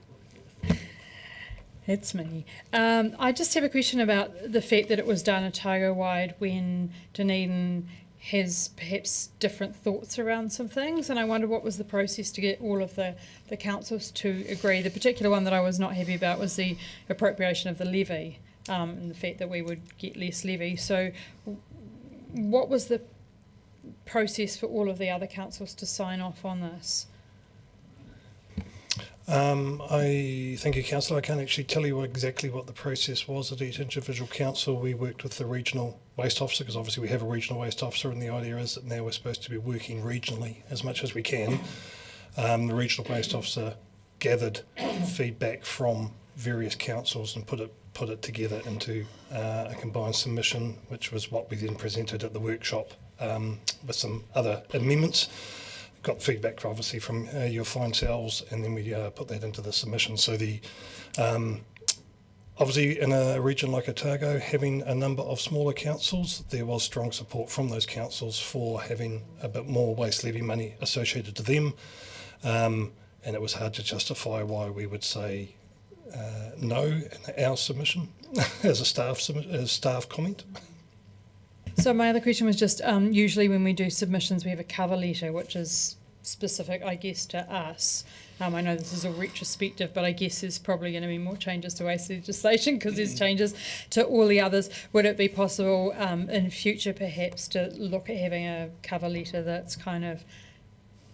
[SPEAKER 18] That's me. I just have a question about the fact that it was done Otago-wide when Dunedin has perhaps different thoughts around some things, and I wonder what was the process to get all of the councils to agree. The particular one that I was not happy about was the appropriation of the levy, and the fact that we would get less levy. So what was the process for all of the other councils to sign off on this?
[SPEAKER 21] Thank you, Councillor. I can't actually tell you exactly what the process was at each individual council. We worked with the regional waste officer, because obviously we have a regional waste officer, and the idea is that now we're supposed to be working regionally as much as we can. The regional waste officer gathered feedback from various councils and put it together into a combined submission, which was what we then presented at the workshop with some other amendments. Got feedback obviously from your fine selves, and then we put that into the submission. So the obviously in a region like Otago, having a number of smaller councils, there was strong support from those councils for having a bit more waste levy money associated to them, and it was hard to justify why we would say no in our submission as a staff comment.
[SPEAKER 18] So my other question was just, usually when we do submissions, we have a cover letter, which is specific, I guess, to us. I know this is a retrospective, but I guess there's probably going to be more changes to waste legislation because there's changes to all the others. Would it be possible in future perhaps to look at having a cover letter that's kind of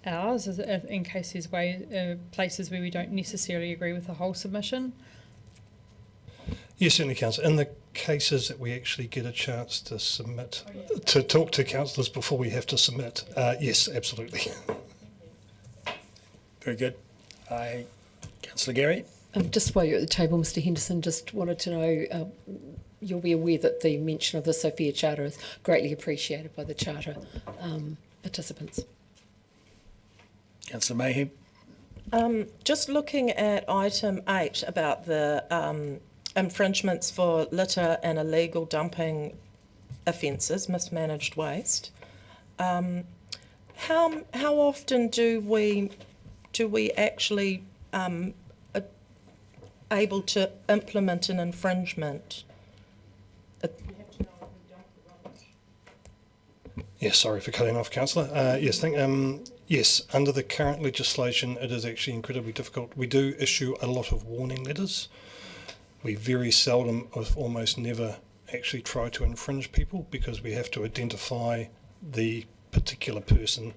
[SPEAKER 18] ours, in case there's places where we don't necessarily agree with the whole submission?
[SPEAKER 21] Yes, certainly, Councillor. In the cases that we actually get a chance to submit, to talk to councillors before we have to submit, yes, absolutely.
[SPEAKER 1] Very good. Councillor Gary?
[SPEAKER 14] Just while you're at the table, Mr Henderson, just wanted to know, you'll be aware that the mention of the Sophia Charter is greatly appreciated by the Charter participants.
[SPEAKER 1] Councillor Mayhem?
[SPEAKER 19] Just looking at item 8 about the infringements for litter and illegal dumping offences, mismanaged waste. How often do we actually able to implement an infringement?
[SPEAKER 21] Yes, sorry for cutting off, Councillor. Yes, under the current legislation, it is actually incredibly difficult. We do issue a lot of warning letters. We very seldom, or almost never, actually try to infringe people because we have to identify the particular person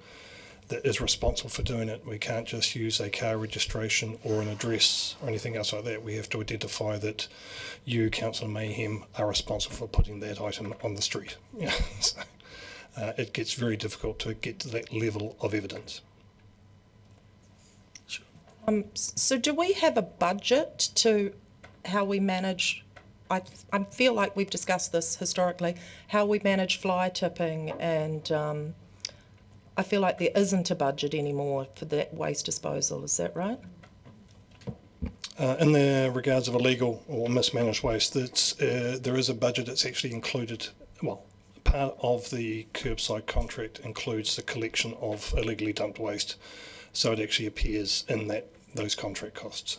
[SPEAKER 21] that is responsible for doing it. We can't just use a car registration or an address or anything else like that. We have to identify that you, Councillor Mayhem, are responsible for putting that item on the street. Yeah, so, it gets very difficult to get to that level of evidence.
[SPEAKER 19] So do we have a budget to how we manage, I feel like we've discussed this historically, how we manage fly tipping, and I feel like there isn't a budget anymore for that waste disposal, is that right?
[SPEAKER 21] In the regards of illegal or mismanaged waste, there is a budget that's actually included, well, part of the curbside contract includes the collection of illegally dumped waste, so it actually appears in those contract costs.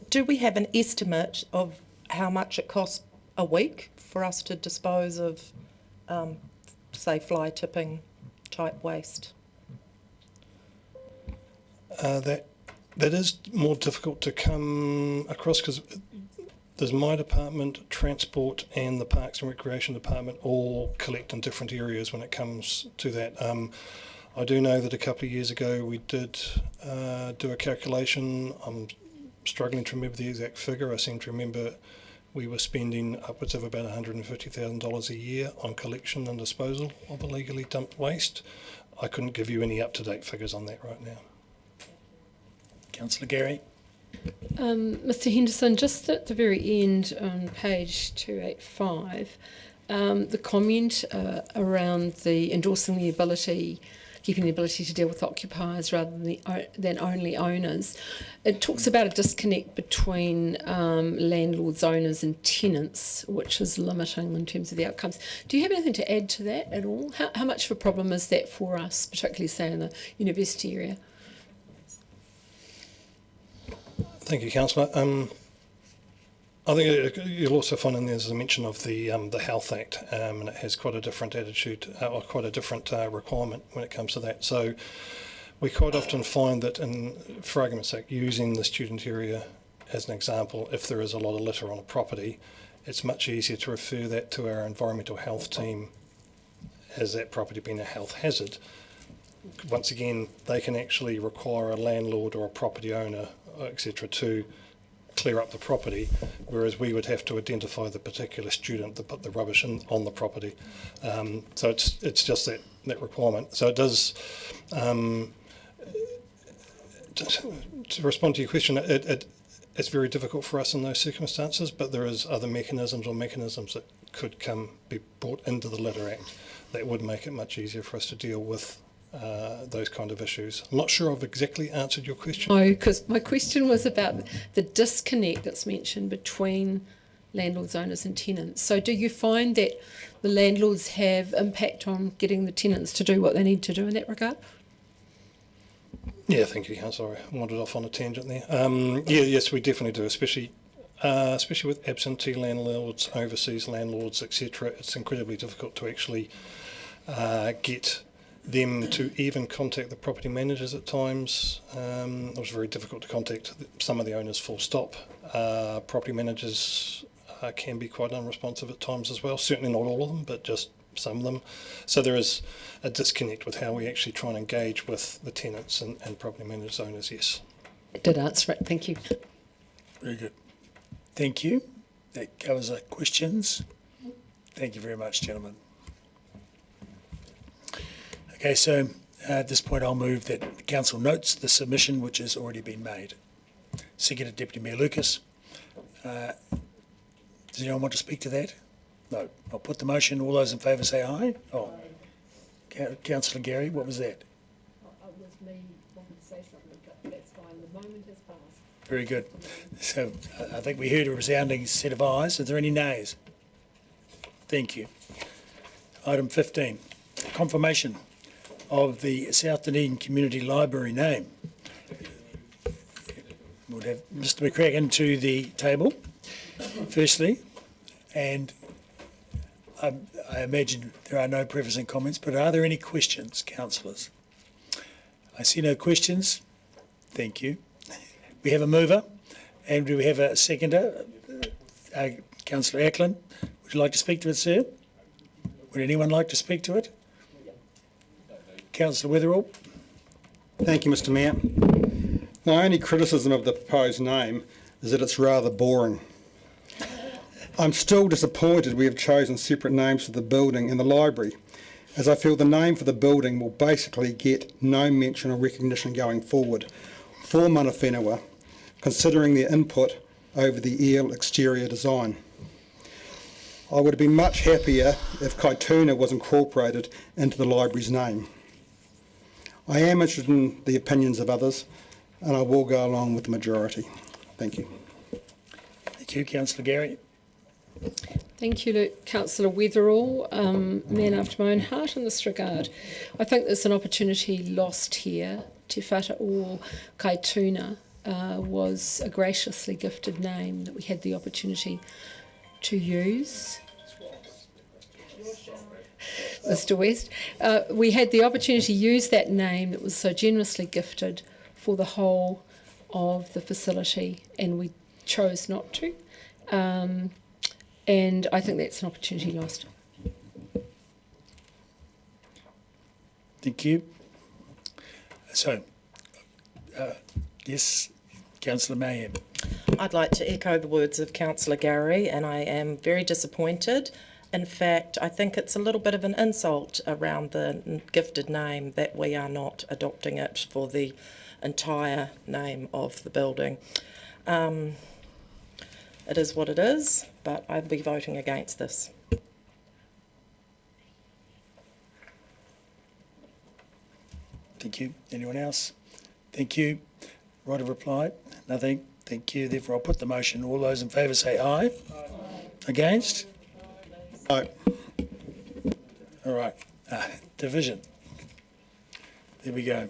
[SPEAKER 19] Do we have an estimate of how much it costs a week for us to dispose of, say, fly tipping type waste?
[SPEAKER 21] That is more difficult to come across because there's my department, transport, and the Parks and Recreation department all collect in different areas when it comes to that. I do know that a couple of years ago we did do a calculation. I'm struggling to remember the exact figure. I seem to remember we were spending upwards of about $150,000 a year on collection and disposal of illegally dumped waste. I couldn't give you any up-to-date figures on that right now.
[SPEAKER 1] Councillor Gary?
[SPEAKER 14] Mr Henderson, just at the very end on page 285, the comment around the endorsing the ability, keeping the ability to deal with occupiers rather than only owners, it talks about a disconnect between landlords, owners and tenants, which is limiting in terms of the outcomes. Do you have anything to add to that at all? How much of a problem is that for us, particularly say in the university area?
[SPEAKER 21] Thank you, Councillor. I think you'll also find in there there's a mention of the Health Act, and it has quite a different attitude, or quite a different requirement when it comes to that. So we quite often find that, for argument's sake, using the student area as an example, if there is a lot of litter on a property, it's much easier to refer that to our environmental health team as that property being a health hazard. Once again, they can actually require a landlord or a property owner, etc., to clear up the property, whereas we would have to identify the particular student that put the rubbish on the property. So it's just that requirement. So it does, to respond to your question, it's very difficult for us in those circumstances, but there is other mechanisms that could be brought into the Litter Act that would make it much easier for us to deal with those kind of issues. I'm not sure I've exactly answered your question.
[SPEAKER 14] No, because my question was about the disconnect that's mentioned between landlords, owners and tenants. So do you find that the landlords have impact on getting the tenants to do what they need to do in that regard?
[SPEAKER 21] Yeah, thank you, Councillor. I wandered off on a tangent there. Yes, we definitely do, especially especially with absentee landlords, overseas landlords, etc. It's incredibly difficult to actually get them to even contact the property managers at times. It was very difficult to contact some of the owners, full stop. Property managers can be quite unresponsive at times as well, certainly not all of them, but just some of them. So there is a disconnect with how we actually try and engage with the tenants and property managers, owners, yes.
[SPEAKER 14] Did answer it, thank you.
[SPEAKER 1] Very good. Thank you. That covers the questions. Thank you very much, gentlemen. Okay, so at this point I'll move that the council notes the submission which has already been made. Seconded Deputy Mayor Lucas. Does anyone want to speak to that? No. I'll put the motion. All those in favour say aye. Oh, Councillor Gary, what was that?
[SPEAKER 14] It was me wanting to say something, but that's fine. The moment has passed.
[SPEAKER 1] Very good. So I think we heard a resounding set of ayes. Are there any nays? Thank you. Item 15, confirmation of the South Dunedin Community Library name. We'll have Mr McCracken to the table, firstly, and I imagine there are no prefacing comments, but are there any questions, councillors? I see no questions. Thank you. We have a mover, and do we have a seconder? Councillor Ackland, would you like to speak to it, sir? Would anyone like to speak to it? Councillor Witherall.
[SPEAKER 9] Thank you, Mr Mayor. My only criticism of the proposed name is that it's rather boring. I'm still disappointed we have chosen separate names for the building and the library, as I feel the name for the building will basically get no mention or recognition going forward for Mana Whenua, considering their input over the eel exterior design. I would have been much happier if Kaituna was incorporated into the library's name. I am interested in the opinions of others, and I will go along with the majority. Thank you.
[SPEAKER 1] Thank you, Councillor Gary.
[SPEAKER 14] Thank you, Councillor Witherall, man after my own heart in this regard. I think there's an opportunity lost here. Te Whata o Kaituna was a graciously gifted name that we had the opportunity to use. Mr West, we had the opportunity to use that name that was so generously gifted for the whole of the facility, and we chose not to. And I think that's an opportunity lost.
[SPEAKER 1] Thank you. So, yes, Councillor Mayhem.
[SPEAKER 19] I'd like to echo the words of Councillor Gary, and I am very disappointed. In fact, I think it's a little bit of an insult around the gifted name that we are not adopting it for the entire name of the building. It is what it is, but I'll be voting against this.
[SPEAKER 1] Thank you. Anyone else? Thank you. Right of reply? Nothing. Thank you. Therefore, I'll put the motion. All those in favour say aye. Aye. Against?
[SPEAKER 9] No.
[SPEAKER 1] All right. Division. There we go.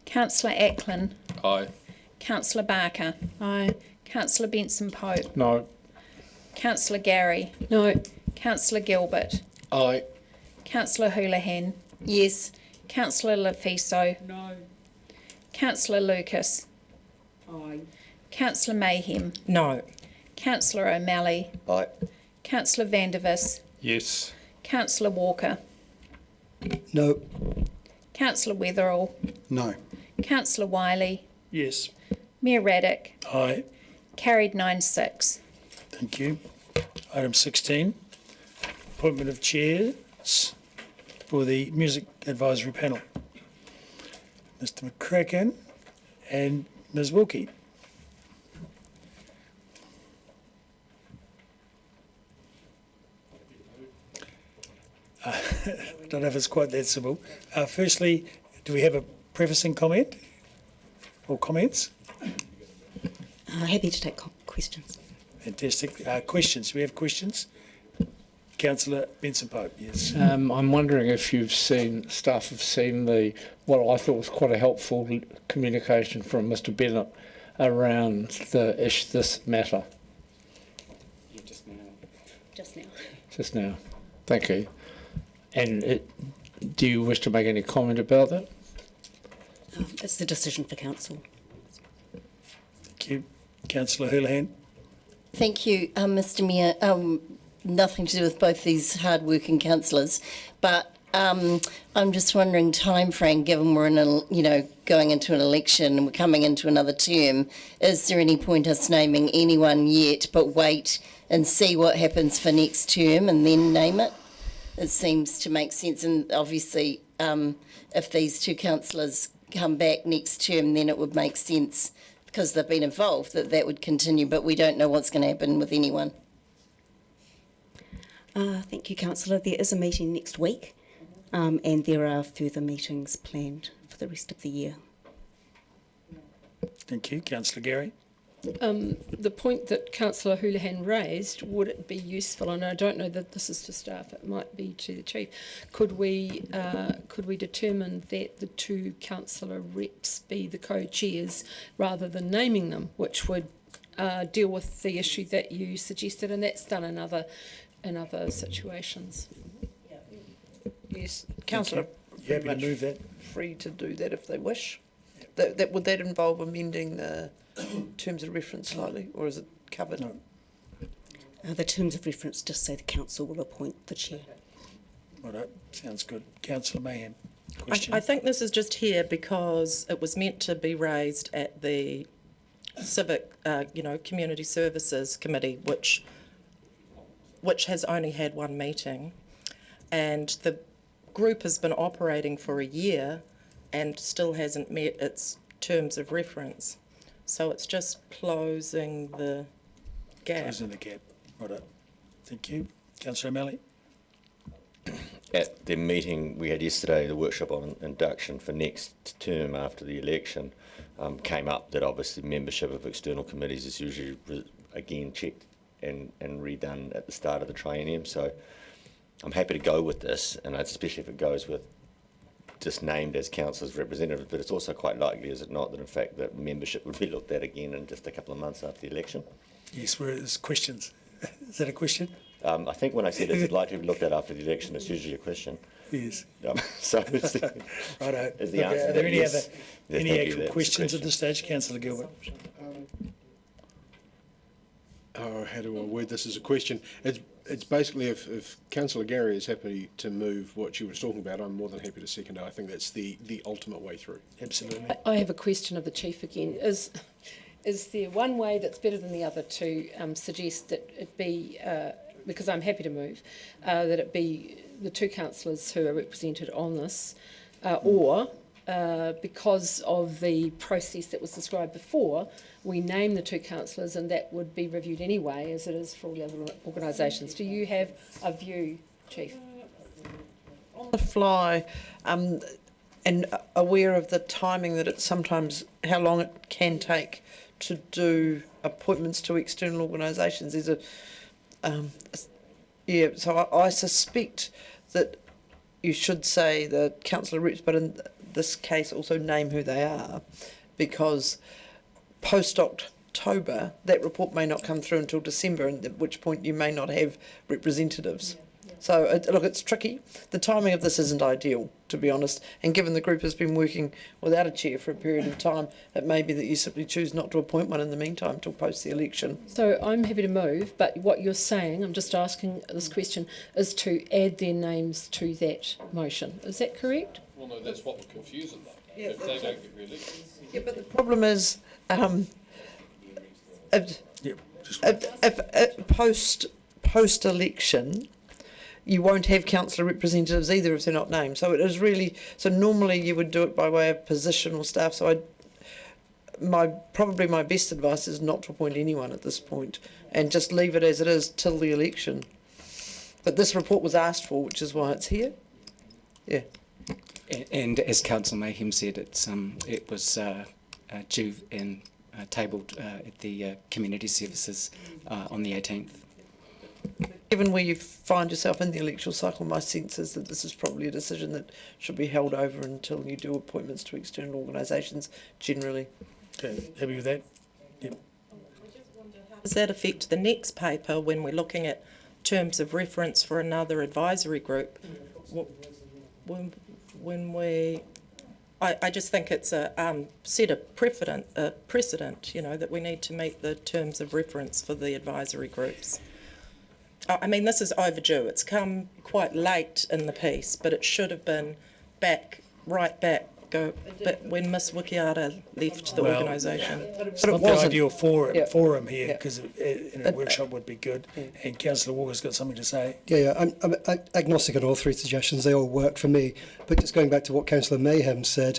[SPEAKER 10] Councillor Ackland.
[SPEAKER 15] Aye.
[SPEAKER 10] Councillor Barker.
[SPEAKER 18] Aye.
[SPEAKER 10] Councillor Benson Pope.
[SPEAKER 15] No.
[SPEAKER 10] Councillor Gary.
[SPEAKER 14] No.
[SPEAKER 10] Councillor Gilbert.
[SPEAKER 16] Aye.
[SPEAKER 10] Councillor Houlihan. Yes. Councillor Lafiso.
[SPEAKER 18] No.
[SPEAKER 10] Councillor Lucas.
[SPEAKER 18] Aye.
[SPEAKER 10] Councillor Mayhem.
[SPEAKER 19] No.
[SPEAKER 10] Councillor O'Malley.
[SPEAKER 2] Aye.
[SPEAKER 10] Councillor Vandervis.
[SPEAKER 15] Yes.
[SPEAKER 10] Councillor Walker.
[SPEAKER 11] No.
[SPEAKER 10] Councillor Witherall.
[SPEAKER 11] No.
[SPEAKER 10] Councillor Wiley.
[SPEAKER 21] Yes.
[SPEAKER 10] Mayor Raddick.
[SPEAKER 1] Aye.
[SPEAKER 10] Carried 9-6.
[SPEAKER 1] Thank you. Item 16, appointment of chairs for the Music Advisory Panel. Mr McCracken and Ms Wilkie. I don't know if it's quite that simple. Firstly, do we have a prefacing comment or comments?
[SPEAKER 22] Happy to take questions.
[SPEAKER 1] Fantastic. Questions. Do we have questions? Councillor Benson Pope, yes.
[SPEAKER 15] I'm wondering if staff have seen what I thought was quite a helpful communication from Mr. Bennett around this matter. Just now. Thank you. And do you wish to make any comment about that?
[SPEAKER 17] It's the decision for council.
[SPEAKER 1] Thank you. Councillor Houlihan.
[SPEAKER 7] Thank you, Mr. Mayor. Nothing to do with both these hard-working councillors, but I'm just wondering time frame. Given we're going into an election and we're coming into another term, is there any point us naming anyone yet? But wait and see what happens for next term and then name it. It seems to make sense, and obviously, if these two councillors come back next term, then it would make sense because they've been involved that would continue. But we don't know what's going to happen with anyone.
[SPEAKER 17] Thank you, Councillor. There is a meeting next week, and there are further meetings planned for the rest of the year.
[SPEAKER 1] Thank you. Councillor Gary.
[SPEAKER 14] The point that Councillor Houlihan raised, would it be useful, and I don't know that this is to staff, it might be to the Chief, could we determine that the two councillor reps be the co-chairs rather than naming them, which would deal with the issue that you suggested, and that's done in other situations.
[SPEAKER 22] Yes, Councillor,
[SPEAKER 1] You happy to move that?
[SPEAKER 22] free to do that if they wish. Would that involve amending the terms of reference slightly, or is it covered?
[SPEAKER 1] No.
[SPEAKER 17] The terms of reference just say the council will appoint the chair.
[SPEAKER 1] Right, sounds good. Councillor Mayhem. Question.
[SPEAKER 19] I think this is just here because it was meant to be raised at the Civic, Community Services Committee, which has only had one meeting, and the group has been operating for a year and still hasn't met its terms of reference. So it's just closing the gap.
[SPEAKER 1] Closing the gap. Right. Thank you. Councillor O'Malley.
[SPEAKER 13] At the meeting we had yesterday, the workshop on induction for next term after the election, came up that obviously membership of external committees is usually again checked and redone at the start of the triennium. So I'm happy to go with this, and especially if it goes with just named as councillors representatives, but it's also quite likely, is it not, that in fact that membership would be looked at again in just a couple of months after the election?
[SPEAKER 1] Yes, there's questions. Is that a question?
[SPEAKER 13] I think when I said is it likely to be looked at after the election, it's usually a question.
[SPEAKER 1] Yes.
[SPEAKER 13] So it's
[SPEAKER 1] Righto.
[SPEAKER 13] is the answer
[SPEAKER 1] Are there any
[SPEAKER 13] yes?
[SPEAKER 1] other
[SPEAKER 13] Yes,
[SPEAKER 1] any
[SPEAKER 13] thank you,
[SPEAKER 1] actual
[SPEAKER 13] that's the
[SPEAKER 1] questions at
[SPEAKER 13] question.
[SPEAKER 1] this stage, Councillor Gilbert?
[SPEAKER 16] How do I word this as a question? It's basically if Councillor Gary is happy to move what you were talking about, I'm more than happy to second it. I think that's the ultimate way through.
[SPEAKER 1] Absolutely.
[SPEAKER 14] I have a question of the Chief again. Is there one way that's better than the other to suggest that it be, because I'm happy to move, that it be the two councillors who are represented on this, or because of the process that was described before, we name the two councillors and that would be reviewed anyway, as it is for all the other organisations. Do you have a view, Chief?
[SPEAKER 22] On the fly, and aware of the timing that it's sometimes, how long it can take to do appointments to external organisations. There's so I suspect that you should say the councillor reps, but in this case also name who they are, because post-October that report may not come through until December, and at which point you may not have representatives. So, look, it's tricky. The timing of this isn't ideal, to be honest, and given the group has been working without a chair for a period of time, it may be that you simply choose not to appoint one in the meantime till post the election.
[SPEAKER 14] So I'm happy to move, but what you're saying, I'm just asking this question, is to add their names to that motion. Is that correct?
[SPEAKER 12] Well, no, that's what would confuse them, though,
[SPEAKER 22] Yeah,
[SPEAKER 12] if they don't get re-elected.
[SPEAKER 22] Yeah, but the problem is, if post-election, you won't have councillor representatives either if they're not named. So it is really, so normally you would do it by way of position or staff. So probably my best advice is not to appoint anyone at this point and just leave it as it is till the election. But this report was asked for, which is why it's here. Yeah.
[SPEAKER 23] And as Councillor Mayhem said, it was due and tabled at the Community Services on the 18th.
[SPEAKER 22] Given where you find yourself in the electoral cycle, my sense is that this is probably a decision that should be held over until you do appointments to external organisations generally.
[SPEAKER 1] Okay, happy with that? Yep.
[SPEAKER 19] Does that affect the next paper when we're looking at terms of reference for another advisory group? I just think it's a set a precedent, you know, that we need to meet the terms of reference for the advisory groups. I mean, this is overdue. It's come quite late in the piece, but it should have been right back. But when Miss Wikiata left the organisation.
[SPEAKER 1] It's not the ideal forum here, because a workshop would be good. And Councillor Walker's got something to say.
[SPEAKER 11] Yeah, I'm agnostic on all three suggestions. They all work for me. But just going back to what Councillor Mayhem said,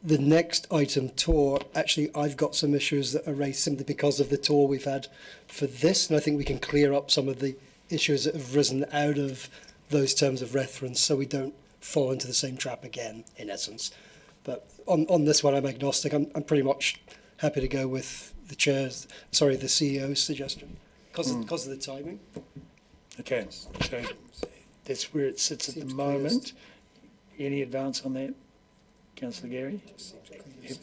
[SPEAKER 11] the next item, tour, actually I've got some issues that are raised simply because of the tour we've had for this, and I think we can clear up some of the issues that have risen out of those terms of reference so we don't fall into the same trap again, in essence. But on this one, I'm agnostic. I'm pretty much happy to go with the CEO's suggestion because of the timing.
[SPEAKER 1] Okay, so that's where it sits at the moment. Any advance on that, Councillor Gary? Yep.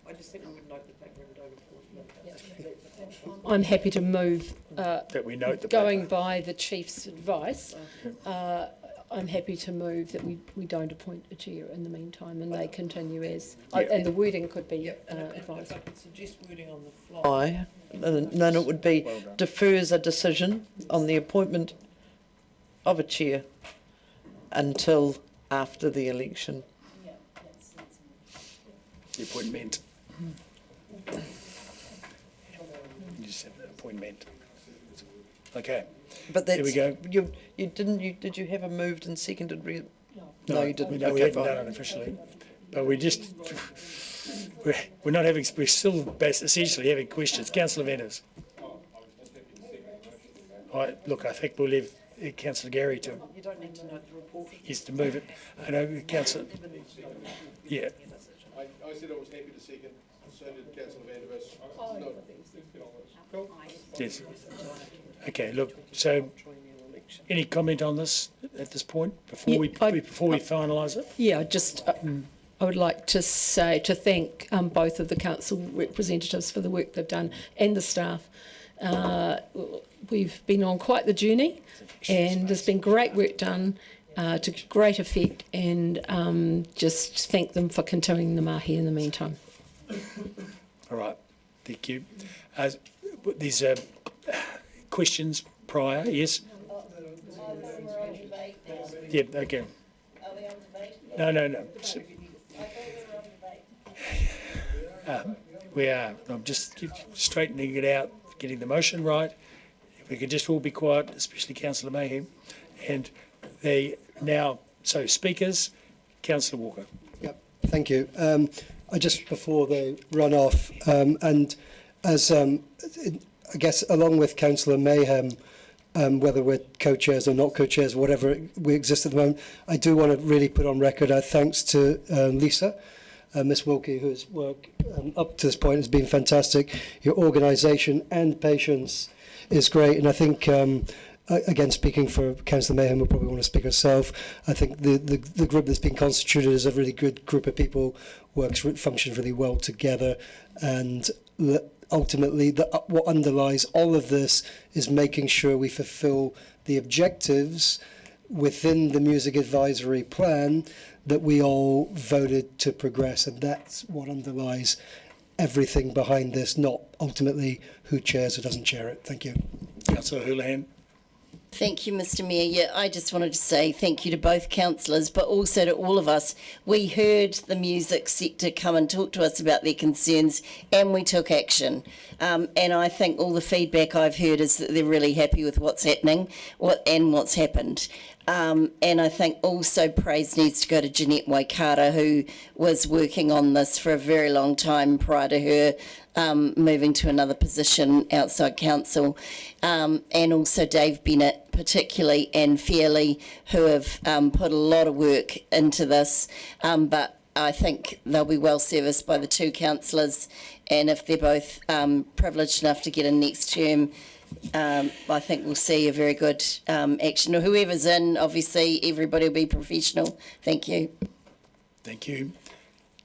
[SPEAKER 22] I just think I would note the paper and don't report.
[SPEAKER 14] I'm happy to move.
[SPEAKER 1] That we note the
[SPEAKER 14] going
[SPEAKER 1] paper.
[SPEAKER 14] by the chief's advice. I'm happy to move that we don't appoint a chair in the meantime, and they continue as. And the wording could be advised.
[SPEAKER 22] If I could suggest wording on the fly, then it would be defers a decision on the appointment of a chair until after the election.
[SPEAKER 1] The appointment. You just said appointment. Okay.
[SPEAKER 22] But that's,
[SPEAKER 1] here we go.
[SPEAKER 22] Did you have a moved and seconded?
[SPEAKER 1] No,
[SPEAKER 22] you didn't.
[SPEAKER 1] We
[SPEAKER 22] Okay,
[SPEAKER 1] haven't
[SPEAKER 22] fine.
[SPEAKER 1] done it officially, but we're not having. We're still essentially having questions. Councillor Venners. Look, I think we'll leave Councillor Gary to.
[SPEAKER 22] You don't need to note the report.
[SPEAKER 1] Yes, to move it. I know, Councillor. Yeah.
[SPEAKER 16] I said I was happy to second. So did Councillor Vanderbilt.
[SPEAKER 1] Yes. Okay. Look. So, any comment on this at this point before we finalise it?
[SPEAKER 14] Yeah, just I would like to thank both of the council representatives for the work they've done and the staff. We've been on quite the journey, and there's been great work done to great effect, and just thank them for continuing the mahi in the meantime.
[SPEAKER 1] All right. Thank you. These questions prior, yes? Yeah, okay. No. We are. I'm just straightening it out, getting the motion right. If we could just all be quiet, especially Councillor Mayhem. And so speakers, Councillor Walker.
[SPEAKER 11] Yep, thank you. I just, before they run off, and as I guess along with Councillor Mayhem, whether we're co-chairs or not co-chairs, whatever we exist at the moment, I do want to really put on record our thanks to Lisa, Miss Wilkie, whose work up to this point has been fantastic. Your organisation and patience is great, and I think, again, speaking for Councillor Mayhem, will probably want to speak herself. I think the group that's been constituted is a really good group of people, functions really well together, and ultimately, what underlies all of this is making sure we fulfil the objectives within the music advisory plan that we all voted to progress, and that's what underlies everything behind this, not ultimately who chairs or doesn't chair it. Thank you.
[SPEAKER 1] Councillor Houlihan.
[SPEAKER 7] Thank you, Mr Mayor. Yeah, I just wanted to say thank you to both councillors, but also to all of us. We heard the music sector come and talk to us about their concerns, and we took action. And I think all the feedback I've heard is that they're really happy with what's happening and what's happened. And I think also praise needs to go to Jeanette Waikara, who was working on this for a very long time prior to her moving to another position outside council, and also Dave Bennett particularly, and Fairley, who have put a lot of work into this, but I think they'll be well serviced by the two councillors, and if they're both privileged enough to get in next term, I think we'll see a very good action. Whoever's in, obviously, everybody will be professional. Thank you.
[SPEAKER 1] Thank you.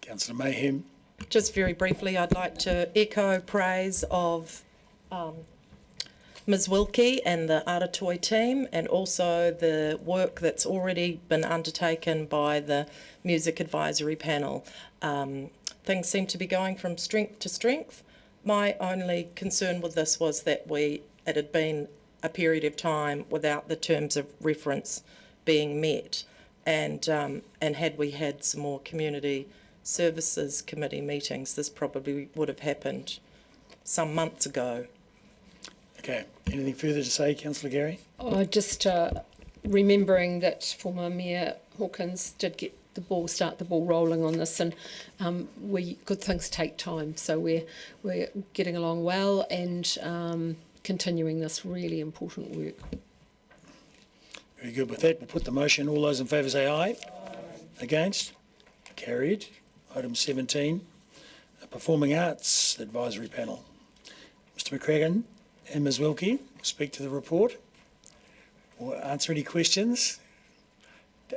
[SPEAKER 1] Councillor Mayhem.
[SPEAKER 19] Just very briefly, I'd like to echo praise of Ms Wilkie and the Aratoi team, and also the work that's already been undertaken by the Music Advisory Panel. Things seem to be going from strength to strength. My only concern with this was that it had been a period of time without the terms of reference being met, and had we had some more community services committee meetings, this probably would have happened some months ago.
[SPEAKER 1] Okay. Anything further to say, Councillor Gary?
[SPEAKER 14] Just remembering that former Mayor Hawkins did start the ball rolling on this, and good things take time. So we're getting along well and continuing this really important work.
[SPEAKER 1] Very good. With that, we'll put the motion. All those in favour say aye. Against? Carried. Item 17, Performing Arts Advisory Panel. Mr McCracken and Ms Wilkie will speak to the report or answer any questions.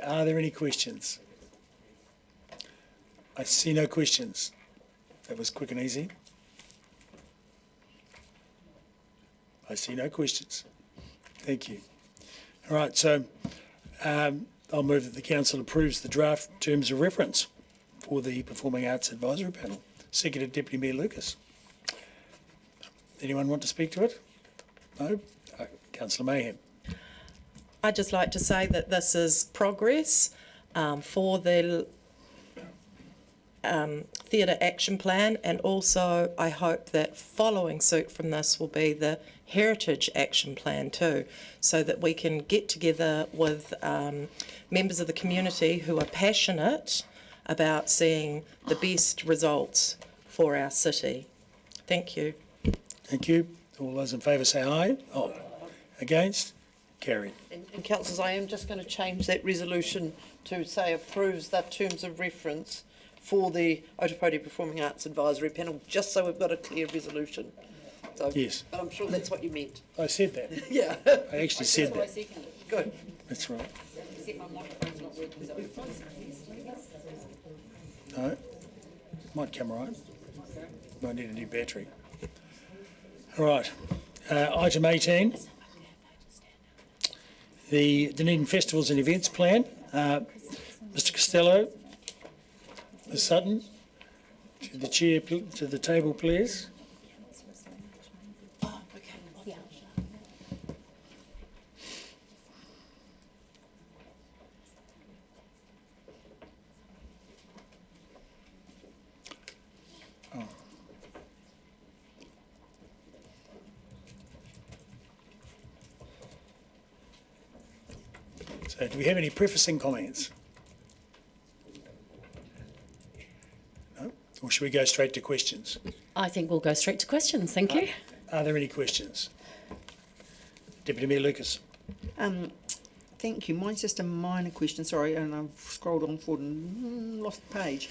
[SPEAKER 1] Are there any questions? I see no questions. That was quick and easy. I see no questions. Thank you. All right, so I'll move that the Council approves the draft terms of reference for the Performing Arts Advisory Panel. Seconded Deputy Mayor Lucas. Anyone want to speak to it? No? Councillor Mayhem.
[SPEAKER 19] I'd just like to say that this is progress for the Theatre Action Plan, and also I hope that following suit from this will be the Heritage Action Plan too, so that we can get together with members of the community who are passionate about seeing the best results for our city. Thank you.
[SPEAKER 1] Thank you. All those in favour say aye. Against? Carried.
[SPEAKER 22] And councillors, I am just going to change that resolution to say approves the terms of reference for the Otapoti Performing Arts Advisory Panel, just so we've got a clear resolution. So,
[SPEAKER 1] yes.
[SPEAKER 22] But I'm sure that's what you meant.
[SPEAKER 1] I said that.
[SPEAKER 22] Yeah.
[SPEAKER 1] I actually said that.
[SPEAKER 22] Good.
[SPEAKER 1] That's right. No. Might come right. Might need a new battery. All right. Item 18. The Dunedin Festivals and Events Plan. Mr Costello, Ms Sutton, to the chair, to the table, please. So, do we have any prefacing comments? No? Or should we go straight to questions?
[SPEAKER 3] I think we'll go straight to questions. Thank you.
[SPEAKER 1] Are there any questions? Deputy Mayor Lucas.
[SPEAKER 4] Thank you. Mine's just a minor question, sorry, and I've scrolled on forward and lost the page.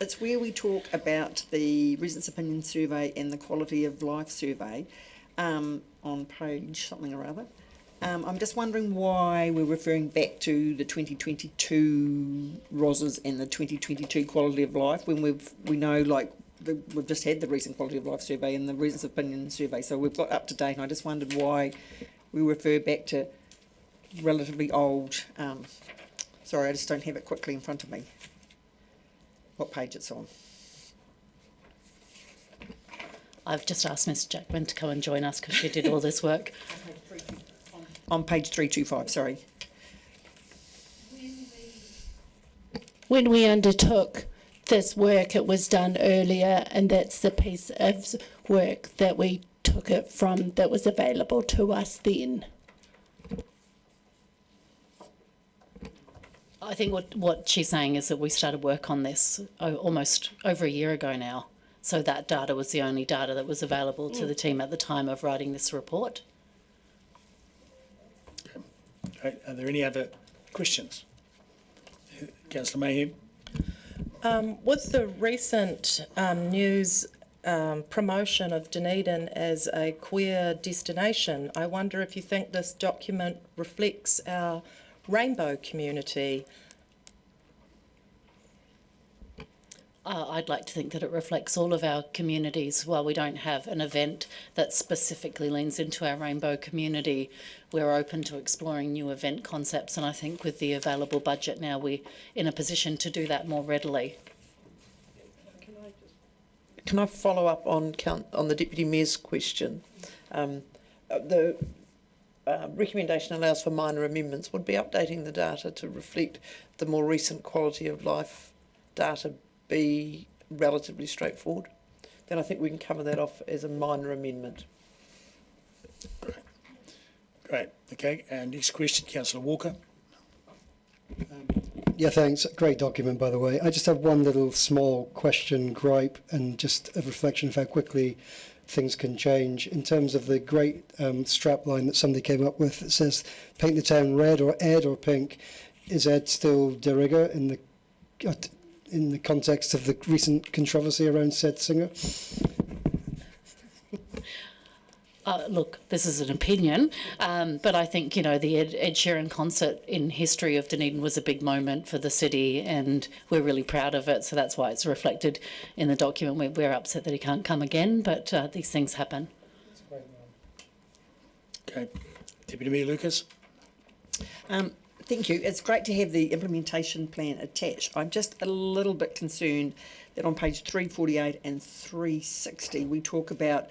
[SPEAKER 4] It's where we talk about the residents' opinion survey and the quality of life survey on page something or other. I'm just wondering why we're referring back to the 2022 ROSs and the 2022 quality of life when we know, like, we've just had the recent quality of life survey and the residents' opinion survey, so we've got up to date, and I just wondered why we refer back to relatively old. Sorry, I just don't have it quickly in front of me. What page it's on?
[SPEAKER 3] I've just asked Ms Jackman to come and join us because she did all this work.
[SPEAKER 4] On page 325, sorry.
[SPEAKER 5] When we undertook this work, it was done earlier, and that's the piece of work that we took it from that was available to us then.
[SPEAKER 3] I think what she's saying is that we started work on this almost over a year ago now. So that data was the only data that was available to the team at the time of writing this report.
[SPEAKER 1] Okay. Are there any other questions? Councillor Mayhem.
[SPEAKER 19] With the recent news promotion of Dunedin as a queer destination. I wonder if you think this document reflects our rainbow community.
[SPEAKER 3] I'd like to think that it reflects all of our communities. While we don't have an event that specifically leans into our rainbow community, we're open to exploring new event concepts, and I think with the available budget now, we're in a position to do that more readily.
[SPEAKER 22] Can I follow up on the Deputy Mayor's question? The recommendation allows for minor amendments. Would be updating the data to reflect the more recent quality of life data be relatively straightforward? Then I think we can cover that off as a minor amendment.
[SPEAKER 1] Great. Okay. And next question, Councillor Walker.
[SPEAKER 11] Yeah, thanks. Great document, by the way. I just have one little small question, gripe, and just a reflection of how quickly things can change. In terms of the great strap line that somebody came up with, it says, paint the town red or Ed or pink. Is Ed still de rigueur in the context of the recent controversy around said singer?
[SPEAKER 3] Look, this is an opinion, but I think, the Ed Sheeran concert in history of Dunedin was a big moment for the city, and we're really proud of it, so that's why it's reflected in the document. We're upset that he can't come again, but these things happen.
[SPEAKER 1] Okay. Deputy Mayor Lucas.
[SPEAKER 4] Thank you. It's great to have the implementation plan attached. I'm just a little bit concerned that on page 348 and 360 we talk about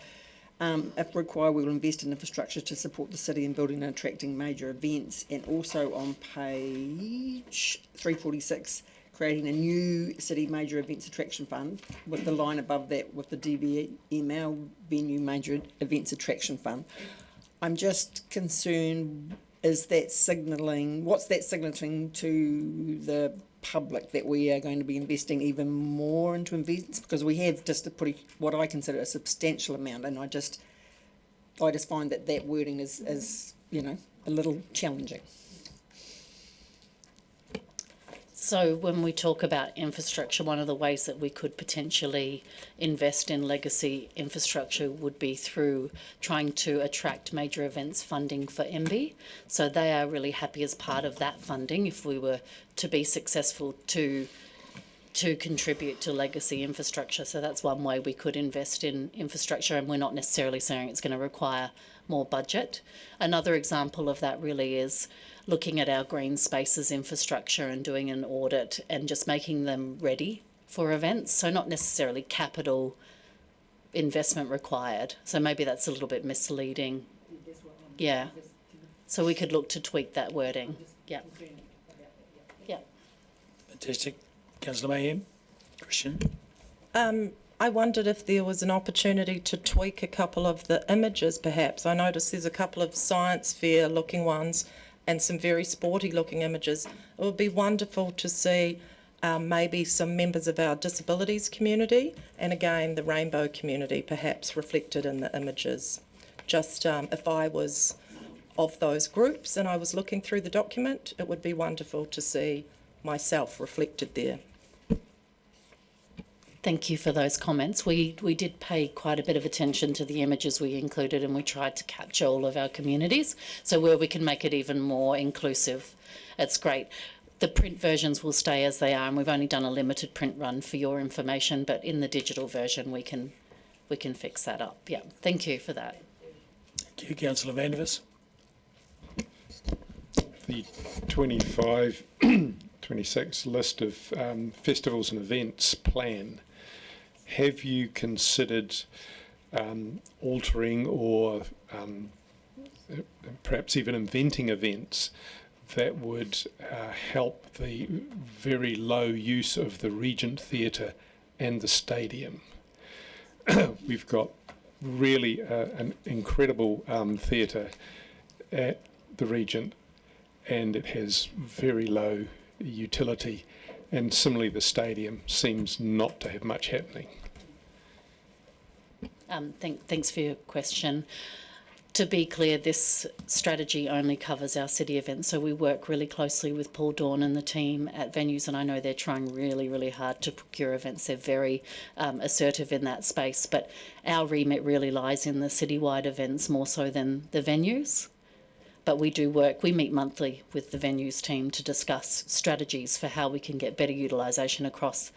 [SPEAKER 4] if required, we will invest in infrastructure to support the city in building and attracting major events, and also on page 346, creating a new city major events attraction fund, with the line above that with the DVML venue major events attraction fund. I'm just concerned, is that signalling, what's that signalling to the public, that we are going to be investing even more into events? Because we have just a pretty, what I consider a substantial amount, and I just find that wording is a little challenging.
[SPEAKER 3] So when we talk about infrastructure, one of the ways that we could potentially invest in legacy infrastructure would be through trying to attract major events funding for MB. So they are really happy as part of that funding, if we were to be successful to contribute to legacy infrastructure. So that's one way we could invest in infrastructure, and we're not necessarily saying it's going to require more budget. Another example of that really is looking at our green spaces infrastructure and doing an audit and just making them ready for events. So not necessarily capital investment required. So maybe that's a little bit misleading. Yeah. So we could look to tweak that wording. Yeah. Yeah.
[SPEAKER 1] Fantastic. Councillor Mayhem. Christian.
[SPEAKER 19] I wondered if there was an opportunity to tweak a couple of the images, perhaps. I noticed there's a couple of science fair looking ones and some very sporty looking images. It would be wonderful to see maybe some members of our disabilities community, and again the rainbow community perhaps reflected in the images. Just if I was of those groups and I was looking through the document, it would be wonderful to see myself reflected there.
[SPEAKER 3] Thank you for those comments. We did pay quite a bit of attention to the images we included, and we tried to capture all of our communities. So where we can make it even more inclusive, it's great. The print versions will stay as they are, and we've only done a limited print run for your information, but in the digital version we can fix that up. Yeah, thank you for that.
[SPEAKER 1] Thank you, Councillor Vandevers.
[SPEAKER 12] The 26 list of festivals and events plan. Have you considered altering or perhaps even inventing events that would help the very low use of the Regent Theatre and the stadium? We've got really an incredible theatre at the Regent, and it has very low utility, and similarly the stadium seems not to have much happening.
[SPEAKER 3] Thanks for your question. to be clear, this strategy only covers our city events, so we work really closely with Paul Dawn and the team at venues, and I know they're trying really, really hard to procure events. They're very assertive in that space, but our remit really lies in the citywide events more so than the venues. But we do work, we meet monthly with the venues team to discuss strategies for how we can get better utilisation across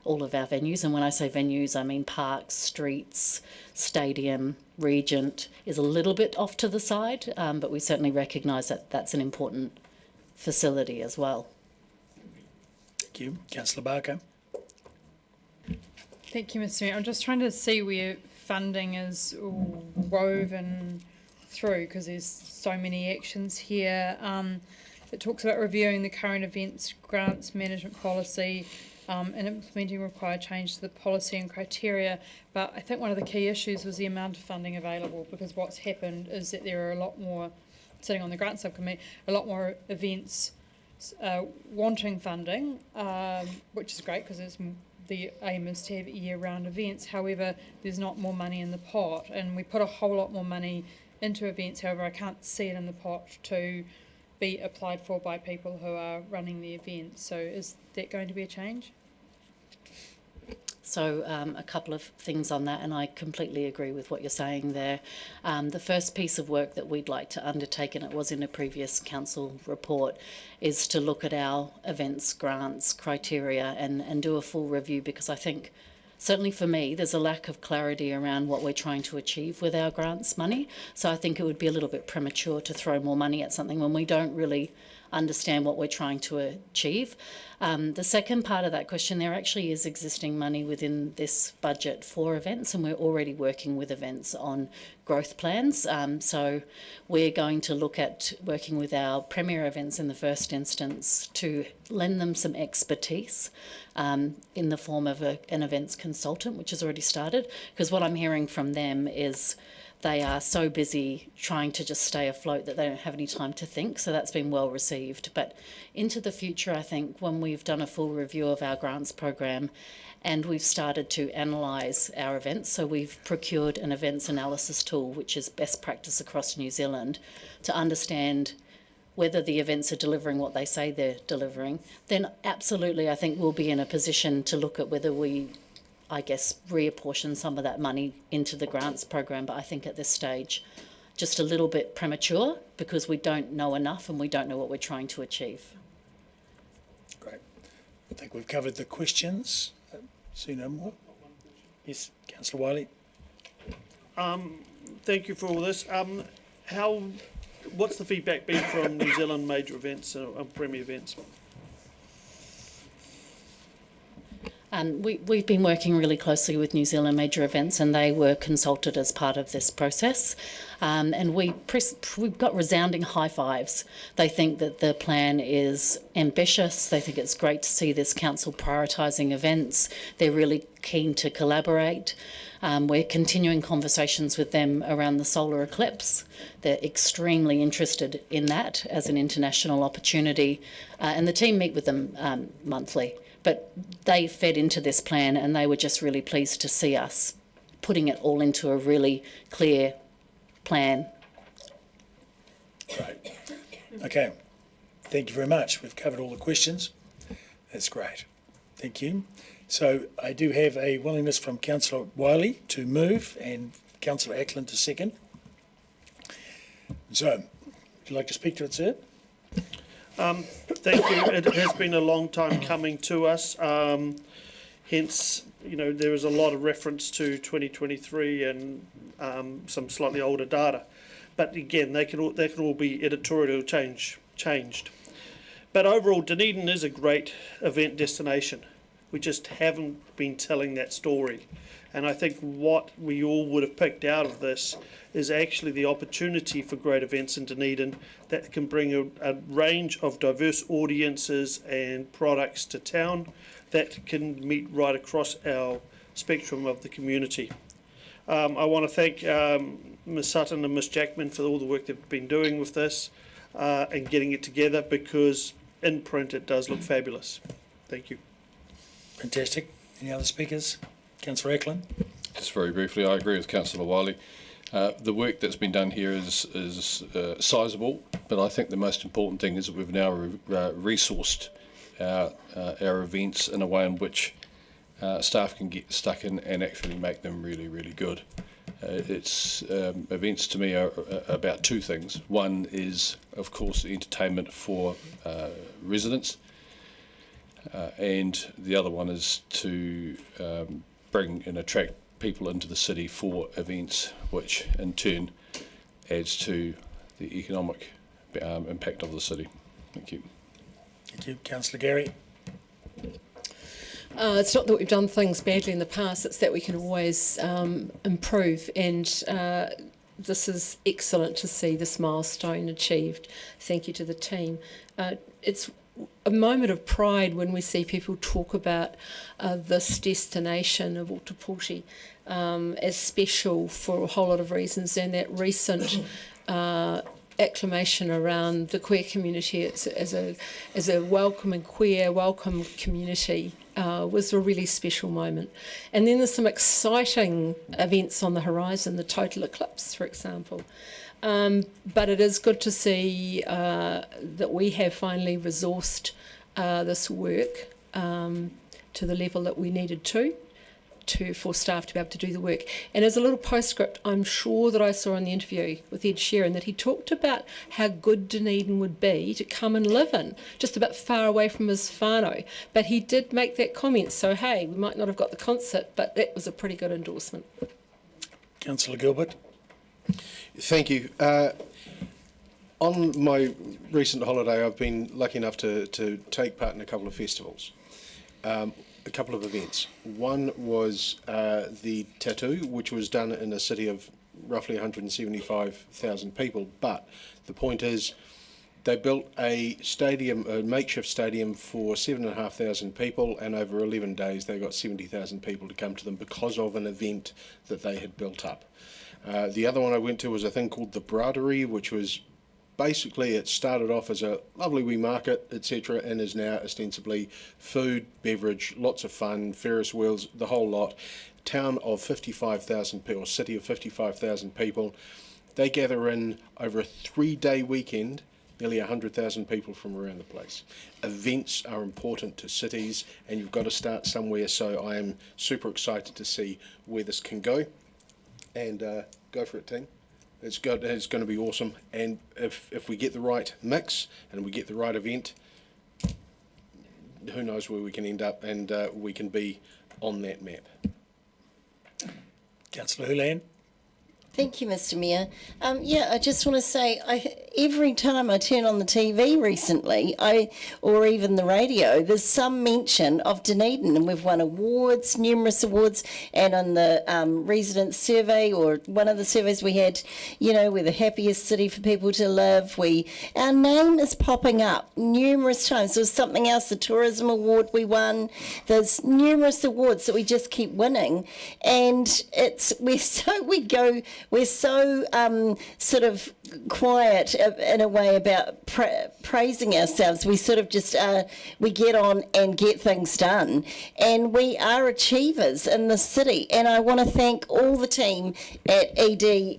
[SPEAKER 3] all of our venues. And when I say venues, I mean parks, streets, stadium, Regent is a little bit off to the side, but we certainly recognise that that's an important facility as well.
[SPEAKER 1] Thank you. Councillor Barker.
[SPEAKER 18] Thank you, Mr. Mayor. I'm just trying to see where funding is woven through, because there's so many actions here. It talks about reviewing the current events grants management policy, and implementing required change to the policy and criteria. But I think one of the key issues was the amount of funding available, because what's happened is that there are a lot more, sitting on the grant subcommittee, a lot more events wanting funding, which is great because the aim is to have year-round events. However, there's not more money in the pot, and we put a whole lot more money into events. However, I can't see it in the pot to be applied for by people who are running the events. So is that going to be a change?
[SPEAKER 3] So a couple of things on that, and I completely agree with what you're saying there. The first piece of work that we'd like to undertake, and it was in a previous council report, is to look at our events grants criteria and do a full review, because I think, certainly for me, there's a lack of clarity around what we're trying to achieve with our grants money. So I think it would be a little bit premature to throw more money at something when we don't really understand what we're trying to achieve. The second part of that question, there actually is existing money within this budget for events, and we're already working with events on growth plans. So we're going to look at working with our premier events in the first instance to lend them some expertise in the form of an events consultant, which has already started, because what I'm hearing from them is they are so busy trying to just stay afloat that they don't have any time to think. So that's been well received. But into the future, I think when we've done a full review of our grants program and we've started to analyse our events, so we've procured an events analysis tool, which is best practice across New Zealand, to understand whether the events are delivering what they say they're delivering, then absolutely I think we'll be in a position to look at whether we, I guess, reapportion some of that money into the grants program. But I think at this stage, just a little bit premature, because we don't know enough and we don't know what we're trying to achieve.
[SPEAKER 1] Great. I think we've covered the questions. See no more? Yes, Councillor Wiley.
[SPEAKER 6] Thank you for all this. What's the feedback been from New Zealand major events and premier events?
[SPEAKER 3] We've been working really closely with New Zealand major events, and they were consulted as part of this process. And we've got resounding high fives. They think that the plan is ambitious. They think it's great to see this council prioritising events. They're really keen to collaborate. We're continuing conversations with them around the solar eclipse. They're extremely interested in that as an international opportunity, and the team meet with them monthly. But they fed into this plan, and they were just really pleased to see us putting it all into a really clear plan.
[SPEAKER 1] Great. Okay. Thank you very much. We've covered all the questions. That's great. Thank you. So I do have a willingness from Councillor Wiley to move and Councillor Ackland to second. So, would you like to speak to it, sir?
[SPEAKER 6] Thank you. It has been a long time coming to us. Hence, there is a lot of reference to 2023 and some slightly older data. But again, they can all be editorial changed. But overall, Dunedin is a great event destination. We just haven't been telling that story. And I think what we all would have picked out of this is actually the opportunity for great events in Dunedin that can bring a range of diverse audiences and products to town that can meet right across our spectrum of the community. I want to thank Ms Sutton and Ms Jackman for all the work they've been doing with this and getting it together, because in print it does look fabulous. Thank you.
[SPEAKER 1] Fantastic. Any other speakers? Councillor Ackland.
[SPEAKER 8] Just very briefly, I agree with Councillor Wiley. The work that's been done here is sizable, but I think the most important thing is that we've now resourced our events in a way in which staff can get stuck in and actually make them really, really good. Events to me are about two things. One is, of course, entertainment for residents, and the other one is to bring and attract people into the city for events, which in turn adds to the economic impact of the city. Thank you.
[SPEAKER 1] Thank you. Councillor Gary.
[SPEAKER 14] It's not that we've done things badly in the past, it's that we can always improve, and this is excellent to see this milestone achieved. Thank you to the team. It's a moment of pride when we see people talk about this destination of Ōtepoti as special for a whole lot of reasons, and that recent acclamation around the queer community as a welcoming queer, welcome community was a really special moment. And then there's some exciting events on the horizon, the total eclipse, for example. But it is good to see that we have finally resourced this work to the level that we needed for staff to be able to do the work. And as a little postscript, I'm sure that I saw in the interview with Ed Sheeran that he talked about how good Dunedin would be to come and live in, just a bit far away from his whānau. But he did make that comment, so hey, we might not have got the concert, but that was a pretty good endorsement.
[SPEAKER 1] Councillor Gilbert.
[SPEAKER 16] Thank you. On my recent holiday, I've been lucky enough to take part in a couple of festivals. A couple of events. One was the Tattoo, which was done in a city of roughly 175,000 people, but the point is they built a stadium, a makeshift stadium for 7,500 people, and over 11 days they got 70,000 people to come to them because of an event that they had built up. The other one I went to was a thing called the Braderie, which was basically, it started off as a lovely wee market, etc., and is now ostensibly food, beverage, lots of fun, Ferris wheels, the whole lot. Town of 55,000 people, city of 55,000 people. They gather in over a 3-day weekend, nearly 100,000 people from around the place. Events are important to cities, and you've got to start somewhere, so I am super excited to see where this can go. And go for it, team. It's going to be awesome, and if we get the right mix and we get the right event, who knows where we can end up, and we can be on that map.
[SPEAKER 1] Councillor Hulan.
[SPEAKER 7] Thank you, Mr. Mayor. I just want to say, every time I turn on the TV recently, or even the radio, there's some mention of Dunedin, and we've won awards, numerous awards, and on the resident survey, or one of the surveys we had, we're the happiest city for people to live. Our name is popping up numerous times. There was something else, the tourism award we won. There's numerous awards that we just keep winning, and we're so sort of quiet in a way about praising ourselves. We sort of just we get on and get things done, and we are achievers in the city. And I want to thank all the team at ED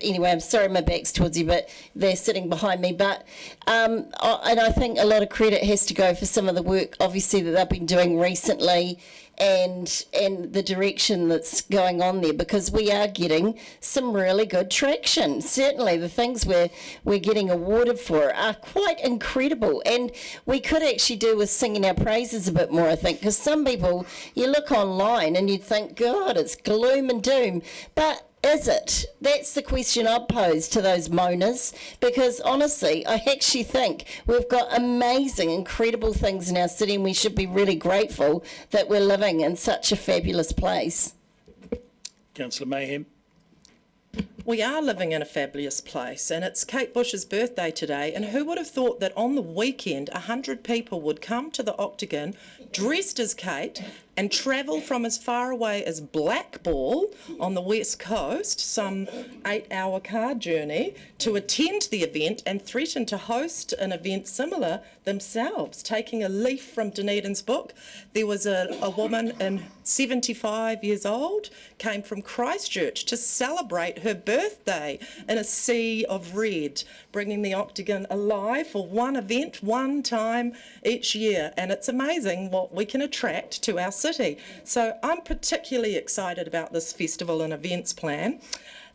[SPEAKER 7] anyway, I'm sorry my back's towards you, but they're sitting behind me. But and I think a lot of credit has to go for some of the work, obviously, that they've been doing recently, and the direction that's going on there, because we are getting some really good traction. Certainly the things we're getting awarded for are quite incredible, and we could actually do with singing our praises a bit more, I think, because some people, you look online and you'd think, God, it's gloom and doom, but is it? That's the question I'd pose to those moaners, because honestly, I actually think we've got amazing, incredible things in our city, and we should be really grateful that we're living in such a fabulous place.
[SPEAKER 1] Councillor Mayhem.
[SPEAKER 19] We are living in a fabulous place, and it's Kate Bush's birthday today, and who would have thought that on the weekend 100 people would come to the Octagon dressed as Kate and travel from as far away as Blackball on the west coast, some 8-hour car journey, to attend the event and threaten to host an event similar themselves. Taking a leaf from Dunedin's book, there was a woman in 75 years old, came from Christchurch to celebrate her birthday in a sea of red, bringing the Octagon alive for one event, one time each year. And it's amazing what we can attract to our city. So I'm particularly excited about this festival and events plan.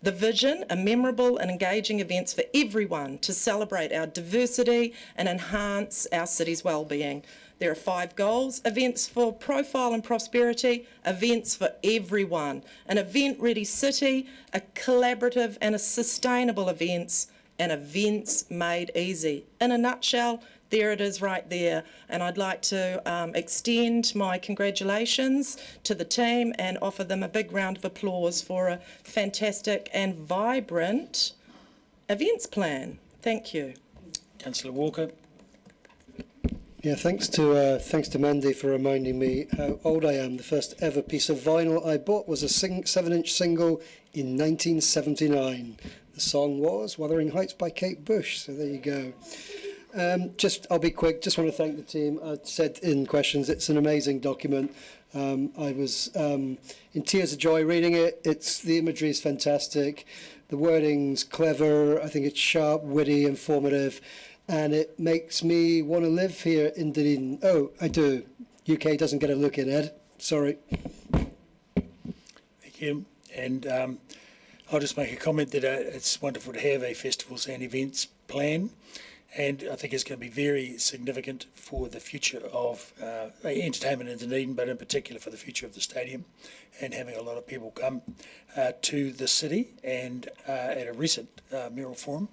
[SPEAKER 19] The vision are memorable and engaging events for everyone to celebrate our diversity and enhance our city's well-being. There are 5 goals: events for profile and prosperity, events for everyone, an event-ready city, a collaborative and a sustainable events, and events made easy. In a nutshell, there it is right there. And I'd like to extend my congratulations to the team and offer them a big round of applause for a fantastic and vibrant events plan. Thank you.
[SPEAKER 1] Councillor Walker.
[SPEAKER 11] Yeah, thanks to Mandy for reminding me how old I am. The first ever piece of vinyl I bought was a 7-inch single in 1979. The song was Wuthering Heights by Kate Bush. So there you go. I'll be quick. Just want to thank the team. I said in questions, it's an amazing document. I was in tears of joy reading it. The imagery is fantastic. The wording's clever. I think it's sharp, witty, informative, and it makes me want to live here in Dunedin. Oh, I do. UK doesn't get a look in, Ed. Sorry.
[SPEAKER 1] Thank you. And I'll just make a comment that it's wonderful to have a festivals and events plan. And I think it's going to be very significant for the future of entertainment in Dunedin, but in particular for the future of the stadium, and having a lot of people come to the city. And at a recent mural forum,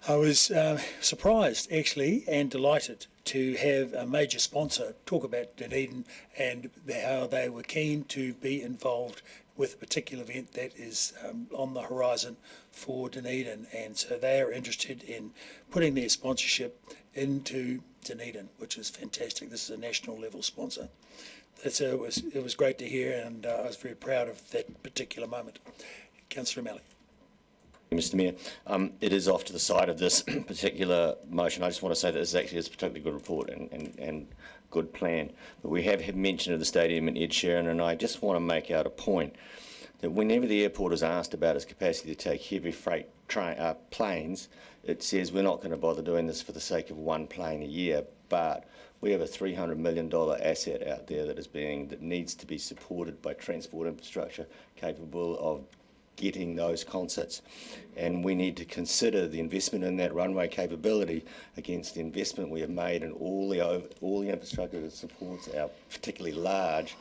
[SPEAKER 1] I was surprised actually and delighted to have a major sponsor talk about Dunedin and how they were keen to be involved with a particular event that is on the horizon for Dunedin, and so they are interested in putting their sponsorship into Dunedin, which is fantastic. This is a national level sponsor. It was great to hear, and I was very proud of that particular moment. Councillor O'Malley.
[SPEAKER 13] Mr Mayor, it is off to the side of this particular motion. I just want to say that this actually is a particularly good report and good plan. But we have had mention of the stadium and Ed Sheeran, and I just want to make out a point that whenever the airport is asked about its capacity to take heavy freight planes, it says we're not going to bother doing this for the sake of one plane a year, but we have a $300 million asset out there that needs to be supported by transport infrastructure capable of getting those concerts, and we need to consider the investment in that runway capability against the investment we have made in all the infrastructure that supports our particularly large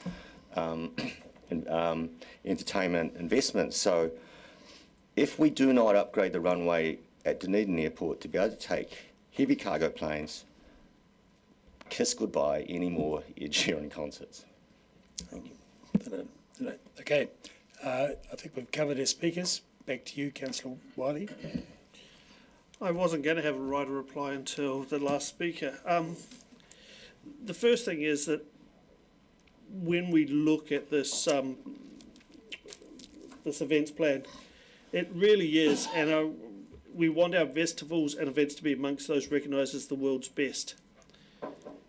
[SPEAKER 13] entertainment investments. So if we do not upgrade the runway at Dunedin Airport to be able to take heavy cargo planes, kiss goodbye any more Ed Sheeran concerts.
[SPEAKER 1] Okay. I think we've covered our speakers. Back to you, Councillor Wiley.
[SPEAKER 6] I wasn't going to have a right of reply until the last speaker. The first thing is that when we look at this this events plan, it really is, and we want our festivals and events to be amongst those recognised as the world's best.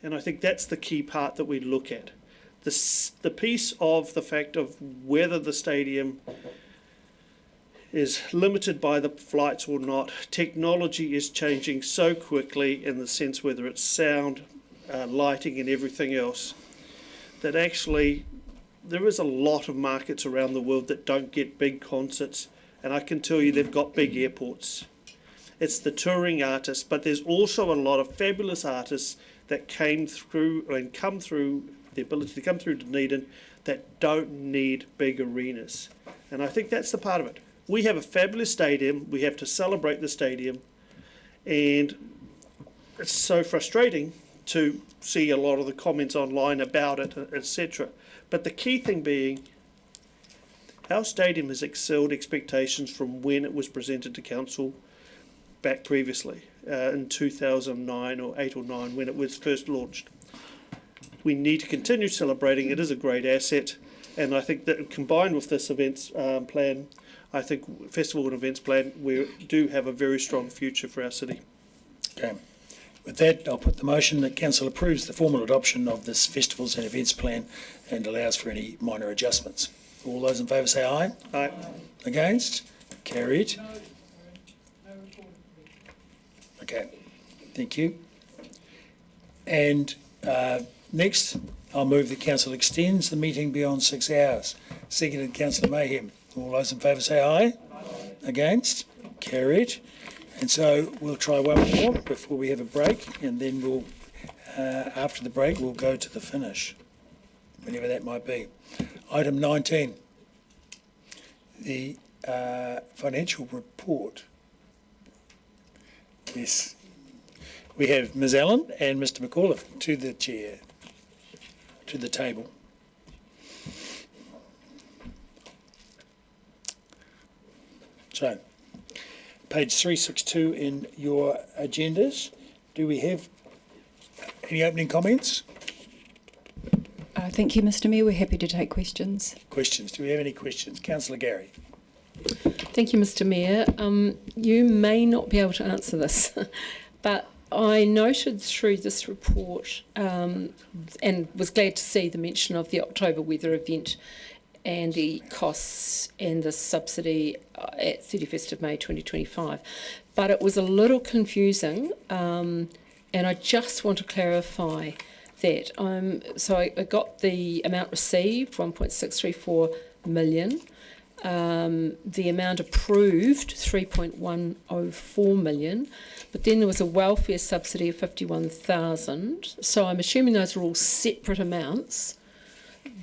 [SPEAKER 6] And I think that's the key part that we look at. The piece of the fact of whether the stadium is limited by the flights or not. Technology is changing so quickly in the sense whether it's sound, lighting and everything else, that actually there is a lot of markets around the world that don't get big concerts, and I can tell you they've got big airports. It's the touring artists, but there's also a lot of fabulous artists that came through and come through the ability to come through Dunedin that don't need big arenas. And I think that's the part of it. We have a fabulous stadium, we have to celebrate the stadium, and it's so frustrating to see a lot of the comments online about it, etc. But the key thing being, our stadium has excelled expectations from when it was presented to council back previously, in 2009 or 8 or 9 when it was first launched. we need to continue celebrating. It is a great asset, and I think that combined with this events plan, I think festival and events plan, we do have a very strong future for our city.
[SPEAKER 1] Okay. With that, I'll put the motion that council approves the formal adoption of this festivals and events plan and allows for any minor adjustments. All those in favour say aye.
[SPEAKER 6] Aye.
[SPEAKER 1] Against? Carried. Okay, thank you. And next, I'll move that council extends the meeting beyond 6 hours. Seconded, Councillor Mayhem. All those in favour say aye. Against? Carried. And so we'll try one more before we have a break, and then we'll, after the break, we'll go to the finish, whenever that might be. Item 19, the financial report. Yes. We have Ms Allen and Mr McAuliffe to the chair, to the table. So, page 362 in your agendas. Do we have any opening comments?
[SPEAKER 2] Thank you, Mr Mayor. We're happy to take questions.
[SPEAKER 1] Questions. Do we have any questions? Councillor Gary.
[SPEAKER 14] Thank you, Mr Mayor. You may not be able to answer this, but I noted through this report and was glad to see the mention of the October weather event and the costs and the subsidy at 31st of May 2025. But it was a little confusing, and I just want to clarify that. So I got the amount received, 1.634 million. The amount approved, 3.104 million. But then there was a welfare subsidy of 51,000. So I'm assuming those are all separate amounts.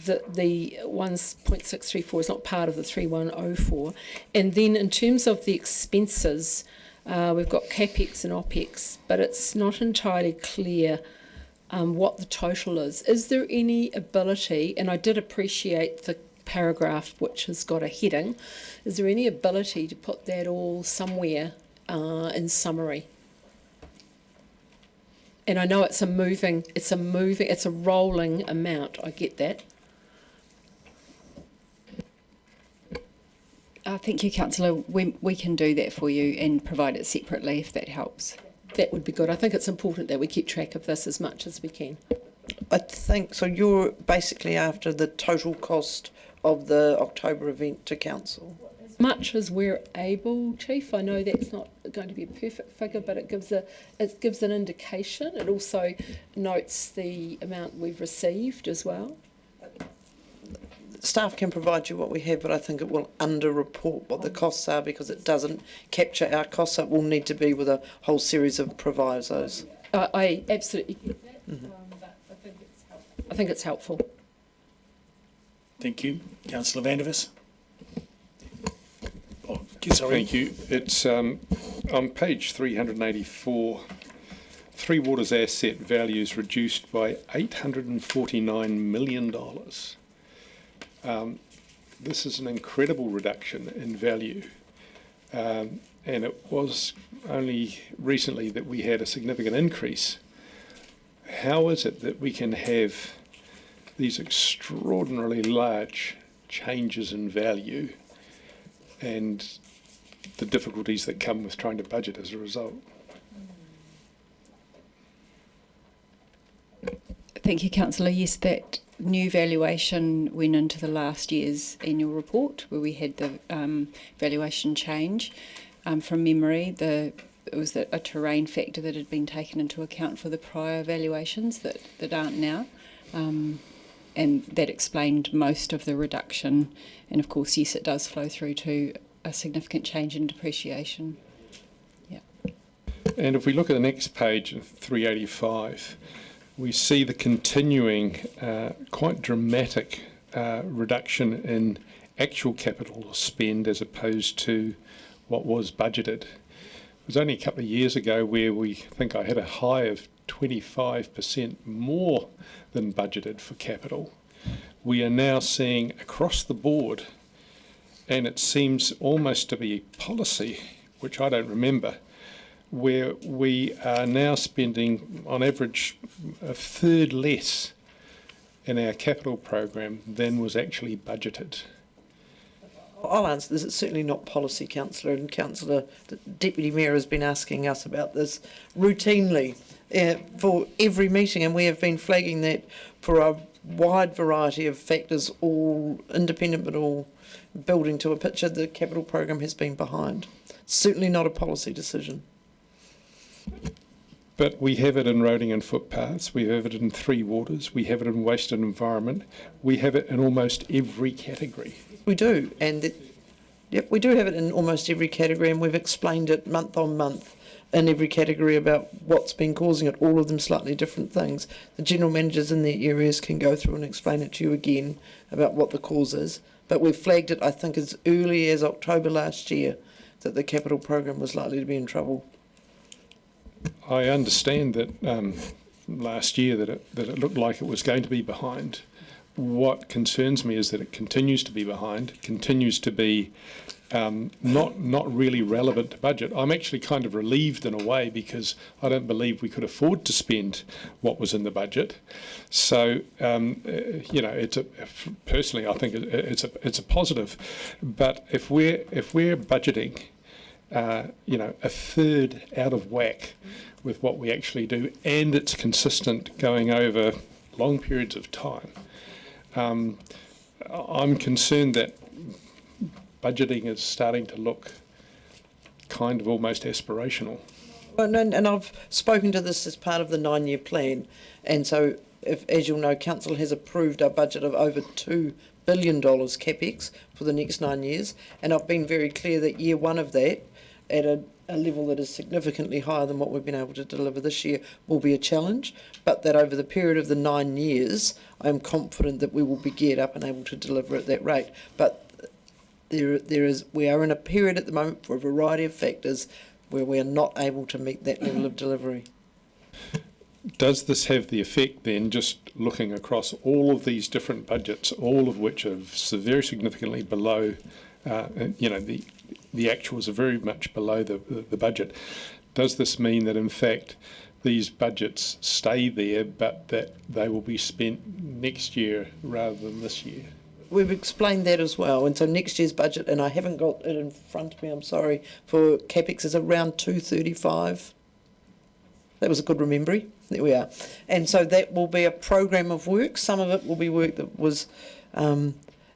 [SPEAKER 14] The 1.634 is not part of the 3.104. And then in terms of the expenses, we've got CAPEX and OPEX, but it's not entirely clear what the total is. Is there any ability, and I did appreciate the paragraph which has got a heading, is there any ability to put that all somewhere in summary? And I know it's a rolling amount, I get that.
[SPEAKER 2] Thank you, Councillor. We can do that for you and provide it separately if that helps.
[SPEAKER 14] That would be good. I think it's important that we keep track of this as much as we can.
[SPEAKER 22] I think so. You're basically after the total cost of the October event to council.
[SPEAKER 14] As much as we're able, Chief. I know that's not going to be a perfect figure, but it gives an indication. It also notes the amount we've received as well.
[SPEAKER 22] Staff can provide you what we have, but I think it will under-report what the costs are because it doesn't capture our costs. It will need to be with a whole series of provisos.
[SPEAKER 14] I absolutely get that, but I think it's helpful.
[SPEAKER 1] Thank you. Councillor Vandervis. Oh, sorry.
[SPEAKER 12] Thank you. It's on page 384. Three Waters asset values reduced by $849 million. This is an incredible reduction in value, and it was only recently that we had a significant increase. How is it that we can have these extraordinarily large changes in value and the difficulties that come with trying to budget as a result?
[SPEAKER 2] Thank you, Councillor. Yes, that new valuation went into the last year's annual report where we had the valuation change. From memory, it was a terrain factor that had been taken into account for the prior valuations that aren't now. And that explained most of the reduction. And of course, yes, it does flow through to a significant change in depreciation. Yeah.
[SPEAKER 12] And if we look at the next page, 385, we see the continuing quite dramatic reduction in actual capital spend as opposed to what was budgeted. It was only a couple of years ago where we think I had a high of 25% more than budgeted for capital. We are now seeing across the board, and it seems almost to be a policy, which I don't remember, where we are now spending on average a third less in our capital program than was actually budgeted?
[SPEAKER 22] I'll answer this. It's certainly not policy, Councillor, and Councillor, the Deputy Mayor has been asking us about this routinely for every meeting, and we have been flagging that for a wide variety of factors, all independent but all building to a picture the capital program has been behind. Certainly not a policy decision.
[SPEAKER 12] But we have it in roading and footpaths, we have it in Three Waters, we have it in waste and environment, we have it in almost every category.
[SPEAKER 22] We do, and yep, we do have it in almost every category, and we've explained it month on month in every category about what's been causing it, all of them slightly different things. The general managers in their areas can go through and explain it to you again about what the cause is, but we've flagged it, I think, as early as October last year that the capital program was likely to be in trouble.
[SPEAKER 12] I understand that last year that it looked like it was going to be behind. What concerns me is that it continues to be behind, continues to be not really relevant to budget. I'm actually kind of relieved in a way because I don't believe we could afford to spend what was in the budget. So you know, personally I think it's a positive. But if we're budgeting you know, a third out of whack with what we actually do, and it's consistent going over long periods of time, I'm concerned that budgeting is starting to look kind of almost aspirational.
[SPEAKER 22] And I've spoken to this as part of the 9-year plan, and so as you'll know, Council has approved a budget of over $2 billion capex for the next 9 years, and I've been very clear that year one of that, at a level that is significantly higher than what we've been able to deliver this year, will be a challenge, but that over the period of the 9 years, I'm confident that we will be geared up and able to deliver at that rate. But we are in a period at the moment for a variety of factors where we are not able to meet that level of delivery.
[SPEAKER 12] Does this have the effect then, just looking across all of these different budgets, all of which are very significantly below, you know, the actuals are very much below the budget, does this mean that in fact these budgets stay there but that they will be spent next year rather than this year?
[SPEAKER 22] We've explained that as well, and so next year's budget, and I haven't got it in front of me, I'm sorry, for capex is around 235. That was a good remembering. There we are. And so that will be a program of work. Some of it will be work that was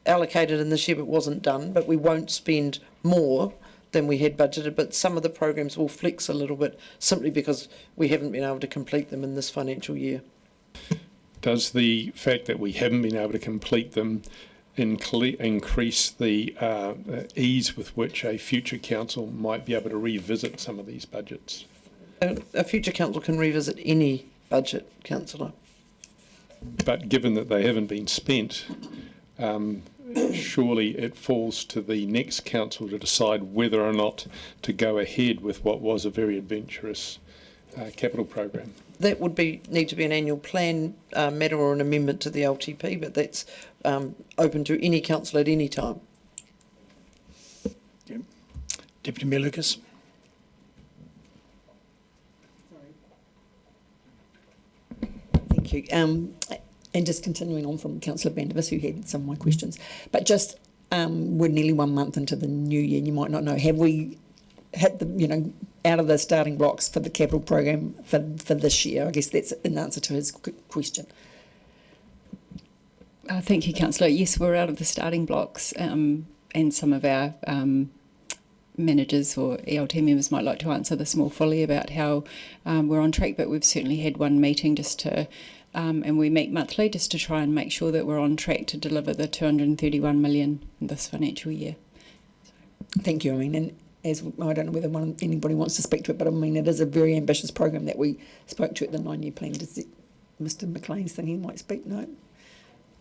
[SPEAKER 22] allocated in this year but wasn't done, but we won't spend more than we had budgeted, but some of the programs will flex a little bit simply because we haven't been able to complete them in this financial year.
[SPEAKER 12] Does the fact that we haven't been able to complete them increase the ease with which a future council might be able to revisit some of these budgets?
[SPEAKER 22] A future council can revisit any budget, Councillor.
[SPEAKER 12] But given that they haven't been spent, surely it falls to the next council to decide whether or not to go ahead with what was a very adventurous capital program.
[SPEAKER 22] That would need to be an annual plan matter or an amendment to the LTP, but that's open to any council at any time.
[SPEAKER 1] Yeah. Deputy Mayor Lucas.
[SPEAKER 17] Thank you. And just continuing on from Councillor Bandivas, who had some of my questions, but just we're nearly 1 month into the new year. You might not know, have we hit the, you know, out of the starting blocks for the capital program for this year? I guess that's an answer to his question.
[SPEAKER 2] Thank you, Councillor. Yes, we're out of the starting blocks, and some of our managers or ELT members might like to answer this more fully about how we're on track, but we've certainly had one meeting just to, and we meet monthly just to try and make sure that we're on track to deliver the 231 million in this financial year.
[SPEAKER 17] Thank you. I mean, and as I don't know whether anybody wants to speak to it, but I mean, it is a very ambitious program that we spoke to at the 9-year plan. Does Mr. McLean's think he might speak? No?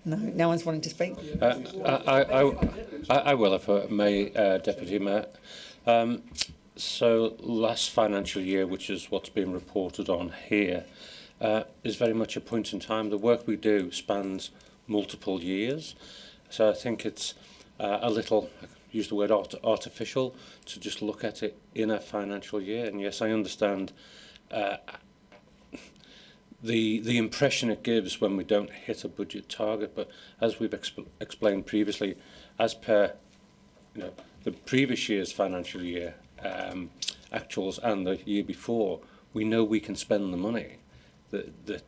[SPEAKER 17] No one's wanting to speak?
[SPEAKER 9] I will, if I may, Deputy Mayor. So last financial year, which is what's been reported on here, is very much a point in time. The work we do spans multiple years. So I think it's a little, I use the word artificial, to just look at it in a financial year. And yes, I understand the impression it gives when we don't hit a budget target. But as we've explained previously, as per the previous year's financial year actuals and the year before, we know we can spend the money. That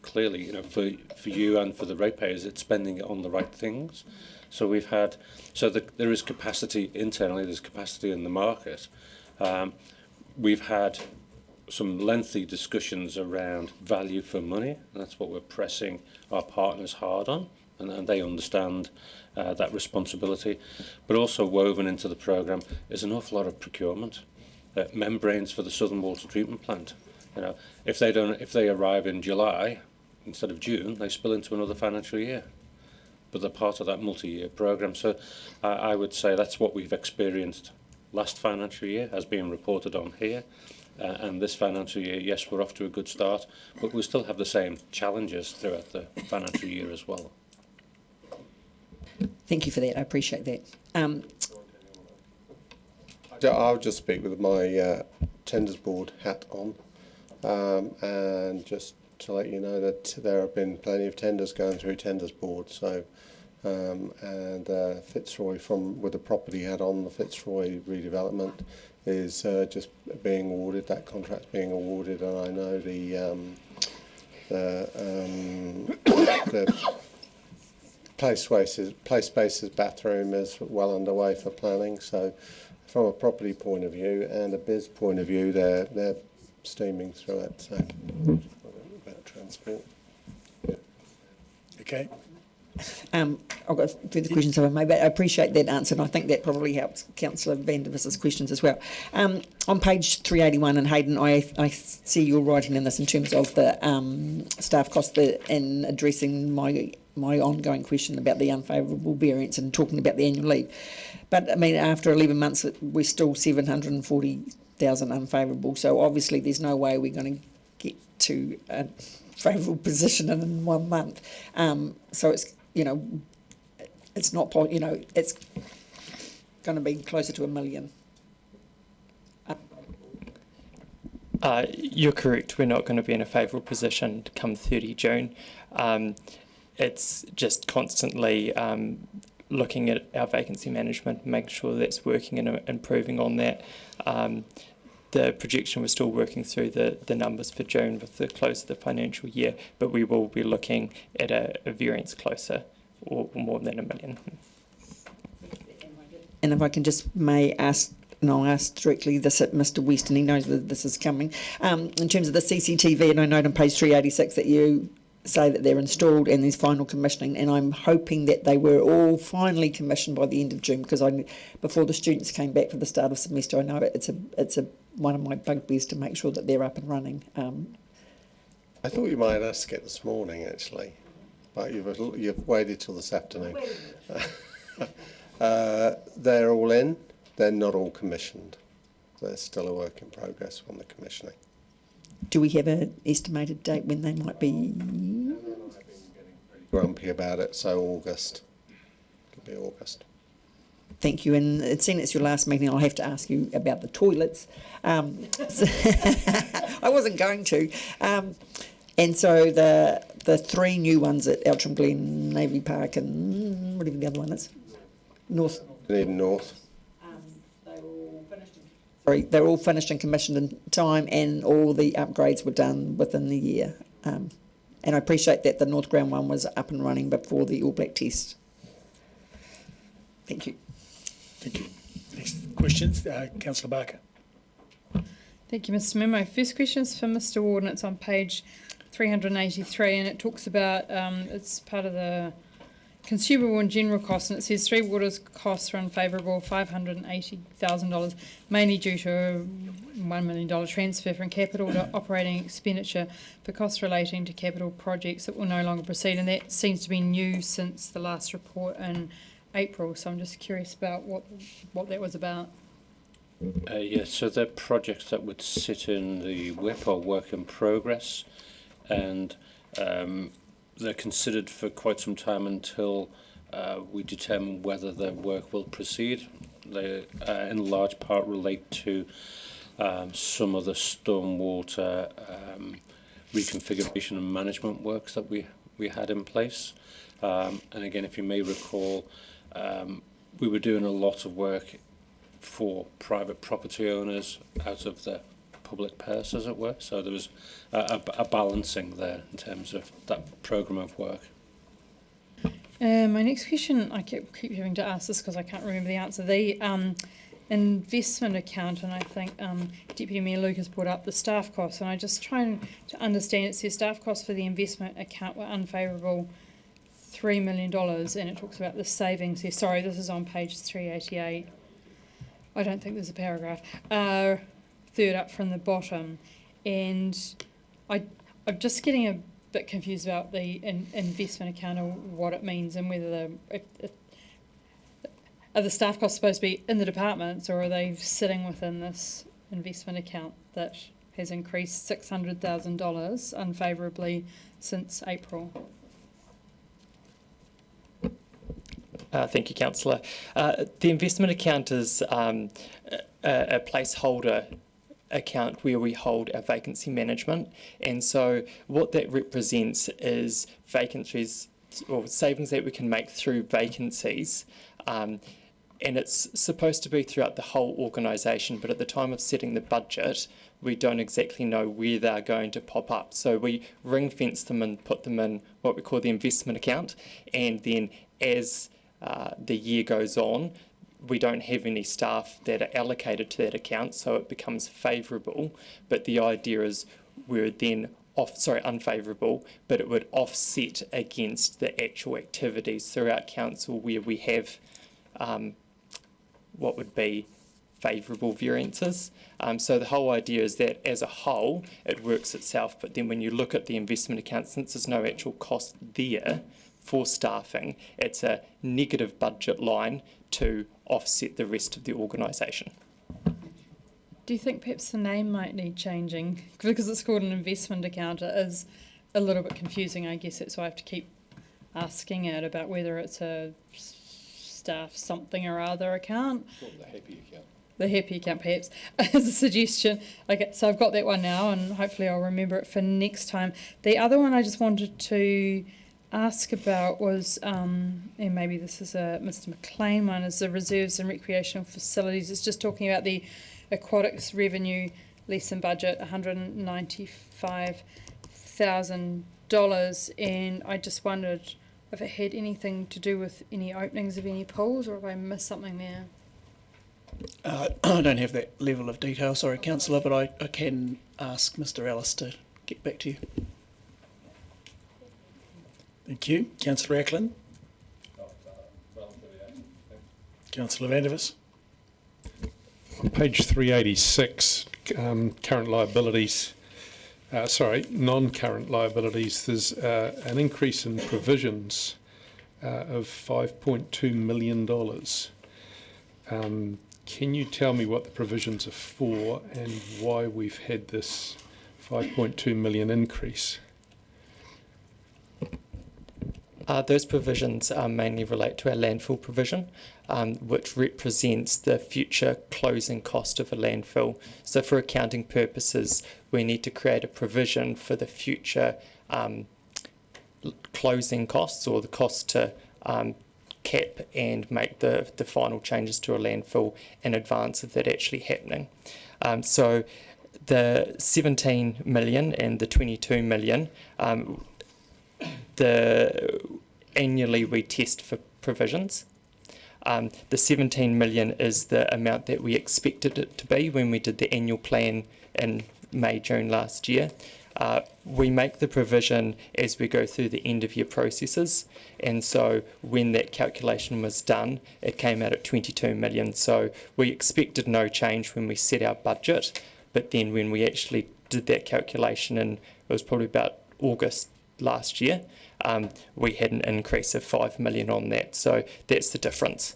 [SPEAKER 9] clearly, for you and for the ratepayers, it's spending it on the right things. So there is capacity internally, there's capacity in the market. We've had some lengthy discussions around value for money, and that's what we're pressing our partners hard on, and they understand that responsibility. But also woven into the programme is an awful lot of procurement. Membranes for the Southern Water Treatment Plant. If they arrive in July instead of June, they spill into another financial year. But they're part of that multi-year programme. So I would say that's what we've experienced last financial year, as being reported on here. And this financial year, yes, we're off to a good start, but we still have the same challenges throughout the financial year as well.
[SPEAKER 17] Thank you for that. I appreciate that.
[SPEAKER 10] I'll just speak with my tenders board hat on, and just to let you know that there have been plenty of tenders going through tenders board. So, and Fitzroy, with the property hat on, the Fitzroy redevelopment is just being awarded. That contract's being awarded, and I know the play spaces bathroom is well underway for planning. So, from a property point of view and a biz point of view, they're steaming through it. So, about transport. Yeah.
[SPEAKER 1] Okay.
[SPEAKER 17] I've got further questions if I may, but I appreciate that answer, and I think that probably helps Councillor Van der Vis's questions as well. On page 381, and Hayden, I see you're writing in this in terms of the staff cost in addressing my ongoing question about the unfavourable variance and talking about the annual leave. But I mean, after 11 months, we're still 740,000 unfavourable. So obviously, there's no way we're going to get to a favourable position in 1 month. So it's it's not it's going to be closer to $1 million.
[SPEAKER 20] You're correct. We're not going to be in a favourable position come 30 June. It's just constantly looking at our vacancy management, making sure that's working and improving on that. The projection, we're still working through the numbers for June with the close of the financial year, but we will be looking at a variance closer or more than $1 million.
[SPEAKER 17] And if I can just ask, and I'll ask directly this at Mr. West, and he knows that this is coming. In terms of the CCTV, and I note on page 386 that you say that they're installed and there's final commissioning, and I'm hoping that they were all finally commissioned by the end of June, because before the students came back for the start of semester, I know it's one of my bugbears to make sure that they're up and running.
[SPEAKER 10] I thought you might ask it this morning, actually, but you've waited till this afternoon. They're all in. They're not all commissioned. There's still a work in progress on the commissioning.
[SPEAKER 17] Do we have an estimated date when they might be?
[SPEAKER 10] Grumpy about it, so August. It'll be August.
[SPEAKER 17] Thank you. And seeing it's your last meeting, I'll have to ask you about the toilets. I wasn't going to. And so the three new ones at Outram Glen, Navy Park, and whatever the other one is,
[SPEAKER 10] Dunedin North.
[SPEAKER 17] They're all finished and commissioned in time, and all the upgrades were done within the year. And I appreciate that the North Ground one was up and running before the All Black test. Thank you.
[SPEAKER 1] Thank you. Next questions, Councillor Barker.
[SPEAKER 18] Thank you, Mr. Memo. First question is for Mr. Ward, and it's on page 383, and it talks about, it's part of the consumable and general costs, and it says Three Waters costs are unfavourable, $580,000, mainly due to a $1 million transfer from capital to operating expenditure for costs relating to capital projects that will no longer proceed, and that seems to be new since the last report in April, so I'm just curious about what that was about.
[SPEAKER 9] Yes, so they're projects that would sit in the WIP or work in progress, and they're considered for quite some time until we determine whether the work will proceed. They in large part relate to some of the stormwater reconfiguration and management works that we had in place. And again, if you may recall, we were doing a lot of work for private property owners out of the public purse, as it were. So there was a balancing there in terms of that programme of work.
[SPEAKER 18] My next question, I keep having to ask this because I can't remember the answer. The investment account, and I think Deputy Mayor Lucas brought up the staff costs, and I'm just trying to understand. It says staff costs for the investment account were unfavourable $3 million, and it talks about the savings here. Sorry, this is on page 388. I don't think there's a paragraph. Third up from the bottom, and I'm just getting a bit confused about the investment account and what it means, and whether are the staff costs supposed to be in the departments, or are they sitting within this investment account that has increased $600,000 unfavourably since April?
[SPEAKER 20] Thank you, Councillor. The investment account is a placeholder account where we hold our vacancy management, and so what that represents is vacancies or savings that we can make through vacancies, and it's supposed to be throughout the whole organisation, but at the time of setting the budget we don't exactly know where they're going to pop up, so we ring fence them and put them in what we call the investment account, and then as the year goes on, we don't have any staff that are allocated to that account, so it becomes favourable. But the idea is we're then unfavourable, but it would offset against the actual activities throughout council where we have what would be favourable variances. So the whole idea is that as a whole it works itself, but then when you look at the investment account, since there's no actual cost there for staffing, it's a negative budget line to offset the rest of the organisation.
[SPEAKER 18] Do you think perhaps the name might need changing? Because it's called an investment account, it is a little bit confusing. I guess that's why I have to keep asking it about whether it's a staff something or other account.
[SPEAKER 8] Well, the happy account.
[SPEAKER 18] The happy account, perhaps, as a suggestion. Okay, so I've got that one now, and hopefully I'll remember it for next time. The other one I just wanted to ask about was, and maybe this is a Mr. McLean one, is the reserves and recreational facilities. It's just talking about the aquatics revenue lease and budget, $195,000, and I just wondered if it had anything to do with any openings of any pools, or if I missed something there.
[SPEAKER 15] I don't have that level of detail, sorry, Councillor, but I can ask Mr. Ellis to get back to you.
[SPEAKER 1] Thank you. Councillor Ackland. Councillor Vandervis.
[SPEAKER 12] On page 386, current liabilities, non-current liabilities, there's an increase in provisions of $5.2 million. Can you tell me what the provisions are for and why we've had this $5.2 million increase?
[SPEAKER 20] Those provisions mainly relate to our landfill provision, which represents the future closing cost of a landfill. So for accounting purposes, we need to create a provision for the future closing costs, or the cost to cap and make the final changes to a landfill in advance of that actually happening. So the 17 million and the 22 million, annually we test for provisions. The 17 million is the amount that we expected it to be when we did the annual plan in May, June last year. We make the provision as we go through the end of year processes, and so when that calculation was done, it came out at 22 million. So we expected no change when we set our budget, but then when we actually did that calculation, and it was probably about August last year, we had an increase of 5 million on that. So that's the difference.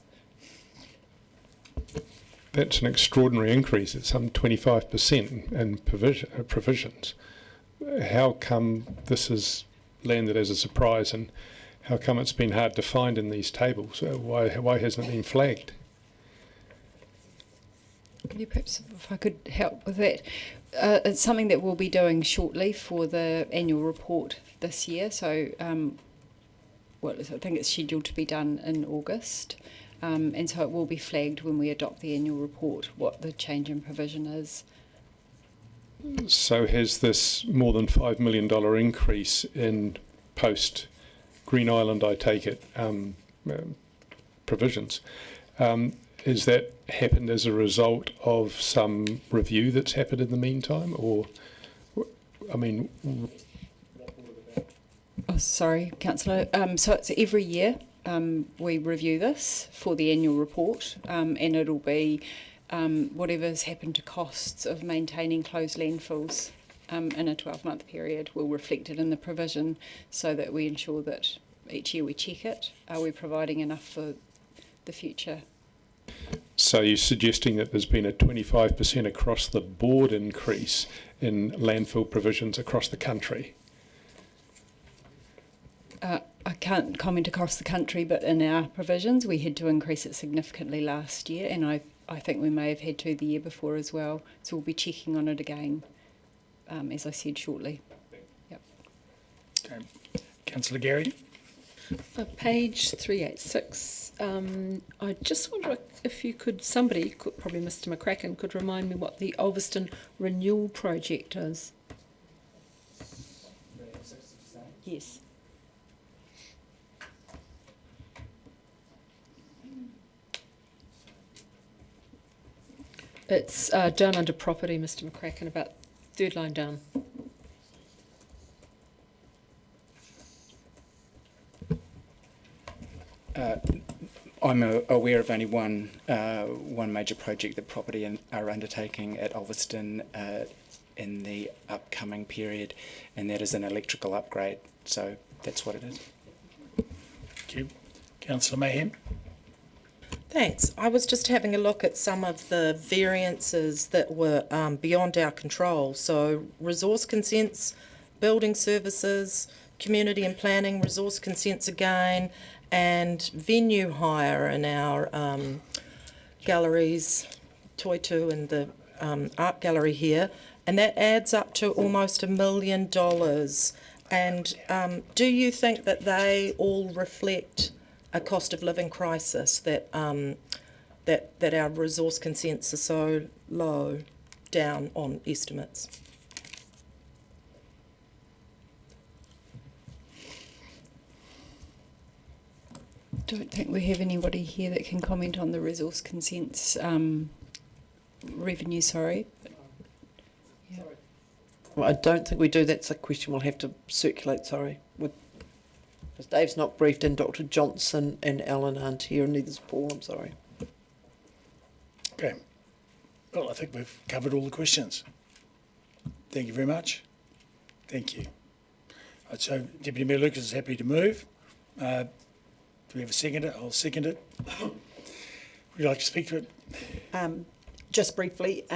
[SPEAKER 12] That's an extraordinary increase. It's some 25% in provisions. How come this has landed as a surprise, and how come it's been hard to find in these tables? Why hasn't it been flagged?
[SPEAKER 2] you perhaps, if I could help with that, it's something that we'll be doing shortly for the annual report this year. So, I think it's scheduled to be done in August, and so it will be flagged when we adopt the annual report what the change in provision is.
[SPEAKER 12] So has this more than $5 million increase in post Green Island, I take it, provisions, is that happened as a result of some review that's happened in the meantime, or, I mean...
[SPEAKER 2] Oh, sorry, Councillor. So it's every year we review this for the annual report, and it'll be whatever's happened to costs of maintaining closed landfills in a 12-month period will reflect it in the provision, so that we ensure that each year we check it. Are we providing enough for the future?
[SPEAKER 12] So you're suggesting that there's been a 25% across the board increase in landfill provisions across the country?
[SPEAKER 2] I can't comment across the country, but in our provisions we had to increase it significantly last year, and I think we may have had to the year before as well. So we'll be checking on it again, as I said, shortly. Yep.
[SPEAKER 1] Okay. Councillor Gary.
[SPEAKER 14] Page 386. I just wonder if you could, somebody, probably Mr McCracken, could remind me what the Ulverston Renewal Project is. Yes. It's down under property, Mr McCracken, about third line down.
[SPEAKER 5] I'm aware of only one major project that property are undertaking at Ulverston in the upcoming period, and that is an electrical upgrade. So that's what it is.
[SPEAKER 1] Thank you. Councillor Mayhem.
[SPEAKER 19] Thanks. I was just having a look at some of the variances that were beyond our control. So resource consents, building services, community and planning, resource consents again, and venue hire in our galleries, Toitu and the art gallery here, and that adds up to almost $1 million. And do you think that they all reflect a cost of living crisis, that that our resource consents are so low down on estimates?
[SPEAKER 2] Don't think we have anybody here that can comment on the resource consents revenue, sorry. Yeah.
[SPEAKER 22] Well, I don't think we do. That's a question we'll have to circulate, sorry. Because Dave's not briefed in, Dr Johnson and Alan aren't here, and neither's Paul, I'm sorry.
[SPEAKER 1] Okay. Well, I think we've covered all the questions. Thank you very much. Thank you. So Deputy Mayor Lucas is happy to move. Do we have a seconder? I'll second it. Would you like to speak to it?
[SPEAKER 4] Just briefly,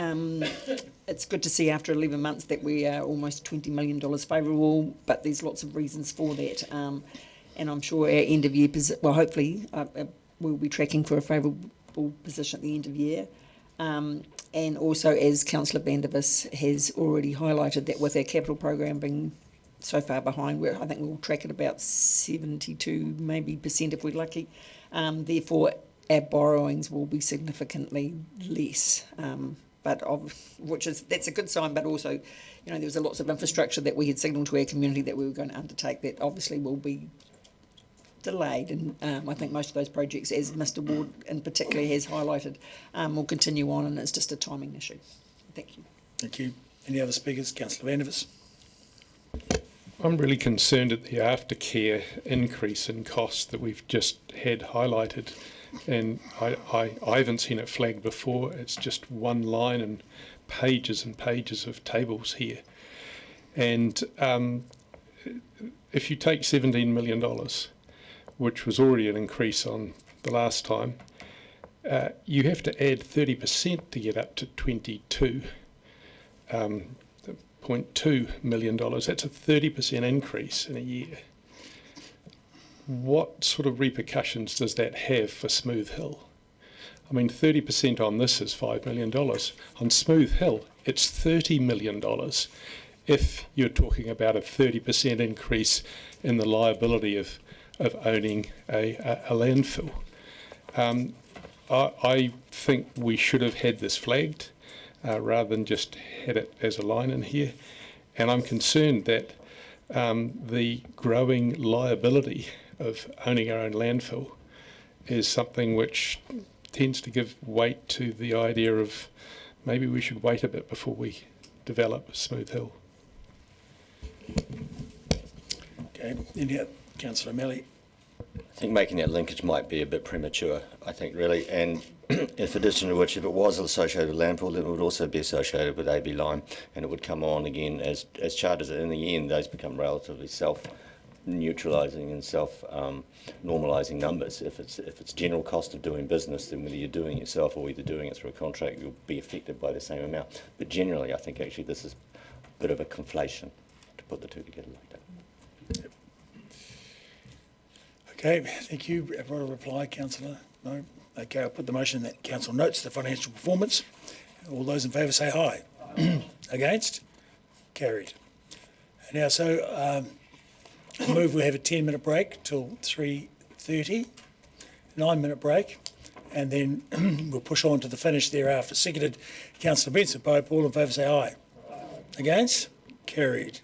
[SPEAKER 4] it's good to see after 11 months that we are almost $20 million favourable, but there's lots of reasons for that. And I'm sure our end of year, hopefully we'll be tracking for a favourable position at the end of year. And also, as Councillor Bandivas has already highlighted, that with our capital program being so far behind, I think we'll track at about 72% maybe if we're lucky. Therefore, our borrowings will be significantly less. That's a good sign, but also, there was lots of infrastructure that we had signalled to our community that we were going to undertake that obviously will be delayed, and I think most of those projects, as Mr Ward in particular has highlighted, will continue on, and it's just a timing issue. Thank you.
[SPEAKER 1] Thank you. Any other speakers? Councillor Vandevers.
[SPEAKER 12] I'm really concerned at the aftercare increase in costs that we've just had highlighted, and I haven't seen it flagged before. It's just one line and pages of tables here. And if you take $17 million, which was already an increase on the last time, you have to add 30% to get up to $22.2 million. That's a 30% increase in a year. What sort of repercussions does that have for Smooth Hill? I mean, 30% on this is $5 million. On Smooth Hill, it's $30 million. If you're talking about a 30% increase in the liability of owning a landfill. I think we should have had this flagged rather than just had it as a line in here. And I'm concerned that the growing liability of owning our own landfill is something which tends to give weight to the idea of maybe we should wait a bit before we develop Smooth Hill.
[SPEAKER 1] Okay, Councillor Melly.
[SPEAKER 13] I think making that linkage might be a bit premature, I think, really. And if addition to which, if it was associated with landfill, then it would also be associated with AB Lime, and it would come on again as charters. In the end, those become relatively self-neutralising and self-normalising numbers. If it's general cost of doing business, then whether you're doing it yourself or either doing it through a contract, you'll be affected by the same amount. But generally, I think actually this is a bit of a conflation to put the two together like that.
[SPEAKER 1] Yep. Okay, thank you. Everyone a reply, Councillor? No? Okay, I'll put the motion that Council notes the financial performance. All those in favour say aye. Against? Carried. Now, so move we have a 10-minute break till 3:30, 9-minute break, and then we'll push on to the finish thereafter. Seconded, Councillor Benson. Both all in favour say aye. Against? Carried.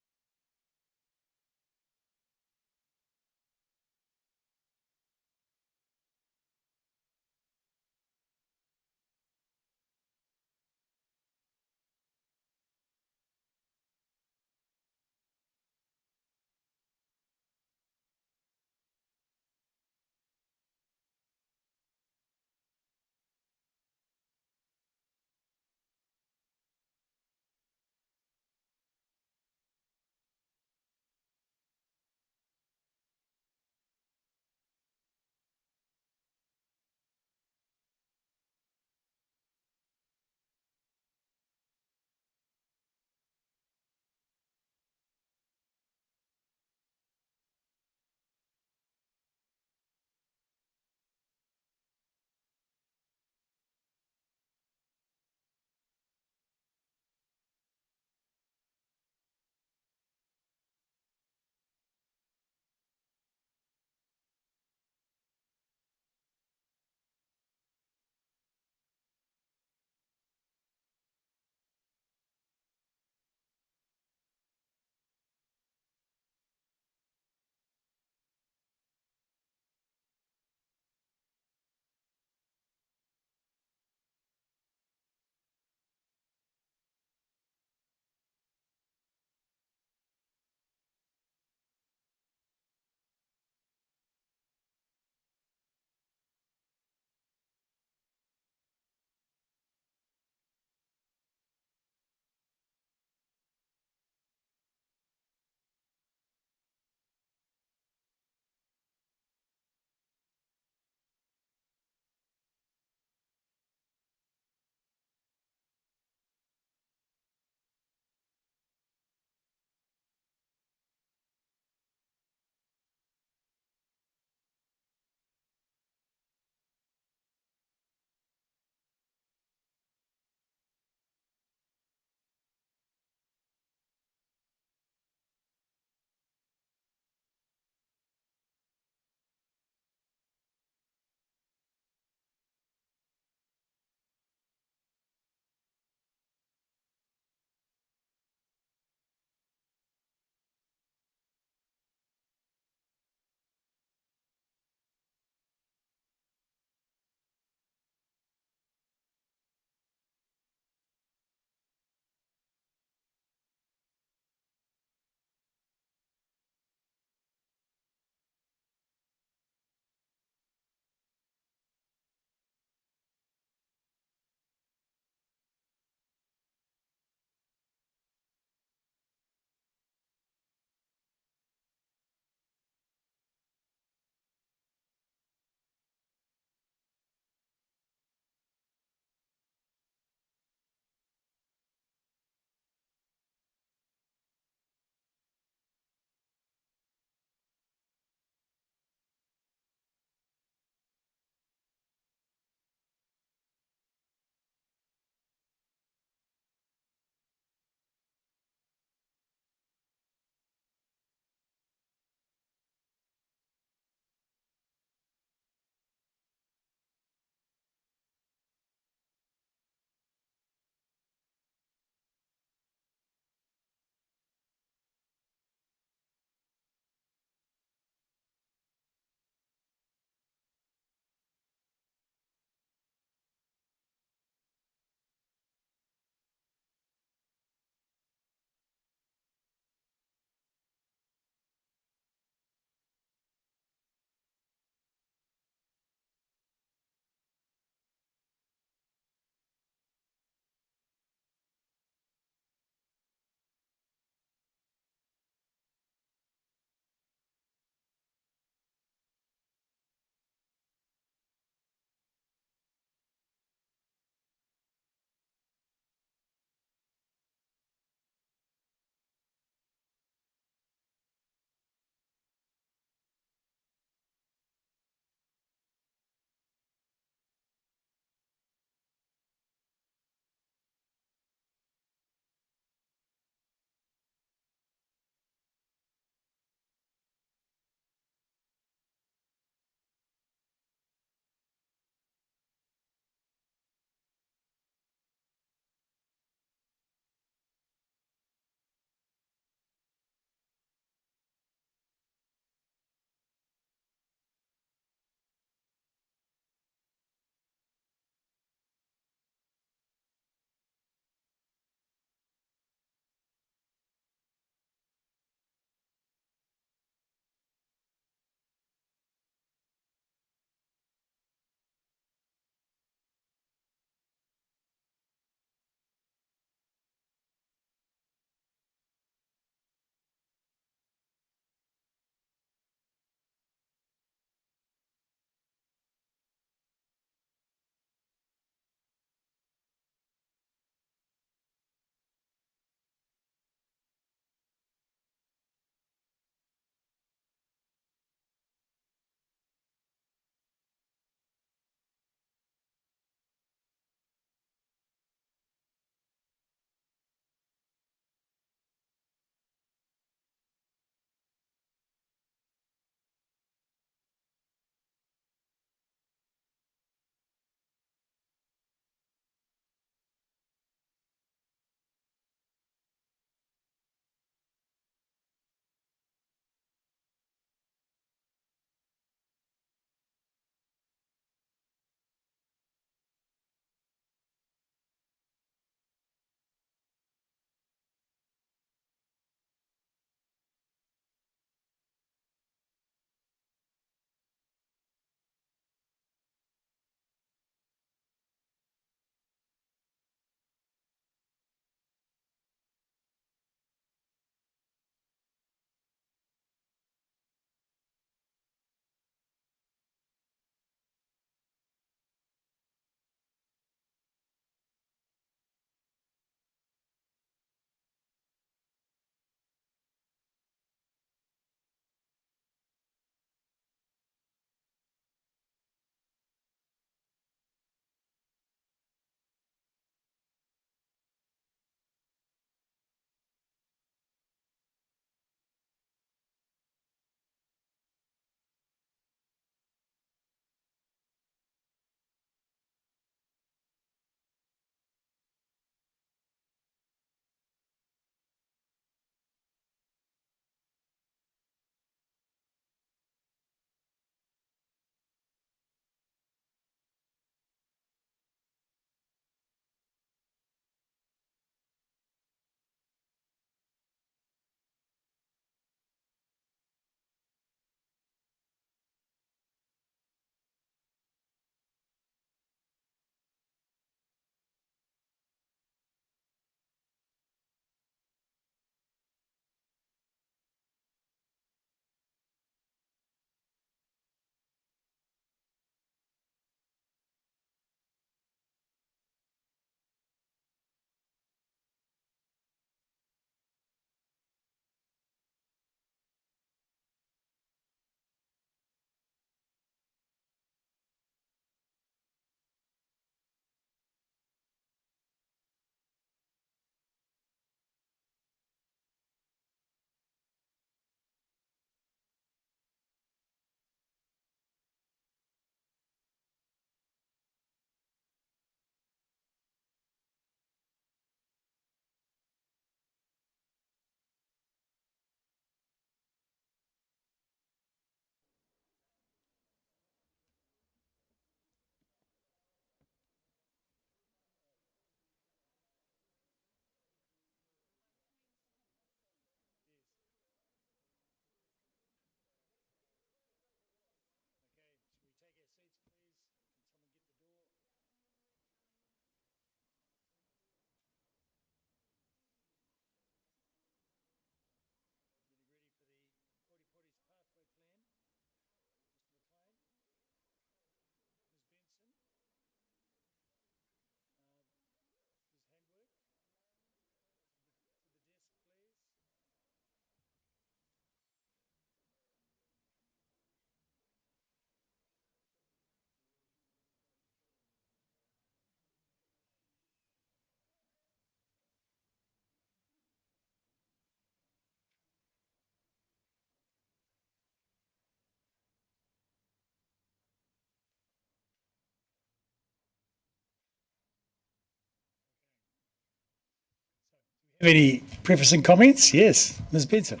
[SPEAKER 1] Have any prefacing comments? Yes, Ms. Benson.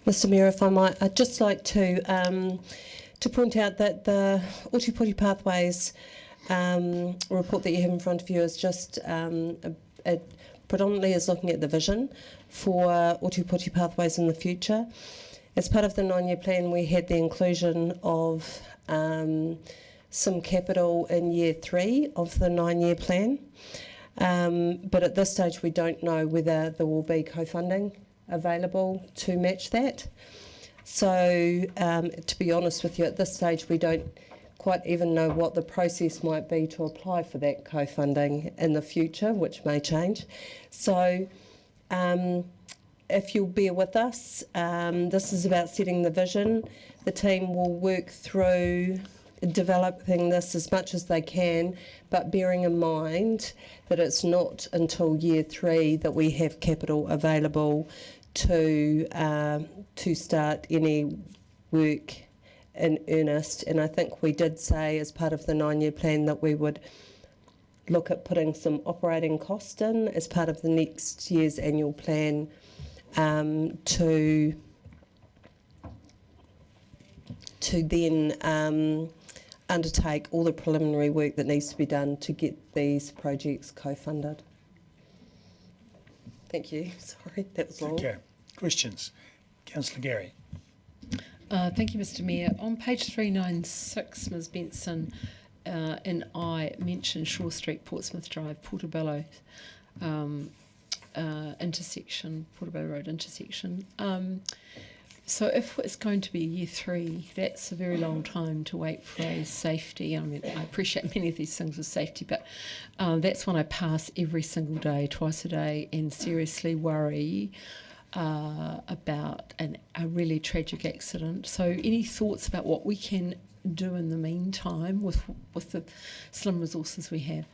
[SPEAKER 14] Mr Mayor, if I might, I'd just like to point out that the Ōtepoti Pathways report that you have in front of you is just predominantly is looking at the vision for Ōtepoti Pathways in the future. As part of the 9-year plan, we had the inclusion of some capital in year 3 of the 9-year plan. But at this stage, we don't know whether there will be co-funding available to match that. So, to be honest with you, at this stage, we don't quite even know what the process might be to apply for that co-funding in the future, which may change. So, if you'll bear with us, this is about setting the vision. The team will work through developing this as much as they can, but bearing in mind that it's not until year 3 that we have capital available to start any work in earnest. And I think we did say as part of the 9-year plan that we would look at putting some operating cost in as part of the next year's annual plan to then undertake all the preliminary work that needs to be done to get these projects co-funded. Thank you. Sorry, that was long.
[SPEAKER 1] Okay. Questions? Councillor Gary.
[SPEAKER 18] Thank you, Mr Mayor. On page 396, Ms Benson and I mentioned Shaw Street, Portsmouth Drive, Portobello intersection, Portobello Road intersection. So if it's going to be year 3, that's a very long time to wait for a safety. I mean, I appreciate many of these things with safety, but that's one I pass every single day, twice a day, and seriously worry about a really tragic accident. So any thoughts about what we can do in the meantime with the slim resources we have?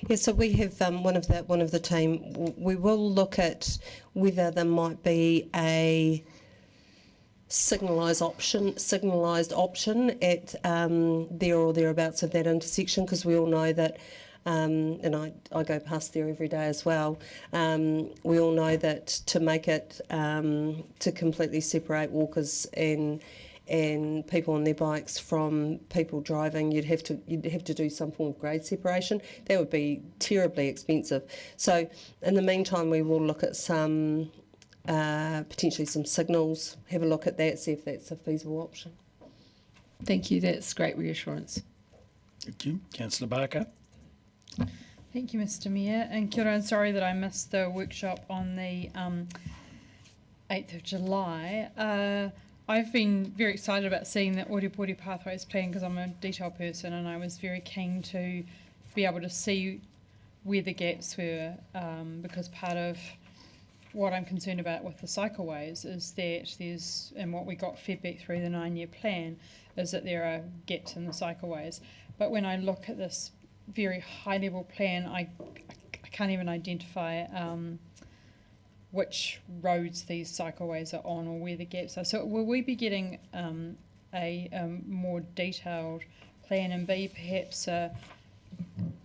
[SPEAKER 14] Yeah, so we have one of the team. We will look at whether there might be a signalised option at there or thereabouts of that intersection, because we all know that, and I go past there every day as well, we all know that to make it, to completely separate walkers and people on their bikes from people driving, you'd have to do some form of grade separation. That would be terribly expensive. So in the meantime, we will look at some potentially some signals, have a look at that, see if that's a feasible option.
[SPEAKER 18] Thank you, that's great reassurance.
[SPEAKER 1] Thank you. Councillor Barker.
[SPEAKER 18] Thank you, Mr Mayor. And kia ora, and sorry that I missed the workshop on the 8th of July. I've been very excited about seeing the Ōtepoti Pathways plan because I'm a detail person, and I was very keen to be able to see where the gaps were, because part of what I'm concerned about with the cycleways is that there's, and what we got feedback through the 9-year plan, is that there are gaps in the cycleways. But when I look at this very high level plan, I can't even identify which roads these cycleways are on or where the gaps are. So will we be getting a more detailed plan, and B, perhaps a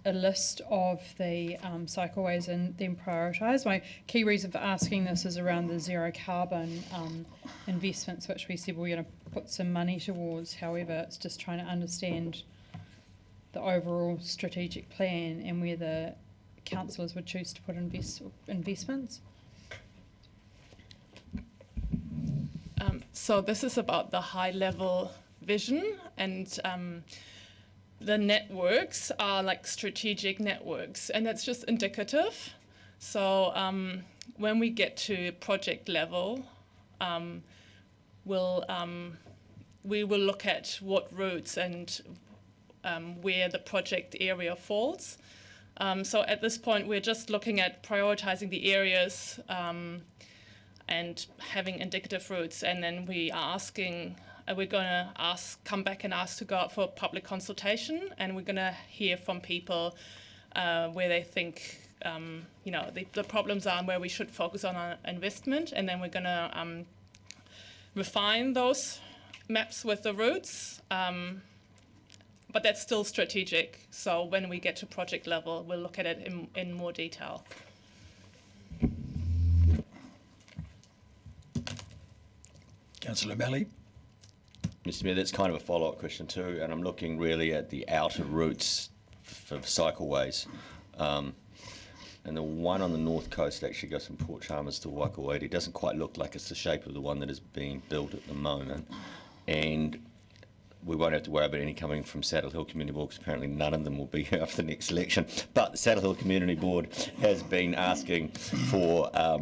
[SPEAKER 18] list of the cycleways and then prioritise? My key reason for asking this is around the zero carbon investments, which we said we're going to put some money towards. However, it's just trying to understand the overall strategic plan and where the councillors would choose to put investments.
[SPEAKER 3] So this is about the high level vision, and the networks are like strategic networks, and that's just indicative. So when we get to project level, we will look at what routes and where the project area falls. So at this point, we're just looking at prioritizing the areas and having indicative routes, and then we're going to come back and ask to go out for public consultation, and we're going to hear from people where they think the problems are and where we should focus on our investment, and then we're going to refine those maps with the routes. But that's still strategic. So when we get to project level, we'll look at it in more detail.
[SPEAKER 1] Councillor O'Malley.
[SPEAKER 13] Mr Mayor, that's kind of a follow-up question too, and I'm looking really at the outer routes for cycleways. And the one on the north coast actually goes from Port Chalmers to Waikouaiti. It doesn't quite look like it's the shape of the one that is being built at the moment. And we won't have to worry about any coming from Saddle Hill Community Board, because apparently none of them will be here after the next election. But the Saddle Hill Community Board has been asking for a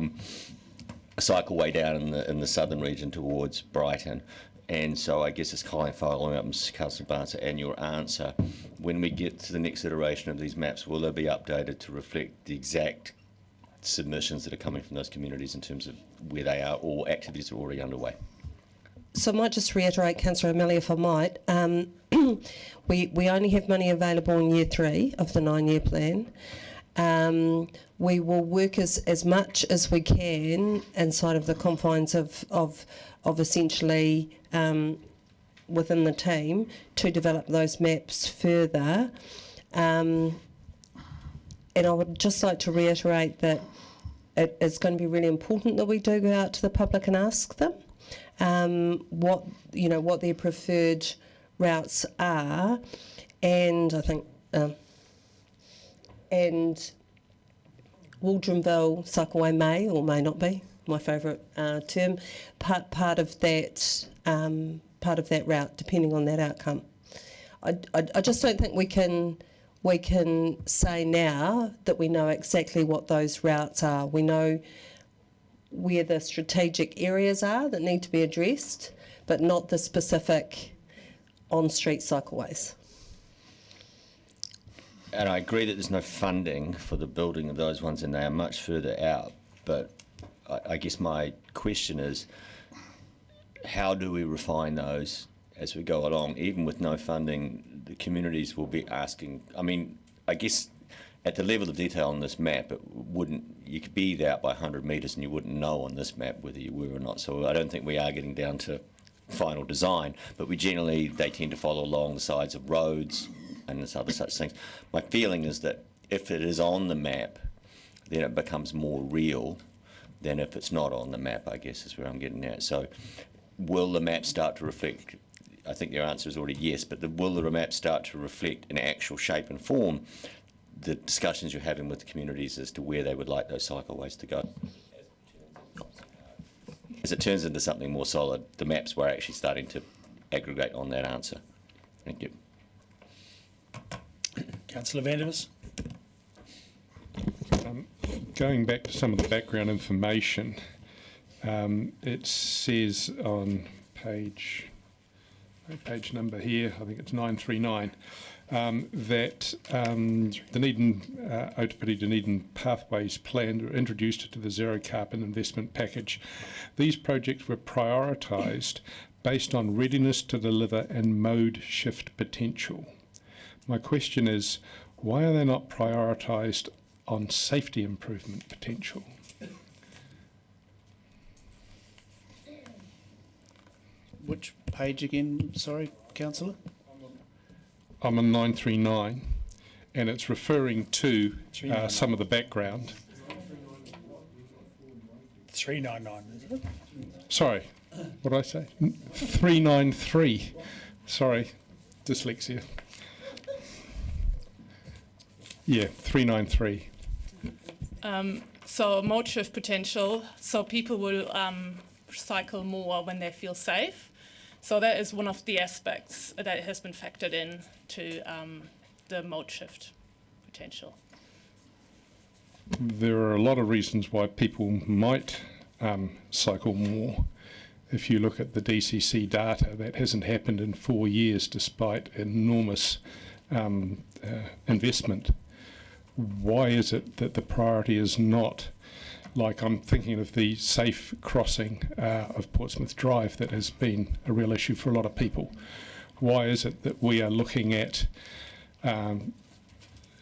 [SPEAKER 13] cycleway down in the southern region towards Brighton. And so I guess it's kind of following up Mr Councillor Barnes and your answer. When we get to the next iteration of these maps, will they be updated to reflect the exact submissions that are coming from those communities in terms of where they are or activities are already underway?
[SPEAKER 19] So I might just reiterate, Councillor O'Malley, if I might. We only have money available in year 3 of the 9-year plan. We will work as much as we can inside of the confines of essentially within the team to develop those maps further. And I would just like to reiterate that it's going to be really important that we do go out to the public and ask them what their preferred routes are, and I think and Waldronville Cycleway may or may not be my favourite term, part of that route, depending on that outcome. I just don't think we can say now that we know exactly what those routes are. We know where the strategic areas are that need to be addressed, but not the specific on-street cycleways.
[SPEAKER 13] And I agree that there's no funding for the building of those ones, and they are much further out. But I guess my question is, how do we refine those as we go along? Even with no funding, the communities will be asking. I mean, I guess at the level of detail on this map, you could be there out by 100 metres and you wouldn't know on this map whether you were or not. So I don't think we are getting down to final design, but they tend to follow along the sides of roads and there's other such things. My feeling is that if it is on the map, then it becomes more real than if it's not on the map, I guess is where I'm getting at. So will the map start to reflect, I think your answer is already yes, but will the map start to reflect in actual shape and form the discussions you're having with the communities as to where they would like those cycleways to go? As it turns into something more solid, the maps were actually starting to aggregate on that answer. Thank you.
[SPEAKER 1] Councillor Vandevers.
[SPEAKER 12] Going back to some of the background information, it says on page number here, I think it's 939, that Dunedin Pathways Plan were introduced to the Zero Carbon Investment Package. These projects were prioritised based on readiness to deliver and mode shift potential. My question is, why are they not prioritised on safety improvement potential?
[SPEAKER 15] Which page again, sorry, Councillor?
[SPEAKER 12] I'm on 939, and it's referring to some of the background.
[SPEAKER 1] 399, is it?
[SPEAKER 12] Sorry, what did I say? 393. Sorry, dyslexia. Yeah, 393.
[SPEAKER 3] So mode shift potential, so people will cycle more when they feel safe. So that is one of the aspects that has been factored in to the mode shift potential.
[SPEAKER 12] There are a lot of reasons why people might cycle more. If you look at the DCC data, that hasn't happened in 4 years despite enormous investment. Why is it that the priority is not, like I'm thinking of the safe crossing of Portsmouth Drive that has been a real issue for a lot of people. Why is it that we are looking at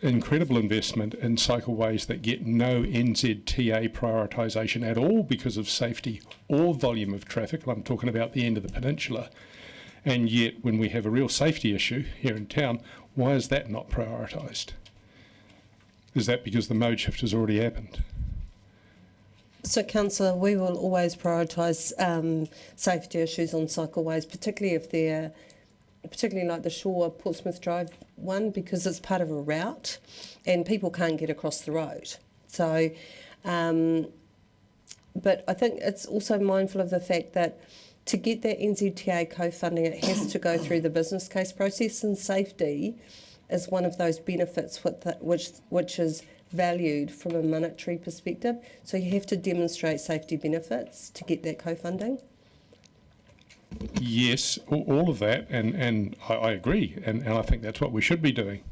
[SPEAKER 12] incredible investment in cycleways that get no NZTA prioritisation at all because of safety or volume of traffic? I'm talking about the end of the peninsula. And yet when we have a real safety issue here in town, why is that not prioritised? Is that because the mode shift has already happened?
[SPEAKER 16] So, Councillor, we will always prioritise safety issues on cycleways, particularly if they're, particularly like the Shore Portsmouth Drive one, because it's part of a route and people can't get across the road. So, but I think it's also mindful of the fact that to get that NZTA co-funding, it has to go through the business case process, and safety is one of those benefits which is valued from a monetary perspective. So you have to demonstrate safety benefits to get that co-funding.
[SPEAKER 12] Yes, all of that, and I agree, and I think that's what we should be doing.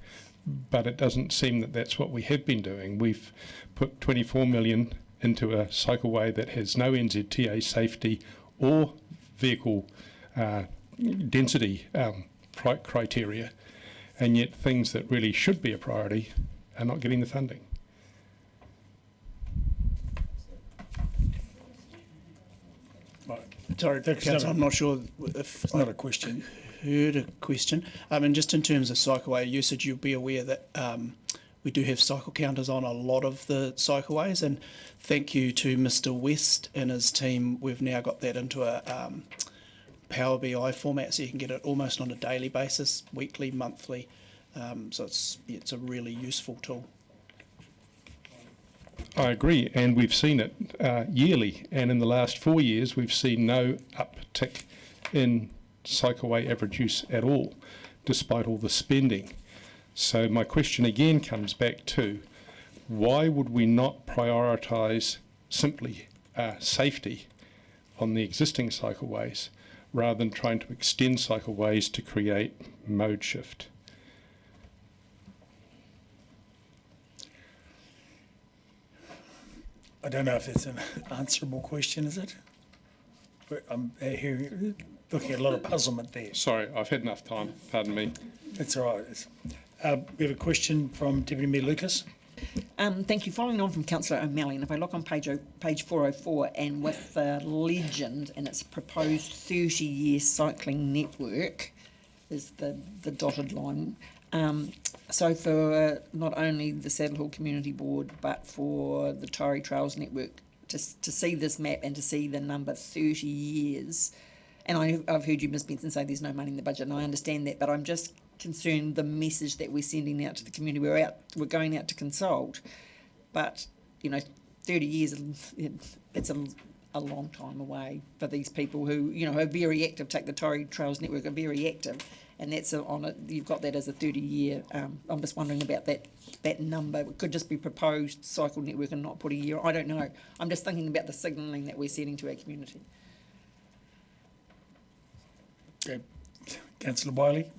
[SPEAKER 12] But it doesn't seem that that's what we have been doing. We've put 24 million into a cycleway that has no NZTA safety or vehicle density criteria, and yet things that really should be a priority are not getting the funding.
[SPEAKER 15] Sorry, Councillor, I'm not sure if
[SPEAKER 1] it's not a question.
[SPEAKER 15] Heard a question. And just in terms of cycleway usage, you'll be aware that we do have cycle counters on a lot of the cycleways, and thank you to Mr. West and his team. We've now got that into a Power BI format, so you can get it almost on a daily basis, weekly, monthly. So it's a really useful tool.
[SPEAKER 12] I agree, and we've seen it yearly, and in the last 4 years we've seen no uptick in cycleway average use at all, despite all the spending. So my question again comes back to, why would we not prioritise simply safety on the existing cycleways rather than trying to extend cycleways to create mode shift?
[SPEAKER 1] I don't know if it's an answerable question, is it? But I'm here looking at a lot of puzzlement there.
[SPEAKER 12] Sorry, I've had enough time, pardon me.
[SPEAKER 1] That's all right. We have a question from Deputy Mayor Lucas.
[SPEAKER 4] Thank you. Following on from Councillor O'Malley, and if I look on page 404, and with the legend and its proposed 30-year cycling network is the dotted line. So for not only the Saddle Hill Community Board, but for the Torrey Trails Network, to see this map and to see the number 30 years, and I've heard you, Ms Benson, say there's no money in the budget, and I understand that, but I'm just concerned the message that we're sending out to the community. We're going out to consult, but 30 years, it's a long time away for these people who are very active. Take the Torrey Trails Network, are very active, and that's on it. You've got that as a 30-year. I'm just wondering about that number. It could just be proposed cycle network and not put a year. I don't know. I'm just thinking about the signalling that we're sending to our community.
[SPEAKER 1] Okay. Councillor Wiley.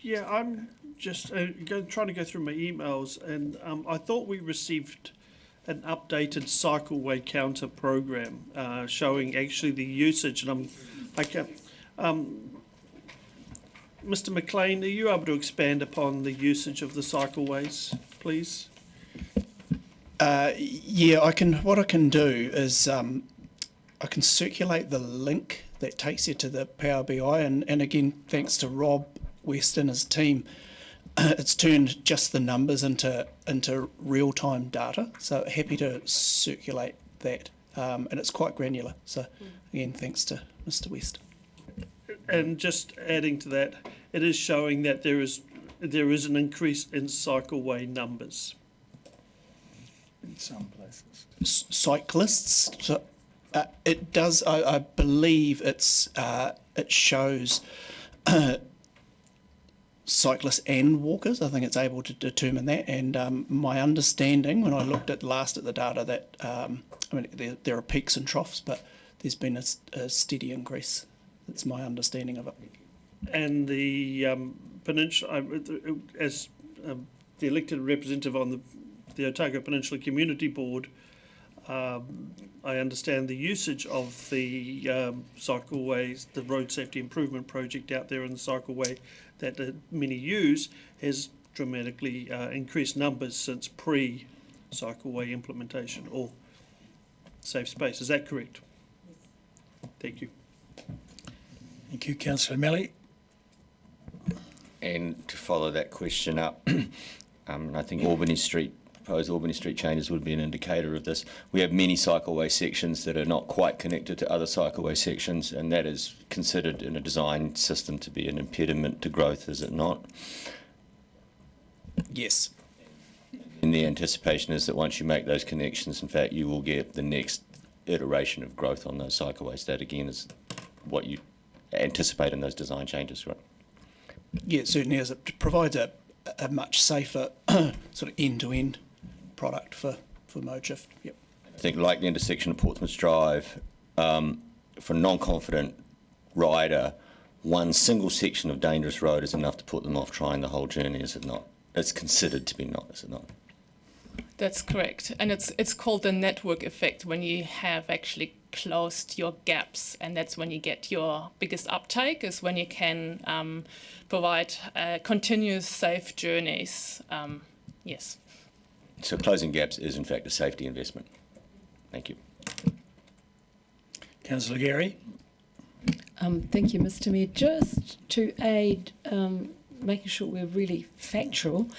[SPEAKER 6] Yeah, I'm just trying to go through my emails, and I thought we received an updated cycleway counter program showing actually the usage, and Mr. McLean, are you able to expand upon the usage of the cycleways, please?
[SPEAKER 15] Yeah, I can. What I can do is I can circulate the link that takes you to the Power BI, and again, thanks to Rob West and his team, it's turned just the numbers into real-time data. So happy to circulate that, and it's quite granular. So again, thanks to Mr. West.
[SPEAKER 6] And just adding to that, it is showing that there is an increase in cycleway numbers
[SPEAKER 1] in some places.
[SPEAKER 15] Cyclists. So it does. I believe it shows cyclists and walkers. I think it's able to determine that. And my understanding, when I looked at the data, that there are peaks and troughs, but there's been a steady increase. That's my understanding of it.
[SPEAKER 6] And the Peninsula, as the elected representative on the Otago Peninsula Community Board, I understand the usage of the cycleways, the road safety improvement project out there in the cycleway that many use, has dramatically increased numbers since pre-cycleway implementation or safe space. Is that correct? Thank you.
[SPEAKER 1] Thank you, Councillor O'Malley.
[SPEAKER 13] And to follow that question up, I think Albany Street proposed Albany Street changes would be an indicator of this. We have many cycleway sections that are not quite connected to other cycleway sections, and that is considered in a design system to be an impediment to growth, is it not?
[SPEAKER 15] Yes.
[SPEAKER 13] And the anticipation is that once you make those connections, in fact, you will get the next iteration of growth on those cycleways. That again is what you anticipate in those design changes, right?
[SPEAKER 15] Yeah, it certainly is. It provides a much safer sort of end-to-end product for ModeShift. Yep.
[SPEAKER 13] I think like the intersection of Portsmouth Drive, for a non-confident rider, one single section of dangerous road is enough to put them off trying the whole journey, is it not? It's considered to be not, is it not?
[SPEAKER 3] That's correct. And it's called the network effect, when you have actually closed your gaps, and that's when you get your biggest uptake, is when you can provide continuous safe journeys. Yes.
[SPEAKER 13] So closing gaps is in fact a safety investment. Thank you.
[SPEAKER 1] Councillor Gary.
[SPEAKER 14] Thank you, Mr. Mayor. Just to aid making sure we're really factual,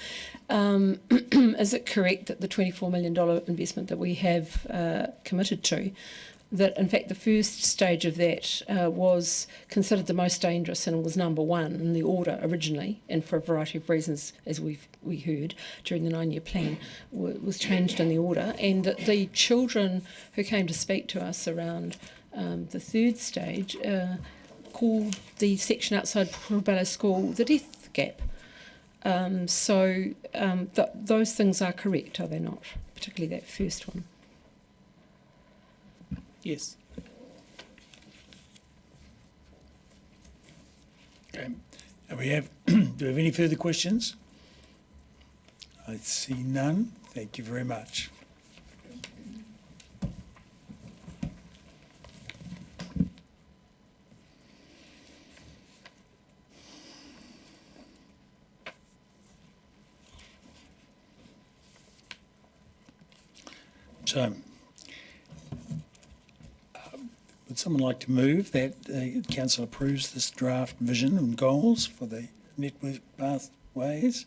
[SPEAKER 14] is it correct that the $24 million investment that we have committed to, that in fact the first stage of that was considered the most dangerous and was number one in the order originally, and for a variety of reasons, as we heard during the 9-year plan, was changed in the order, and that the children who came to speak to us around the third stage called the section outside Portobello School the death gap. Those things are correct, are they not? Particularly that first one.
[SPEAKER 15] Yes.
[SPEAKER 1] Okay. Do we have any further questions? I see none. Thank you very much. So, would someone like to move that the council approves this draft vision and goals for the network pathways?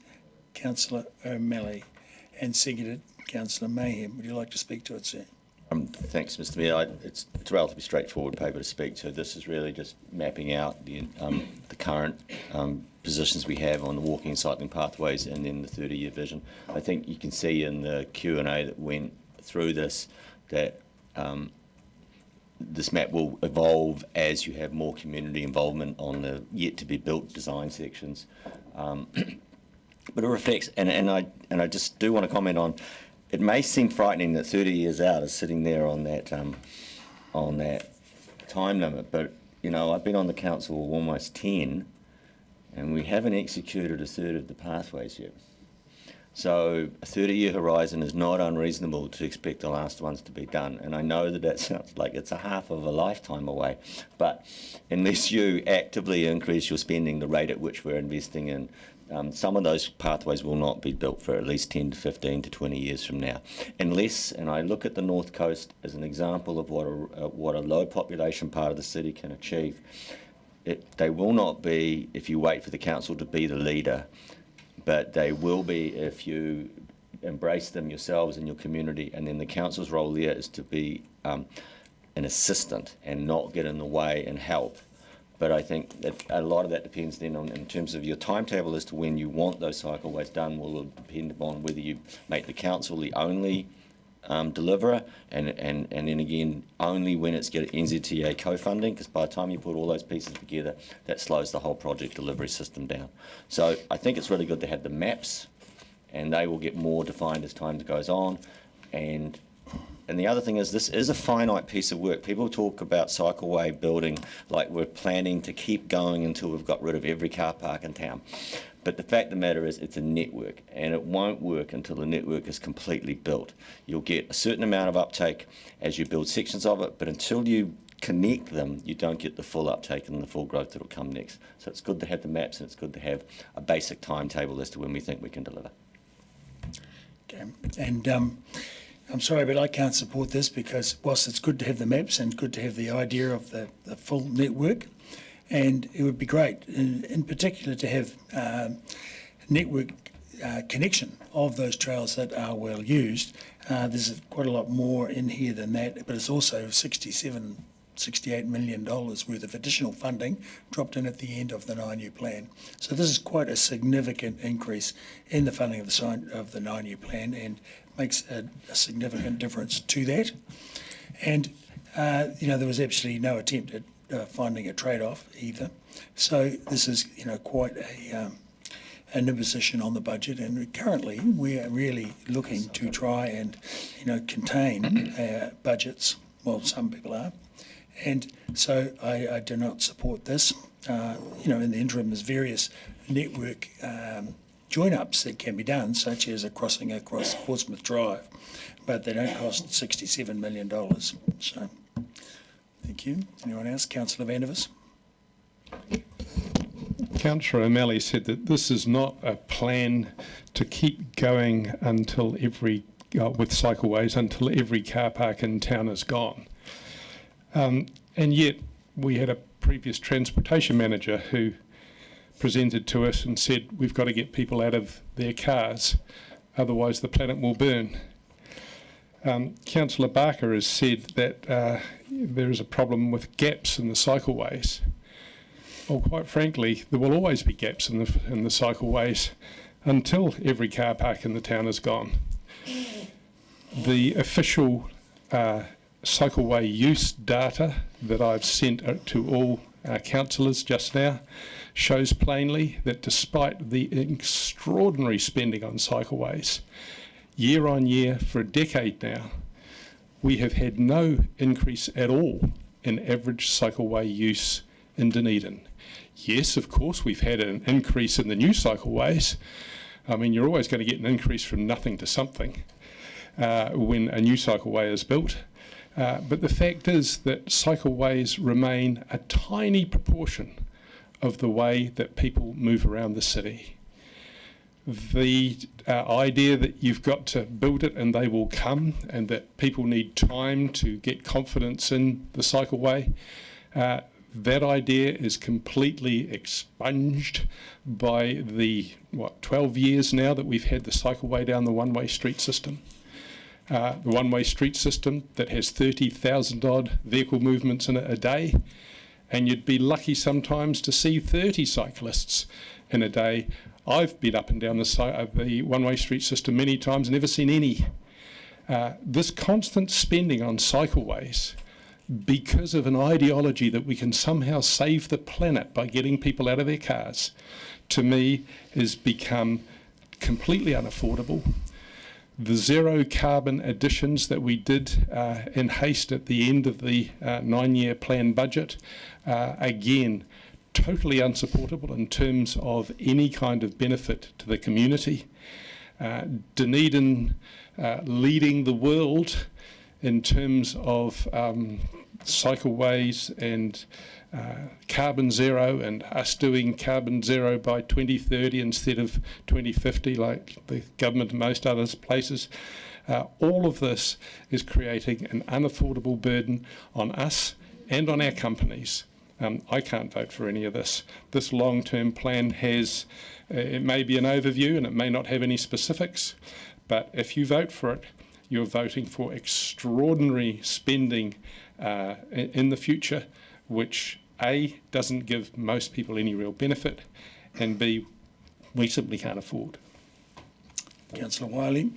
[SPEAKER 1] Councillor O'Malley, and seconded Councillor Mayhem. Would you like to speak to it, sir?
[SPEAKER 13] Thanks, Mr. Mayor. It's a relatively straightforward paper to speak to. This is really just mapping out the current positions we have on the walking and cycling pathways, and then the 30-year vision. I think you can see in the Q&A that went through this that this map will evolve as you have more community involvement on the yet-to-be-built design sections. But it reflects, and I just do want to comment on, it may seem frightening that 30 years out is sitting there on that time limit, but you know, I've been on the council almost 10, and we haven't executed a third of the pathways yet. So a 30-year horizon is not unreasonable to expect the last ones to be done. And I know that that sounds like it's a half of a lifetime away, but unless you actively increase your spending, the rate at which we're investing in, some of those pathways will not be built for at least 10 to 15 to 20 years from now. Unless, and I look at the North Coast as an example of what a low population part of the city can achieve, they will not be if you wait for the council to be the leader, but they will be if you embrace them yourselves in your community, and then the council's role there is to be an assistant and not get in the way and help. But I think that a lot of that depends then on, in terms of your timetable as to when you want those cycleways done, will depend upon whether you make the council the only deliverer, and then again only when it's get NZTA co-funding, because by the time you put all those pieces together, that slows the whole project delivery system down. So I think it's really good to have the maps, and they will get more defined as time goes on. And the other thing is, this is a finite piece of work. People talk about cycleway building like we're planning to keep going until we've got rid of every car park in town. But the fact of the matter is, it's a network, and it won't work until the network is completely built. You'll get a certain amount of uptake as you build sections of it, but until you connect them, you don't get the full uptake and the full growth that will come next. So it's good to have the maps, and it's good to have a basic timetable as to when we think we can deliver.
[SPEAKER 1] Okay, and I'm sorry, but I can't support this, because whilst it's good to have the maps and good to have the idea of the full network, and it would be great, in particular, to have network connection of those trails that are well used. There's quite a lot more in here than that, but it's also $68 million worth of additional funding dropped in at the end of the 9-year plan. So this is quite a significant increase in the funding of the 9-year plan, and makes a significant difference to that. And there was absolutely no attempt at finding a trade-off either. So this is quite an imposition on the budget, and currently we're really looking to try and contain budgets. Well, some people are. And so I do not support this. In the interim, there's various network join-ups that can be done, such as a crossing across Portsmouth Drive, but they don't cost $67 million. So, thank you. Anyone else? Councillor Vandevers.
[SPEAKER 12] Councillor O'Malley said that this is not a plan to keep going until with cycleways until every car park in town is gone. And yet we had a previous transportation manager who presented to us and said we've got to get people out of their cars, otherwise the planet will burn. Councillor Barker has said that there is a problem with gaps in the cycleways. Well, quite frankly, there will always be gaps in the cycleways until every car park in the town is gone. The official cycleway use data that I've sent to all councillors just now shows plainly that despite the extraordinary spending on cycleways, year on year for a decade now, we have had no increase at all in average cycleway use in Dunedin. Yes, of course, we've had an increase in the new cycleways. I mean, you're always going to get an increase from nothing to something when a new cycleway is built. But the fact is that cycleways remain a tiny proportion of the way that people move around the city. The idea that you've got to build it and they will come, and that people need time to get confidence in the cycleway, that idea is completely expunged by the 12 years now that we've had the cycleway down the one-way street system. The one-way street system that has 30,000 odd vehicle movements in it a day, and you'd be lucky sometimes to see 30 cyclists in a day. I've been up and down the one-way street system many times, never seen any. This constant spending on cycleways, because of an ideology that we can somehow save the planet by getting people out of their cars, to me has become completely unaffordable. The zero carbon additions that we did in haste at the end of the 9-year plan budget, again, totally unsupportable in terms of any kind of benefit to the community. Dunedin leading the world in terms of cycleways and carbon zero, and us doing carbon zero by 2030 instead of 2050 like the government in most other places. All of this is creating an unaffordable burden on us and on our companies. I can't vote for any of this. This long-term plan has, it may be an overview and it may not have any specifics, but if you vote for it, you're voting for extraordinary spending in the future, which A, doesn't give most people any real benefit, and B, we simply can't afford.
[SPEAKER 1] Councillor Wiley.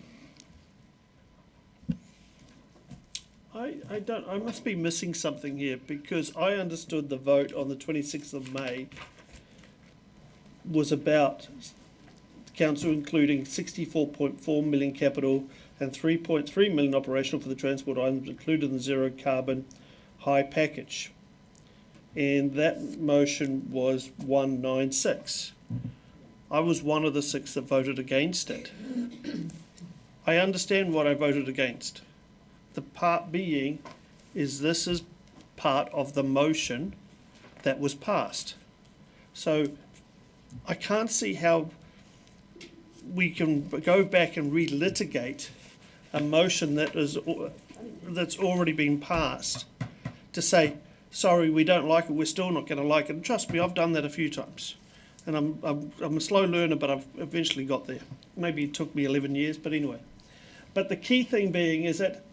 [SPEAKER 6] I must be missing something here, because I understood the vote on the 26th of May was about the council including 64.4 million capital and 3.3 million operational for the transport items included in the zero carbon high package. And that motion was 196. I was one of the 6 that voted against it. I understand what I voted against. The part being is this is part of the motion that was passed. So I can't see how we can go back and relitigate a motion that's already been passed to say, sorry, we don't like it, we're still not going to like it. And trust me, I've done that a few times. And I'm a slow learner, but I've eventually got there. Maybe it took me 11 years, but anyway. But the key thing being is that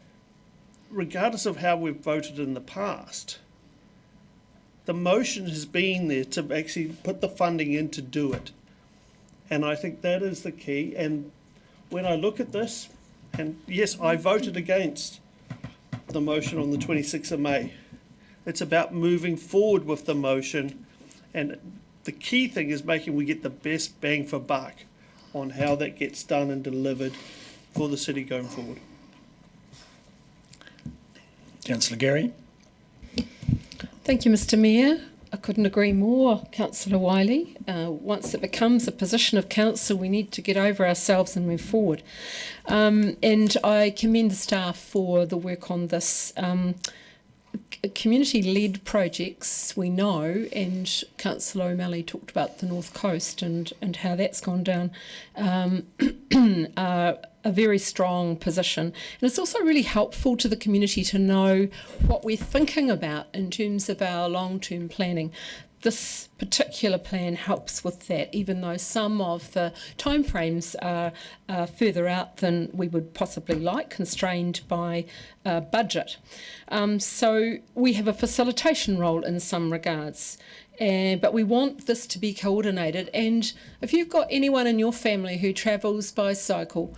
[SPEAKER 6] regardless of how we've voted in the past, the motion has been there to actually put the funding in to do it. And I think that is the key. And when I look at this, and yes, I voted against the motion on the 26th of May. It's about moving forward with the motion, and the key thing is making we get the best bang for buck on how that gets done and delivered for the city going forward.
[SPEAKER 1] Councillor Gary.
[SPEAKER 14] Thank you, Mr Mayor. I couldn't agree more, Councillor Wiley. Once it becomes a position of council, we need to get over ourselves and move forward. And I commend the staff for the work on this. Community-led projects, we know, and Councillor O'Malley talked about the North Coast and how that's gone down, a very strong position. And it's also really helpful to the community to know what we're thinking about in terms of our long-term planning. This particular plan helps with that, even though some of the timeframes are further out than we would possibly like, constrained by budget. So we have a facilitation role in some regards, but we want this to be coordinated. And if you've got anyone in your family who travels by cycle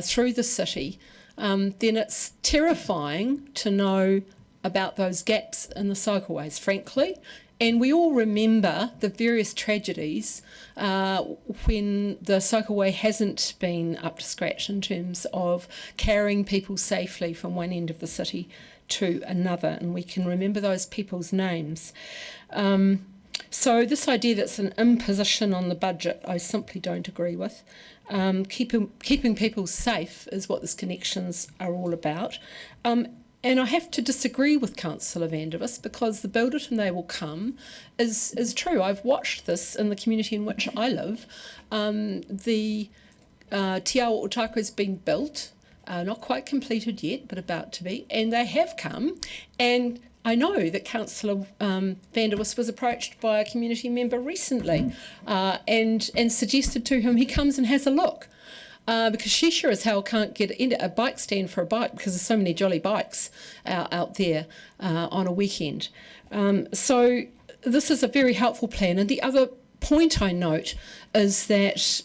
[SPEAKER 14] through the city, then it's terrifying to know about those gaps in the cycleways, frankly. And we all remember the various tragedies when the cycleway hasn't been up to scratch in terms of carrying people safely from one end of the city to another, and we can remember those people's names. So this idea that's an imposition on the budget, I simply don't agree with. Keeping people safe is what this connections are all about. And I have to disagree with Councillor Vandervis, because the build it and they will come is true. I've watched this in the community in which I live. The Te Ao Otako has been built, not quite completed yet, but about to be, and they have come. And I know that Councillor Vandervis was approached by a community member recently and suggested to him he comes and has a look. Because she sure as hell can't get into a bike stand for a bike because there's so many jolly bikes out there on a weekend. So this is a very helpful plan. And the other point I note is that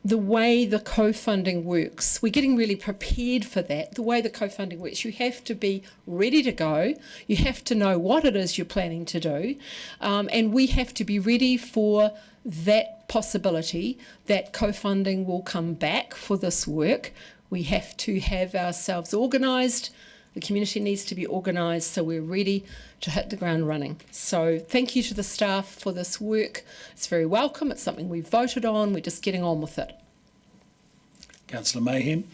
[SPEAKER 14] the way the co-funding works, we're getting really prepared for that. The way the co-funding works, you have to be ready to go. You have to know what it is you're planning to do. And we have to be ready for that possibility that co-funding will come back for this work. We have to have ourselves organised. The community needs to be organised so we're ready to hit the ground running. So thank you to the staff for this work. It's very welcome. It's something we voted on. We're just getting on with it.
[SPEAKER 1] Councillor Mayhem.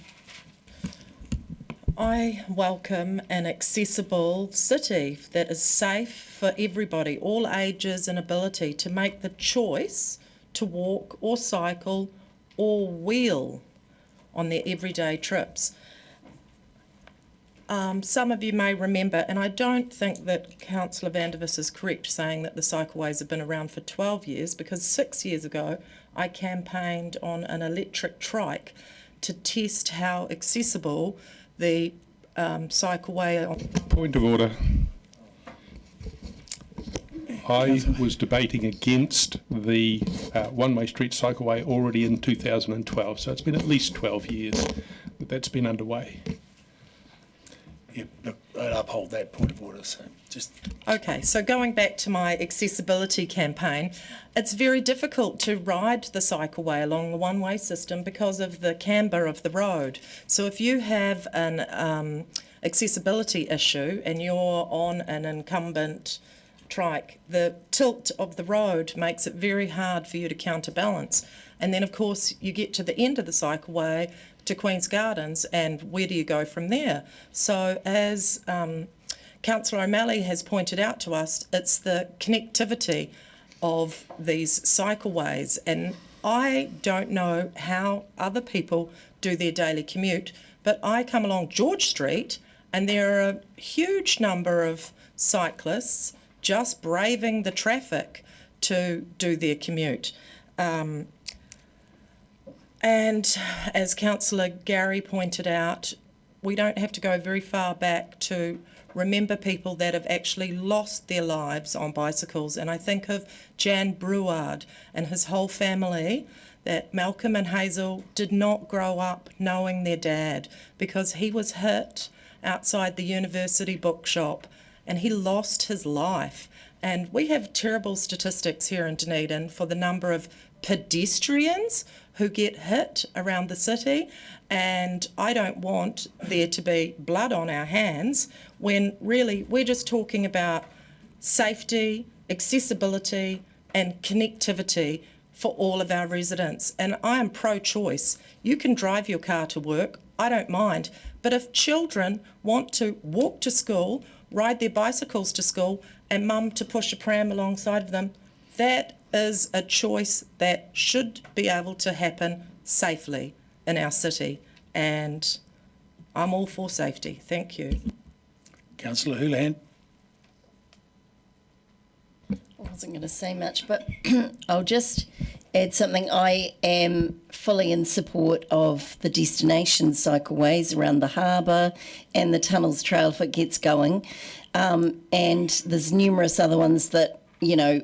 [SPEAKER 19] I welcome an accessible city that is safe for everybody, all ages and ability, to make the choice to walk or cycle or wheel on their everyday trips. Some of you may remember, and I don't think that Councillor Vandervis is correct saying that the cycleways have been around for 12 years, because 6 years ago I campaigned on an electric trike to test how accessible the cycleway.
[SPEAKER 12] Point of order. I was debating against the one-way street cycleway already in 2012, so it's been at least 12 years that that's been underway.
[SPEAKER 1] Yeah, look, I uphold that point of order. So just
[SPEAKER 19] Okay, so going back to my accessibility campaign, it's very difficult to ride the cycleway along the one-way system because of the camber of the road. So if you have an accessibility issue and you're on an incumbent trike, the tilt of the road makes it very hard for you to counterbalance. And then, of course, you get to the end of the cycleway to Queen's Gardens, and where do you go from there? So as Councillor O'Malley has pointed out to us, it's the connectivity of these cycleways, and I don't know how other people do their daily commute, but I come along George Street and there are a huge number of cyclists just braving the traffic to do their commute. And as Councillor Gary pointed out, we don't have to go very far back to remember people that have actually lost their lives on bicycles. And I think of Jan Brouard and his whole family, that Malcolm and Hazel did not grow up knowing their dad because he was hit outside the university bookshop and he lost his life. And we have terrible statistics here in Dunedin for the number of pedestrians who get hit around the city, and I don't want there to be blood on our hands when really we're just talking about safety, accessibility and connectivity for all of our residents. And I am pro-choice. You can drive your car to work, I don't mind, but if children want to walk to school, ride their bicycles to school and mum to push a pram alongside of them, that is a choice that should be able to happen safely in our city, and I'm all for safety. Thank you.
[SPEAKER 1] Councillor Houlihan.
[SPEAKER 7] I wasn't going to say much, but I'll just add something. I am fully in support of the destination cycleways around the harbour and the Tunnels Trail if it gets going. And there's numerous other ones that, you know,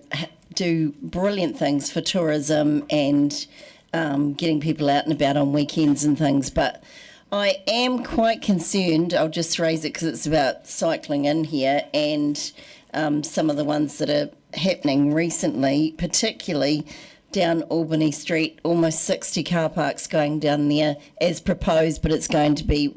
[SPEAKER 7] do brilliant things for tourism and getting people out and about on weekends and things. But I am quite concerned, I'll just raise it because it's about cycling in here, and some of the ones that are happening recently, particularly down Albany Street, almost 60 car parks going down there as proposed, but it's going to be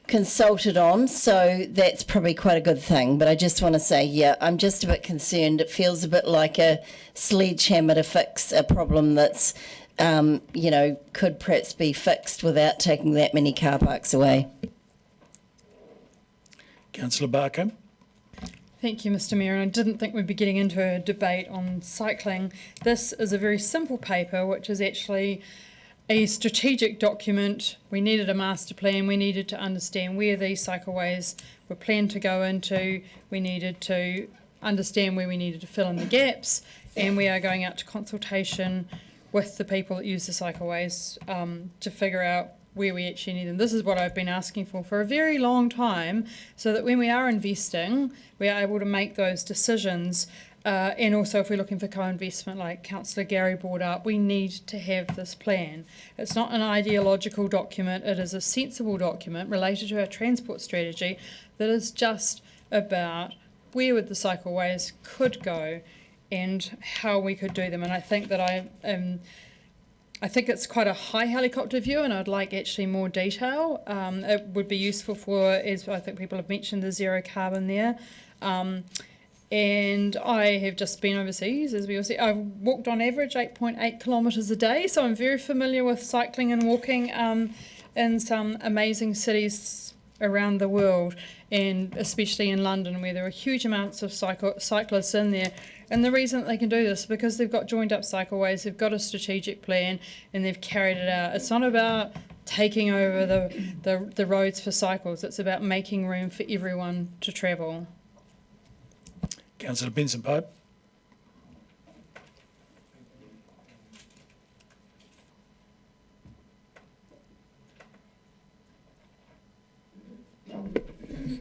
[SPEAKER 7] consulted on, so that's probably quite a good thing. But I just want to say, yeah, I'm just a bit concerned. It feels a bit like a sledgehammer to fix a problem that's, you know, could perhaps be fixed without taking that many car parks away.
[SPEAKER 1] Councillor Barker.
[SPEAKER 18] Thank you, Mr. Mayor. And I didn't think we'd be getting into a debate on cycling. This is a very simple paper, which is actually a strategic document. We needed a master plan. We needed to understand where these cycleways were planned to go into. We needed to understand where we needed to fill in the gaps. And we are going out to consultation with the people that use the cycleways to figure out where we actually need them. This is what I've been asking for a very long time, so that when we are investing, we are able to make those decisions. And also if we're looking for co-investment, like Councillor Gary brought up, we need to have this plan. It's not an ideological document, it is a sensible document related to our transport strategy that is just about where would the cycleways could go and how we could do them. And I think that I think it's quite a high helicopter view, and I'd like actually more detail. It would be useful for, as I think people have mentioned, the zero carbon there. And I have just been overseas, as we all see. I've walked on average 8.8 kilometres a day, so I'm very familiar with cycling and walking in some amazing cities around the world, and especially in London, where there are huge amounts of cyclists in there. And the reason that they can do this is because they've got joined up cycleways, they've got a strategic plan, and they've carried it out. It's not about taking over the roads for cycles, it's about making room for everyone to travel.
[SPEAKER 1] Councillor Benson Pope.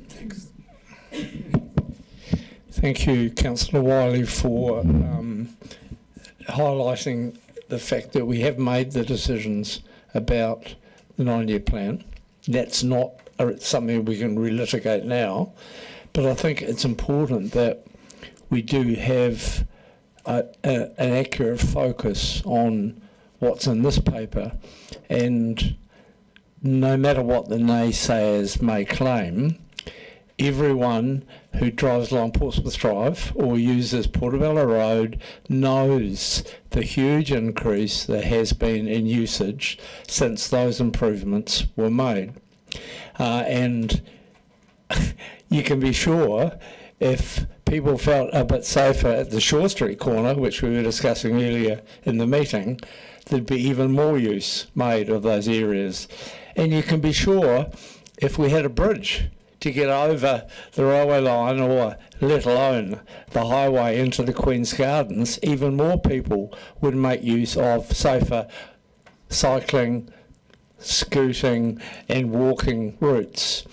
[SPEAKER 21] Thanks. Thank you, Councillor Wiley, for highlighting the fact that we have made the decisions about the 9-year plan. That's not something we can relitigate now, but I think it's important that we do have an accurate focus on what's in this paper, and no matter what the naysayers may claim, everyone who drives along Portsmouth Drive or uses Portobello Road knows the huge increase there has been in usage since those improvements were made. And you can be sure if people felt a bit safer at the Shore Street corner, which we were discussing earlier in the meeting, there'd be even more use made of those areas. And you can be sure if we had a bridge to get over the railway line, or let alone the highway into the Queen's Gardens, even more people would make use of safer cycling, scooting and walking routes.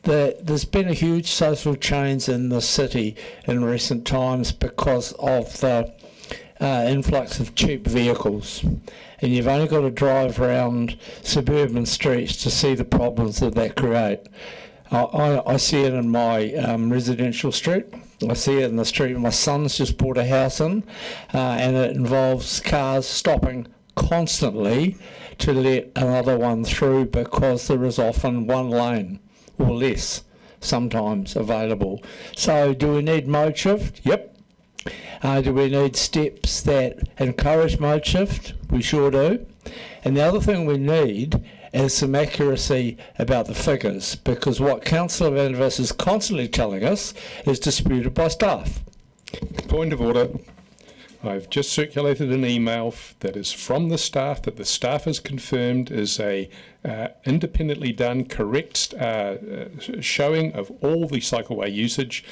[SPEAKER 21] There's been a huge social change in the city in recent times because of the influx of cheap vehicles, and you've only got to drive around suburban streets to see the problems that create. I see it in my residential street. I see it in the street my son's just bought a house in, and it involves cars stopping constantly to let another one through because there is often one lane or less sometimes available. So do we need mode shift? Yep. Do we need steps that encourage mode shift? We sure do. And the other thing we need is some accuracy about the figures, because what Councillor Vandervis is constantly telling us is disputed by staff.
[SPEAKER 12] Point of order. I've just circulated an email that is from the staff, that the staff has confirmed is a independently done correct showing of all the cycleway usage.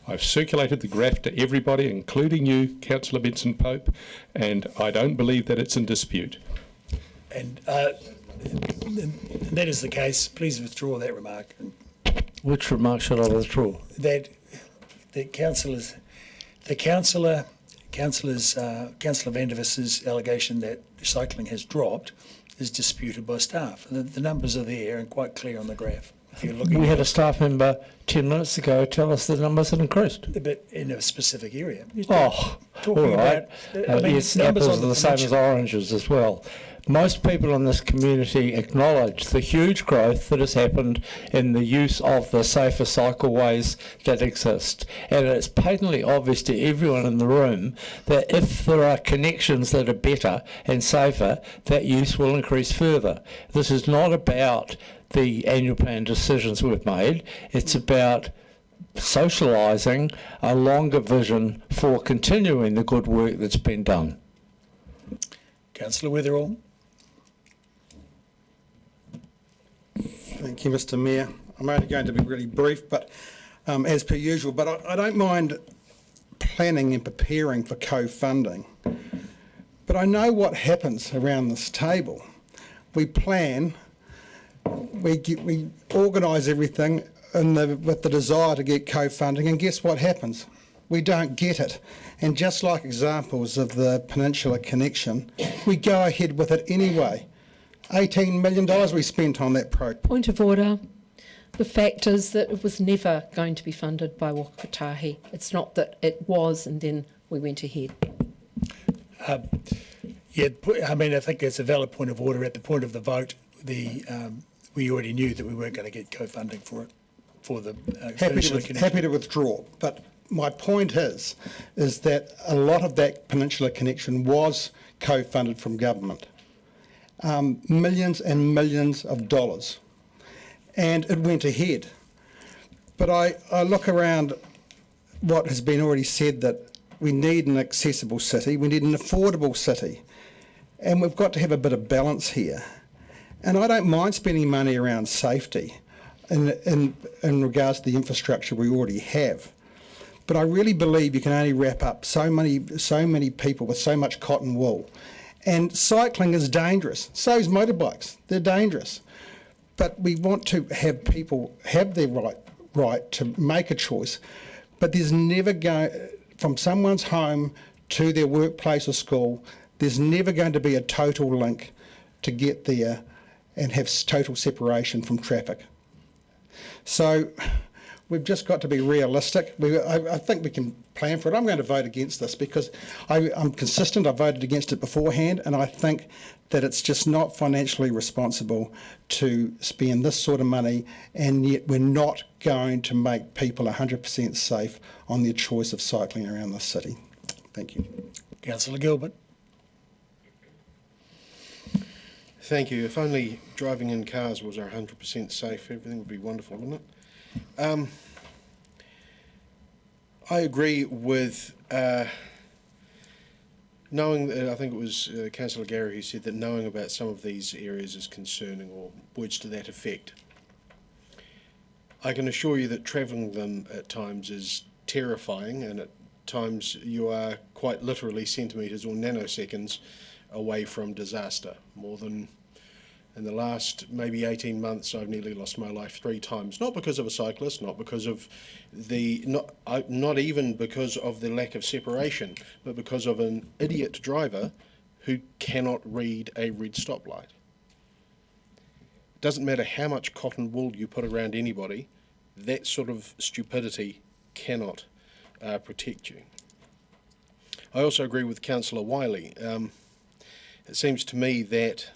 [SPEAKER 12] I've circulated the graph to everybody, including you, Councillor Benson Pope, and I don't believe that it's in dispute.
[SPEAKER 1] And that is the case. Please withdraw that remark.
[SPEAKER 21] Which remark should I withdraw?
[SPEAKER 1] That the councillor Vandervis's allegation that cycling has dropped is disputed by staff. The numbers are there and quite clear on the graph. If you're looking,
[SPEAKER 21] we had a staff member 10 minutes ago tell us the numbers had increased.
[SPEAKER 1] But in a specific area.
[SPEAKER 21] Oh, all right. Yes, apples are the same as oranges as well. Most people in this community acknowledge the huge growth that has happened in the use of the safer cycleways that exist. And it's patently obvious to everyone in the room that if there are connections that are better and safer, that use will increase further. This is not about the annual plan decisions we've made. It's about socialising a longer vision for continuing the good work that's been done.
[SPEAKER 1] Councillor Weatherall.
[SPEAKER 10] Thank you, Mr. Mayor. I'm only going to be really brief, but as per usual, but I don't mind planning and preparing for co-funding. But I know what happens around this table. We plan, we organise everything with the desire to get co-funding, and guess what happens? We don't get it. And just like examples of the Peninsula Connection, we go ahead with it anyway. $18 million we spent on that project.
[SPEAKER 14] Point of order. The fact is that it was never going to be funded by Wakatahi. It's not that it was and then we went ahead.
[SPEAKER 1] Yeah, I mean, I think that's a valid point of order. At the point of the vote, we already knew that we weren't going to get co-funding for it, for the
[SPEAKER 10] happy to withdraw. But my point is that a lot of that Peninsula Connection was co-funded from government. Millions and millions of dollars, and it went ahead. But I look around what has been already said, that we need an accessible city, we need an affordable city, and we've got to have a bit of balance here. And I don't mind spending money around safety in regards to the infrastructure we already have. But I really believe you can only wrap up so many people with so much cotton wool. And cycling is dangerous. So is motorbikes. They're dangerous. But we want to have people have their right to make a choice. But there's never from someone's home to their workplace or school, there's never going to be a total link to get there and have total separation from traffic. So we've just got to be realistic. I think we can plan for it. I'm going to vote against this because I'm consistent. I voted against it beforehand, and I think that it's just not financially responsible to spend this sort of money, and yet we're not going to make people 100% safe on their choice of cycling around the city. Thank you.
[SPEAKER 1] Councillor Gilbert.
[SPEAKER 11] Thank you. If only driving in cars was 100% safe, everything would be wonderful, wouldn't it? I agree with knowing that, I think it was Councillor Gary who said that knowing about some of these areas is concerning, or words to that effect. I can assure you that travelling them at times is terrifying, and at times you are quite literally centimetres or nanoseconds away from disaster. More than in the last maybe 18 months, I've nearly lost my life 3 times, not because of a cyclist, not because of not even because of the lack of separation, but because of an idiot driver who cannot read a red stoplight. It doesn't matter how much cotton wool you put around anybody, that sort of stupidity cannot protect you. I also agree with Councillor Wiley. It seems to me that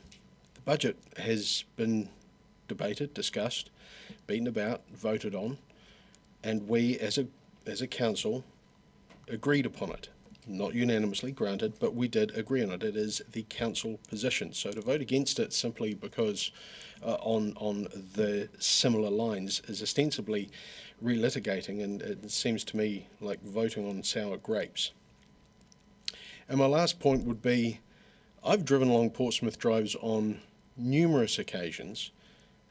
[SPEAKER 11] the budget has been debated, discussed, beaten about, voted on, and we as a council agreed upon it. Not unanimously, granted, but we did agree on it. It is the council position. So to vote against it simply because on the similar lines is ostensibly relitigating, and it seems to me like voting on sour grapes. And my last point would be, I've driven along Portsmouth Drives on numerous occasions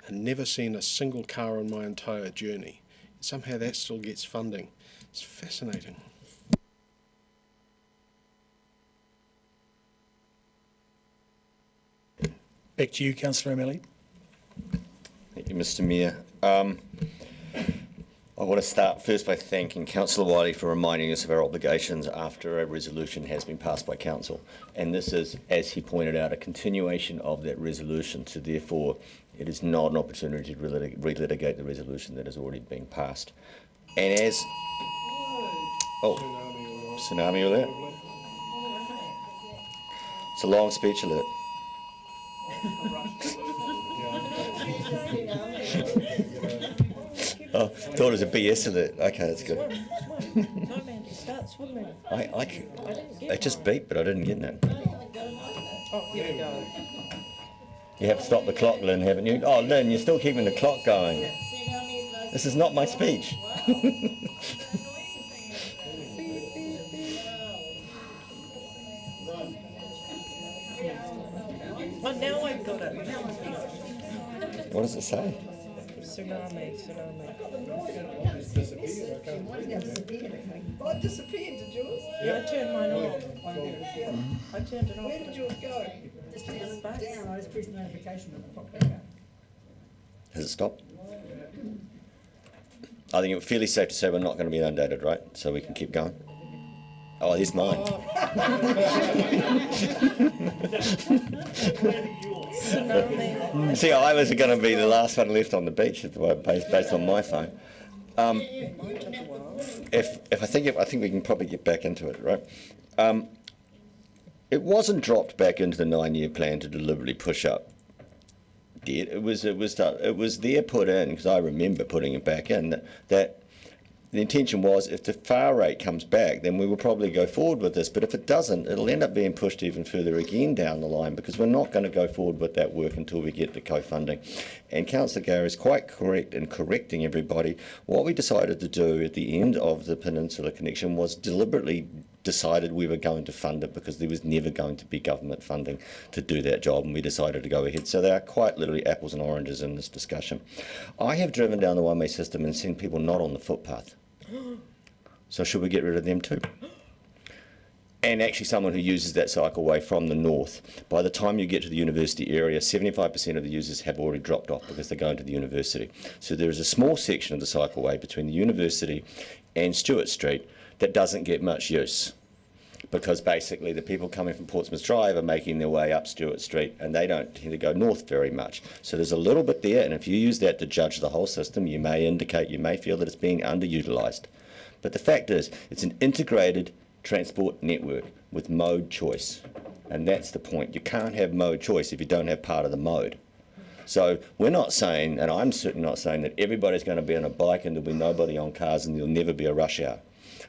[SPEAKER 11] and never seen a single car on my entire journey. Somehow that still gets funding. It's fascinating.
[SPEAKER 1] Back to you, Councillor O'Malley.
[SPEAKER 13] Thank you, Mr. Mayor. I want to start first by thanking Councillor Wiley for reminding us of our obligations after a resolution has been passed by Council. And this is, as he pointed out, a continuation of that resolution. So therefore, it is not an opportunity to relitigate the resolution that has already been passed. And as... Oh, tsunami alert. It's a long speech alert. Oh, thought it was a BS alert. Okay, that's good.
[SPEAKER 19] No, man, it starts swimming.
[SPEAKER 13] I just beeped, but I didn't get that.
[SPEAKER 19] Oh, here we go.
[SPEAKER 13] You have stopped the clock, Lynn, haven't you? Oh, Lynn, you're still keeping the clock going. This is not my speech.
[SPEAKER 19] Oh, now I've got it.
[SPEAKER 13] What does it say?
[SPEAKER 19] Tsunami.
[SPEAKER 4] Oh, it disappeared, did yours?
[SPEAKER 19] Yeah, I turned mine off. I turned it off.
[SPEAKER 4] Where did yours go? Just down, I just pressed notification and it popped back up.
[SPEAKER 13] Has it stopped? I think it's fairly safe to say we're not going to be inundated, right? So we can keep going. Oh, there's mine. See, I was going to be the last one left on the beach based on my phone. I think we can probably get back into it, right? It wasn't dropped back into the 9-year plan to deliberately push up debt. It was there put in, because I remember putting it back in, that the intention was if the FAR rate comes back, then we will probably go forward with this. But if it doesn't, it'll end up being pushed even further again down the line, because we're not going to go forward with that work until we get the co-funding. And Councillor Gare is quite correct in correcting everybody. What we decided to do at the end of the Peninsula Connection was deliberately decided we were going to fund it, because there was never going to be government funding to do that job, and we decided to go ahead. So there are quite literally apples and oranges in this discussion. I have driven down the one-way system and seen people not on the footpath. So should we get rid of them too? And actually someone who uses that cycleway from the north, by the time you get to the university area, 75% of the users have already dropped off because they're going to the university. So there is a small section of the cycleway between the university and Stewart Street that doesn't get much use, because basically the people coming from Portsmouth Drive are making their way up Stewart Street, and they don't tend to go north very much. So there's a little bit there, and if you use that to judge the whole system, you may feel that it's being underutilised. But the fact is, it's an integrated transport network with mode choice, and that's the point. You can't have mode choice if you don't have part of the mode. So we're not saying, and I'm certainly not saying, that everybody's going to be on a bike and there'll be nobody on cars and there'll never be a rush hour.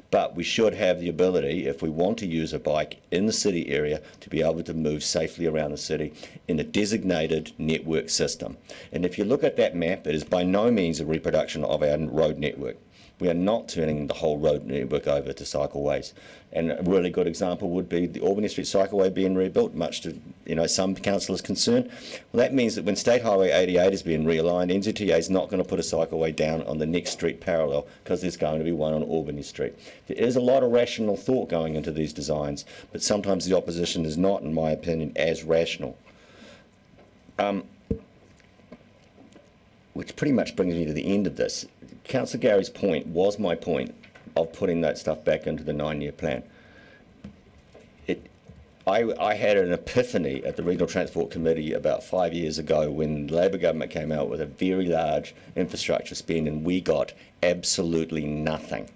[SPEAKER 13] But we should have the ability, if we want to use a bike in the city area, to be able to move safely around the city in a designated network system. And if you look at that map, it is by no means a reproduction of our road network. We are not turning the whole road network over to cycleways. And a really good example would be the Albany Street cycleway being rebuilt, much to some councillors' concern. Well, that means that when State Highway 88 is being realigned, NZTA is not going to put a cycleway down on the next street parallel because there's going to be one on Albany Street. There is a lot of rational thought going into these designs, but sometimes the opposition is not, in my opinion, as rational. Which pretty much brings me to the end of this. Councillor Gary's point was my point of putting that stuff back into the 9-year plan. I had an epiphany at the Regional Transport Committee about 5 years ago when the Labor government came out with a very large infrastructure spend and we got absolutely nothing.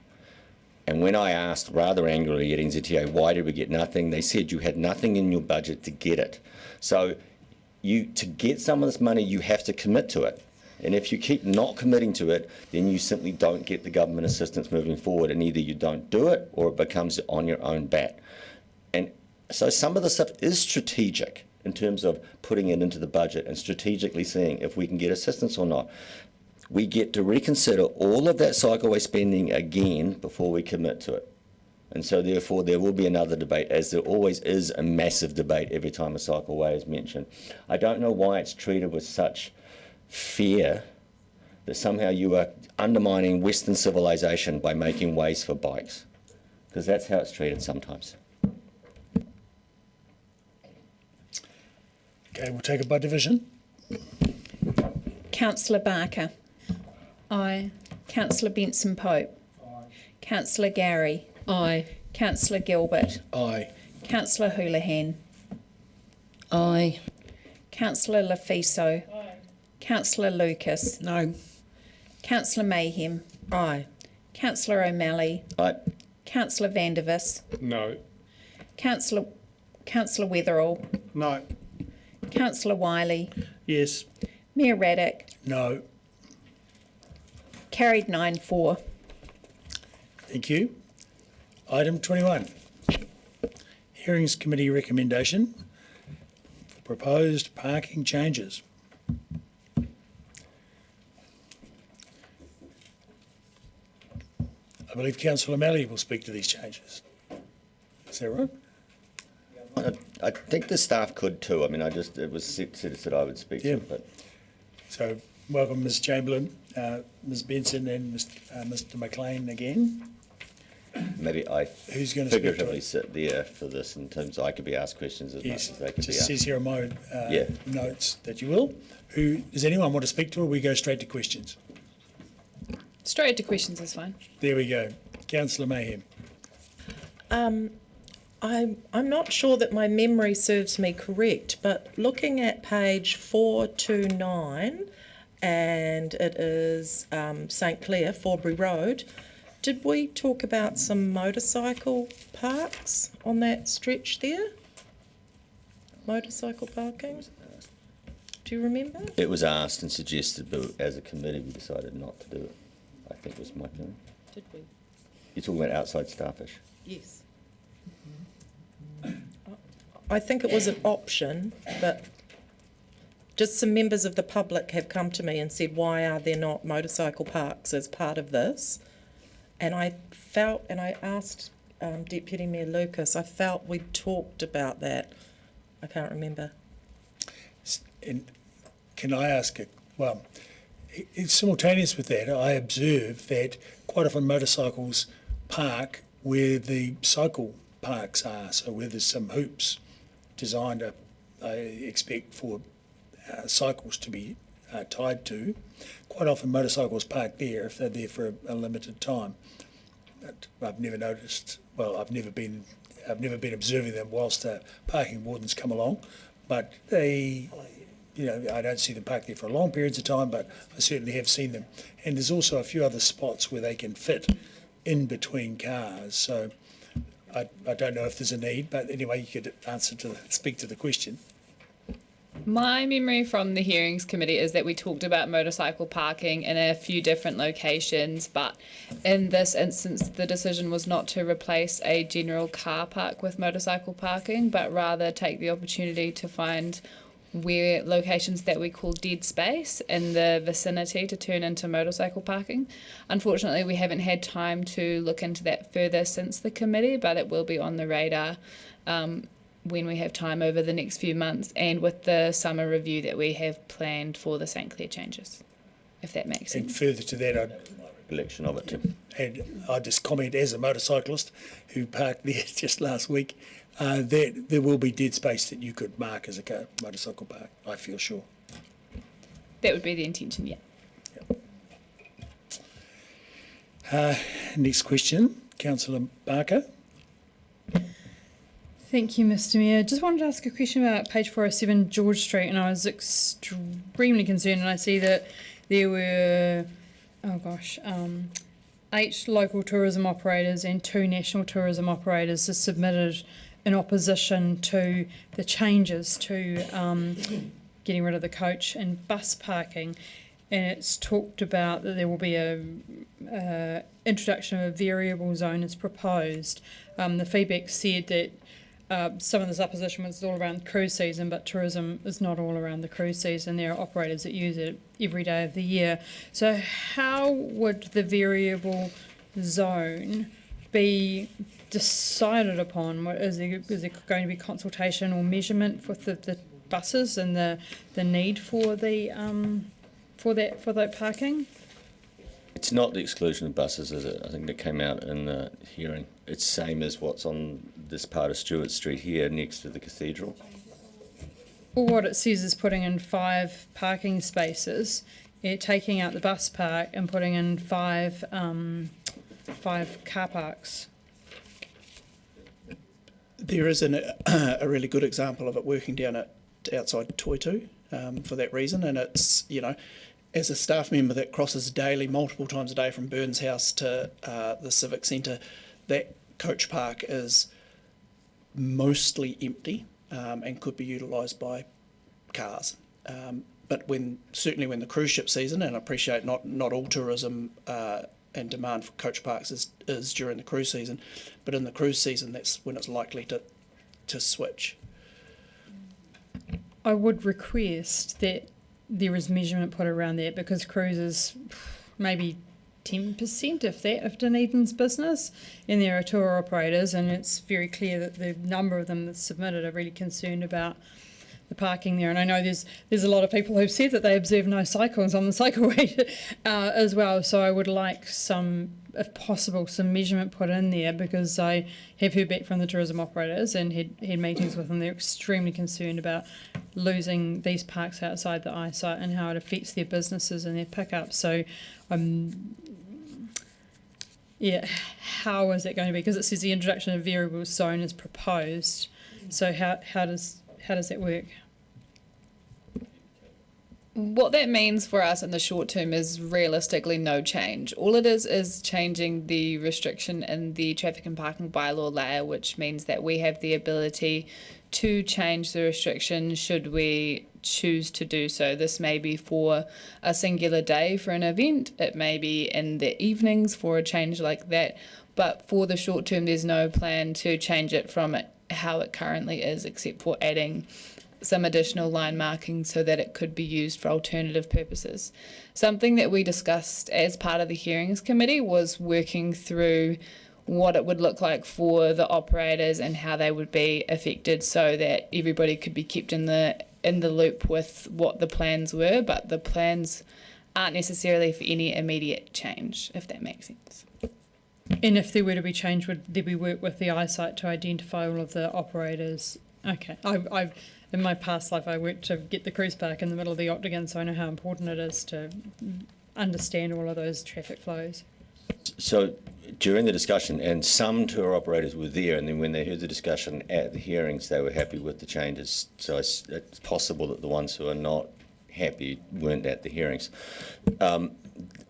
[SPEAKER 13] And when I asked rather angrily at NZTA, why did we get nothing? They said you had nothing in your budget to get it. So to get some of this money, you have to commit to it. And if you keep not committing to it, then you simply don't get the government assistance moving forward, and either you don't do it or it becomes on your own bat. And so some of the stuff is strategic in terms of putting it into the budget and strategically seeing if we can get assistance or not. We get to reconsider all of that cycleway spending again before we commit to it. And so therefore there will be another debate, as there always is a massive debate every time a cycleway is mentioned. I don't know why it's treated with such fear that somehow you are undermining Western civilization by making ways for bikes, because that's how it's treated sometimes.
[SPEAKER 1] Okay, we'll take it by division.
[SPEAKER 9] Councillor Barker.
[SPEAKER 18] Aye.
[SPEAKER 9] Councillor Benson Pope. Councillor Gary.
[SPEAKER 14] Aye.
[SPEAKER 9] Councillor Gilbert.
[SPEAKER 11] Aye.
[SPEAKER 9] Councillor Houlihan.
[SPEAKER 7] Aye.
[SPEAKER 9] Councillor Lafiso. Councillor Lucas.
[SPEAKER 4] No.
[SPEAKER 9] Councillor Mayhem.
[SPEAKER 19] Aye.
[SPEAKER 9] Councillor O'Malley.
[SPEAKER 13] Aye.
[SPEAKER 9] Councillor Vandervis.
[SPEAKER 12] No.
[SPEAKER 9] Councillor Weatherall.
[SPEAKER 6] No.
[SPEAKER 9] Councillor Wiley.
[SPEAKER 6] Yes.
[SPEAKER 9] Mayor Raddick.
[SPEAKER 1] No.
[SPEAKER 9] Carried 9-4.
[SPEAKER 1] Thank you. Item 21. Hearings Committee recommendation for proposed parking changes. I believe Councillor O'Malley will speak to these changes. Is that right?
[SPEAKER 13] I think the staff could too. I mean, it was said that I would speak to it, but.
[SPEAKER 1] So welcome Ms Chamberlain, Ms Benson and Mr McLean again.
[SPEAKER 13] Maybe I
[SPEAKER 1] Who's going to speak to
[SPEAKER 13] figuratively
[SPEAKER 1] it?
[SPEAKER 13] sit there for this in terms of I could be asked questions as much as they could be
[SPEAKER 1] Just
[SPEAKER 13] asked.
[SPEAKER 1] says here on my
[SPEAKER 13] Yeah.
[SPEAKER 1] notes that you will. Does anyone want to speak to it, or we go straight to questions?
[SPEAKER 18] Straight to questions is fine.
[SPEAKER 1] There we go. Councillor Mayhem.
[SPEAKER 19] I'm not sure that my memory serves me correct, but looking at page 429, and it is St Clair, Forbury Road, did we talk about some motorcycle parks on that stretch there? Motorcycle parking? Do you remember?
[SPEAKER 13] It was asked and suggested, but as a committee we decided not to do it, I think was my opinion.
[SPEAKER 19] Did we?
[SPEAKER 13] You're talking about outside Starfish?
[SPEAKER 19] Yes. I think it was an option, but just some members of the public have come to me and said, why are there not motorcycle parks as part of this? And I felt, and I asked Deputy Mayor Lucas, I felt we'd talked about that. I can't remember.
[SPEAKER 1] And can I ask, it's simultaneous with that, I observe that quite often motorcycles park where the cycle parks are, so where there's some hoops designed, I expect, for cycles to be tied to. Quite often motorcycles park there if they're there for a limited time. But I've never noticed, I've never been observing them whilst parking wardens come along, but I don't see them parked there for long periods of time, but I certainly have seen them. And there's also a few other spots where they can fit in between cars, so I don't know if there's a need, but anyway, you could speak to the question.
[SPEAKER 18] My memory from the hearings committee is that we talked about motorcycle parking in a few different locations, but in this instance the decision was not to replace a general car park with motorcycle parking, but rather take the opportunity to find
[SPEAKER 8] where locations that we call dead space in the vicinity to turn into motorcycle parking. Unfortunately, we haven't had time to look into that further since the committee, but it will be on the radar when we have time over the next few months and with the summer review that we have planned for the St Clair changes, if that makes sense.
[SPEAKER 1] And further to that,
[SPEAKER 13] Collection of it too.
[SPEAKER 1] And I just comment as a motorcyclist who parked there just last week, that there will be dead space that you could mark as a motorcycle park, I feel sure.
[SPEAKER 8] That would be the intention, yeah.
[SPEAKER 1] Next question, Councillor Barker.
[SPEAKER 18] Thank you, Mr Mayor. Just wanted to ask a question about page 407 George Street, and I was extremely concerned, and I see that there were, 8 local tourism operators and 2 national tourism operators have submitted in opposition to the changes to getting rid of the coach and bus parking. And it's talked about that there will be a introduction of a variable zone as proposed. The feedback said that some of this opposition was all around cruise season, but tourism is not all around the cruise season. There are operators that use it every day of the year. So how would the variable zone be decided upon? Is there going to be consultation or measurement with the buses and the need for that parking?
[SPEAKER 13] It's not the exclusion of buses, is it? I think that came out in the hearing. It's same as what's on this part of Stewart Street here next to the cathedral.
[SPEAKER 18] Well, what it says is putting in 5 parking spaces, taking out the bus park and putting in 5 car parks.
[SPEAKER 15] There is a really good example of it working down at outside Toitu for that reason, and it's, as a staff member that crosses daily, multiple times a day from Burns House to the Civic Centre, that coach park is mostly empty and could be utilised by cars. But certainly when the cruise ship season, and I appreciate not all tourism and demand for coach parks is during the cruise season, but in the cruise season that's when it's likely to switch.
[SPEAKER 18] I would request that there is measurement put around that, because cruises maybe 10% if that of Dunedin's business, and there are tour operators, and it's very clear that the number of them that submitted are really concerned about the parking there. And I know there's a lot of people who've said that they observe no cycles on the cycleway as well, so I would like if possible, some measurement put in there, because I have heard back from the tourism operators and had meetings with them. They're extremely concerned about losing these parks outside the eyesight and how it affects their businesses and their pickups. So, how is that going to be? Because it says the introduction of variable zone is proposed. So how does that work?
[SPEAKER 8] What that means for us in the short term is realistically no change. All it is changing the restriction in the traffic and parking bylaw layer, which means that we have the ability to change the restriction should we choose to do so. This may be for a singular day for an event, it may be in the evenings for a change like that, but for the short term there's no plan to change it from how it currently is, except for adding some additional line marking so that it could be used for alternative purposes. Something that we discussed as part of the hearings committee was working through what it would look like for the operators and how they would be affected, so that everybody could be kept in the loop with what the plans were, but the plans aren't necessarily for any immediate change, if that makes sense.
[SPEAKER 18] And if there were to be change, would there be work with the eyesight to identify all of the operators? Okay, I've in my past life I worked to get the cruise park in the middle of the Octagon, so I know how important it is to understand all of those traffic flows.
[SPEAKER 13] So during the discussion, and some tour operators were there, and then when they heard the discussion at the hearings, they were happy with the changes. So it's possible that the ones who are not happy weren't at the hearings.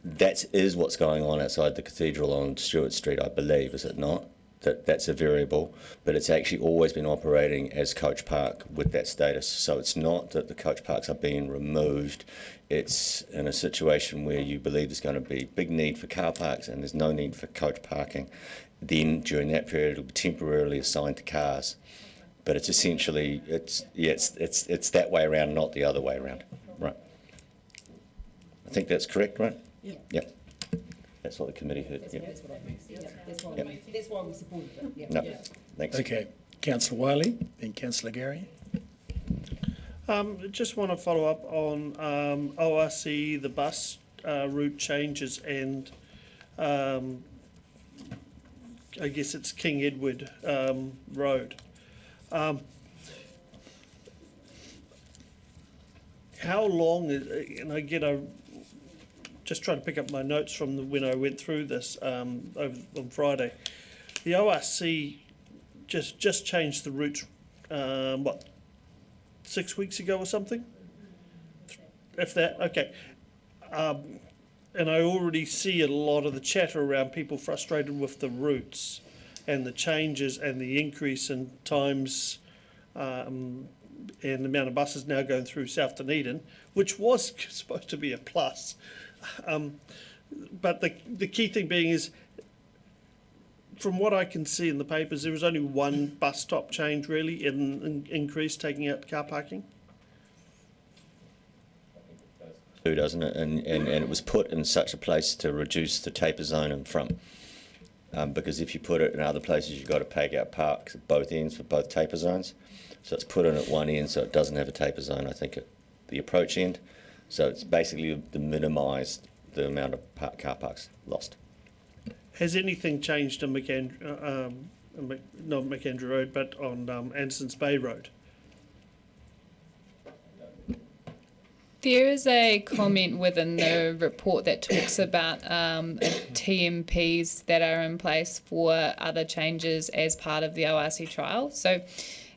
[SPEAKER 13] That is what's going on outside the cathedral on Stewart Street, I believe, is it not? That's a variable, but it's actually always been operating as coach park with that status. So it's not that the coach parks are being removed. It's in a situation where you believe there's going to be big need for car parks and there's no need for coach parking. Then during that period it'll be temporarily assigned to cars. but it's essentially, it's that way around, not the other way around, right? I think that's correct, right? Yep. That's what the committee heard.
[SPEAKER 14] That's what I think. That's why we supported it.
[SPEAKER 13] No, thanks.
[SPEAKER 1] Okay, Councillor Wiley, then Councillor Gary.
[SPEAKER 6] Just want to follow up on ORC, the bus route changes, and I guess it's King Edward Road. How long is, and again, just trying to pick up my notes from when I went through this over on Friday. The ORC just changed the route, 6 weeks ago or something? If that, okay. And I already see a lot of the chatter around people frustrated with the routes and the changes and the increase in times and the amount of buses now going through South Dunedin, which was supposed to be a plus. But the key thing being is, from what I can see in the papers, there was only one bus stop change really in increase, taking out car parking.
[SPEAKER 13] Doesn't it? And it was put in such a place to reduce the taper zone in front. Because if you put it in other places, you've got to peg out parks at both ends for both taper zones. So it's put in at one end, so it doesn't have a taper zone, I think, at the approach end. So it's basically to minimise the amount of car parks lost.
[SPEAKER 6] Has anything changed in not McAndrew Road, but on Anderson's Bay Road?
[SPEAKER 8] There is a comment within the report that talks about TMPs that are in place for other changes as part of the ORC trial. So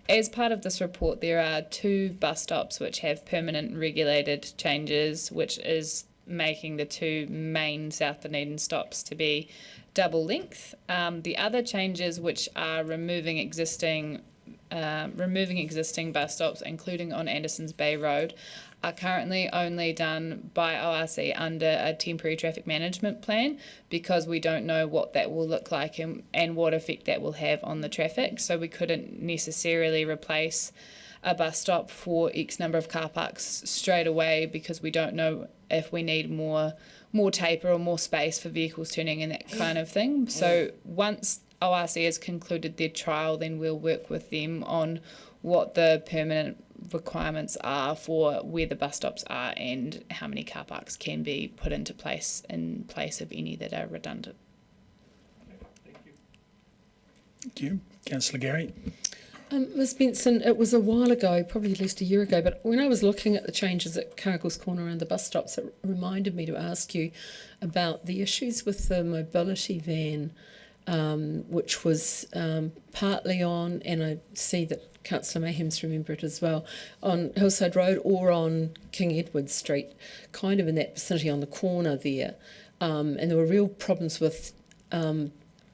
[SPEAKER 8] as part of this report, there are 2 bus stops which have permanent regulated changes, which is making the 2 main South Dunedin stops to be double length. The other changes, which are removing existing bus stops, including on Anderson's Bay Road, are currently only done by ORC under a temporary traffic management plan, because we don't know what that will look like and what effect that will have on the traffic. So we couldn't necessarily replace a bus stop for X number of car parks straight away, because we don't know if we need more taper or more space for vehicles turning and that kind of thing. So once ORC has concluded their trial, then we'll work with them on what the permanent requirements are for where the bus stops are and how many car parks can be put into place in place of any that are redundant.
[SPEAKER 1] Thank you. Councillor Gary.
[SPEAKER 14] Ms Benson, it was a while ago, probably at least a year ago, but when I was looking at the changes at Cargill's Corner and the bus stops, it reminded me to ask you about the issues with the mobility van, which was partly on, and I see that Councillor Mayhem's remember it as well, on Hillside Road or on King Edward Street, kind of in that vicinity on the corner there. And there were real problems with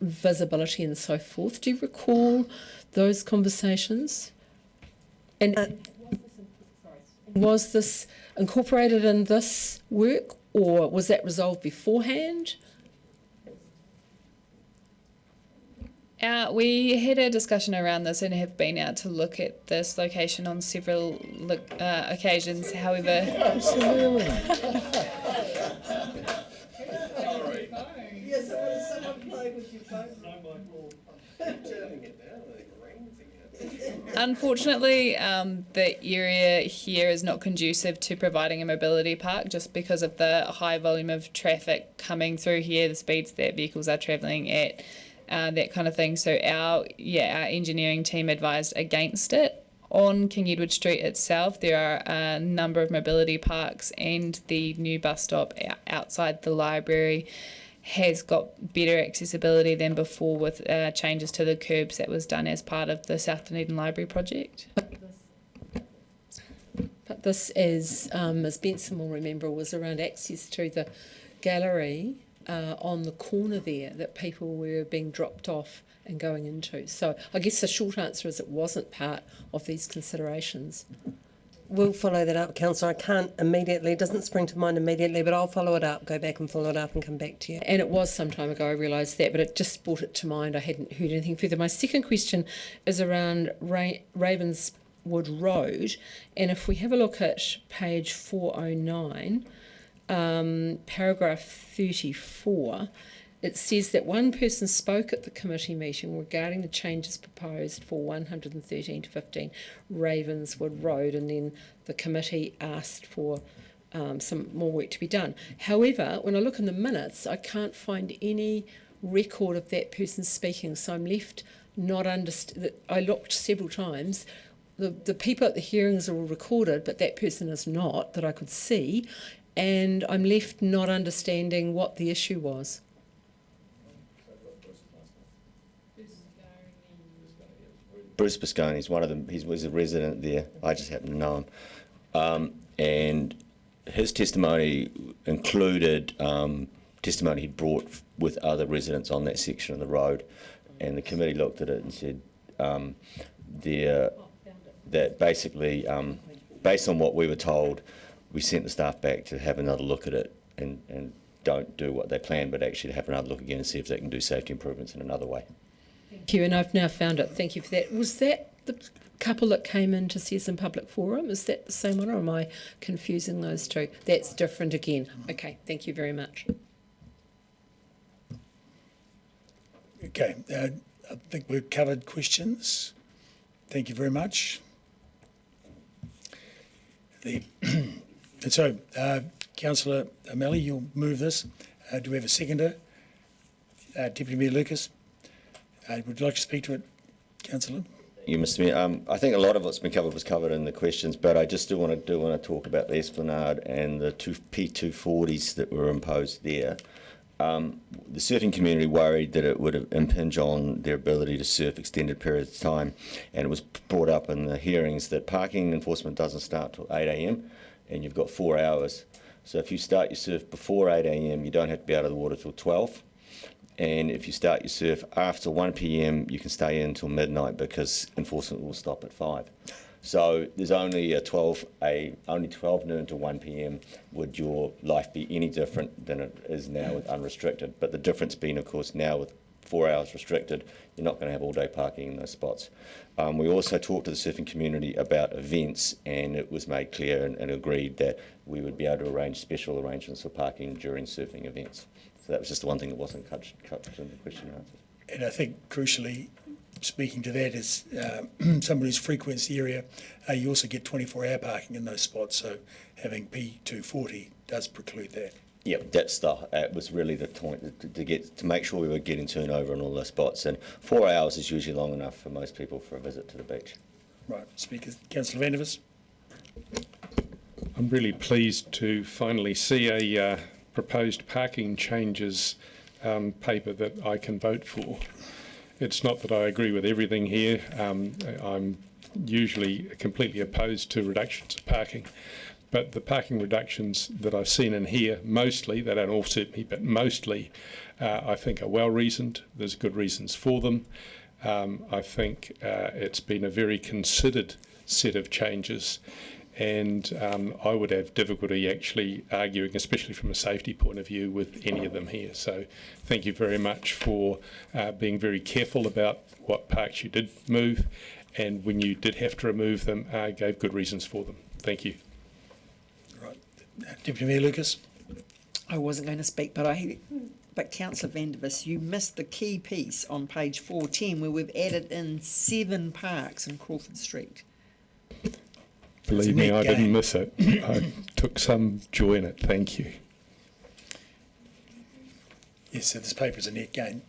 [SPEAKER 14] visibility and so forth. Do you recall those conversations? And was this incorporated in this work, or was that resolved beforehand?
[SPEAKER 8] We had a discussion around this and have been out to look at this location on several occasions. However, unfortunately, the area here is not conducive to providing a mobility park, just because of the high volume of traffic coming through here, the speeds that vehicles are travelling at. That kind of thing. So our engineering team advised against it. On King Edward Street itself, there are a number of mobility parks, and the new bus stop outside the library has got better accessibility than before with changes to the curbs that was done as part of the South Dunedin Library project.
[SPEAKER 14] But this, as Ms Benson will remember, was around access to the gallery on the corner there that people were being dropped off and going into. So I guess the short answer is it wasn't part of these considerations.
[SPEAKER 16] We'll follow that up, Councillor. I can't immediately, it doesn't spring to mind immediately, but I'll follow it up, go back and follow it up and come back to you.
[SPEAKER 14] And it was some time ago, I realised that, but it just brought it to mind. I hadn't heard anything further. My second question is around Ravenswood Road. And if we have a look at page 409, paragraph 34, it says that one person spoke at the committee meeting regarding the changes proposed for 113 to 15 Ravenswood Road, and then the committee asked for some more work to be done. However, when I look in the minutes, I can't find any record of that person speaking, so I'm left not understand. I looked several times. The people at the hearings are all recorded, but that person is not, that I could see, and I'm left not understanding what the issue was.
[SPEAKER 13] Bruce Biscone, he's one of them. He was a resident there. I just happen to know him. And his testimony included testimony he brought with other residents on that section of the road. And the committee looked at it and said that basically, based on what we were told, we sent the staff back to have another look at it and don't do what they planned, but actually to have another look again and see if they can do safety improvements in another way.
[SPEAKER 14] Thank you, and I've now found it. Thank you for that. Was that the couple that came in to see us in public forum? Is that the same one, or am I confusing those two? That's different again. Okay, thank you very much.
[SPEAKER 1] Okay, I think we've covered questions. Thank you very much. And so, Councillor O'Malley, you'll move this. Do we have a seconder? Deputy Mayor Lucas, would you like to speak to it, Councillor?
[SPEAKER 13] You, Mr. Mayor. I think a lot of what's been covered was covered in the questions, but I just do want to talk about the Esplanade and the P240s that were imposed there. The surfing community worried that it would impinge on their ability to surf extended periods of time, and it was brought up in the hearings that parking enforcement doesn't start till 8 a.m. and you've got 4 hours. So if you start your surf before 8 a.m, you don't have to be out of the water till 12. And if you start your surf after 1 p.m, you can stay in until midnight because enforcement will stop at 5. So there's only only 12 noon to 1 p.m. Would your life be any different than it is now with unrestricted? But the difference being, of course, now with 4 hours restricted, you're not going to have all-day parking in those spots. We also talked to the surfing community about events, and it was made clear and agreed that we would be able to arrange special arrangements for parking during surfing events. So that was just the one thing that wasn't cut in the question and answers.
[SPEAKER 1] And I think crucially, speaking to that is somebody who's frequents the area, you also get 24-hour parking in those spots, so having P240 does preclude that.
[SPEAKER 13] Yep, it was really the point to make sure we were getting turnover in all those spots, and 4 hours is usually long enough for most people for a visit to the beach.
[SPEAKER 1] Right, Speaker, Councillor Vandevers.
[SPEAKER 12] I'm really pleased to finally see a proposed parking changes paper that I can vote for. It's not that I agree with everything here. I'm usually completely opposed to reductions of parking, but the parking reductions that I've seen in here, mostly, they don't all suit me, but mostly I think are well reasoned. There's good reasons for them. I think it's been a very considered set of changes, and I would have difficulty actually arguing, especially from a safety point of view, with any of them here. So thank you very much for being very careful about what parks you did move, and when you did have to remove them, gave good reasons for them. Thank you.
[SPEAKER 1] Right, Deputy Mayor Lucas.
[SPEAKER 4] I wasn't going to speak, but Councillor Vandevers, you missed the key piece on page 410 where we've added in 7 parks in Crawford Street.
[SPEAKER 12] Believe me, I didn't miss it. I took some joy in it. Thank you.
[SPEAKER 1] Yes, so this paper is a net gain.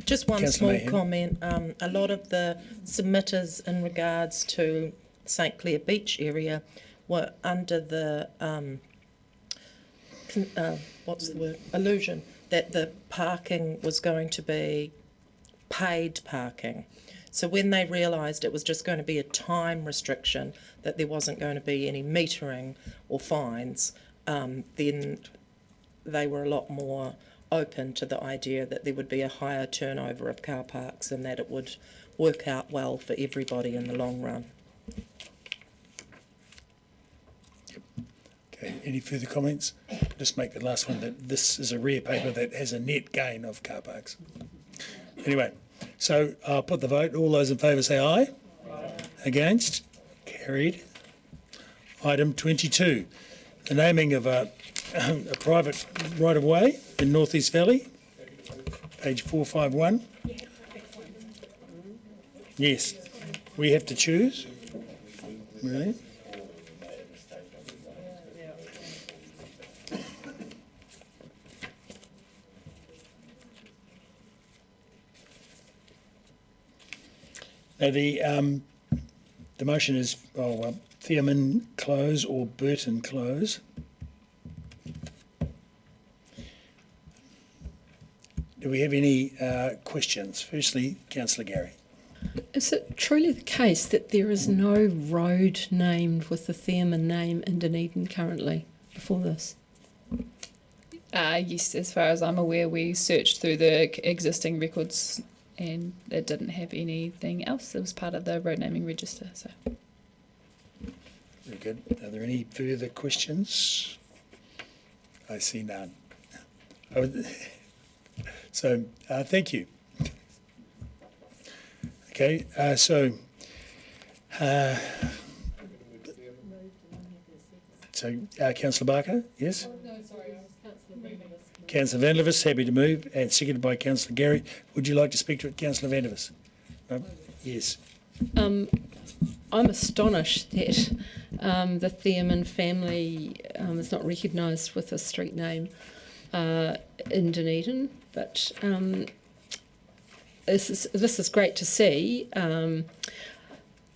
[SPEAKER 19] Just one
[SPEAKER 1] Councillor
[SPEAKER 19] small comment. A lot of the submitters in regards to St Clair Beach area were under the illusion that the parking was going to be paid parking. So when they realised it was just going to be a time restriction, that there wasn't going to be any metering or fines, then they were a lot more open to the idea that there would be a higher turnover of car parks and that it would work out well for everybody in the long run.
[SPEAKER 1] Any further comments? Just make the last one that this is a rare paper that has a net gain of car parks. Anyway, so I'll put the vote. All those in favour say aye. Aye. Against? Carried. Item 22, the naming of a private right-of-way in North East Valley, page 451. Yes, we have to choose. Really? Now the motion is Theoman Close or Burton Close. Do we have any questions? Firstly, Councillor Gary.
[SPEAKER 14] Is it truly the case that there is no road named with the Theoman name in Dunedin currently before this?
[SPEAKER 8] Yes, as far as I'm aware, we searched through the existing records and it didn't have anything else. It was part of the road naming register. So.
[SPEAKER 1] Very good. Are there any further questions? I see none. So, thank you. Okay, Councillor Barker, yes?
[SPEAKER 14] No, sorry, I was Councillor Vandervis.
[SPEAKER 1] Councillor Vandervis, happy to move, and seconded by Councillor Gary. Would you like to speak to it, Councillor Vandervis? No? Yes.
[SPEAKER 14] I'm astonished that the Theoman family is not recognised with a street name in Dunedin, but this is great to see,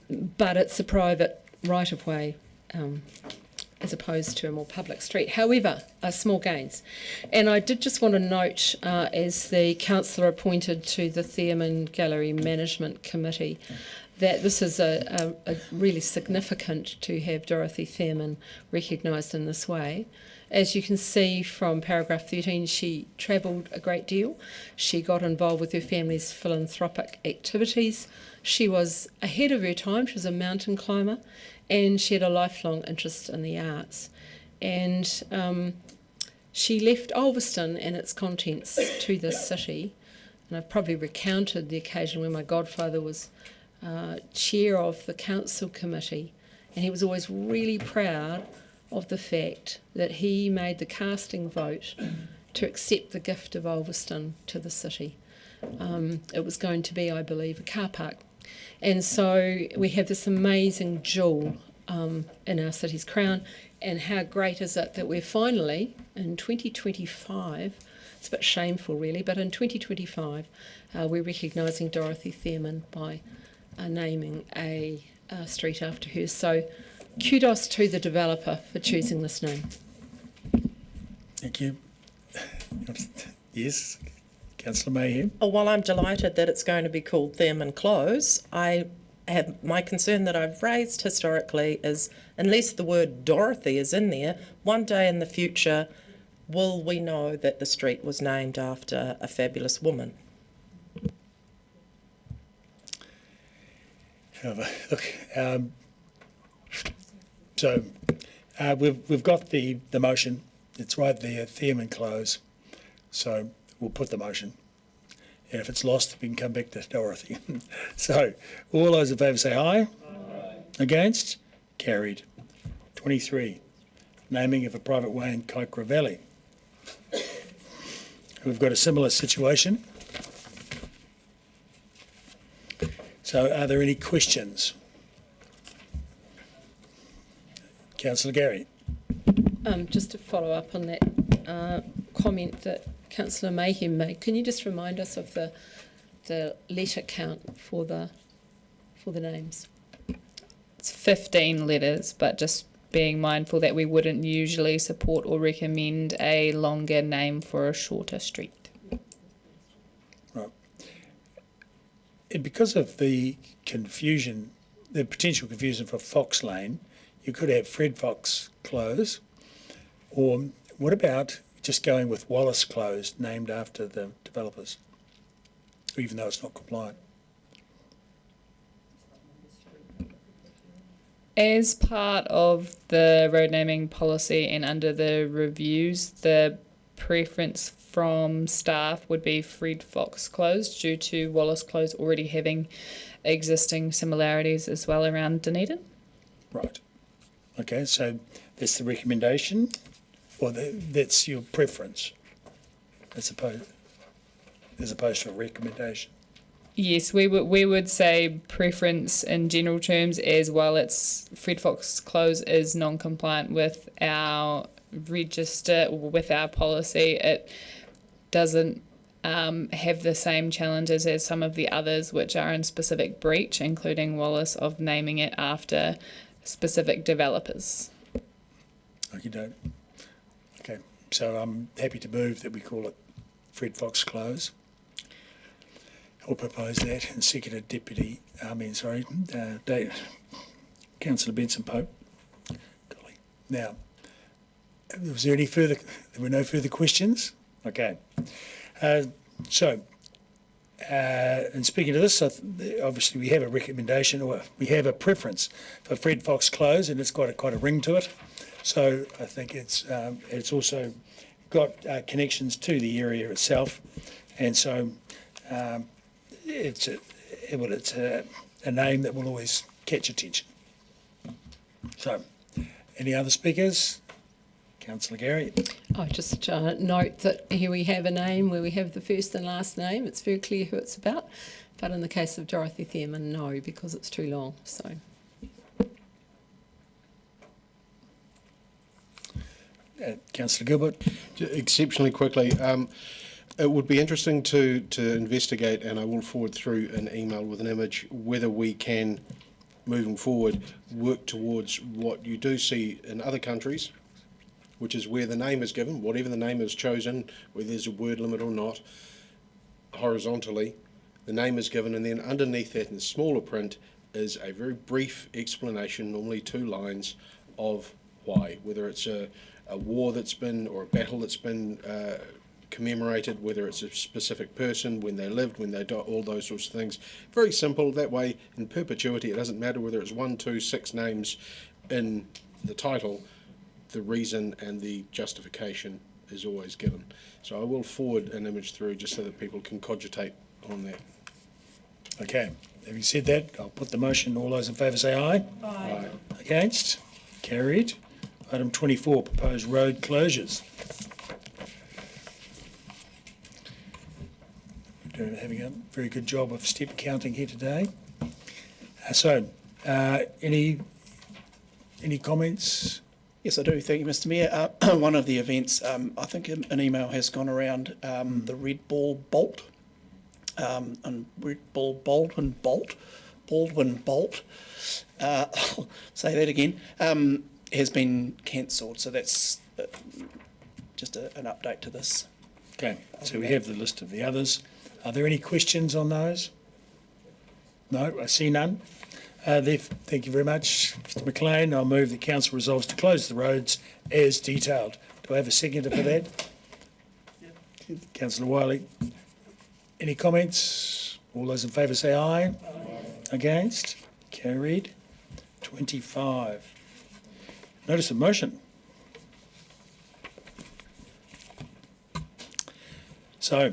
[SPEAKER 14] but it's a private right-of-way as opposed to a more public street. However, small gains. And I did just want to note, as the councillor appointed to the Theoman Gallery Management Committee, that this is a really significant to have Dorothy Theoman recognised in this way. As you can see from paragraph 13, she travelled a great deal. She got involved with her family's philanthropic activities. She was ahead of her time. She was a mountain climber, and she had a lifelong interest in the arts. And she left Ulverston and its contents to this city. And I've probably recounted the occasion where my godfather was chair of the council committee, and he was always really proud of the fact that he made the casting vote to accept the gift of Ulverston to the city. It was going to be, I believe, a car park. And so we have this amazing jewel in our city's crown, and how great is it that we're finally, in 2025, it's a bit shameful really, but in 2025 we're recognising Dorothy Theoman by naming a street after her. So kudos to the developer for choosing this name.
[SPEAKER 1] Thank you. Yes, Councillor Mayhem.
[SPEAKER 19] Oh, well, I'm delighted that it's going to be called Theoman Close. My concern that I've raised historically is, unless the word Dorothy is in there, one day in the future, will we know that the street was named after a fabulous woman?
[SPEAKER 1] Look, so we've got the motion. It's right there, Theoman Close. So we'll put the motion. And if it's lost, we can come back to Dorothy. So all those in favour say aye. Aye. Against? Carried. 23, naming of a private way in Kaikra Valley. We've got a similar situation. So are there any questions? Councillor Gary.
[SPEAKER 14] Just to follow up on that comment that Councillor Mayhem made, can you just remind us of the letter count for the names?
[SPEAKER 8] It's 15 letters, but just being mindful that we wouldn't usually support or recommend a longer name for a shorter street.
[SPEAKER 1] Right. And because of the confusion, the potential confusion for Fox Lane, you could have Fred Fox Close, or what about just going with Wallace Close, named after the developers, even though it's not compliant?
[SPEAKER 8] As part of the road naming policy and under the reviews, the preference from staff would be Fred Fox Close due to Wallace Close already having existing similarities as well around Dunedin.
[SPEAKER 1] Right. Okay, so that's the recommendation, or that's your preference, as opposed to a recommendation.
[SPEAKER 8] Yes, we would say preference in general terms, as well. It's Fred Fox Close is non-compliant with our register, with our policy. It doesn't have the same challenges as some of the others, which are in specific breach, including Wallace, of naming it after specific developers.
[SPEAKER 1] Okay, so I'm happy to move that we call it Fred Fox Close. I'll propose that, and seconded Councillor Benson Pope. Now, was there any further? There were no further questions. Okay, so in speaking to this, obviously we have a recommendation, or we have a preference for Fred Fox Close, and it's got quite a ring to it. So I think it's also got connections to the area itself, and so. It's a name that will always catch attention. So, any other speakers? Councillor Gary.
[SPEAKER 14] I just note that here we have a name where we have the first and last name. It's very clear who it's about. But in the case of Dorothy Thurman, no, because it's too long. So.
[SPEAKER 1] Councillor Gilbert.
[SPEAKER 11] Exceptionally quickly. It would be interesting to investigate, and I will forward through an email with an image, whether we can, moving forward, work towards what you do see in other countries, which is where the name is given, whatever the name is chosen, whether there's a word limit or not, horizontally, the name is given, and then underneath that in smaller print is a very brief explanation, normally 2 lines, of why, whether it's a war that's been, or a battle that's been commemorated, whether it's a specific person, when they lived, when they died, all those sorts of things. Very simple. That way, in perpetuity, it doesn't matter whether it's 1, 2, 6 names in the title, the reason and the justification is always given. So I will forward an image through just so that people can cogitate on that.
[SPEAKER 1] Okay, having said that, I'll put the motion. All those in favour say aye.
[SPEAKER 11] Aye.
[SPEAKER 1] Against? Carried. Item 24, proposed road closures. We're having a very good job of step counting here today. Any comments?
[SPEAKER 15] Yes, I do. Thank you, Mr. Mayor. One of the events, I think an email has gone around, the Red Ball Bolt, and Red Ball Baldwin Bolt, I'll say that again, has been cancelled. So that's just an update to this.
[SPEAKER 1] Okay, so we have the list of the others. Are there any questions on those? No, I see none. Thank you very much, Mr. McLean. I'll move the council resolves to close the roads as detailed. Do I have a seconder for that? Yep. Councillor Wiley. Any comments? All those in favour say aye. Aye. Against? Carried. 25. Notice of motion. So,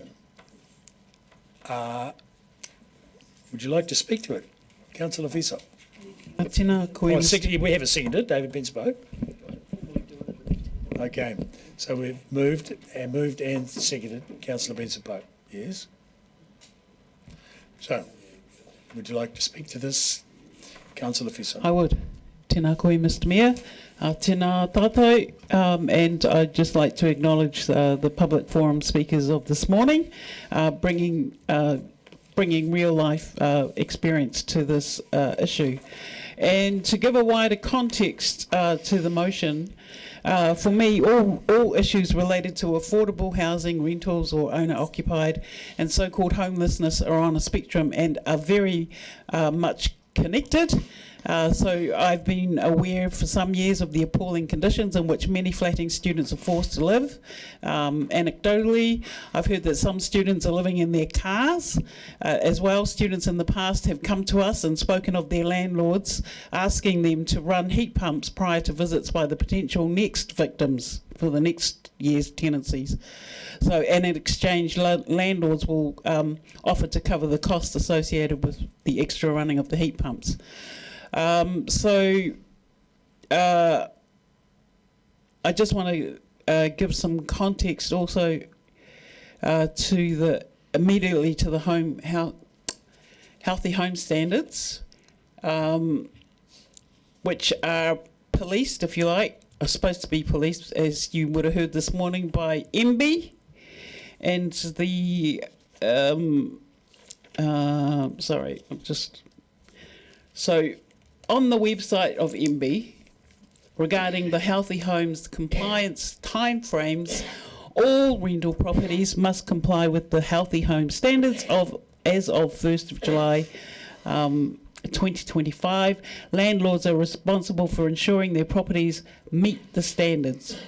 [SPEAKER 1] would you like to speak to it? Councillor Fiso. We have a seconder, David Benspoke. Okay, so we've moved and seconded Councillor Benspoke. Yes. So, would you like to speak to this, Councillor Fiso?
[SPEAKER 17] I would. Tēnā koe, Mr. Mayor. Tēnā tātou, and I'd just like to acknowledge the public forum speakers of this morning, bringing real life experience to this issue. And to give a wider context to the motion, for me, all issues related to affordable housing, rentals or owner-occupied and so-called homelessness are on a spectrum and are very much connected. So I've been aware for some years of the appalling conditions in which many flatting students are forced to live. Anecdotally, I've heard that some students are living in their cars as well. Students in the past have come to us and spoken of their landlords asking them to run heat pumps prior to visits by the potential next victims for the next year's tenancies. So, and in exchange, landlords will offer to cover the costs associated with the extra running of the heat pumps. I just want to give some context also immediately to the healthy home standards, which are policed, if you like, are supposed to be policed, as you would have heard this morning, by MB and the on the website of MB regarding the healthy homes compliance timeframes, all rental properties must comply with the healthy home standards as of 1st of July 2025. Landlords are responsible for ensuring their properties meet the standards.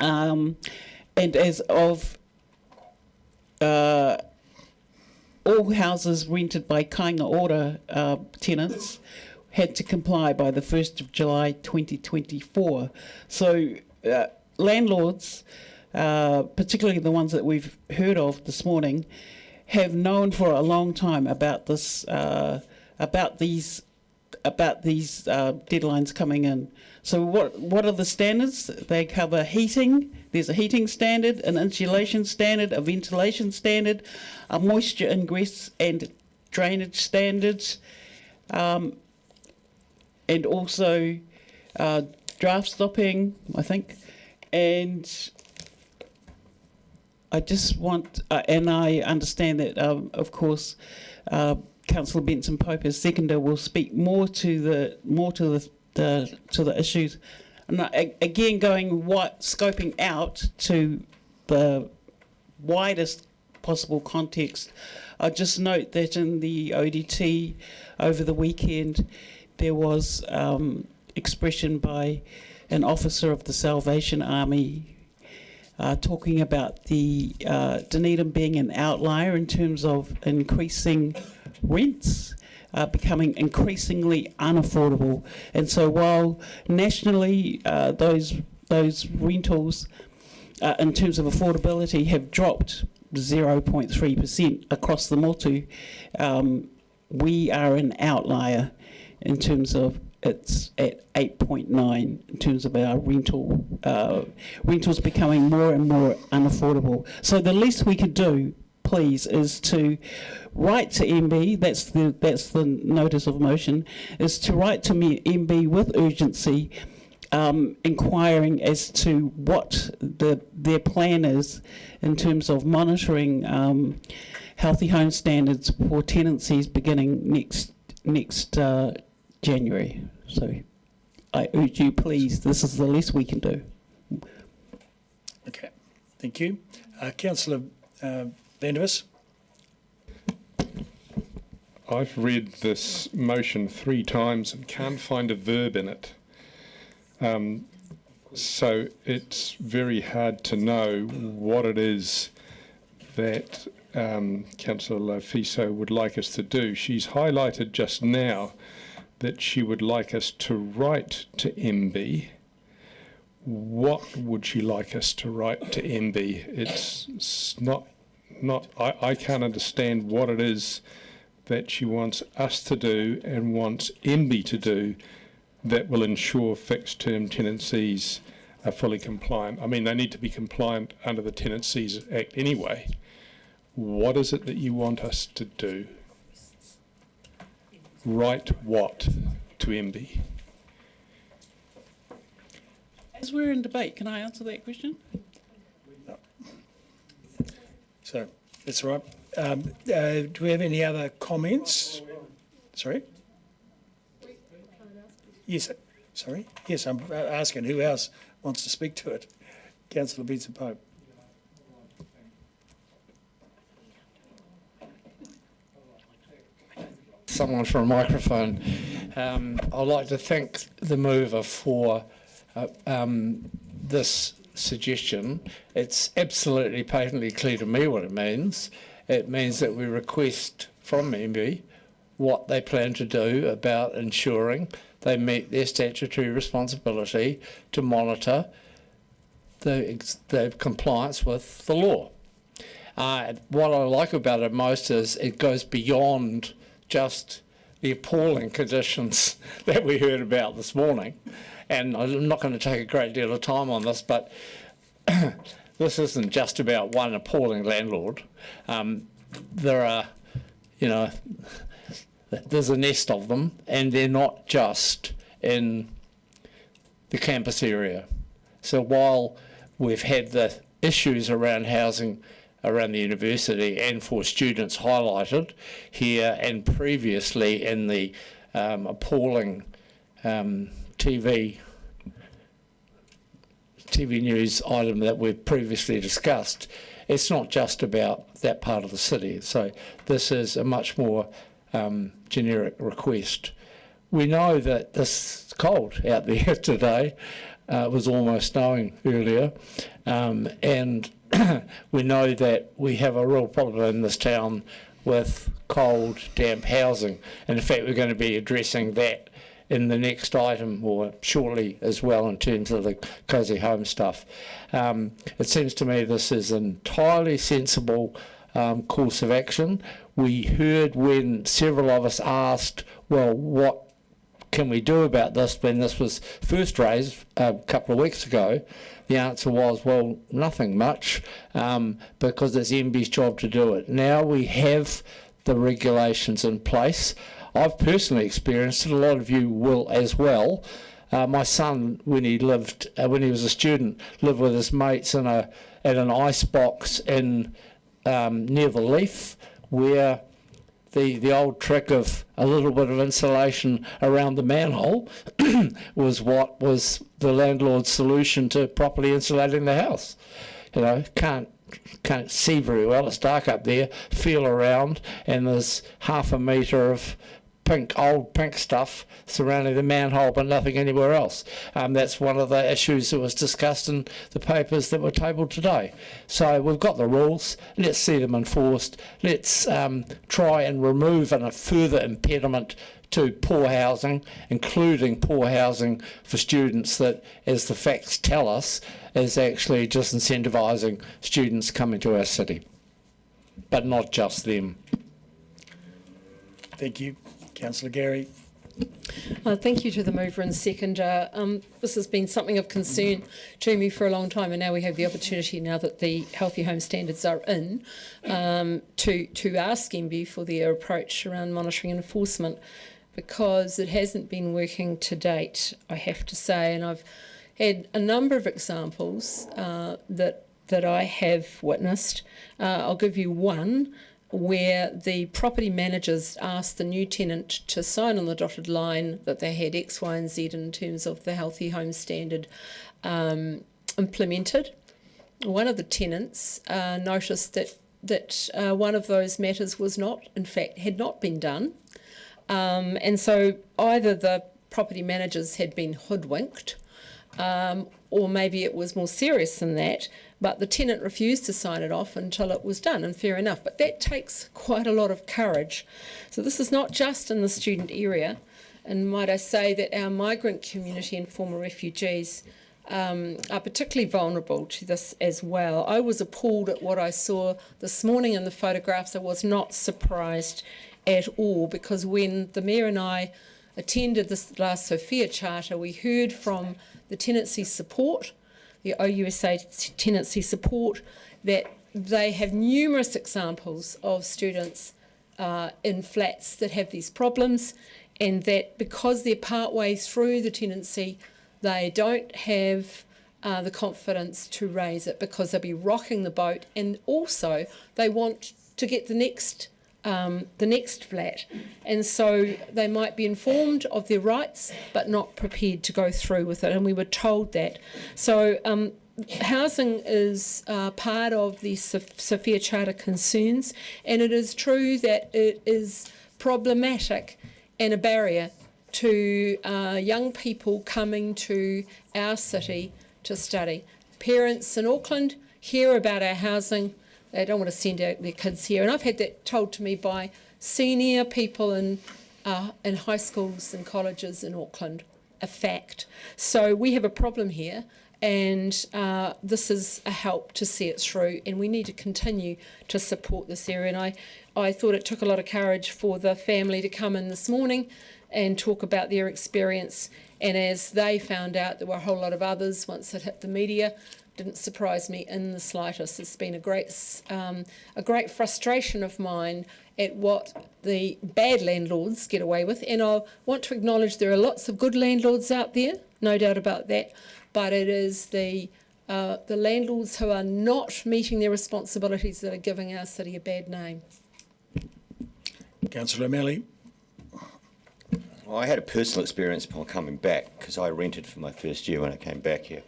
[SPEAKER 17] And as of all houses rented by kainga order tenants had to comply by the 1st of July 2024. So landlords, particularly the ones that we've heard of this morning, have known for a long time about this, about these deadlines coming in. So what are the standards? They cover heating. There's a heating standard, an insulation standard, a ventilation standard, a moisture ingress and drainage standards, and also draft stopping, I think. And I just want, and I understand that, of course, Councillor Benson Pope as seconder will speak more to the issues. And again, scoping out to the widest possible context. I just note that in the ODT over the weekend, there was expression by an officer of the Salvation Army talking about the Dunedin being an outlier in terms of increasing rents, becoming increasingly unaffordable. And so while nationally those rentals in terms of affordability have dropped 0.3% across the motu, we are an outlier in terms of it's at 8.9 in terms of our rentals becoming more and more unaffordable. So the least we could do, please, is to write to MB, that's the notice of motion, is to write to MB with urgency, inquiring as to what their plan is in terms of monitoring healthy home standards for tenancies beginning next January. So I urge you, please, this is the least we can do.
[SPEAKER 1] Okay, thank you. Councillor Vandervis.
[SPEAKER 12] I've read this motion 3 times and can't find a verb in it. So it's very hard to know what it is that Councillor Fiso would like us to do. She's highlighted just now that she would like us to write to MB. What would she like us to write to MB? It's not I can't understand what it is that she wants us to do and wants MB to do that will ensure fixed term tenancies are fully compliant. I mean, they need to be compliant under the Tenancies Act anyway. What is it that you want us to do? Write what to MB?
[SPEAKER 17] As we're in debate, can I answer that question?
[SPEAKER 1] No. So, that's all right. Do we have any other comments? Sorry? Yes, sorry. Yes, I'm asking who else wants to speak to it. Councillor Benson Pope.
[SPEAKER 21] someone for a microphone. I'd like to thank the mover for this suggestion. It's absolutely patently clear to me what it means. It means that we request from MB what they plan to do about ensuring they meet their statutory responsibility to monitor the compliance with the law. What I like about it most is it goes beyond just the appalling conditions that we heard about this morning. And I'm not going to take a great deal of time on this, but this isn't just about one appalling landlord. There are, there's a nest of them, and they're not just in the campus area. So while we've had the issues around housing around the university and for students highlighted here and previously in the appalling TV news item that we've previously discussed, it's not just about that part of the city. So this is a much more generic request. We know that it's cold out there today. It was almost snowing earlier, and we know that we have a real problem in this town with cold, damp housing. And in fact, we're going to be addressing that in the next item, or shortly as well, in terms of the cosy home stuff. It seems to me this is an entirely sensible course of action. We heard when several of us asked, well, what can we do about this when this was first raised a couple of weeks ago? The answer was, well, nothing much, because it's MB's job to do it. Now we have the regulations in place. I've personally experienced it, a lot of you will as well. My son, when he was a student, lived with his mates in an ice box in near the Leaf, where the old trick of a little bit of insulation around the manhole was what was the landlord's solution to properly insulating the house. Can't see very well, it's dark up there, feel around, and there's half a metre of old pink stuff surrounding the manhole, but nothing anywhere else. That's one of the issues that was discussed in the papers that were tabled today. So we've got the rules, let's see them enforced, let's try and remove a further impediment to poor housing, including poor housing for students that, as the facts tell us, is actually disincentivising students coming to our city, but not just them.
[SPEAKER 1] Thank you. Councillor Gary.
[SPEAKER 14] Thank you to the mover and seconder. This has been something of concern to me for a long time, and now we have the opportunity, now that the Healthy Home Standards are in, to ask MB for their approach around monitoring and enforcement, because it hasn't been working to date, I have to say, and I've had a number of examples that I have witnessed. I'll give you one, where the property managers asked the new tenant to sign on the dotted line that they had X, Y and Z in terms of the Healthy Home Standard implemented. One of the tenants noticed that one of those matters was not, in fact, had not been done. And so either the property managers had been hoodwinked, or maybe it was more serious than that, but the tenant refused to sign it off until it was done, and fair enough. But that takes quite a lot of courage. So this is not just in the student area, and might I say that our migrant community and former refugees are particularly vulnerable to this as well. I was appalled at what I saw this morning in the photographs. I was not surprised at all, because when the Mayor and I attended this last Sophia Charter, we heard from the tenancy support, the OUSA tenancy support, that they have numerous examples of students in flats that have these problems, and that because they're partway through the tenancy, they don't have the confidence to raise it, because they'll be rocking the boat, and also they want to get the next flat, and so they might be informed of their rights but not prepared to go through with it, and we were told that. So housing is part of the Sophia Charter concerns, and it is true that it is problematic and a barrier to young people coming to our city to study. Parents in Auckland hear about our housing, they don't want to send out their kids here, and I've had that told to me by senior people in high schools and colleges in Auckland, a fact. So we have a problem here, and this is a help to see it through, and we need to continue to support this area. And I thought it took a lot of courage for the family to come in this morning and talk about their experience, and as they found out, there were a whole lot of others once it hit the media. Didn't surprise me in the slightest. It's been a great frustration of mine at what the bad landlords get away with, and I want to acknowledge there are lots of good landlords out there, no doubt about that, but it is the landlords who are not meeting their responsibilities that are giving our city a bad name.
[SPEAKER 1] Councillor O'Malley.
[SPEAKER 13] Well, I had a personal experience upon coming back because I rented for my first year when I came back here.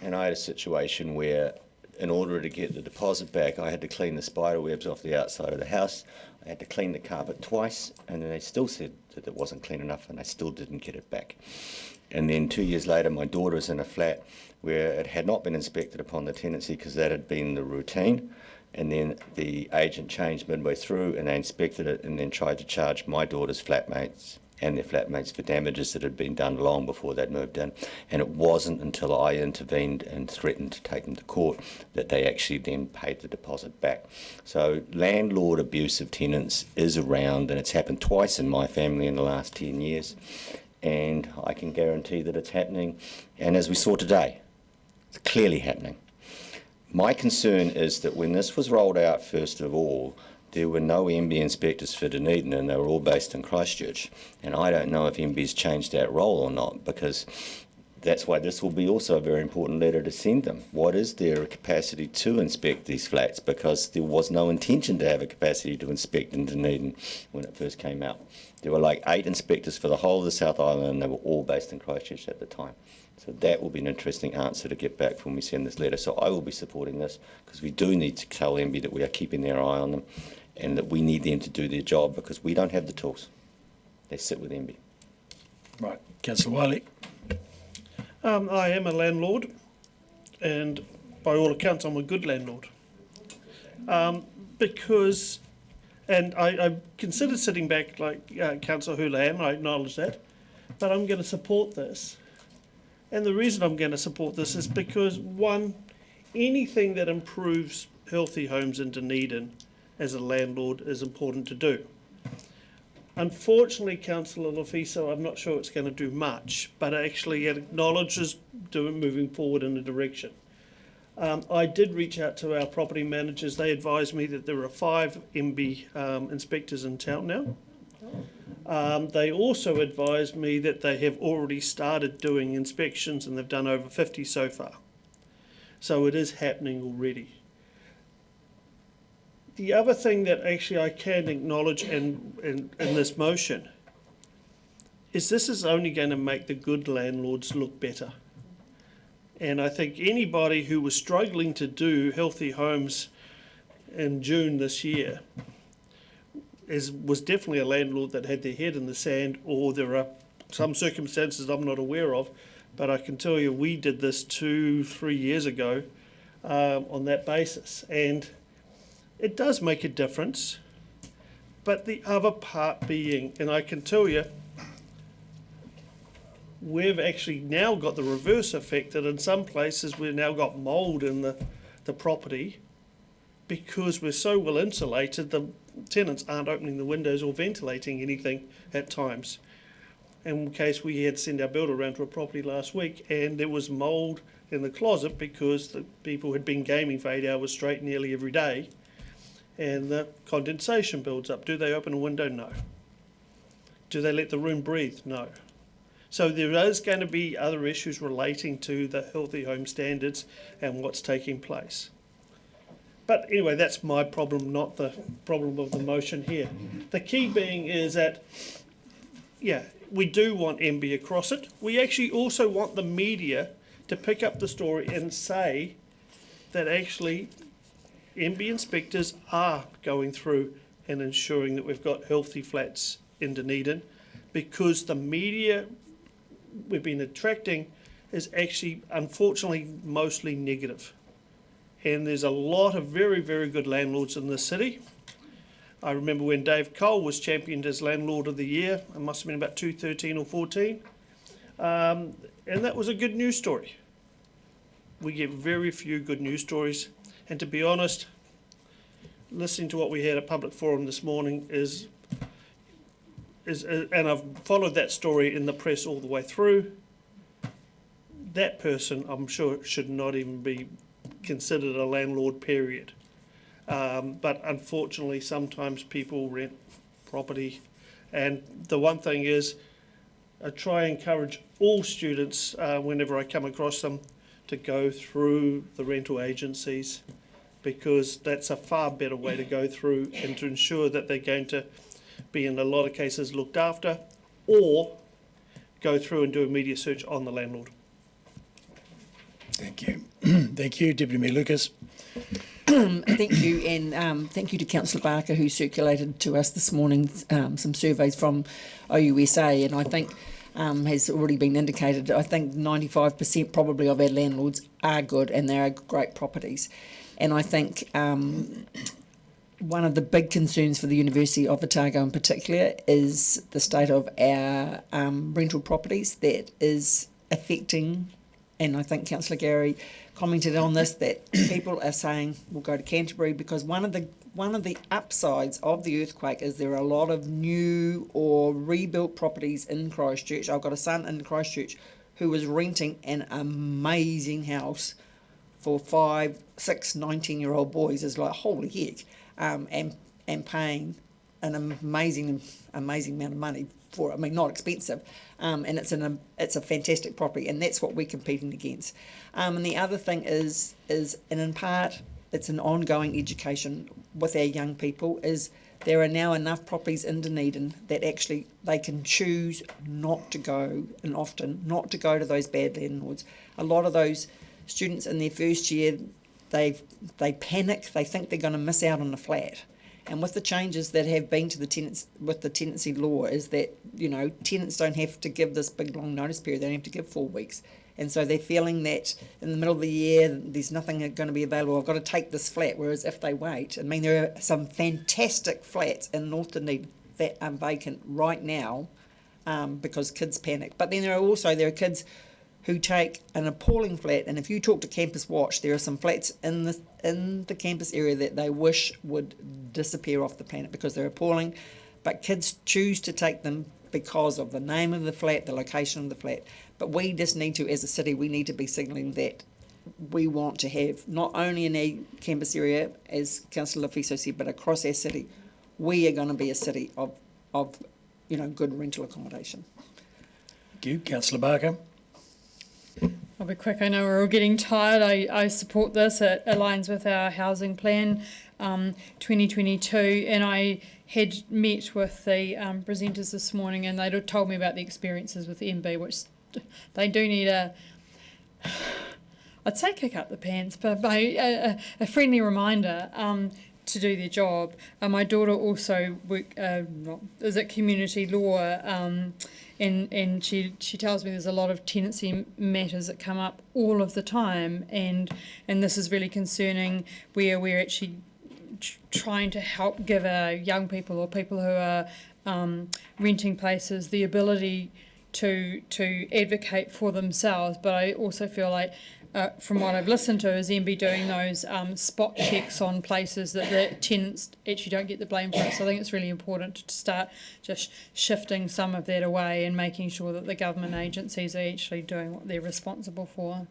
[SPEAKER 13] And I had a situation where, in order to get the deposit back, I had to clean the spider webs off the outside of the house. I had to clean the carpet twice, and then they still said that it wasn't clean enough, and I still didn't get it back. And then 2 years later, my daughter was in a flat where it had not been inspected upon the tenancy because that had been the routine. And then the agent changed midway through, and they inspected it and then tried to charge my daughter's flatmates and their flatmates for damages that had been done long before they'd moved in. And it wasn't until I intervened and threatened to take them to court that they actually then paid the deposit back. So landlord abuse of tenants is around, and it's happened twice in my family in the last 10 years. And I can guarantee that it's happening. And as we saw today, it's clearly happening. My concern is that when this was rolled out, first of all, there were no MB inspectors for Dunedin, and they were all based in Christchurch. And I don't know if MB's changed that role or not, because that's why this will be also a very important letter to send them. What is their capacity to inspect these flats? Because there was no intention to have a capacity to inspect in Dunedin when it first came out. There were like 8 inspectors for the whole of the South Island, and they were all based in Christchurch at the time. So that will be an interesting answer to get back when we send this letter. So I will be supporting this, because we do need to tell MB that we are keeping their eye on them, and that we need them to do their job, because we don't have the tools. They sit with MB.
[SPEAKER 1] Right. Councillor Wiley.
[SPEAKER 6] I am a landlord, and by all accounts I'm a good landlord. Because, and I considered sitting back like Councillor Houlihan, I acknowledge that, but I'm going to support this. And the reason I'm going to support this is because, one, anything that improves healthy homes in Dunedin as a landlord is important to do. Unfortunately, Councillor Lofiso, I'm not sure it's going to do much, but actually it acknowledges moving forward in a direction. I did reach out to our property managers. They advised me that there are 5 MB inspectors in town now. They also advised me that they have already started doing inspections, and they've done over 50 so far. So it is happening already. The other thing that actually I can acknowledge in this motion is this is only going to make the good landlords look better. And I think anybody who was struggling to do healthy homes in June this year was definitely a landlord that had their head in the sand, or there are some circumstances I'm not aware of, but I can tell you we did this 2-3 years ago on that basis. And it does make a difference, but the other part being, and I can tell you, we've actually now got the reverse effect that in some places we've now got mould in the property because we're so well insulated, the tenants aren't opening the windows or ventilating anything at times. In case we had to send our builder around to a property last week and there was mould in the closet because the people had been gaming for 8 hours straight nearly every day, and the condensation builds up. Do they open a window? No. Do they let the room breathe? No. So there is going to be other issues relating to the healthy home standards and what's taking place. But anyway, that's my problem, not the problem of the motion here. The key being is that, yeah, we do want MB across it. We actually also want the media to pick up the story and say that actually MB inspectors are going through and ensuring that we've got healthy flats in Dunedin, because the media we've been attracting is actually, unfortunately, mostly negative. And there's a lot of very, very good landlords in this city. I remember when Dave Cole was championed as Landlord of the Year, it must have been about 2013 or 14, and that was a good news story. We get very few good news stories, and to be honest, listening to what we had at Public Forum this morning is and I've followed that story in the press all the way through, that person, I'm sure, should not even be considered a landlord, period. But unfortunately, sometimes people rent property. And the one thing is, I try and encourage all students, whenever I come across them, to go through the rental agencies, because that's a far better way to go through and to ensure that they're going to be, in a lot of cases, looked after, or go through and do a media search on the landlord.
[SPEAKER 1] Thank you. Thank you, Deputy Mayor Lucas.
[SPEAKER 4] Thank you, and thank you to Councillor Barker, who circulated to us this morning some surveys from OUSA, and I think has already been indicated. I think 95% probably of our landlords are good, and they are great properties. And I think one of the big concerns for the University of Otago in particular is the state of our rental properties that is affecting, and I think Councillor Gary commented on this, that people are saying we'll go to Canterbury, because one of the upsides of the earthquake is there are a lot of new or rebuilt properties in Christchurch. I've got a son in Christchurch who was renting an amazing house for 5, 6, 19-year-old boys. Is like, holy heck, and paying an amazing amount of money for it. I mean, not expensive, and it's a fantastic property, and that's what we're competing against. And the other thing is, and in part, it's an ongoing education with our young people, is there are now enough properties in Dunedin that actually they can choose not to go, and often not to go to those bad landlords. A lot of those students in their first year, they panic, they think they're going to miss out on a flat. And with the changes that have been to the tenants with the tenancy law, is that, you know, tenants don't have to give this big long notice period, they don't have to give 4 weeks. And so they're feeling that in the middle of the year there's nothing going to be available, I've got to take this flat. Whereas if they wait, I mean, there are some fantastic flats in North Dunedin that are vacant right now because kids panic. But then there are kids who take an appalling flat, and if you talk to Campus Watch, there are some flats in the campus area that they wish would disappear off the planet because they're appalling, but kids choose to take them because of the name of the flat, the location of the flat. But we just need to, as a city, we need to be signalling that we want to have, not only in our campus area, as Councillor Fiso said, but across our city, we are going to be a city of good rental accommodation.
[SPEAKER 1] Thank you. Councillor Barker.
[SPEAKER 18] I'll be quick. I know we're all getting tired. I support this. It aligns with our housing plan 2022, and I had met with the presenters this morning, and they told me about the experiences with MB, which they do need I'd say kick up the pants, but a friendly reminder to do their job. My daughter also is at community law, and she tells me there's a lot of tenancy matters that come up all of the time, and this is really concerning, where we're actually trying to help give our young people or people who are renting places the ability to advocate for themselves. But I also feel like, from what I've listened to, is MB doing those spot checks on places that the tenants actually don't get the blame for it. So I think it's really important to start just shifting some of that away and making sure that the government agencies are actually doing what they're responsible for.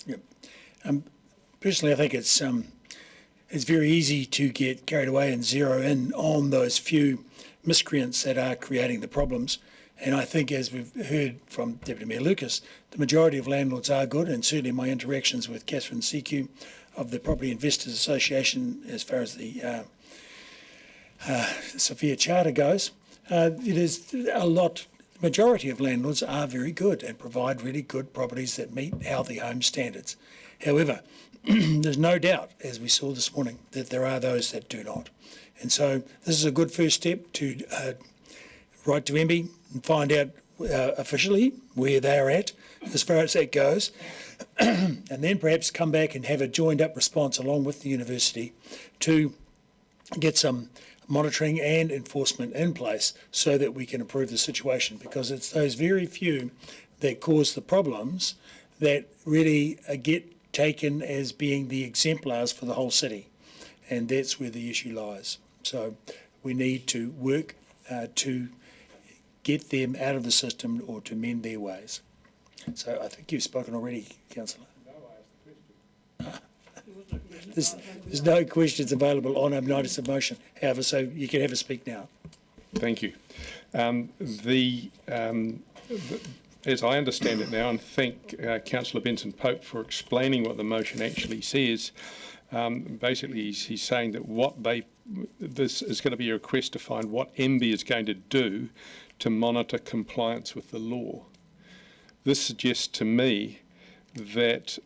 [SPEAKER 1] Yep. Personally, I think it's very easy to get carried away and zero in on those few miscreants that are creating the problems. And I think, as we've heard from Deputy Mayor Lucas, the majority of landlords are good, and certainly my interactions with Catherine Seku of the Property Investors Association, as far as the Sophia Charter goes, it is a lot. The majority of landlords are very good and provide really good properties that meet healthy home standards. However, there's no doubt, as we saw this morning, that there are those that do not. And so this is a good first step to write to MB and find out officially where they're at as far as that goes, and then perhaps come back and have a joined up response along with the university to get some monitoring and enforcement in place so that we can improve the situation, because it's those very few that cause the problems that really get taken as being the exemplars for the whole city, and that's where the issue lies. So we need to work to get them out of the system or to mend their ways. So I think you've spoken already, Councillor. There's no questions available on a notice of motion, however, so you can have a speak now.
[SPEAKER 12] Thank you. As I understand it now, and thank Councillor Benson Pope for explaining what the motion actually says. Basically, he's saying that this is going to be a request to find what MB is going to do to monitor compliance with the law. This suggests to me that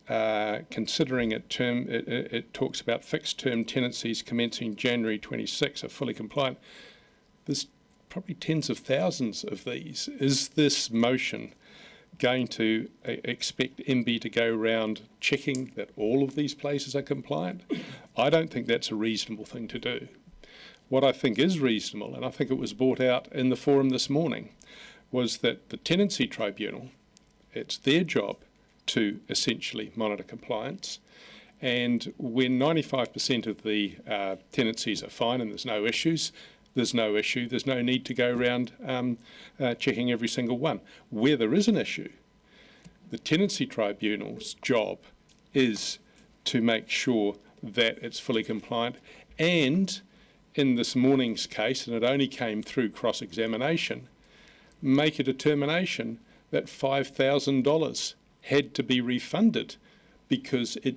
[SPEAKER 12] considering it talks about fixed term tenancies commencing January 26 are fully compliant, there's probably tens of thousands of these. Is this motion going to expect MB to go around checking that all of these places are compliant? I don't think that's a reasonable thing to do. What I think is reasonable, and I think it was brought out in the forum this morning, was that the Tenancy Tribunal, it's their job to essentially monitor compliance, and when 95% of the tenancies are fine and there's no issues, there's no issue, there's no need to go around checking every single one. Where there is an issue, the Tenancy Tribunal's job is to make sure that it's fully compliant, and in this morning's case, and it only came through cross-examination, make a determination that $5,000 had to be refunded because it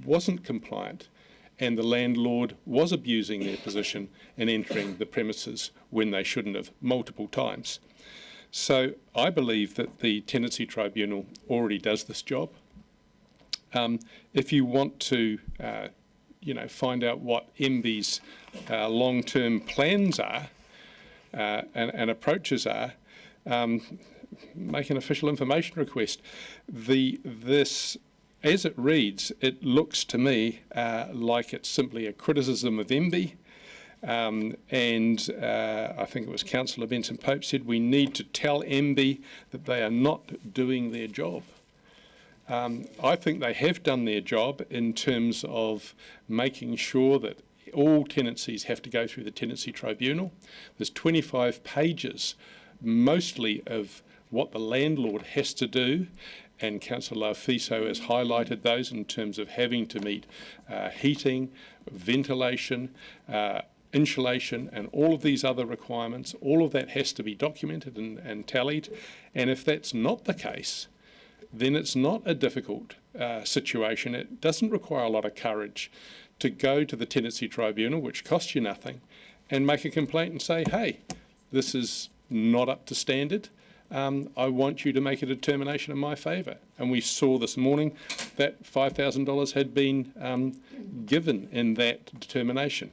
[SPEAKER 12] wasn't compliant and the landlord was abusing their position and entering the premises when they shouldn't have, multiple times. So I believe that the Tenancy Tribunal already does this job. If you want to find out what MB's long-term plans are and approaches are, make an official information request. As it reads, it looks to me like it's simply a criticism of MB, and I think it was Councillor Benson Pope said we need to tell MB that they are not doing their job. I think they have done their job in terms of making sure that all tenancies have to go through the Tenancy Tribunal. There's 25 pages, mostly of what the landlord has to do, and Councillor Laufiso has highlighted those in terms of having to meet heating, ventilation, insulation, and all of these other requirements. All of that has to be documented and tallied, and if that's not the case, then it's not a difficult situation. It doesn't require a lot of courage to go to the Tenancy Tribunal, which costs you nothing, and make a complaint and say, hey, this is not up to standard. I want you to make a determination in my favour. And we saw this morning that $5,000 had been given in that determination.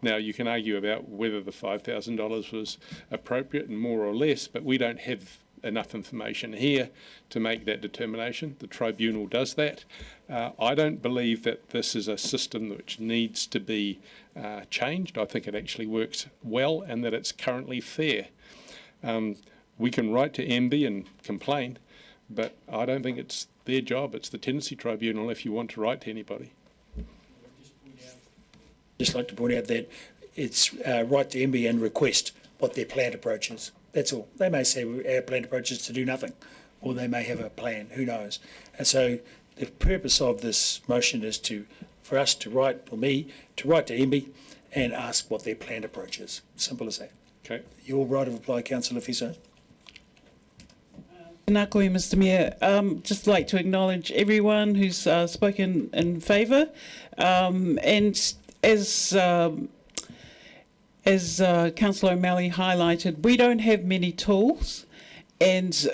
[SPEAKER 12] Now, you can argue about whether the $5,000 was appropriate and more or less, but we don't have enough information here to make that determination. The tribunal does that. I don't believe that this is a system which needs to be changed. I think it actually works well and that it's currently fair. We can write to MB and complain, but I don't think it's their job. It's the Tenancy Tribunal if you want to write to anybody.
[SPEAKER 1] Just like to point out that it's write to MB and request what their planned approach is. That's all. They may say our planned approach is to do nothing, or they may have a plan, who knows. And so the purpose of this motion is for us to write, or me, to write to MB and ask what their planned approach is. Simple as that.
[SPEAKER 12] Okay.
[SPEAKER 1] Your right of reply, Councillor Fiso.
[SPEAKER 17] Nā koe, Mr Mayor. Just like to acknowledge everyone who's spoken in favour, and as Councillor O'Malley highlighted, we don't have many tools, and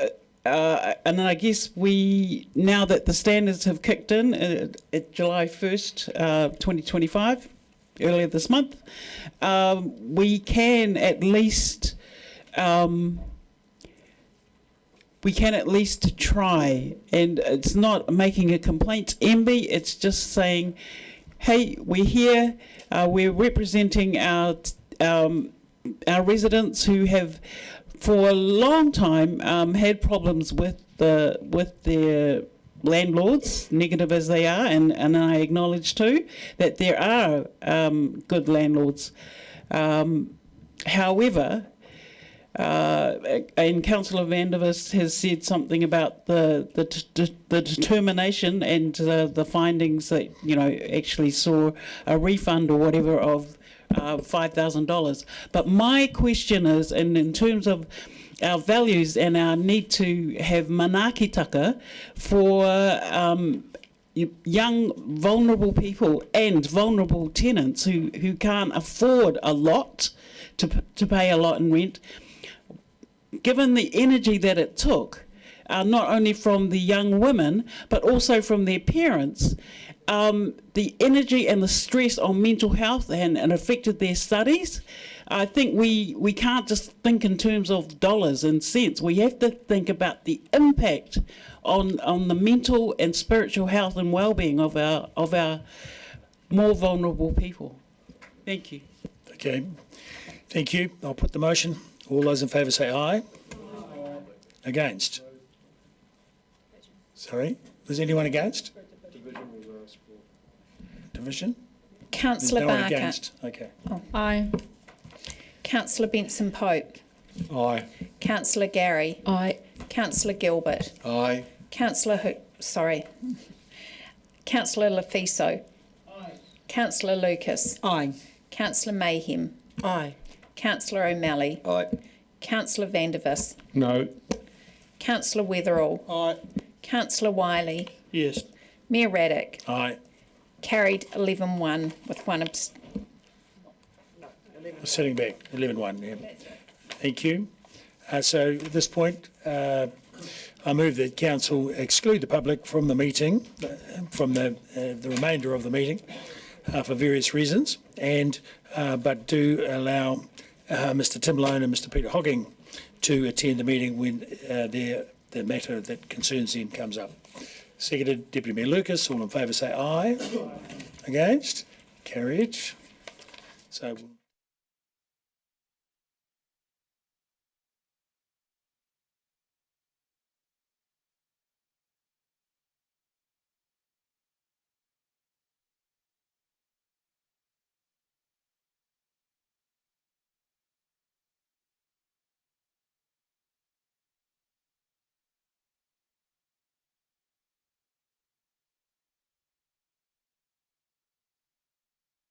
[SPEAKER 17] I guess now that the standards have kicked in at July 1st, 2025, earlier this month, we can at least try, and it's not making a complaint, MB, it's just saying, hey, we're here, we're representing our residents who have for a long time had problems with their landlords, negative as they are, and I acknowledge too that there are good landlords. However, and Councillor Vandervis has said something about the determination and the findings that, you know, actually saw a refund or whatever of $5,000. But my question is, and in terms of our values and our need to have manaakitaka for young vulnerable people and vulnerable tenants who can't afford a lot to pay a lot in rent, given the energy that it took, not only from the young women but also from their parents, the energy and the stress on mental health and affected their studies. I think we can't just think in terms of dollars and cents. We have to think about the impact on the mental and spiritual health and well-being of our more vulnerable people. Thank you.
[SPEAKER 1] Okay, thank you. I'll put the motion. All those in favour say aye. Against? Sorry, was anyone against? Division?
[SPEAKER 9] Councillor
[SPEAKER 1] There's no one
[SPEAKER 9] Barker.
[SPEAKER 1] against. Okay.
[SPEAKER 9] Aye. Councillor Benson Pope.
[SPEAKER 11] Aye.
[SPEAKER 9] Councillor Gary.
[SPEAKER 14] Aye.
[SPEAKER 9] Councillor Gilbert.
[SPEAKER 11] Aye.
[SPEAKER 9] Councillor Councillor Lafiso.
[SPEAKER 22] Aye.
[SPEAKER 9] Councillor Lucas.
[SPEAKER 22] Aye.
[SPEAKER 9] Councillor Mayhem.
[SPEAKER 19] Aye.
[SPEAKER 9] Councillor O'Malley.
[SPEAKER 13] Aye.
[SPEAKER 9] Councillor Vandervis.
[SPEAKER 12] No.
[SPEAKER 9] Councillor Weatherall.
[SPEAKER 6] Aye.
[SPEAKER 9] Councillor Wiley.
[SPEAKER 6] Yes.
[SPEAKER 9] Mayor Raddick.
[SPEAKER 1] Aye.
[SPEAKER 9] Carried 11-1 with one
[SPEAKER 1] Sitting back, 11-1. Yeah. Thank you. So at this point, I move that council exclude the public from the meeting, from the remainder of the meeting, for various reasons, and but do allow Mr. Tim Lone and Mr. Peter Hogging to attend the meeting when the matter that concerns them comes up. Seconded, Deputy Mayor Lucas. All in favour say aye. Against? Carried. So.